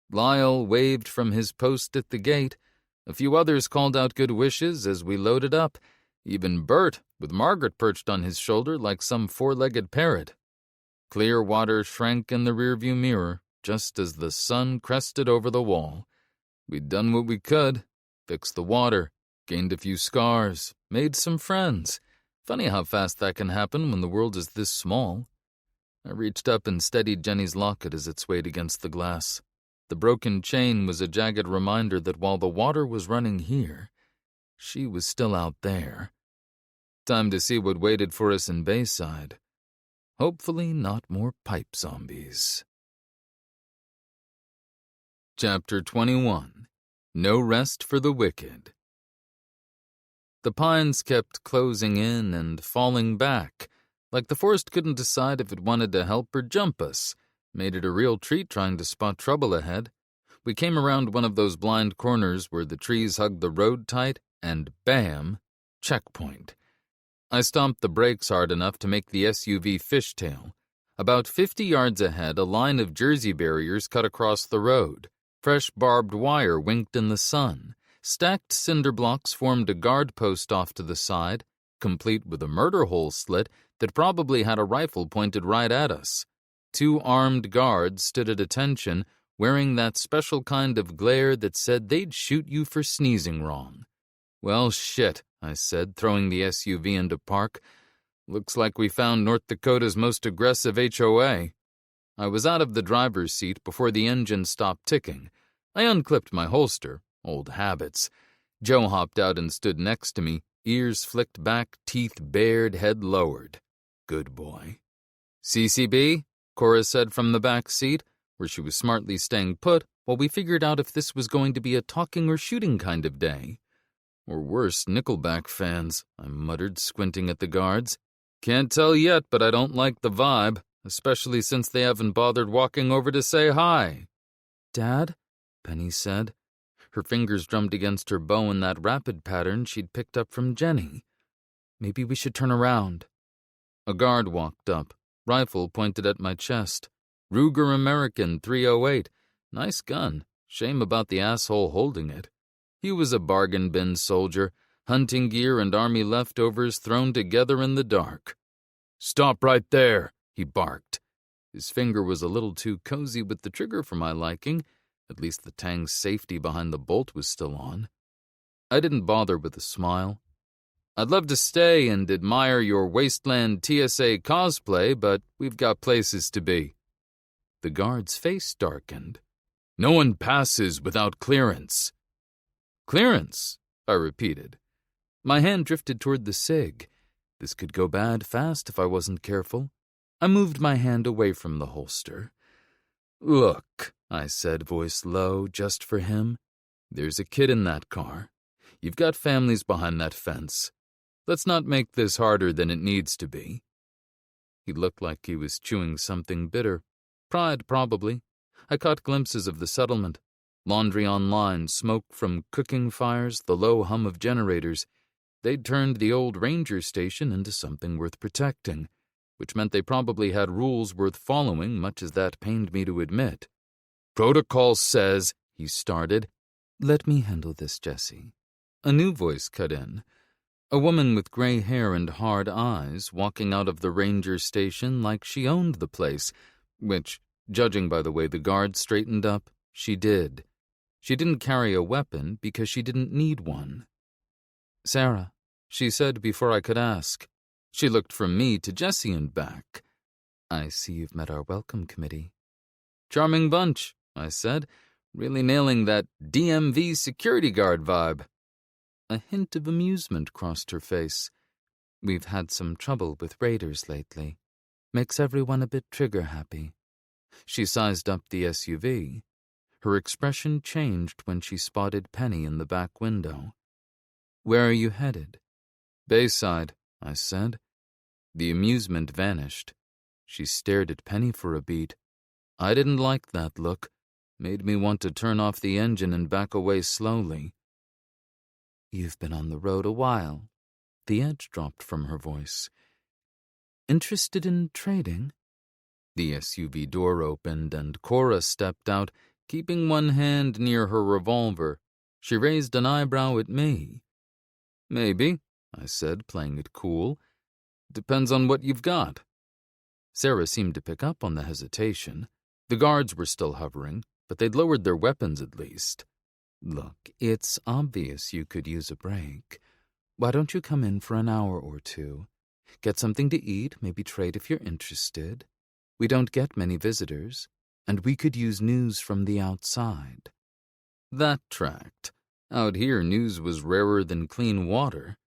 S1: Lyle waved from his post at the gate. A few others called out good wishes as we loaded up. Even Bert, with Margaret perched on his shoulder like some four-legged parrot. Clear water shrank in the rearview mirror just as the sun crested over the wall. We'd done what we could, fixed the water, gained a few scars, made some friends. Funny how fast that can happen when the world is this small. I reached up and steadied Jenny's locket as it swayed against the glass. The broken chain was a jagged reminder that while the water was running here, she was still out there. Time to see what waited for us in Bayside. Hopefully not more pipe zombies. Chapter 21. No Rest for the Wicked. The pines kept closing in and falling back, like the forest couldn't decide if it wanted to help or jump us. Made it a real treat trying to spot trouble ahead. We came around one of those blind corners where the trees hugged the road tight, and bam, checkpoint. I stomped the brakes hard enough to make the SUV fishtail. About 50 yards ahead, a line of Jersey barriers cut across the road. Fresh barbed wire winked in the sun. Stacked cinder blocks formed a guard post off to the side, complete with a murder hole slit that probably had a rifle pointed right at us. 2 armed guards stood at attention, wearing that special kind of glare that said they'd shoot you for sneezing wrong. "Well, shit," I said, throwing the SUV into park. "Looks like we found North Dakota's most aggressive HOA. I was out of the driver's seat before the engine stopped ticking. I unclipped my holster. Old habits. Joe hopped out and stood next to me, ears flicked back, teeth bared, head lowered. Good boy. "CCB?" Cora said from the back seat, where she was smartly staying put while we figured out if this was going to be a talking or shooting kind of day. Or worse, Nickelback fans, I muttered, squinting at the guards. "Can't tell yet, but I don't like the vibe, especially since they haven't bothered walking over to say hi." "Dad?" Penny said. Her fingers drummed against her bow in that rapid pattern she'd picked up from Jenny. "Maybe we should turn around." A guard walked up, rifle pointed at my chest. Ruger American 308. Nice gun. Shame about the asshole holding it. He was a bargain bin soldier, hunting gear and army leftovers thrown together in the dark. "Stop right there," he barked. His finger was a little too cozy with the trigger for my liking. At least the Tang's safety behind the bolt was still on. I didn't bother with a smile. "I'd love to stay and admire your Wasteland TSA cosplay, but we've got places to be." The guard's face darkened. "No one passes without clearance." "Clearance," I repeated. My hand drifted toward the cig. This could go bad fast if I wasn't careful. I moved my hand away from the holster. "Look," I said, voice low, just for him. "There's a kid in that car. You've got families behind that fence. Let's not make this harder than it needs to be." He looked like he was chewing something bitter. Pride, probably. I caught glimpses of the settlement. Laundry on line, smoke from cooking fires, the low hum of generators. They'd turned the old ranger station into something worth protecting, which meant they probably had rules worth following, much as that pained me to admit. "Protocol says," he started. "Let me handle this, Jesse." A new voice cut in. A woman with gray hair and hard eyes, walking out of the ranger station like she owned the place, which, judging by the way the guards straightened up, she did. She didn't carry a weapon because she didn't need one. "Sarah," she said before I could ask. She looked from me to Jesse and back. "I see you've met our welcome committee." "Charming bunch," I said, really nailing that DMV security guard vibe. A hint of amusement crossed her face. "We've had some trouble with raiders lately. Makes everyone a bit trigger-happy." She sized up the SUV. Her expression changed when she spotted Penny in the back window. "Where are you headed?" "Bayside," I said. The amusement vanished. She stared at Penny for a beat. I didn't like that look. Made me want to turn off the engine and back away slowly. "You've been on the road a while." The edge dropped from her voice. "Interested in trading?" The SUV door opened and Cora stepped out, keeping one hand near her revolver. She raised an eyebrow at me. "Maybe," I said, playing it cool. "Depends on what you've got." Sarah seemed to pick up on the hesitation. The guards were still hovering, but they'd lowered their weapons at least. "Look, it's obvious you could use a break. Why don't you come in for an hour or two? Get something to eat, maybe trade if you're interested. We don't get many visitors, and we could use news from the outside." That tracked. Out here, news was rarer than clean water.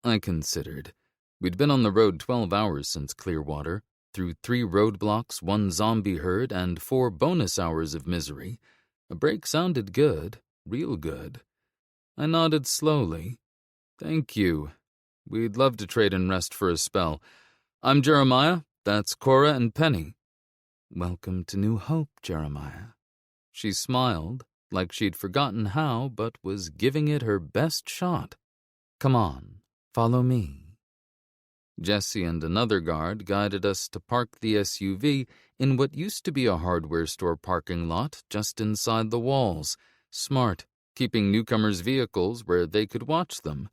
S1: I considered. We'd been on the road 12 hours since Clearwater, through 3 roadblocks, 1 zombie herd, and 4 bonus hours of misery. A break sounded good, real good. I nodded slowly. "Thank you. We'd love to trade and rest for a spell. I'm Jeremiah. That's Cora and Penny." "Welcome to New Hope, Jeremiah." She smiled, like she'd forgotten how, but was giving it her best shot. "Come on, follow me." Jesse and another guard guided us to park the SUV in what used to be a hardware store parking lot just inside the walls. Smart, keeping newcomers' vehicles where they could watch them.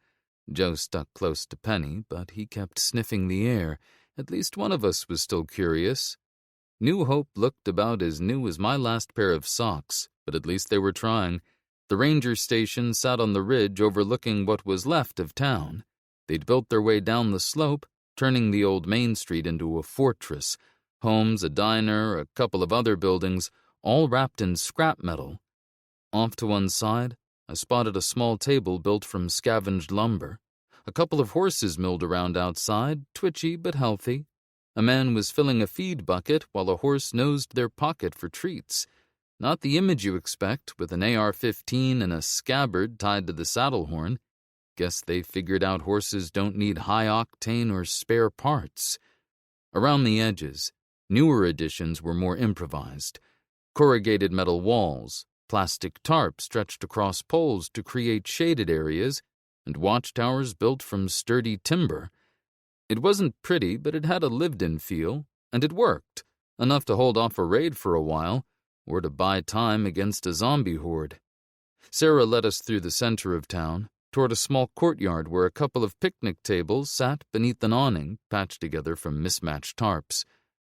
S1: Joe stuck close to Penny, but he kept sniffing the air. At least one of us was still curious. New Hope looked about as new as my last pair of socks, but at least they were trying. The ranger station sat on the ridge overlooking what was left of town. They'd built their way down the slope, turning the old Main Street into a fortress. Homes, a diner, a couple of other buildings, all wrapped in scrap metal. Off to one side, I spotted a small table built from scavenged lumber. A couple of horses milled around outside, twitchy but healthy. A man was filling a feed bucket while a horse nosed their pocket for treats. Not the image you expect, with an AR-15 and a scabbard tied to the saddle horn. Guess they figured out horses don't need high-octane or spare parts. Around the edges, newer additions were more improvised. Corrugated metal walls, plastic tarps stretched across poles to create shaded areas, and watchtowers built from sturdy timber. It wasn't pretty, but it had a lived-in feel, and it worked, enough to hold off a raid for a while, or to buy time against a zombie horde. Sarah led us through the center of town, toward a small courtyard where a couple of picnic tables sat beneath an awning patched together from mismatched tarps.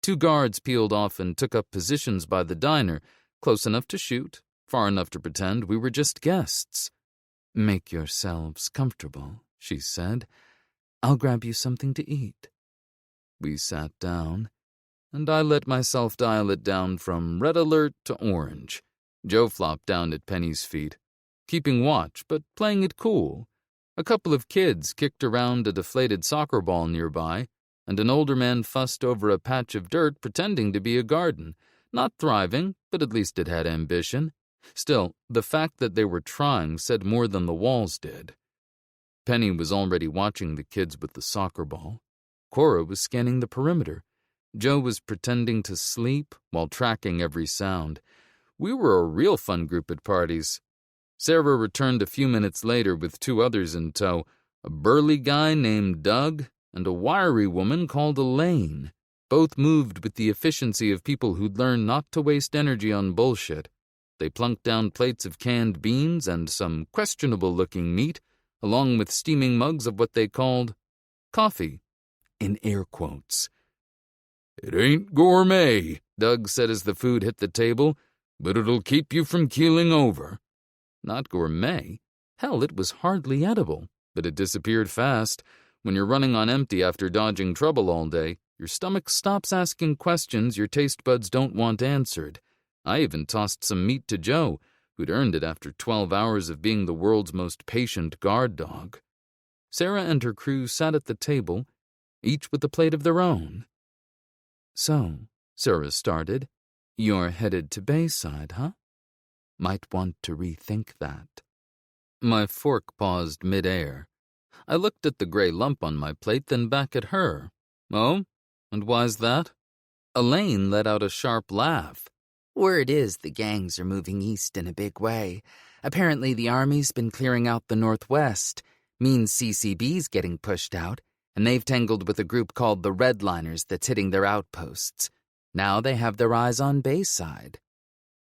S1: 2 guards peeled off and took up positions by the diner, close enough to shoot, far enough to pretend we were just guests. "Make yourselves comfortable," she said. "I'll grab you something to eat." We sat down, and I let myself dial it down from red alert to orange. Joe flopped down at Penny's feet. keeping watch but playing it cool. A couple of kids kicked around a deflated soccer ball nearby, and an older man fussed over a patch of dirt pretending to be a garden. Not thriving, but at least it had ambition. Still, the fact that they were trying said more than the walls did. Penny was already watching the kids with the soccer ball. Cora was scanning the perimeter. Joe was pretending to sleep while tracking every sound. We were a real fun group at parties. Sarah returned a few minutes later with 2 others in tow, a burly guy named Doug and a wiry woman called Elaine. Both moved with the efficiency of people who'd learned not to waste energy on bullshit. They plunked down plates of canned beans and some questionable-looking meat, along with steaming mugs of what they called coffee, in air quotes.
S3: "It ain't gourmet," Doug said as the food hit the table, "but it'll keep you from keeling over."
S1: Not gourmet. Hell, it was hardly edible, but it disappeared fast. When you're running on empty after dodging trouble all day, your stomach stops asking questions your taste buds don't want answered. I even tossed some meat to Joe, who'd earned it after 12 hours of being the world's most patient guard dog. Sarah and her crew sat at the table, each with a plate of their own. "So," Sarah started, "you're headed to Bayside, huh? Might want to rethink that." My fork paused mid-air. I looked at the gray lump on my plate, then back at her. "Oh? And why's that?" Elaine let out a sharp laugh.
S2: "Word is the gangs are moving east in a big way. Apparently the army's been clearing out the northwest. Means CCB's getting pushed out, and they've tangled with a group called the Redliners that's hitting their outposts. Now they have their eyes on Bayside."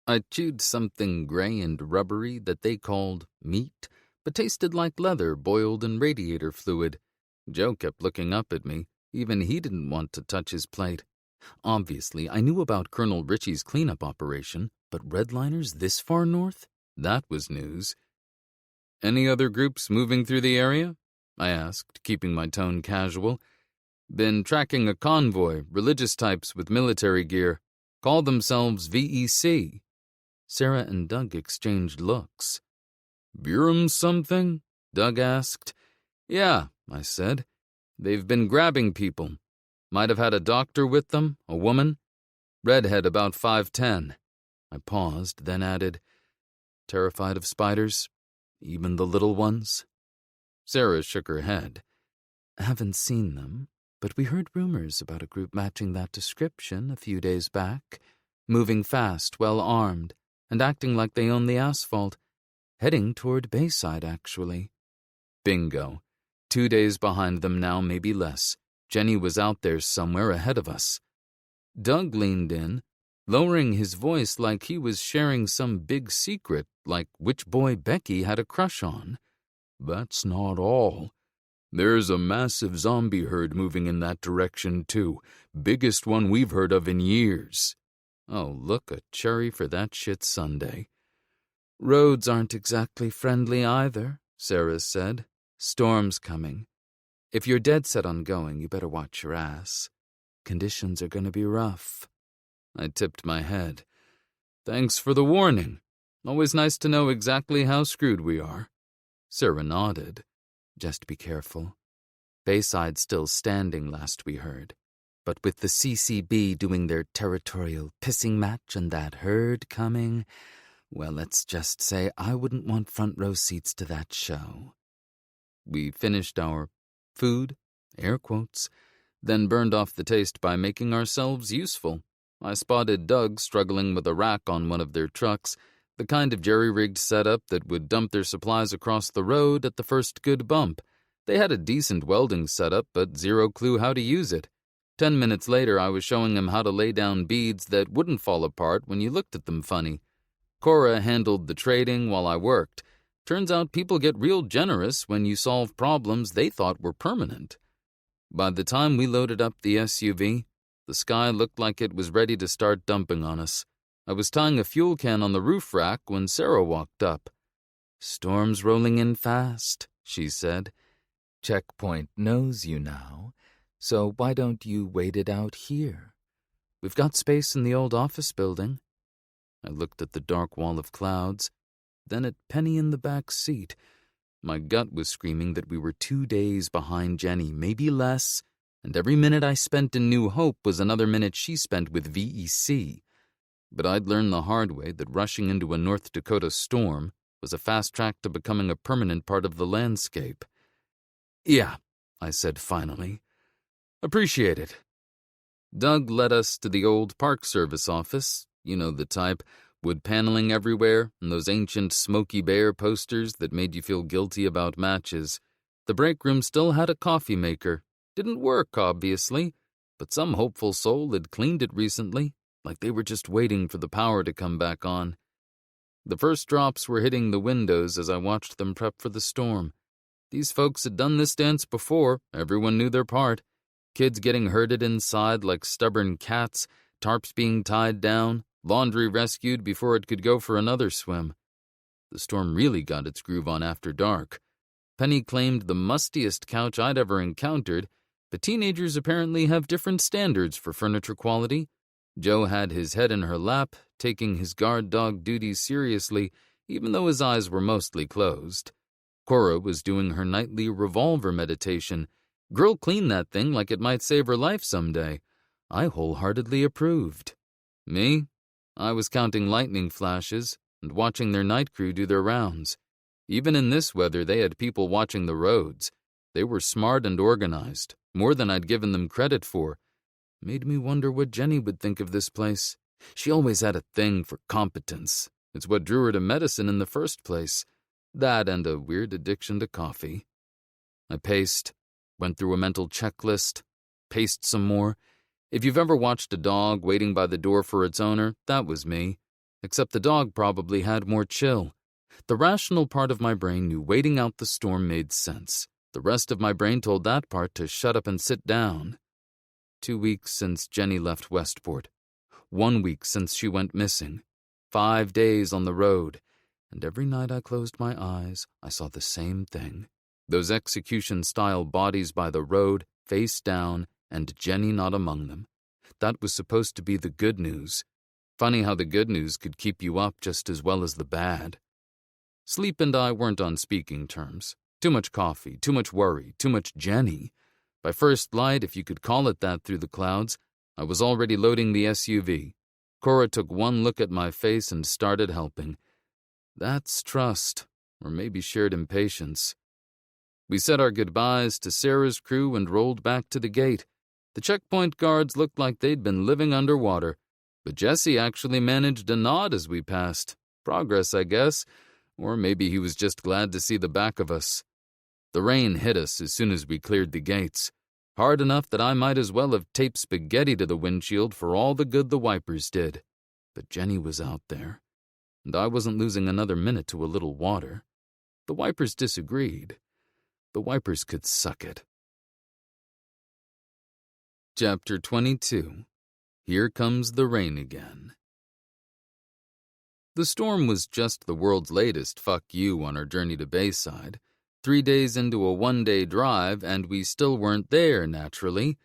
S1: I chewed something gray and rubbery that they called meat, but tasted like leather boiled in radiator fluid. Joe kept looking up at me. Even he didn't want to touch his plate. Obviously, I knew about Colonel Ritchie's cleanup operation, but redliners this far north? That was news. "Any other groups moving through the area?" I asked, keeping my tone casual. "Been tracking a convoy, religious types with military gear. Call themselves VEC. Sarah and Doug exchanged looks. "Burim something?" Doug asked. "Yeah," I said. "They've been grabbing people. Might have had a doctor with them, a woman. Redhead about 5'10". I paused, then added, "Terrified of spiders? Even the little ones?" Sarah shook her head. "Haven't seen them, but we heard rumors about a group matching that description a few days back, moving fast, well-armed, and acting like they own the asphalt, heading toward Bayside, actually." Bingo. 2 days behind them now, maybe less. Jenny was out there somewhere ahead of us. Doug leaned in, lowering his voice like he was sharing some big secret, like which boy Becky had a crush on. "That's not all. There's a massive zombie herd moving in that direction, too. Biggest one we've heard of in years." Oh, look, a cherry for that shit Sunday. "Roads aren't exactly friendly either," Sarah said. "Storm's coming. If you're dead set on going, you better watch your ass. Conditions are gonna be rough." I tipped my head. "Thanks for the warning. Always nice to know exactly how screwed we are." Sarah nodded. "Just be careful. Bayside's still standing, last we heard. But with the CCB doing their territorial pissing match and that herd coming, well, let's just say I wouldn't want front row seats to that show." We finished our food, air quotes, then burned off the taste by making ourselves useful. I spotted Doug struggling with a rack on one of their trucks, the kind of jerry-rigged setup that would dump their supplies across the road at the first good bump. They had a decent welding setup, but zero clue how to use it. 10 minutes later, I was showing him how to lay down beads that wouldn't fall apart when you looked at them funny. Cora handled the trading while I worked. Turns out people get real generous when you solve problems they thought were permanent. By the time we loaded up the SUV, the sky looked like it was ready to start dumping on us. I was tying a fuel can on the roof rack when Sarah walked up. "Storm's rolling in fast," she said. "Checkpoint knows you now, so why don't you wait it out here? We've got space in the old office building." I looked at the dark wall of clouds.
S3: then at Penny in the back seat. My gut was screaming that we were 2 days behind Jenny, maybe less, and every minute I spent in New Hope was another minute she spent with VEC. But I'd learned the hard way that rushing into a North Dakota storm was a fast track to becoming a permanent part of the landscape. "Yeah," I said finally. "Appreciate it." Doug led us to the old Park Service office, you know the type, wood paneling everywhere and those ancient Smokey Bear posters that made you feel guilty about matches. The break room still had a coffee maker. Didn't work, obviously, but some hopeful soul had cleaned it recently, like they were just waiting for the power to come back on. The first drops were hitting the windows as I watched them prep for the storm. These folks had done this dance before, everyone knew their part. Kids getting herded inside like stubborn cats, tarps being tied down, laundry rescued before it could go for another swim. The storm really got its groove on after dark. Penny claimed the mustiest couch I'd ever encountered, but teenagers apparently have different standards for furniture quality. Joe had his head in her lap, taking his guard dog duties seriously, even though his eyes were mostly closed. Cora was doing her nightly revolver meditation. Girl clean that thing like it might save her life someday. I wholeheartedly approved. Me? I was counting lightning flashes and watching their night crew do their rounds. Even in this weather, they had people watching the roads. They were smart and organized, more than I'd given them credit for. Made me wonder what Jenny would think of this place. She always had a thing for competence. It's what drew her to medicine in the first place. That and a weird addiction to coffee. I paced, went through a mental checklist, paced some more. If you've ever watched a dog waiting by the door for its owner, that was me. Except the dog probably had more chill. The rational part of my brain knew waiting out the storm made sense. The rest of my brain told that part to shut up and sit down. 2 weeks since Jenny left Westport. 1 week since she went missing. 5 days on the road. And every night I closed my eyes, I saw the same thing. Those execution-style bodies by the road, face down, and Jenny not among them. That was supposed to be the good news. Funny how the good news could keep you up just as well as the bad. Sleep and I weren't on speaking terms. Too much coffee, too much worry, too much Jenny. By first light, if you could call it that through the clouds, I was already loading the SUV. Cora took one look at my face and started helping. That's trust, or maybe shared impatience. We said our goodbyes to Sarah's crew and rolled back to the gate. The checkpoint guards looked like they'd been living underwater, but Jesse actually managed a nod as we passed. Progress, I guess, or maybe he was just glad to see the back of us. The rain hit us as soon as we cleared the gates, hard enough that I might as well have taped spaghetti to the windshield for all the good the wipers did. But Jenny was out there, and I wasn't losing another minute to a little water. The wipers disagreed. The wipers could suck it. Chapter 22. Here Comes the Rain Again. The storm was just the world's latest fuck you on our journey to Bayside. 3 days into a one-day drive, and we still weren't there, naturally.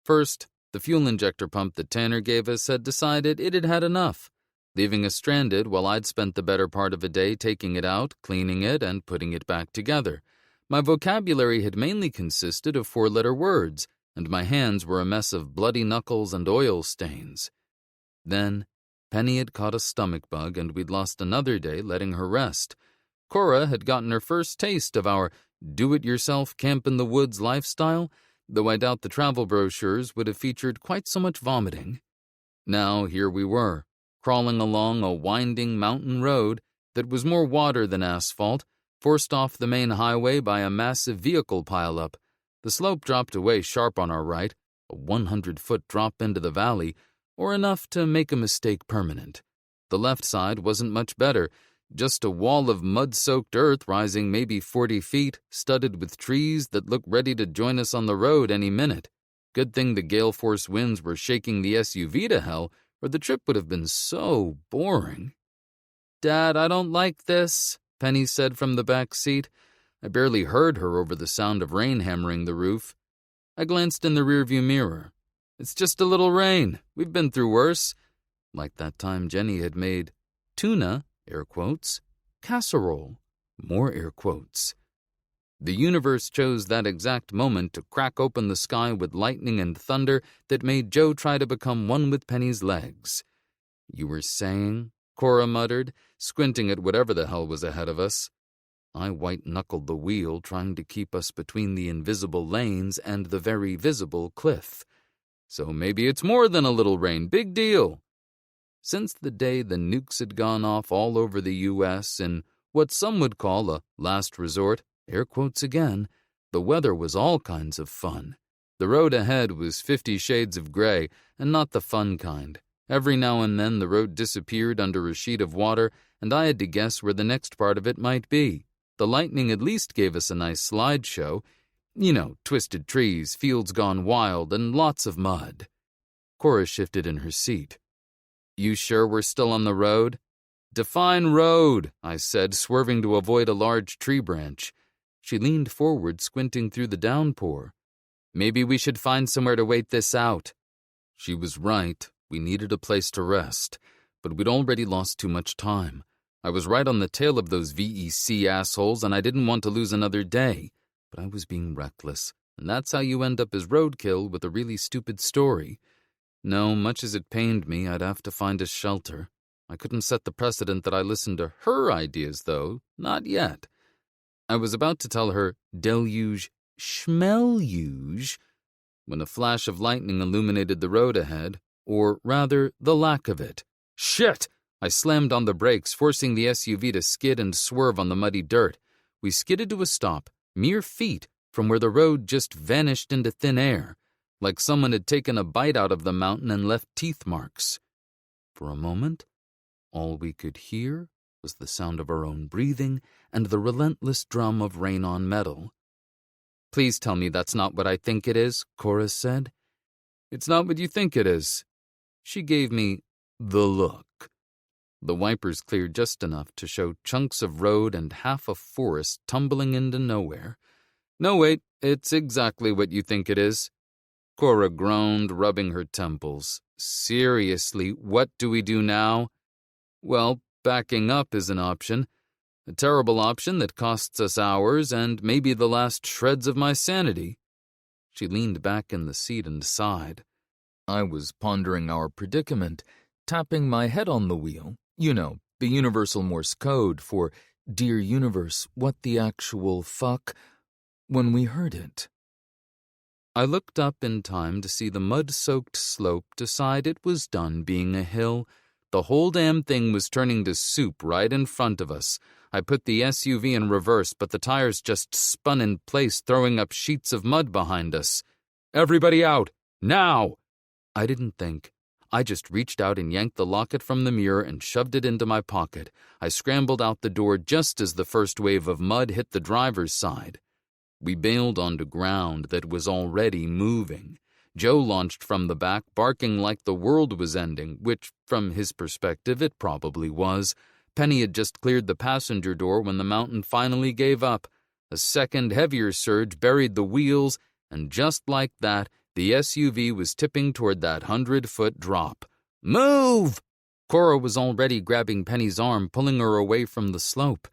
S3: First, the fuel injector pump that Tanner gave us had decided it had had enough, leaving us stranded while I'd spent the better part of a day taking it out, cleaning it, and putting it back together. My vocabulary had mainly consisted of 4-letter words, and my hands were a mess of bloody knuckles and oil stains. Then, Penny had caught a stomach bug, and we'd lost another day letting her rest. Cora had gotten her first taste of our do-it-yourself camp-in-the-woods lifestyle, though I doubt the travel brochures would have featured quite so much vomiting. Now here we were, crawling along a winding mountain road that was more water than asphalt, forced off the main highway by a massive vehicle pileup. The slope dropped away sharp on our right, a 100-foot drop into the valley, or enough to make a mistake permanent. The left side wasn't much better, just a wall of mud-soaked earth rising maybe 40 feet, studded with trees that looked ready to join us on the road any minute. Good thing the gale-force winds were shaking the SUV to hell, or the trip would have been so boring. "Dad, I don't like this," Penny said from the back seat. I barely heard her over the sound of rain hammering the roof. I glanced in the rearview mirror. "It's just a little rain. We've been through worse." Like that time Jenny had made tuna, air quotes,
S1: casserole. More air quotes. The universe chose that exact moment to crack open the sky with lightning and thunder that made Joe try to become one with Penny's legs. "You were saying?" Cora muttered, squinting at whatever the hell was ahead of us. I white-knuckled the wheel, trying to keep us between the invisible lanes and the very visible cliff. So maybe it's more than a little rain. Big deal. Since the day the nukes had gone off all over the U.S. in what some would call a last resort, air quotes again, the weather was all kinds of fun. The road ahead was 50 shades of gray, and not the fun kind. Every now and then the road disappeared under a sheet of water, and I had to guess where the next part of it might be. The lightning at least gave us a nice slideshow. You know, twisted trees, fields gone wild, and lots of mud. Cora shifted in her seat. "You sure we're still on the road?" "Define road," I said, swerving to avoid a large tree branch. She leaned forward, squinting through the downpour. "Maybe we should find somewhere to wait this out." She was right. We needed a place to rest, but we'd already lost too much time. I was right on the tail of those VEC assholes, and I didn't want to lose another day. But I was being reckless, and that's how you end up as roadkill with a really stupid story. No, much as it pained me, I'd have to find a shelter. I couldn't set the precedent that I listened to her ideas, though. Not yet. I was about to tell her deluge, schmeluge, when a flash of lightning illuminated the road ahead, or rather, the lack of it. Shit! I slammed on the brakes, forcing the SUV to skid and swerve on the muddy dirt. We skidded to a stop, mere feet from where the road just vanished into thin air, like someone had taken a bite out of the mountain and left teeth marks. For a moment, all we could hear was the sound of our own breathing and the relentless drum of rain on metal. "Please tell me that's not what I think it is," Cora said. "It's not what you think it is." She gave me the look. The wipers cleared just enough to show chunks of road and half a forest tumbling into nowhere. "No, wait, it's exactly what you think it is." Cora groaned, rubbing her temples. "Seriously, what do we do now?" "Well, backing up is an option. A terrible option that costs us hours and maybe the last shreds of my sanity." She leaned back in the seat and sighed. I was pondering our predicament, tapping my head on the wheel. You know, the universal Morse code for "Dear Universe, what the actual fuck?" when we heard it. I looked up in time to see the mud-soaked slope decide it was done being a hill. The whole damn thing was turning to soup right in front of us. I put the SUV in reverse, but the tires just spun in place, throwing up sheets of mud behind us. "Everybody out! Now!" I didn't think. I just reached out and yanked the locket from the mirror and shoved it into my pocket. I scrambled out the door just as the first wave of mud hit the driver's side. We bailed onto ground that was already moving. Joe launched from the back, barking like the world was ending, which, from his perspective, it probably was. Penny had just cleared the passenger door when the mountain finally gave up. A second, heavier surge buried the wheels, and just like that, the SUV was tipping toward that 100-foot drop. "Move!" Cora was already grabbing Penny's arm, pulling her away from the slope.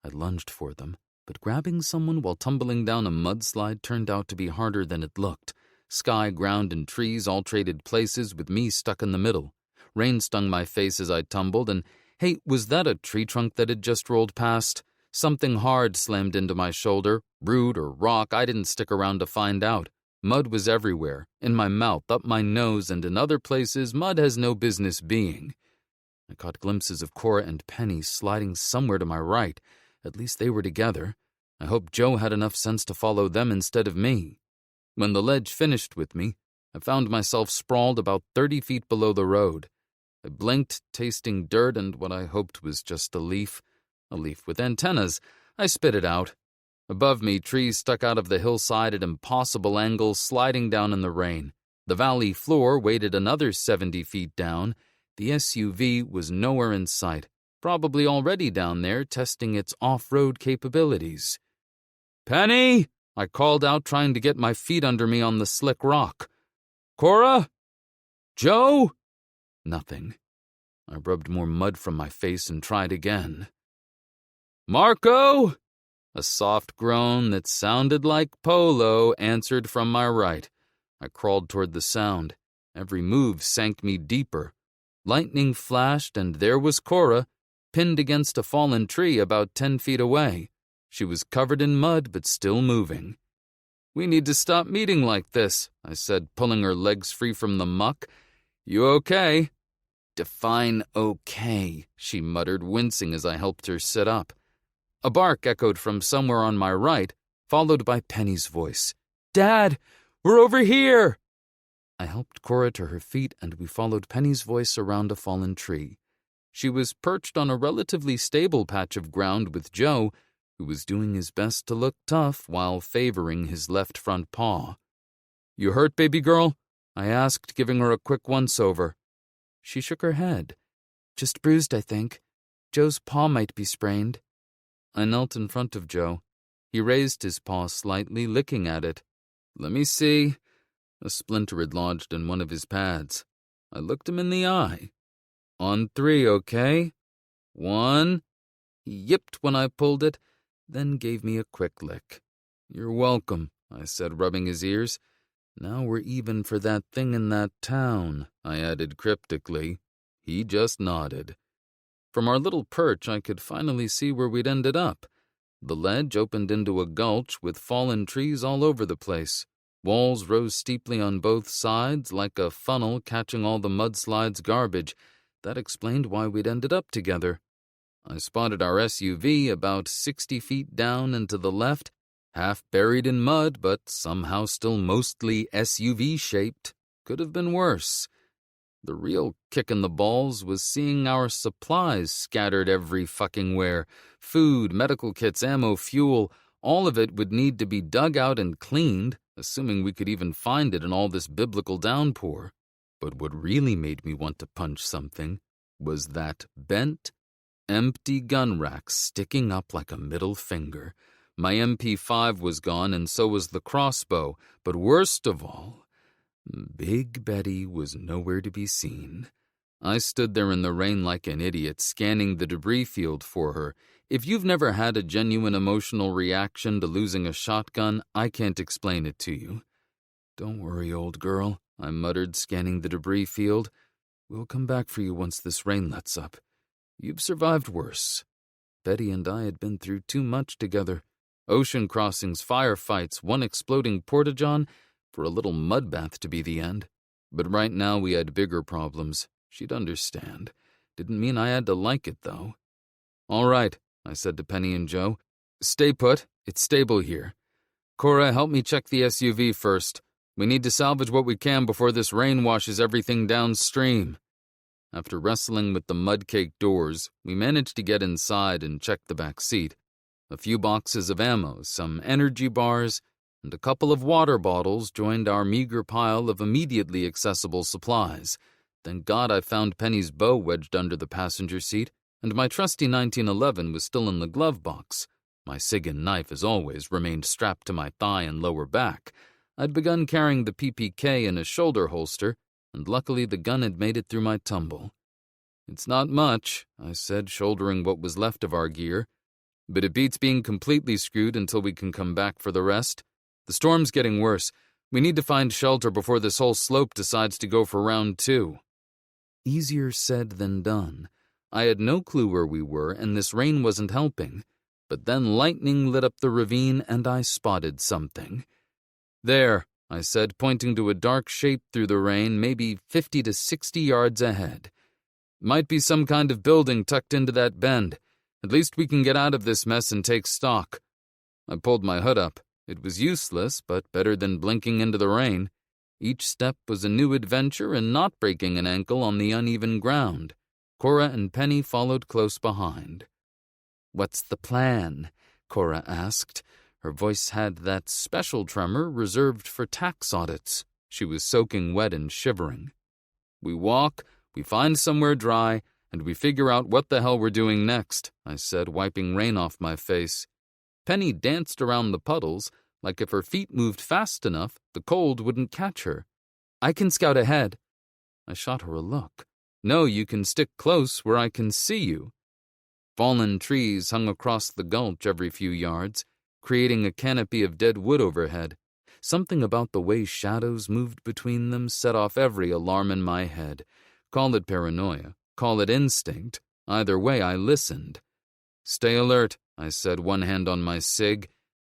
S1: I lunged for them, but grabbing someone while tumbling down a mudslide turned out to be harder than it looked. Sky, ground, and trees all traded places with me stuck in the middle. Rain stung my face as I tumbled, and hey, was that a tree trunk that had just rolled past? Something hard slammed into my shoulder. Root or rock, I didn't stick around to find out. Mud was everywhere, in my mouth, up my nose, and in other places mud has no business being. I caught glimpses of Cora and Penny sliding somewhere to my right. At least they were together. I hoped Joe had enough sense to follow them instead of me. When the ledge finished with me, I found myself sprawled about 30 feet below the road. I blinked, tasting dirt and what I hoped was just a leaf with antennas. I spit it out. Above me, trees stuck out of the hillside at impossible angles, sliding down in the rain. The valley floor weighted another 70 feet down. The SUV was nowhere in sight, probably already down there testing its off-road capabilities. "Penny!" I called out, trying to get my feet under me on the slick rock. "Cora? Joe?" Nothing. I rubbed more mud from my face and tried again.
S3: Marco! A soft groan that sounded like polo answered from my right. I crawled toward the sound. Every move sank me deeper. Lightning flashed, and there was Cora, pinned against a fallen tree about 10 feet away. She was covered in mud, but still moving. "We need to stop meeting like this," I said, pulling her legs free from the muck. "You okay?" "Define okay," she muttered, wincing as I helped her sit up. A bark echoed from somewhere on my right, followed by Penny's voice. "Dad, we're over here!" I helped Cora to her feet, and we followed Penny's voice around a fallen tree. She was perched on a relatively stable patch of ground with Joe, who was doing his best to look tough while favoring his left front paw. "You hurt, baby girl?" I asked, giving her a quick once-over. She shook her head. "Just bruised, I think. Joe's paw might be sprained." I knelt in front of Joe. He raised his paw slightly, licking at it. "Let me see." A splinter had lodged in one of his pads. I looked him in the eye. "On 3, okay? 1. He yipped when I pulled it, then gave me a quick lick. "You're welcome," I said, rubbing his ears. "Now we're even for that thing in that town," I added cryptically. He just nodded. From our little perch, I could finally see where we'd ended up. The ledge opened into a gulch with fallen trees all over the place. Walls rose steeply on both sides, like a funnel catching all the mudslide's garbage. That explained why we'd ended up together. I spotted our SUV about 60 feet down and to the left, half buried in mud, but somehow still mostly SUV-shaped. Could have been worse. The real kick in the balls was seeing our supplies scattered every fucking where. Food, medical kits, ammo, fuel, all of it would need to be dug out and cleaned, assuming we could even find it in all this biblical downpour. But what really made me want to punch something was that bent, empty gun rack sticking up like a middle finger. My MP5 was gone, and so was the crossbow, but worst of all, Big Betty was nowhere to be seen. I stood there in the rain like an idiot, scanning the debris field for her. If you've never had a genuine emotional reaction to losing a shotgun, I can't explain it to you. "Don't worry, old girl," I muttered, scanning the debris field. "We'll come back for you once this rain lets up. You've survived worse." Betty and I had been through too much together. Ocean crossings, firefights, one exploding porta-john, for a little mud bath to be the end. But right now we had bigger problems. She'd understand. Didn't mean I had to like it, though. "All right," I said to Penny and Joe. "Stay put. It's stable here. Cora, help me check the SUV first. We need to salvage what we can before this rain washes everything downstream." After wrestling with the mud-caked doors, we managed to get inside and check the back seat. A few boxes of ammo, some energy bars, and a couple of water bottles joined our meager pile of immediately accessible supplies. Thank God I found Penny's bow wedged under the passenger seat, and my trusty 1911 was still in the glove box. My SIG and knife, as always, remained strapped to my thigh and lower back. I'd begun carrying the PPK in a shoulder holster, and luckily the gun had made it through my tumble. "It's not much," I said, shouldering what was left of our gear, "but it beats being completely screwed until we can come back for the rest. The storm's getting worse. We need to find shelter before this whole slope decides to go for round 2. Easier said than done. I had no clue where we were, and this rain wasn't helping. But then lightning lit up the ravine, and I spotted something. "There," I said, pointing to a dark shape through the rain, maybe 50 to 60 yards ahead. "Might be some kind of building tucked into that bend. At least we can get out of this mess and take stock." I pulled my hood up. It was useless, but better than blinking into the rain. Each step was a new adventure and not breaking an ankle on the uneven ground. Cora and Penny followed close behind. "What's the plan?" Cora asked. Her voice had that special tremor reserved for tax audits. She was soaking wet and shivering. "We walk, we find somewhere dry, and we figure out what the hell we're doing next," I said, wiping rain off my face. Penny danced around the puddles, like if her feet moved fast enough, the cold wouldn't catch her. "I can scout ahead." I shot her a look. "No, you can stick close where I can see you." Fallen trees hung across the gulch every few yards, creating a canopy of dead wood overhead. Something about the way shadows moved between them set off every alarm in my head. Call it paranoia, call it instinct. Either way, I listened. "Stay alert," I said, one hand on my cig.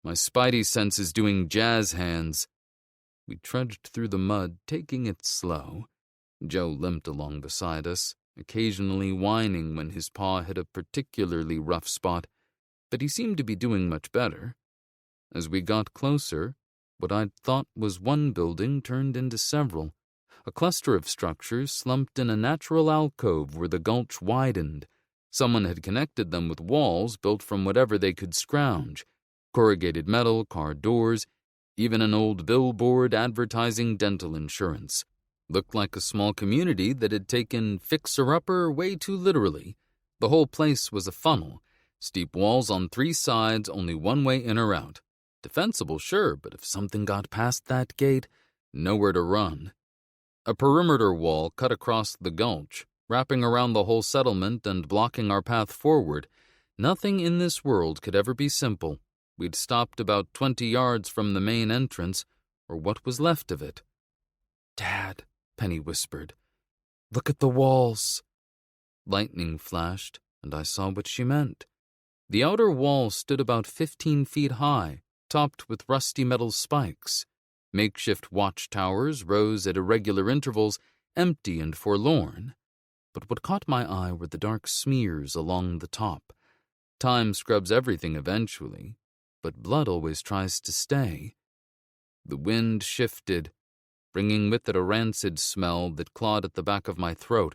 S3: My spidey senses doing jazz hands. We trudged through the mud, taking it slow. Joe limped along beside us, occasionally whining when his paw hit a particularly rough spot, but he seemed to be doing much better. As we got closer, what I'd thought was one building turned into several. A cluster of structures slumped in a natural alcove where the gulch widened. Someone had connected them with walls built from whatever they could scrounge. Corrugated metal, car doors, even an old billboard advertising dental insurance. Looked like a small community that had taken fixer-upper way too literally. The whole place was a funnel. Steep walls on 3 sides, only one way in or out. Defensible, sure, but if something got past that gate, nowhere to run. A perimeter wall cut across the gulch, wrapping around the whole settlement and blocking our path forward. Nothing in this world could ever be simple. We'd stopped about 20 yards from the main entrance, or what was left of it. "Dad," Penny whispered, "look at the walls." Lightning flashed, and I saw what she meant. The outer wall stood about 15 feet high, topped with rusty metal spikes. Makeshift watchtowers rose at irregular intervals, empty and forlorn. But what caught my eye were the dark smears along the top. Time scrubs everything eventually, but blood always tries to stay. The wind shifted, bringing with it a rancid smell that clawed at the back of my throat.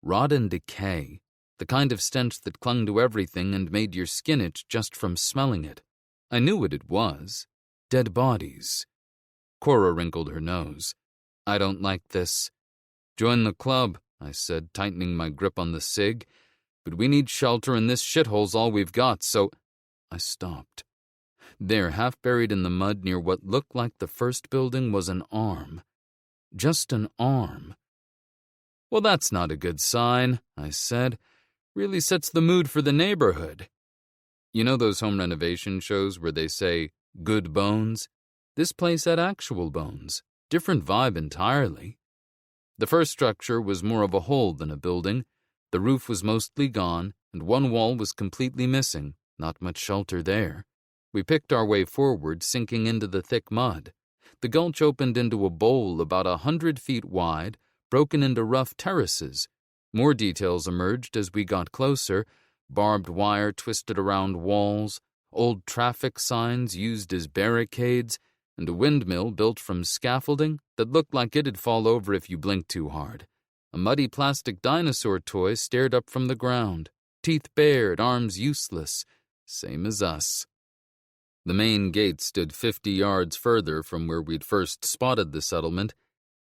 S3: Rot and decay, the kind of stench that clung to everything and made your skin itch just from smelling it. I knew what it was. Dead bodies. Cora wrinkled her nose. "I don't like this." "Join the club," I said, tightening my grip on the cig. "But we need shelter and this shithole's all we've got, so—" I stopped. There, half buried in the mud near what looked like the first building, was an arm. Just an arm. "Well, that's not a good sign," I said. "Really sets the mood for the neighborhood." You know those home renovation shows where they say, "good bones"? This place had actual bones. Different vibe entirely. The first structure was more of a hole than a building. The roof was mostly gone, and one wall was completely missing. Not much shelter there. We picked our way forward, sinking into the thick mud. The gulch opened into a bowl about 100 feet wide, broken into rough terraces. More details emerged as we got closer. Barbed wire twisted around walls, old traffic signs used as barricades, and a windmill built from scaffolding that looked like it'd fall over if you blinked too hard. A muddy plastic dinosaur toy stared up from the ground, teeth bared, arms useless, same as us. The main gate stood 50 yards further from where we'd first spotted the settlement,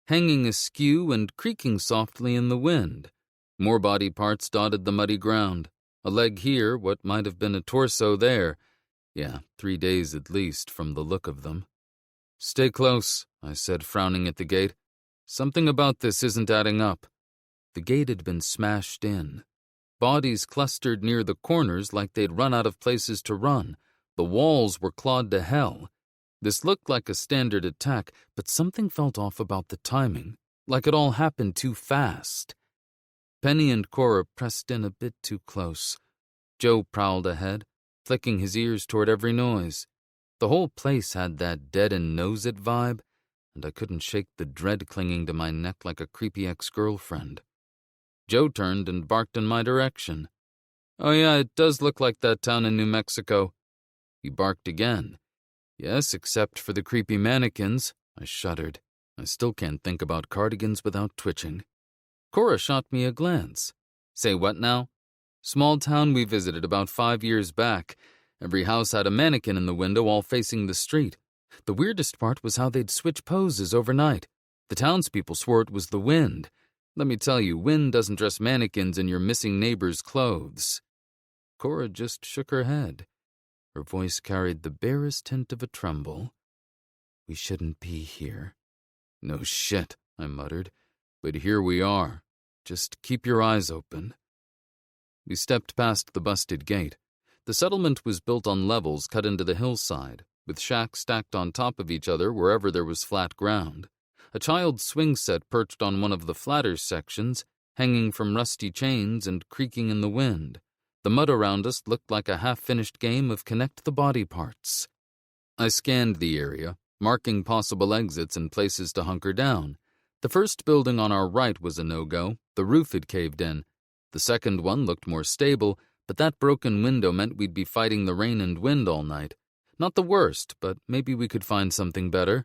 S3: hanging askew and creaking softly in the wind. More body parts dotted the muddy ground. A leg here, what might have been a torso there. Yeah, 3 days at least from the look of them. "Stay close," I said, frowning at the gate. "Something about this isn't adding up." The gate had been smashed in. Bodies clustered near the corners like they'd run out of places to run. The walls were clawed to hell. This looked like a standard attack, but something felt off about the timing, like it all happened too fast. Penny and Cora pressed in a bit too close. Joe prowled ahead, flicking his ears toward every noise. The whole place had that dead-and-nose-it vibe, and I couldn't shake the dread clinging to my neck like a creepy ex-girlfriend. Joe turned and barked in my direction. "Oh yeah, it does look like that town in New Mexico." He barked again. "Yes, except for the creepy mannequins." I shuddered. I still can't think about cardigans without twitching. Cora shot me a glance. "Say what now?" "Small town we visited about 5 years back. Every house had a mannequin in the window, all facing the street. The weirdest part was how they'd switch poses overnight. The townspeople swore it was the wind. Let me tell you, wind doesn't dress mannequins in your missing neighbor's clothes." Cora just shook her head. Her voice carried the barest hint of a tremble. "We shouldn't be here." "No shit," I muttered. "But here we are. Just keep your eyes open." We stepped past the busted gate. The settlement was built on levels cut into the hillside, with shacks stacked on top of each other wherever there was flat ground. A child's swing set perched on one of the flatter sections, hanging from rusty chains and creaking in the wind. The mud around us looked like a half-finished game of connect the body parts. I scanned the area, marking possible exits and places to hunker down. The first building on our right was a no-go. The roof had caved in. The second one looked more stable, but that broken window meant we'd be fighting the rain and wind all night. Not the worst, but maybe we could find something better.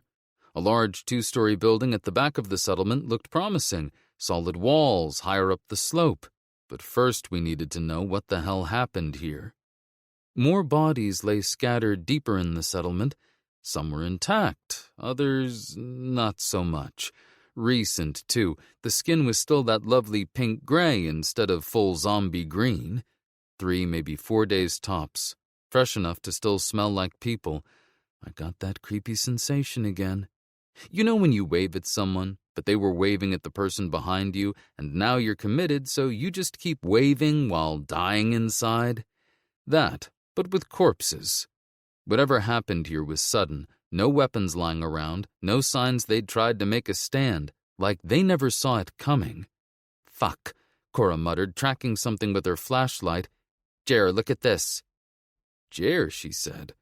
S3: A large 2-story building at the back of the settlement looked promising, solid walls higher up the slope. But first we needed to know what the hell happened here. More bodies lay scattered deeper in the settlement. Some were intact, others not so much. Recent, too. The skin was still that lovely pink-gray instead of full zombie green. 3, maybe 4 days tops. Fresh enough to still smell like people. I got that creepy sensation again. You know when you wave at someone, but they were waving at the person behind you, and now you're committed, so you just keep waving while dying inside? That, but with corpses. Whatever happened here was sudden. No weapons lying around, no signs they'd tried to make a stand, like they never saw it coming. Fuck, Cora muttered, tracking something with her flashlight. Jer, look at this. Jer, she said.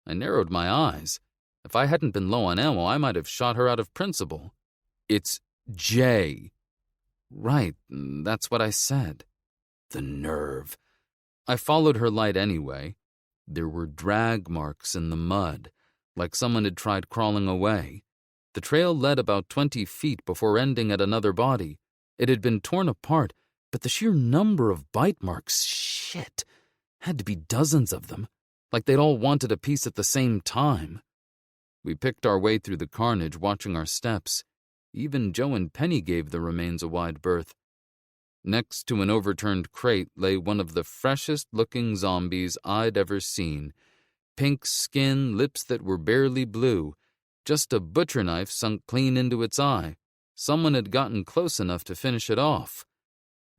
S3: I narrowed my eyes. If I hadn't been low on ammo, I might have shot her out of principle. It's J. Right, that's what I said. The nerve. I followed her light anyway. There were drag marks in the mud, like someone had tried crawling away. The trail led about 20 feet before ending at another body. It had been torn apart, but the sheer number of bite marks, shit, had to be dozens of them, like they'd all wanted a piece at the same time. We picked our way through the carnage, watching our steps. Even Joe and Penny gave the remains a wide berth. Next to an overturned crate lay one of the freshest-looking zombies I'd ever seen. Pink skin, lips that were barely blue. Just a butcher knife sunk clean into its eye. Someone had gotten close enough to finish it off.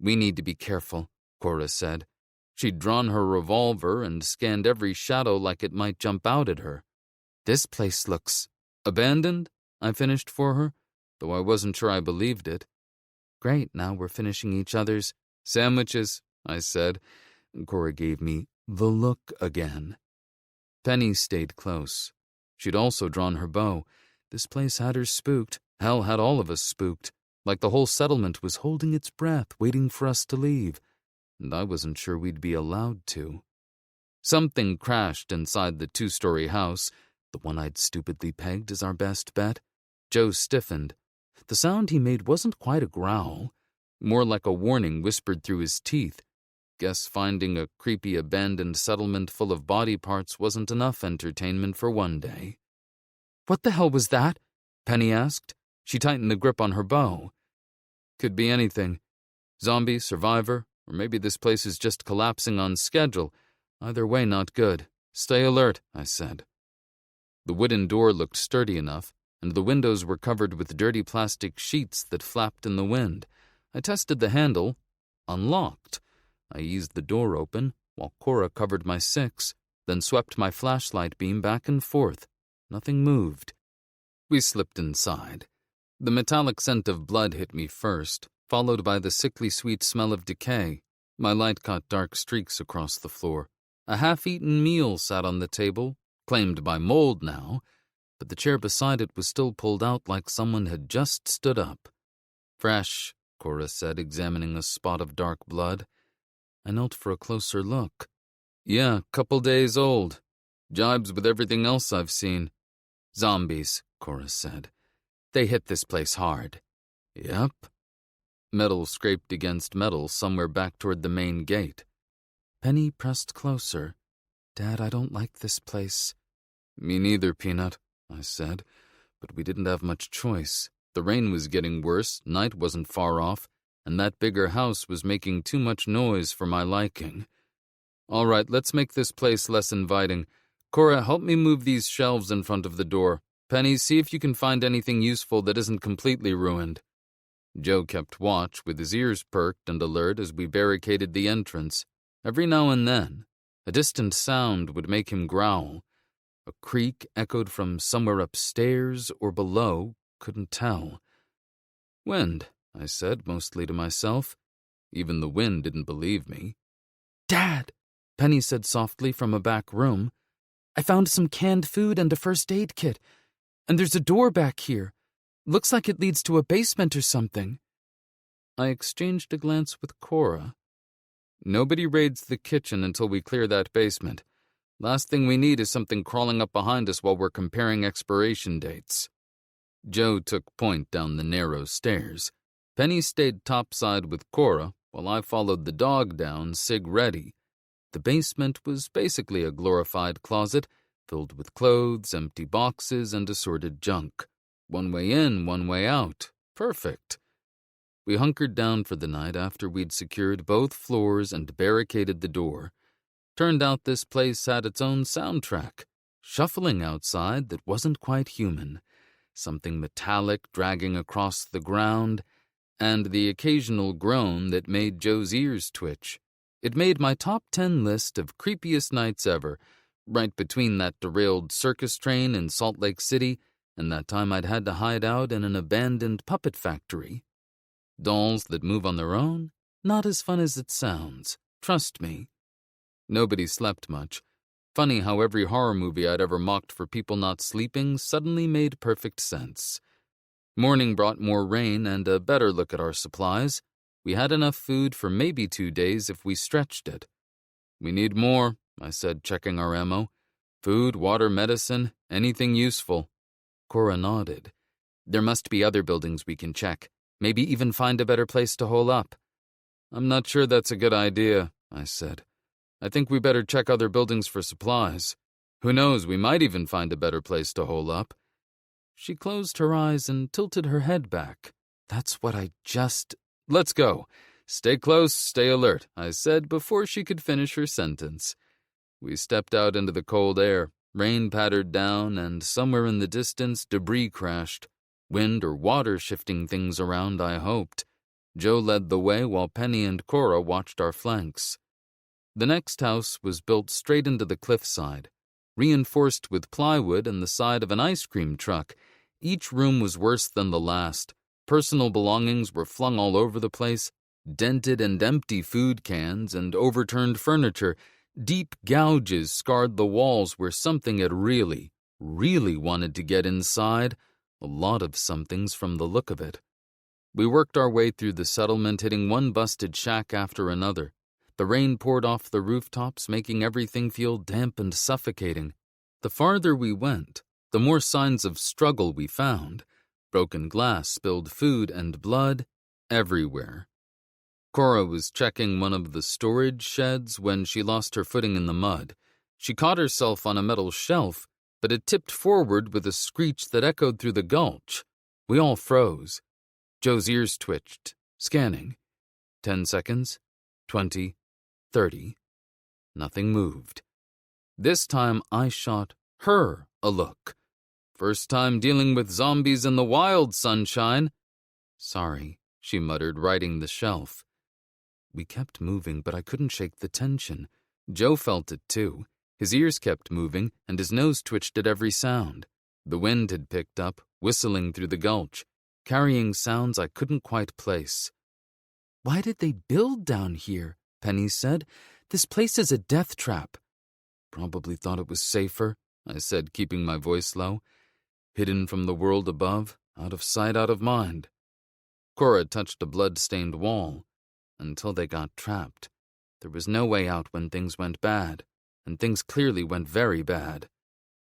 S3: We need to be careful, Cora said. She'd drawn her revolver and scanned every shadow like it might jump out at her. This place looks abandoned, I finished for her, though I wasn't sure I believed it. Great, now we're finishing each other's sandwiches, I said. Cora gave me the look again. Penny stayed close. She'd also drawn her bow. This place had her spooked. Hell, had all of us spooked. Like the whole settlement was holding its breath, waiting for us to leave. And I wasn't sure we'd be allowed to. Something crashed inside the 2-story house, the one I'd stupidly pegged as our best bet. Joe stiffened. The sound he made wasn't quite a growl, more like a warning whispered through his teeth. Guess finding a creepy abandoned settlement full of body parts wasn't enough entertainment for one day. What the hell was that? Penny asked. She tightened the grip on her bow. Could be anything. Zombie, survivor, or maybe this place is just collapsing on schedule. Either way, not good. Stay alert, I said. The wooden door looked sturdy enough, and the windows were covered with dirty plastic sheets that flapped in the wind. I tested the handle. Unlocked. I eased the door open, while Cora covered my 6, then swept my flashlight beam back and forth. Nothing moved. We slipped inside. The metallic scent of blood hit me first, followed by the sickly sweet smell of decay. My light caught dark streaks across the floor. A half-eaten meal sat on the table, claimed by mold now, but the chair beside it was still pulled out like someone had just stood up. Fresh, Cora said, examining a spot of dark blood. I knelt for a closer look. Yeah, couple days old. Jibes with everything else I've seen. Zombies, Cora said. They hit this place hard. Yep. Metal scraped against metal somewhere back toward the main gate. Penny pressed closer. Dad, I don't like this place. Me neither, Peanut, I said. But we didn't have much choice. The rain was getting worse, night wasn't far off, and that bigger house was making too much noise for my liking. All right, let's make this place less inviting. Cora, help me move these shelves in front of the door. Penny, see if you can find anything useful that isn't completely ruined. Joe kept watch with his ears perked and alert as we barricaded the entrance. Every now and then, a distant sound would make him growl. A creak echoed from somewhere upstairs or below, couldn't tell. "Wind," I said, mostly to myself. Even the wind didn't believe me.
S4: "Dad," Penny said softly from a back room, "I found some canned food and a first aid kit. And there's a door back here. Looks like it leads to a basement or something."
S3: I exchanged a glance with Cora. "Nobody raids the kitchen until we clear that basement. Last thing we need is something crawling up behind us while we're comparing expiration dates." Joe took point down the narrow stairs. Penny stayed topside with Cora, while I followed the dog down, sig ready. The basement was basically a glorified closet, filled with clothes, empty boxes, and assorted junk. One way in, one way out. Perfect. We hunkered down for the night after we'd secured both floors and barricaded the door. Turned out this place had its own soundtrack. Shuffling outside that wasn't quite human. Something metallic dragging across the ground, and the occasional groan that made Joe's ears twitch. It made my top 10 list of creepiest nights ever, right between that derailed circus train in Salt Lake City and that time I'd had to hide out in an abandoned puppet factory. Dolls that move on their own? Not as fun as it sounds. Trust me. Nobody slept much. Funny how every horror movie I'd ever mocked for people not sleeping suddenly made perfect sense. Morning brought more rain and a better look at our supplies. We had enough food for maybe 2 days if we stretched it. "We need more," I said, checking our ammo. "Food, water, medicine, anything useful." Cora nodded. "There must be other buildings we can check. Maybe even find a better place to hole up." "I'm not sure that's a good idea," I said. "I think we better check other buildings for supplies. Who knows, we might even find a better place to hole up." She closed her eyes and tilted her head back. "That's what I just—" "Let's go. Stay close, stay alert," I said before she could finish her sentence. We stepped out into the cold air. Rain pattered down, and somewhere in the distance, debris crashed. Wind or water shifting things around, I hoped. Joe led the way while Penny and Cora watched our flanks. The next house was built straight into the cliffside, reinforced with plywood and the side of an ice cream truck. Each room was worse than the last. Personal belongings were flung all over the place, dented and empty food cans and overturned furniture. Deep gouges scarred the walls where something had really wanted to get inside. A lot of somethings from the look of it. We worked our way through the settlement, hitting one busted shack after another. The rain poured off the rooftops, making everything feel damp and suffocating. The farther we went, the more signs of struggle we found. Broken glass, spilled food, and blood everywhere. Cora was checking one of the storage sheds when she lost her footing in the mud. She caught herself on a metal shelf, but it tipped forward with a screech that echoed through the gulch. We all froze. Joe's ears twitched, scanning. 10 seconds, 20, 30. Nothing moved. This time I shot her a look. "First time dealing with zombies in the wild, sunshine." "Sorry," she muttered, righting the shelf. We kept moving, but I couldn't shake the tension. Joe felt it too. His ears kept moving, and his nose twitched at every sound. The wind had picked up, whistling through the gulch, carrying sounds I couldn't quite place. "Why did they build down here?" Penny said. "This place is a death trap." "Probably thought it was safer," I said, keeping my voice low. "Hidden from the world above, out of sight, out of mind." Cora touched a blood-stained wall. Until they got trapped. There was no way out when things went bad, and things clearly went very bad.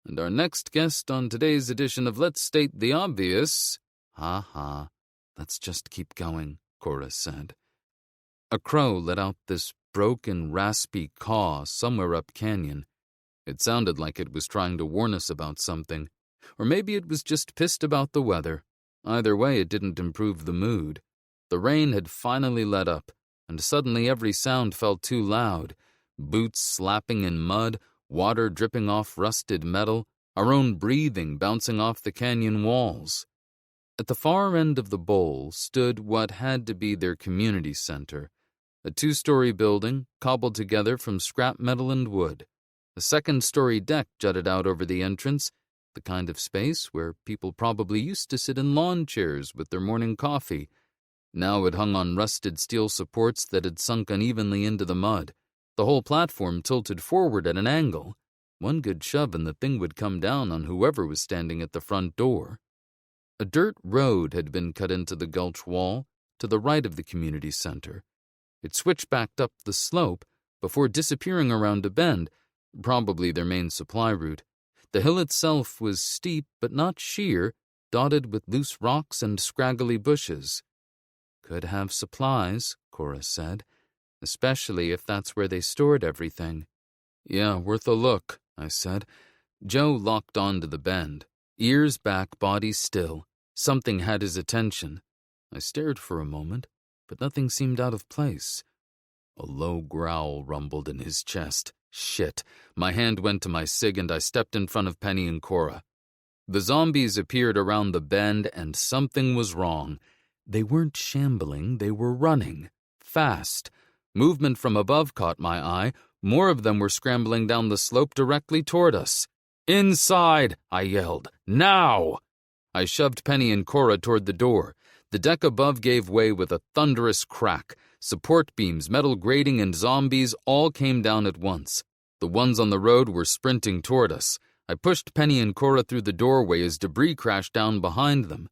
S3: And our next guest on today's edition of Let's State the Obvious— "Ha ha, let's just keep going," Cora said. A crow let out this broken, raspy caw somewhere up canyon. It sounded like it was trying to warn us about something, or maybe it was just pissed about the weather. Either way, it didn't improve the mood. The rain had finally let up, and suddenly every sound felt too loud. Boots slapping in mud, water dripping off rusted metal, our own breathing bouncing off the canyon walls.
S4: At the far end of the bowl stood what had to be their community center, a 2-story building cobbled together from scrap metal and wood. A 2nd-story deck jutted out over the entrance, the kind of space where people probably used to sit in lawn chairs with their morning coffee. Now it hung on rusted steel supports that had sunk unevenly into the mud, the whole platform tilted forward at an angle. One good shove and the thing would come down on whoever was standing at the front door. A dirt road had been cut into the gulch wall to the right of the community center. It switchbacked up the slope before disappearing around a bend, probably their main supply route. The hill itself was steep but not sheer, dotted with loose rocks and scraggly bushes. Could have supplies, Cora said, especially if that's where they stored everything. Yeah, worth a look, I said. Joe locked onto the bend, ears back, body still. Something had his attention. I stared for a moment, but nothing seemed out of place. A low growl rumbled in his chest. Shit. My hand went to my cig and I stepped in front of Penny and Cora. The zombies appeared around the bend and something was wrong. They weren't shambling, they were running. Fast. Movement from above caught my eye. More of them were scrambling down the slope directly toward us. Inside, I yelled. Now! I shoved Penny and Cora toward the door. The deck above gave way with a thunderous crack. Support beams, metal grating, and zombies all came down at once. The ones on the road were sprinting toward us. I pushed Penny and Cora through the doorway as debris crashed down behind them.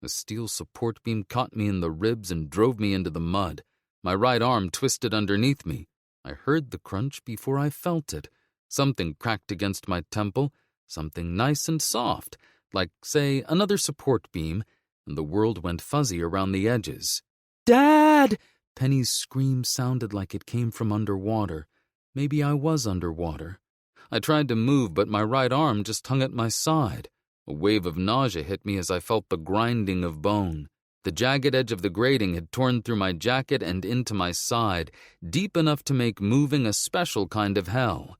S4: A steel support beam caught me in the ribs and drove me into the mud. My right arm twisted underneath me. I heard the crunch before I felt it. Something cracked against my temple, something nice and soft, like, say, another support beam, and the world went fuzzy around the edges. Dad! Penny's scream sounded like it came from underwater. Maybe I was underwater. I tried to move, but my right arm just hung at my side. A wave of nausea hit me as I felt the grinding of bone. The jagged edge of the grating had torn through my jacket and into my side, deep enough to make moving a special kind of hell.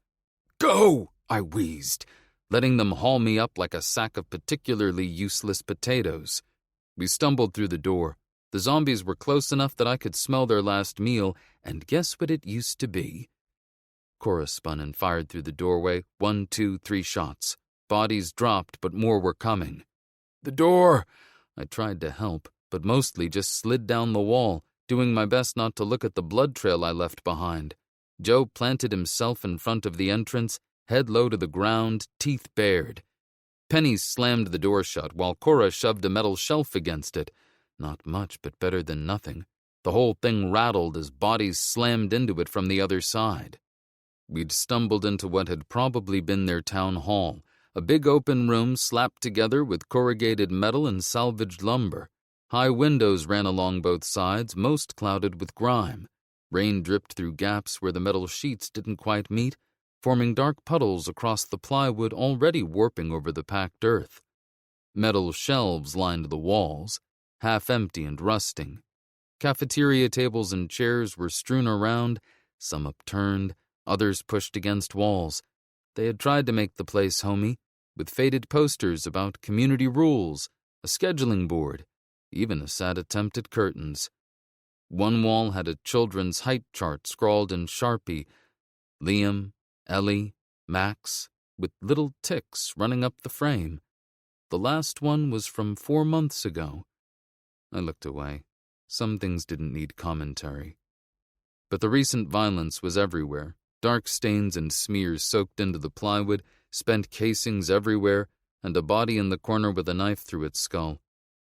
S4: Go! I wheezed, letting them haul me up like a sack of particularly useless potatoes. We stumbled through the door. The zombies were close enough that I could smell their last meal, and guess what it used to be? Cora spun and fired through the doorway, 1, 2, 3 shots. Bodies dropped, but more were coming. The door! I tried to help, but mostly just slid down the wall, doing my best not to look at the blood trail I left behind. Joe planted himself in front of the entrance, head low to the ground, teeth bared. Penny slammed the door shut while Cora shoved a metal shelf against it. Not much, but better than nothing. The whole thing rattled as bodies slammed into it from the other side. We'd stumbled into what had probably been their town hall, a big open room slapped together with corrugated metal and salvaged lumber. High windows ran along both sides, most clouded with grime. Rain dripped through gaps where the metal sheets didn't quite meet, forming dark puddles across the plywood already warping over the packed earth. Metal shelves lined the walls, half empty and rusting. Cafeteria tables and chairs were strewn around, some upturned, others pushed against walls. They had tried to make the place homey, with faded posters about community rules, a scheduling board, even a sad attempt at curtains. One wall had a children's height chart scrawled in Sharpie. Liam, Ellie, Max, with little ticks running up the frame. The last one was from 4 months ago. I looked away. Some things didn't need commentary. But the recent violence was everywhere. Dark stains and smears soaked into the plywood, spent casings everywhere, and a body in the corner with a knife through its skull.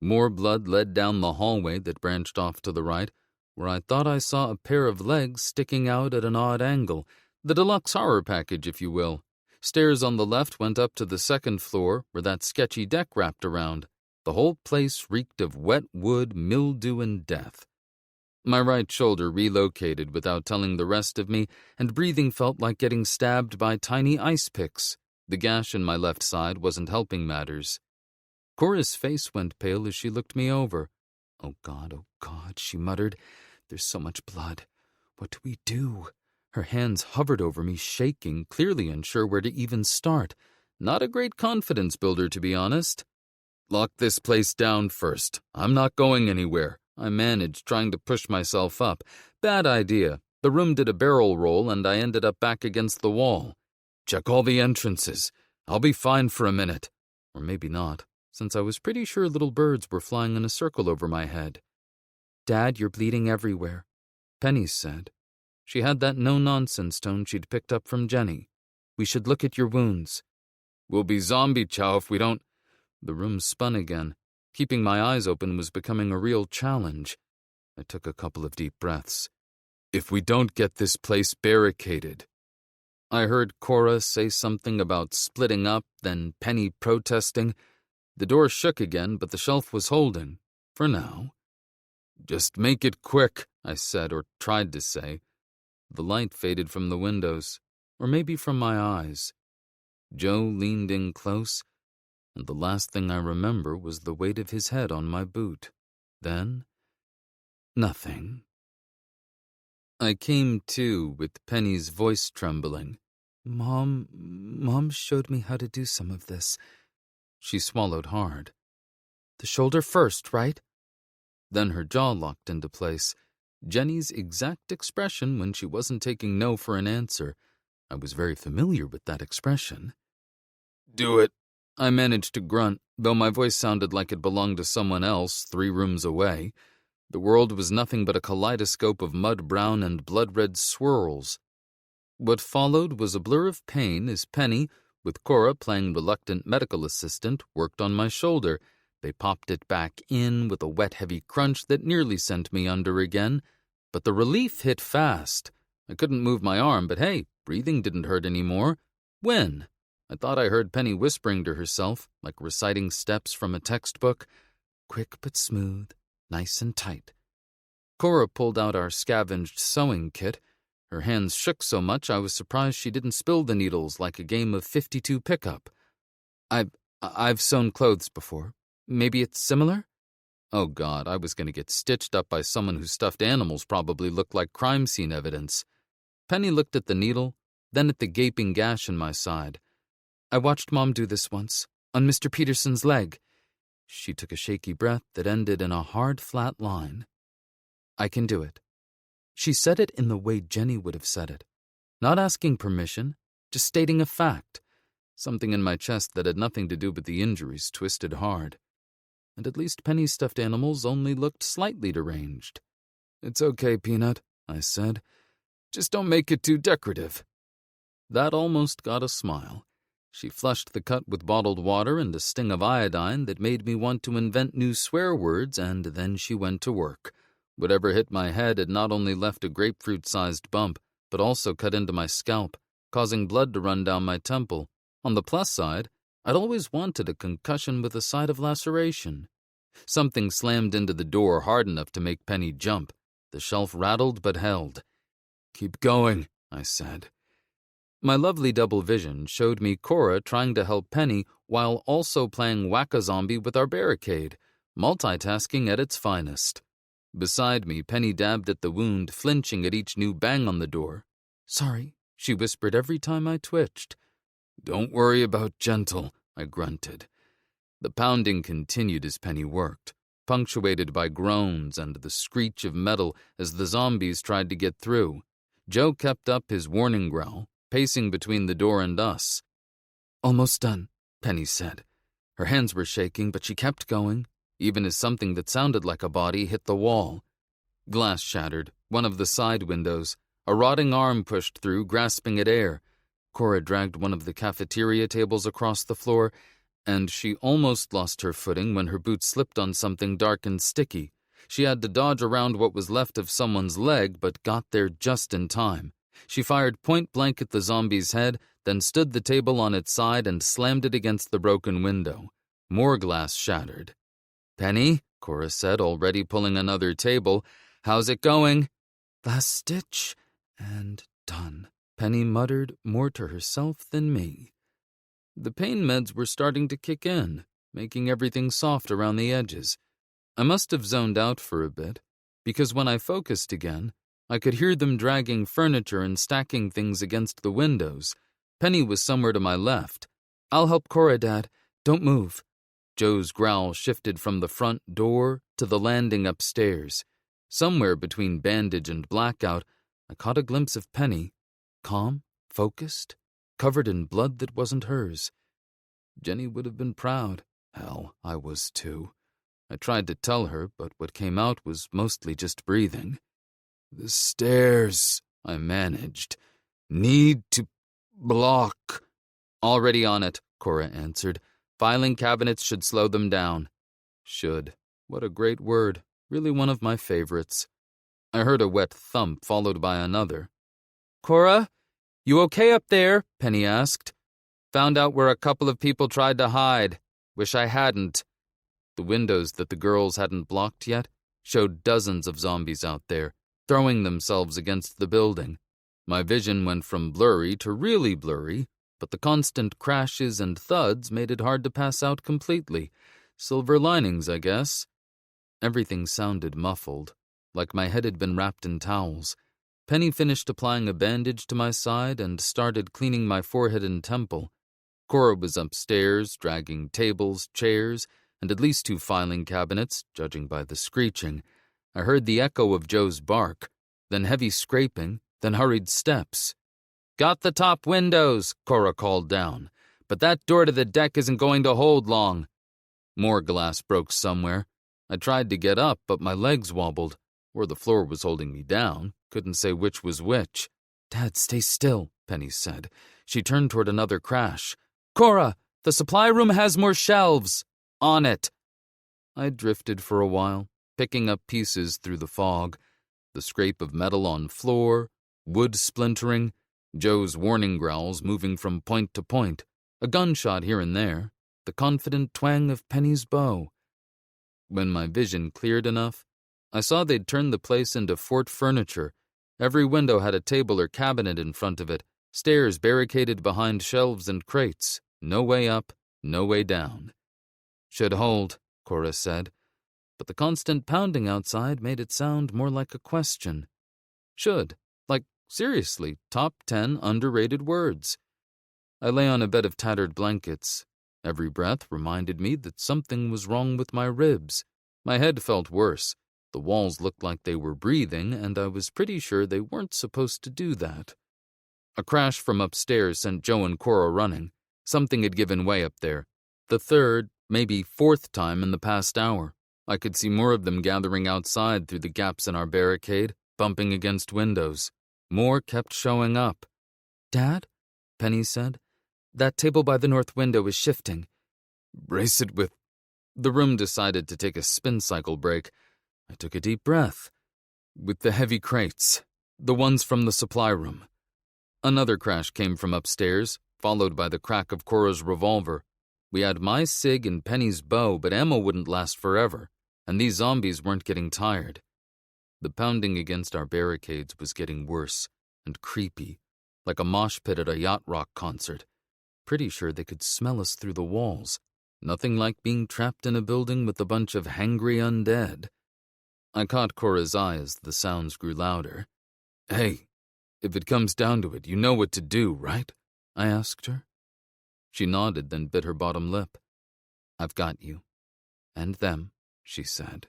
S4: More blood led down the hallway that branched off to the right, where I thought I saw a pair of legs sticking out at an odd angle, the deluxe horror package, if you will. Stairs on the left went up to the 2nd floor, where that sketchy deck wrapped around. The whole place reeked of wet wood, mildew, and death. My right shoulder relocated without telling the rest of me, and breathing felt like getting stabbed by tiny ice picks. The gash in my left side wasn't helping matters. Cora's face went pale as she looked me over. Oh, God, she muttered. There's so much blood. What do we do? Her hands hovered over me, shaking, clearly unsure where to even start. Not a great confidence builder, to be honest.
S3: Lock this place down first. I'm not going anywhere, I managed, trying to push myself up. Bad idea. The room did a barrel roll and I ended up back against the wall. Check all the entrances. I'll be fine for a minute. Or maybe not, since I was pretty sure little birds were flying in a circle over my head. Dad, you're bleeding everywhere, Penny said. She had that no-nonsense tone she'd picked up from Jenny. We should look at your wounds. We'll be zombie chow if we don't... The room spun again. Keeping my eyes open was becoming a real challenge. I took a couple of deep breaths. If we don't get this place barricaded... I heard Cora say something about splitting up, then Penny protesting. The door shook again, but the shelf was holding. For now. Just make it quick, I said, or tried to say. The light faded from the windows, or maybe from my eyes. Joe leaned in close, and the last thing I remember was the weight of his head on my boot. Then, nothing. I came to with Penny's voice trembling. Mom showed me how to do some of this. She swallowed hard. The shoulder first, right? Then her jaw locked into place. Jenny's exact expression when she wasn't taking no for an answer. I was very familiar with that expression. Do it, I managed to grunt, though my voice sounded like it belonged to someone else 3 rooms away. The world was nothing but a kaleidoscope of mud-brown and blood-red swirls. What followed was a blur of pain as Penny, with Cora playing reluctant medical assistant, worked on my shoulder. They popped it back in with a wet, heavy crunch that nearly sent me under again. But the relief hit fast. I couldn't move my arm, but hey, breathing didn't hurt anymore. When? I thought I heard Penny whispering to herself, like reciting steps from a textbook. Quick but smooth, nice and tight. Cora pulled out our scavenged sewing kit. Her hands shook so much I was surprised she didn't spill the needles like a game of 52 pickup. I've sewn clothes before. Maybe it's similar? Oh God, I was going to get stitched up by someone whose stuffed animals probably looked like crime scene evidence. Penny looked at the needle, then at the gaping gash in my side. I watched Mom do this once, on Mr. Peterson's leg. She took a shaky breath that ended in a hard, flat line. I can do it. She said it in the way Jenny would have said it. Not asking permission, just stating a fact. Something in my chest that had nothing to do with the injuries twisted hard. And at least Penny's stuffed animals only looked slightly deranged. It's okay, Peanut, I said. Just don't make it too decorative. That almost got a smile. She flushed the cut with bottled water and a sting of iodine that made me want to invent new swear words, and then she went to work. Whatever hit my head had not only left a grapefruit-sized bump, but also cut into my scalp, causing blood to run down my temple. On the plus side, I'd always wanted a concussion with a side of laceration. Something slammed into the door hard enough to make Penny jump. The shelf rattled but held. Keep going, I said. My lovely double vision showed me Cora trying to help Penny while also playing whack-a-zombie with our barricade, multitasking at its finest. Beside me, Penny dabbed at the wound, flinching at each new bang on the door. Sorry, she whispered every time I twitched. Don't worry about gentle, I grunted. The pounding continued as Penny worked, punctuated by groans and the screech of metal as the zombies tried to get through. Joe kept up his warning growl, pacing between the door and us. Almost done, Penny said. Her hands were shaking, but she kept going, even as something that sounded like a body hit the wall. Glass shattered, one of the side windows. A rotting arm pushed through, grasping at air. Cora dragged one of the cafeteria tables across the floor, and she almost lost her footing when her boot slipped on something dark and sticky. She had to dodge around what was left of someone's leg, but got there just in time. She fired point-blank at the zombie's head, then stood the table on its side and slammed it against the broken window. More glass shattered. Penny, Cora said, already pulling another table. How's it going? Last stitch, and done. Penny muttered more to herself than me. The pain meds were starting to kick in, making everything soft around the edges. I must have zoned out for a bit, because when I focused again, I could hear them dragging furniture and stacking things against the windows. Penny was somewhere to my left. I'll help Cora, Dad. Don't move.
S4: Joe's growl shifted from the front door to the landing upstairs. Somewhere between bandage and blackout, I caught a glimpse of Penny, calm, focused, covered in blood that wasn't hers. Jenny would have been proud. Hell, I was too. I tried to tell her, but what came out was mostly just breathing. "The stairs," I managed. "Need to block." "Already on it," Cora answered. "Filing cabinets should slow them down." Should. What a great word. Really one of my favorites. I heard a wet thump followed by another. "Cora, you okay up there?" Penny asked. "Found out where a couple of people tried to hide. Wish I hadn't." The windows that the girls hadn't blocked yet showed dozens of zombies out there, throwing themselves against the building. My vision went from blurry to really blurry, but the constant crashes and thuds made it hard to pass out completely. Silver linings, I guess. Everything sounded muffled, like my head had been wrapped in towels. Penny finished applying a bandage to my side and started cleaning my forehead and temple. Cora was upstairs, dragging tables, chairs, and at least 2 filing cabinets, judging by the screeching. I heard the echo of Joe's bark, then heavy scraping, then hurried steps. "Got the top windows," Cora called down, "but that door to the deck isn't going to hold long." More glass broke somewhere. I tried to get up, but my legs wobbled, or the floor was holding me down. Couldn't say which was which. "Dad, stay still," Penny said. She turned toward another crash. "Cora, the supply room has more shelves." "On it." I drifted for a while, picking up pieces through the fog. The scrape of metal on floor, wood splintering, Joe's warning growls moving from point to point, a gunshot here and there, the confident twang of Penny's bow. When my vision cleared enough, I saw they'd turned the place into fort furniture. Every window had a table or cabinet in front of it, stairs barricaded behind shelves and crates. No way up, no way down. "Should hold," Cora said, but the constant pounding outside made it sound more like a question. Should. Like, seriously, top 10 underrated words. I lay on a bed of tattered blankets. Every breath reminded me that something was wrong with my ribs. My head felt worse. The walls looked like they were breathing, and I was pretty sure they weren't supposed to do that. A crash from upstairs sent Joe and Cora running. Something had given way up there. The third, maybe 4th time in the past hour. I could see more of them gathering outside through the gaps in our barricade, bumping against windows. More kept showing up. "Dad," Penny said, "that table by the north window is shifting." "Brace it with—" The room decided to take a spin cycle break. I took a deep breath. "With the heavy crates. The ones from the supply room." Another crash came from upstairs, followed by the crack of Cora's revolver. We had my cig and Penny's bow, but ammo wouldn't last forever, and these zombies weren't getting tired. The pounding against our barricades was getting worse and creepy, like a mosh pit at a yacht rock concert. Pretty sure they could smell us through the walls. Nothing like being trapped in a building with a bunch of hangry undead. I caught Cora's eye as the sounds grew louder. "Hey, if it comes down to it, you know what to do, right?" I asked her. She nodded, then bit her bottom lip. "I've got you. And them," she said.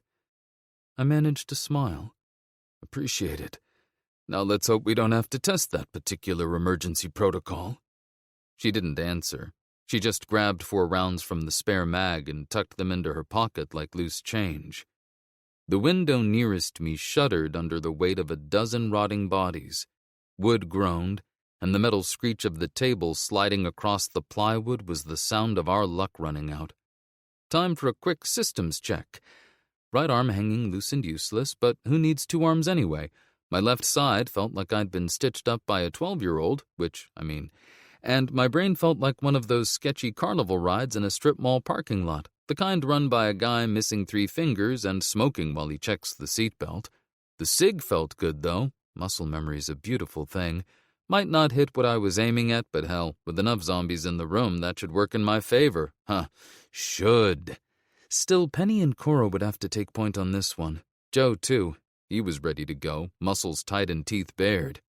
S4: I managed to smile. "Appreciate it. Now let's hope we don't have to test that particular emergency protocol." She didn't answer. She just grabbed 4 rounds from the spare mag and tucked them into her pocket like loose change. The window nearest me shuddered under the weight of a dozen rotting bodies. Wood groaned, and the metal screech of the table sliding across the plywood was the sound of our luck running out. Time for a quick systems check. Right arm hanging loose and useless, but who needs 2 arms anyway? My left side felt like I'd been stitched up by a 12-year-old, and my brain felt like one of those sketchy carnival rides in a strip mall parking lot, the kind run by a guy missing 3 fingers and smoking while he checks the seatbelt. The cig felt good, though. Muscle memory's a beautiful thing. Might not hit what I was aiming at, but hell, with enough zombies in the room, that should work in my favor. Should. Still, Penny and Cora would have to take point on this one. Joe, too. He was ready to go, muscles tight and teeth bared.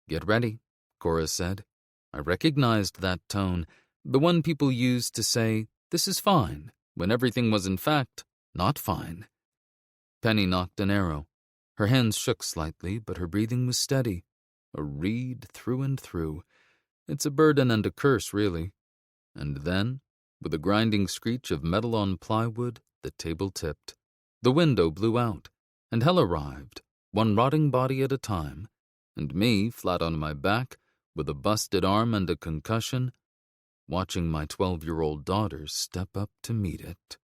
S4: "Get ready," Cora said. I recognized that tone, the one people use to say, "This is fine," when everything was in fact not fine. Penny knocked an arrow. Her hands shook slightly, but her breathing was steady. A Reid through and through. It's a burden and a curse, really. And then, with a grinding screech of metal on plywood, the table tipped. The window blew out, and hell arrived, one rotting body at a time, and me, flat on my back, with a busted arm and a concussion, watching my 12-year-old daughter step up to meet it.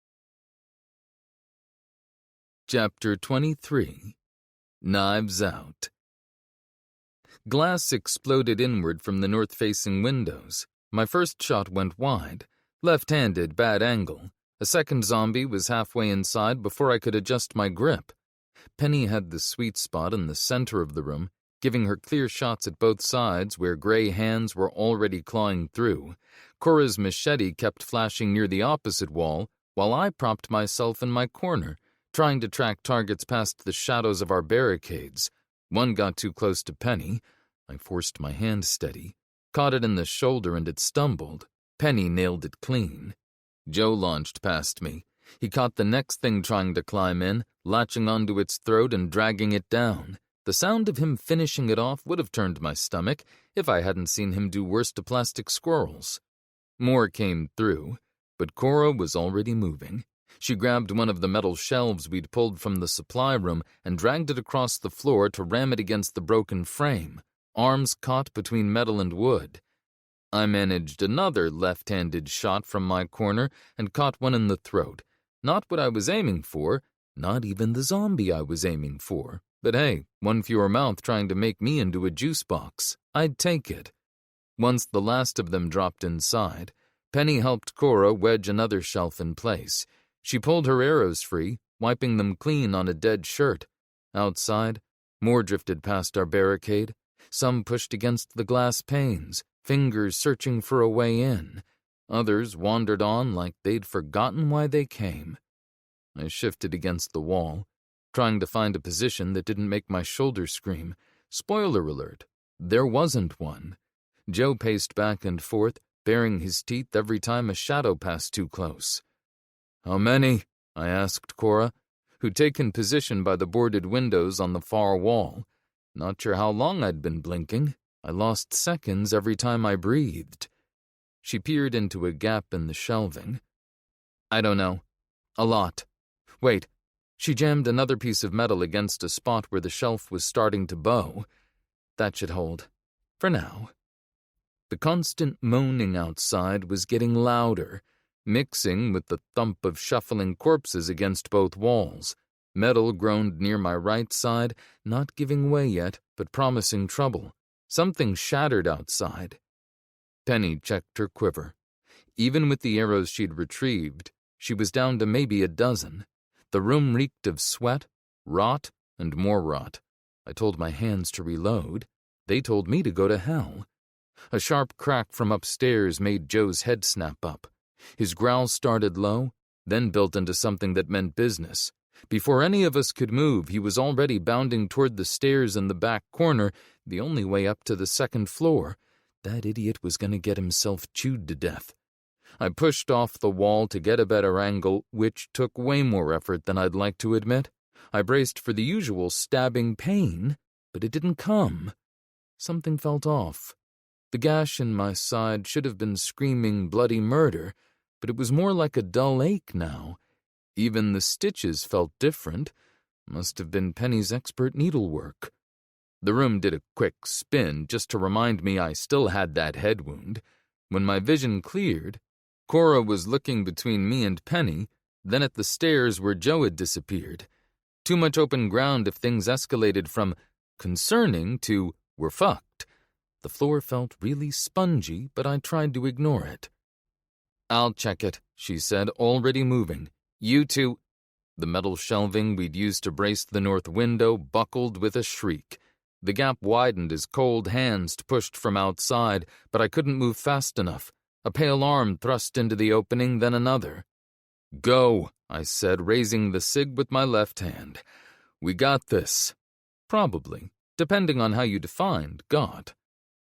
S1: Chapter 23. Knives Out. Glass exploded inward from the north-facing windows. My first shot went wide. Left-handed, bad angle. A second zombie was halfway inside before I could adjust my grip. Penny had the sweet spot in the center of the room, giving her clear shots at both sides where gray hands were already clawing through. Cora's machete kept flashing near the opposite wall, while I propped myself in my corner, trying to track targets past the shadows of our barricades. One got too close to Penny. I forced my hand steady, caught it in the shoulder, and it stumbled. Penny nailed it clean. Joe launched past me. He caught the next thing trying to climb in, latching onto its throat and dragging it down. The sound of him finishing it off would have turned my stomach if I hadn't seen him do worse to plastic squirrels. More came through, but Cora was already moving. She grabbed one of the metal shelves we'd pulled from the supply room and dragged it across the floor to ram it against the broken frame, arms caught between metal and wood. I managed another left-handed shot from my corner and caught one in the throat. Not what I was aiming for, not even the zombie I was aiming for. But hey, one fewer mouth trying to make me into a juice box. I'd take it. Once the last of them dropped inside, Penny helped Cora wedge another shelf in place. She pulled her arrows free, wiping them clean on a dead shirt. Outside, more drifted past our barricade. Some pushed against the glass panes, fingers searching for a way in. Others wandered on like they'd forgotten why they came. I shifted against the wall, trying to find a position that didn't make my shoulders scream. Spoiler alert, there wasn't one. Joe paced back and forth, baring his teeth every time a shadow passed too close. "How many?" I asked Cora, who'd taken position by the boarded windows on the far wall. Not sure how long I'd been blinking. I lost seconds every time I breathed. She peered into a gap in the shelving. "I don't know. A lot. Wait." She jammed another piece of metal against a spot where the shelf was starting to bow. "That should hold. For now." The constant moaning outside was getting louder, mixing with the thump of shuffling corpses against both walls. Metal groaned near my right side, not giving way yet, but promising trouble. Something shattered outside. Penny checked her quiver. Even with the arrows she'd retrieved, she was down to maybe a dozen. The room reeked of sweat, rot, and more rot. I told my hands to reload. They told me to go to hell. A sharp crack from upstairs made Joe's head snap up. His growl started low, then built into something that meant business. Before any of us could move, he was already bounding toward the stairs in the back corner, the only way up to the second floor. That idiot was going to get himself chewed to death. I pushed off the wall to get a better angle, which took way more effort than I'd like to admit. I braced for the usual stabbing pain, but it didn't come. Something felt off. The gash in my side should have been screaming bloody murder, but it was more like a dull ache now. Even the stitches felt different. Must have been Penny's expert needlework. The room did a quick spin just to remind me I still had that head wound. When my vision cleared, Cora was looking between me and Penny, then at the stairs where Joe had disappeared. Too much open ground if things escalated from concerning to we're fucked. The floor felt really spongy, but I tried to ignore it. "I'll check it," she said, already moving. "You two." The metal shelving we'd used to brace the north window buckled with a shriek. The gap widened as cold hands pushed from outside, but I couldn't move fast enough. A pale arm thrust into the opening, then another. "Go," I said, raising the cig with my left hand. "We got this." Probably, depending on how you defined got.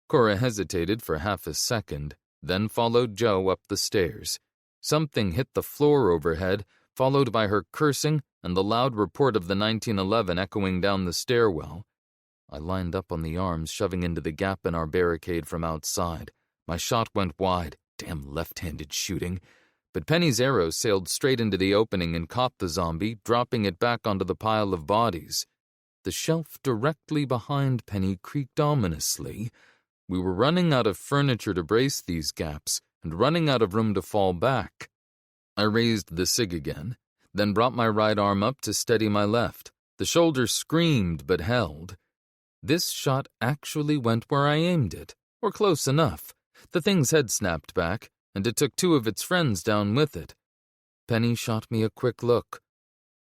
S1: Cora hesitated for half a second, then followed Joe up the stairs. Something hit the floor overhead, followed by her cursing and the loud report of the 1911 echoing down the stairwell. I lined up on the arms, shoving into the gap in our barricade from outside. My shot went wide. Damn left-handed shooting. But Penny's arrow sailed straight into the opening and caught the zombie, dropping it back onto the pile of bodies. The shelf directly behind Penny creaked ominously. We were running out of furniture to brace these gaps, and running out of room to fall back. I raised the SIG again, then brought my right arm up to steady my left. The shoulder screamed but held. This shot actually went where I aimed it, or close enough. The thing's head snapped back, and it took 2 of its friends down with it. Penny shot me a quick look.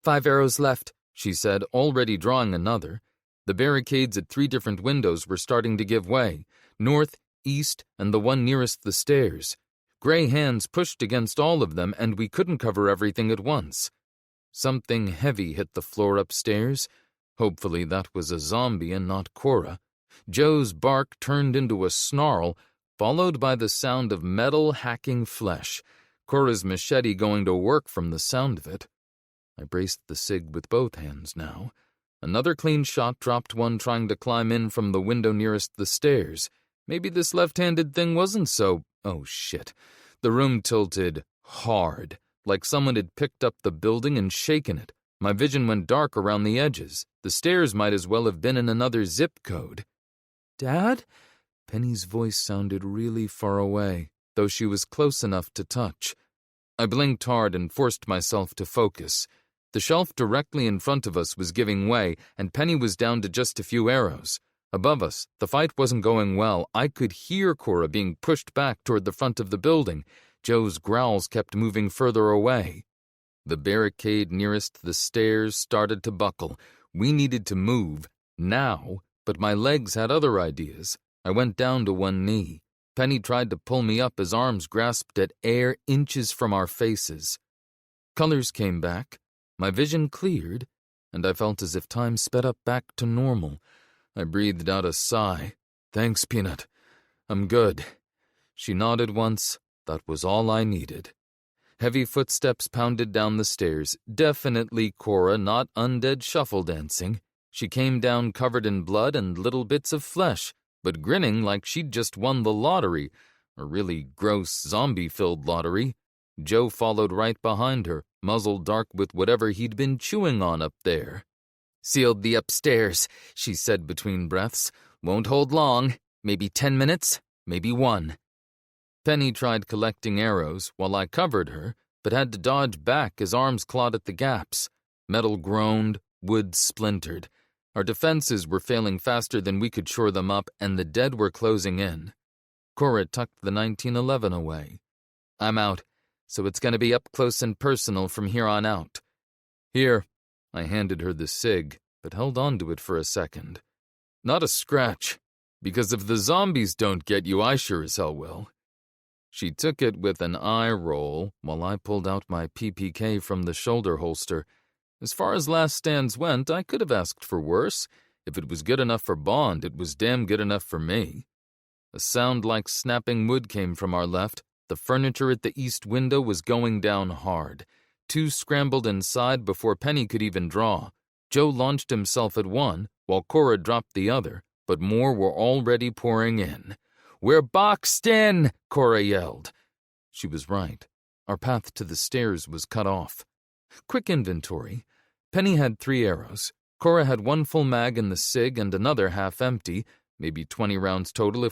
S1: 5 arrows left, she said, already drawing another. The barricades at 3 different windows were starting to give way, north, east, and the one nearest the stairs. Gray hands pushed against all of them, and we couldn't cover everything at once. Something heavy hit the floor upstairs. Hopefully that was a zombie and not Cora. Joe's bark turned into a snarl, followed by the sound of metal hacking flesh, Cora's machete going to work from the sound of it. I braced the SIG with both hands now. Another clean shot dropped one trying to climb in from the window nearest the stairs. Maybe this left-handed thing wasn't so... Oh, shit. The room tilted hard, like someone had picked up the building and shaken it. My vision went dark around the edges. The stairs might as well have been in another zip code. "Dad?" Penny's voice sounded really far away, though she was close enough to touch. I blinked hard and forced myself to focus. The shelf directly in front of us was giving way, and Penny was down to just a few arrows. Above us, the fight wasn't going well. I could hear Cora being pushed back toward the front of the building. Joe's growls kept moving further away. The barricade nearest the stairs started to buckle. We needed to move, now, but my legs had other ideas. I went down to one knee. Penny tried to pull me up as arms grasped at air inches from our faces. Colors came back. My vision cleared, and I felt as if time sped up back to normal. I breathed out a sigh. "Thanks, Peanut. I'm good." She nodded once. That was all I needed. Heavy footsteps pounded down the stairs. Definitely Cora, not undead shuffle dancing. She came down covered in blood and little bits of flesh, but grinning like she'd just won the lottery, a really gross zombie-filled lottery. Joe followed right behind her, muzzle dark with whatever he'd been chewing on up there. "Sealed the upstairs," she said between breaths. "Won't hold long. Maybe 10 minutes, maybe 1. Penny tried collecting arrows while I covered her, but had to dodge back as arms clawed at the gaps. Metal groaned, wood splintered. Our defenses were failing faster than we could shore them up, and the dead were closing in. Cora tucked the 1911 away. "I'm out, so it's going to be up close and personal from here on out." "Here." I handed her the SIG, but held on to it for a second. "Not a scratch, because if the zombies don't get you, I sure as hell will." She took it with an eye roll while I pulled out my PPK from the shoulder holster. As far as last stands went, I could have asked for worse. If it was good enough for Bond, it was damn good enough for me. A sound like snapping wood came from our left. The furniture at the east window was going down hard. 2 scrambled inside before Penny could even draw. Joe launched himself at one, while Cora dropped the other, but more were already pouring in. "We're boxed in!" Cora yelled. She was right. Our path to the stairs was cut off. Quick inventory. Penny had 3 arrows. Cora had 1 full mag in the SIG and another half empty, maybe 20 rounds total if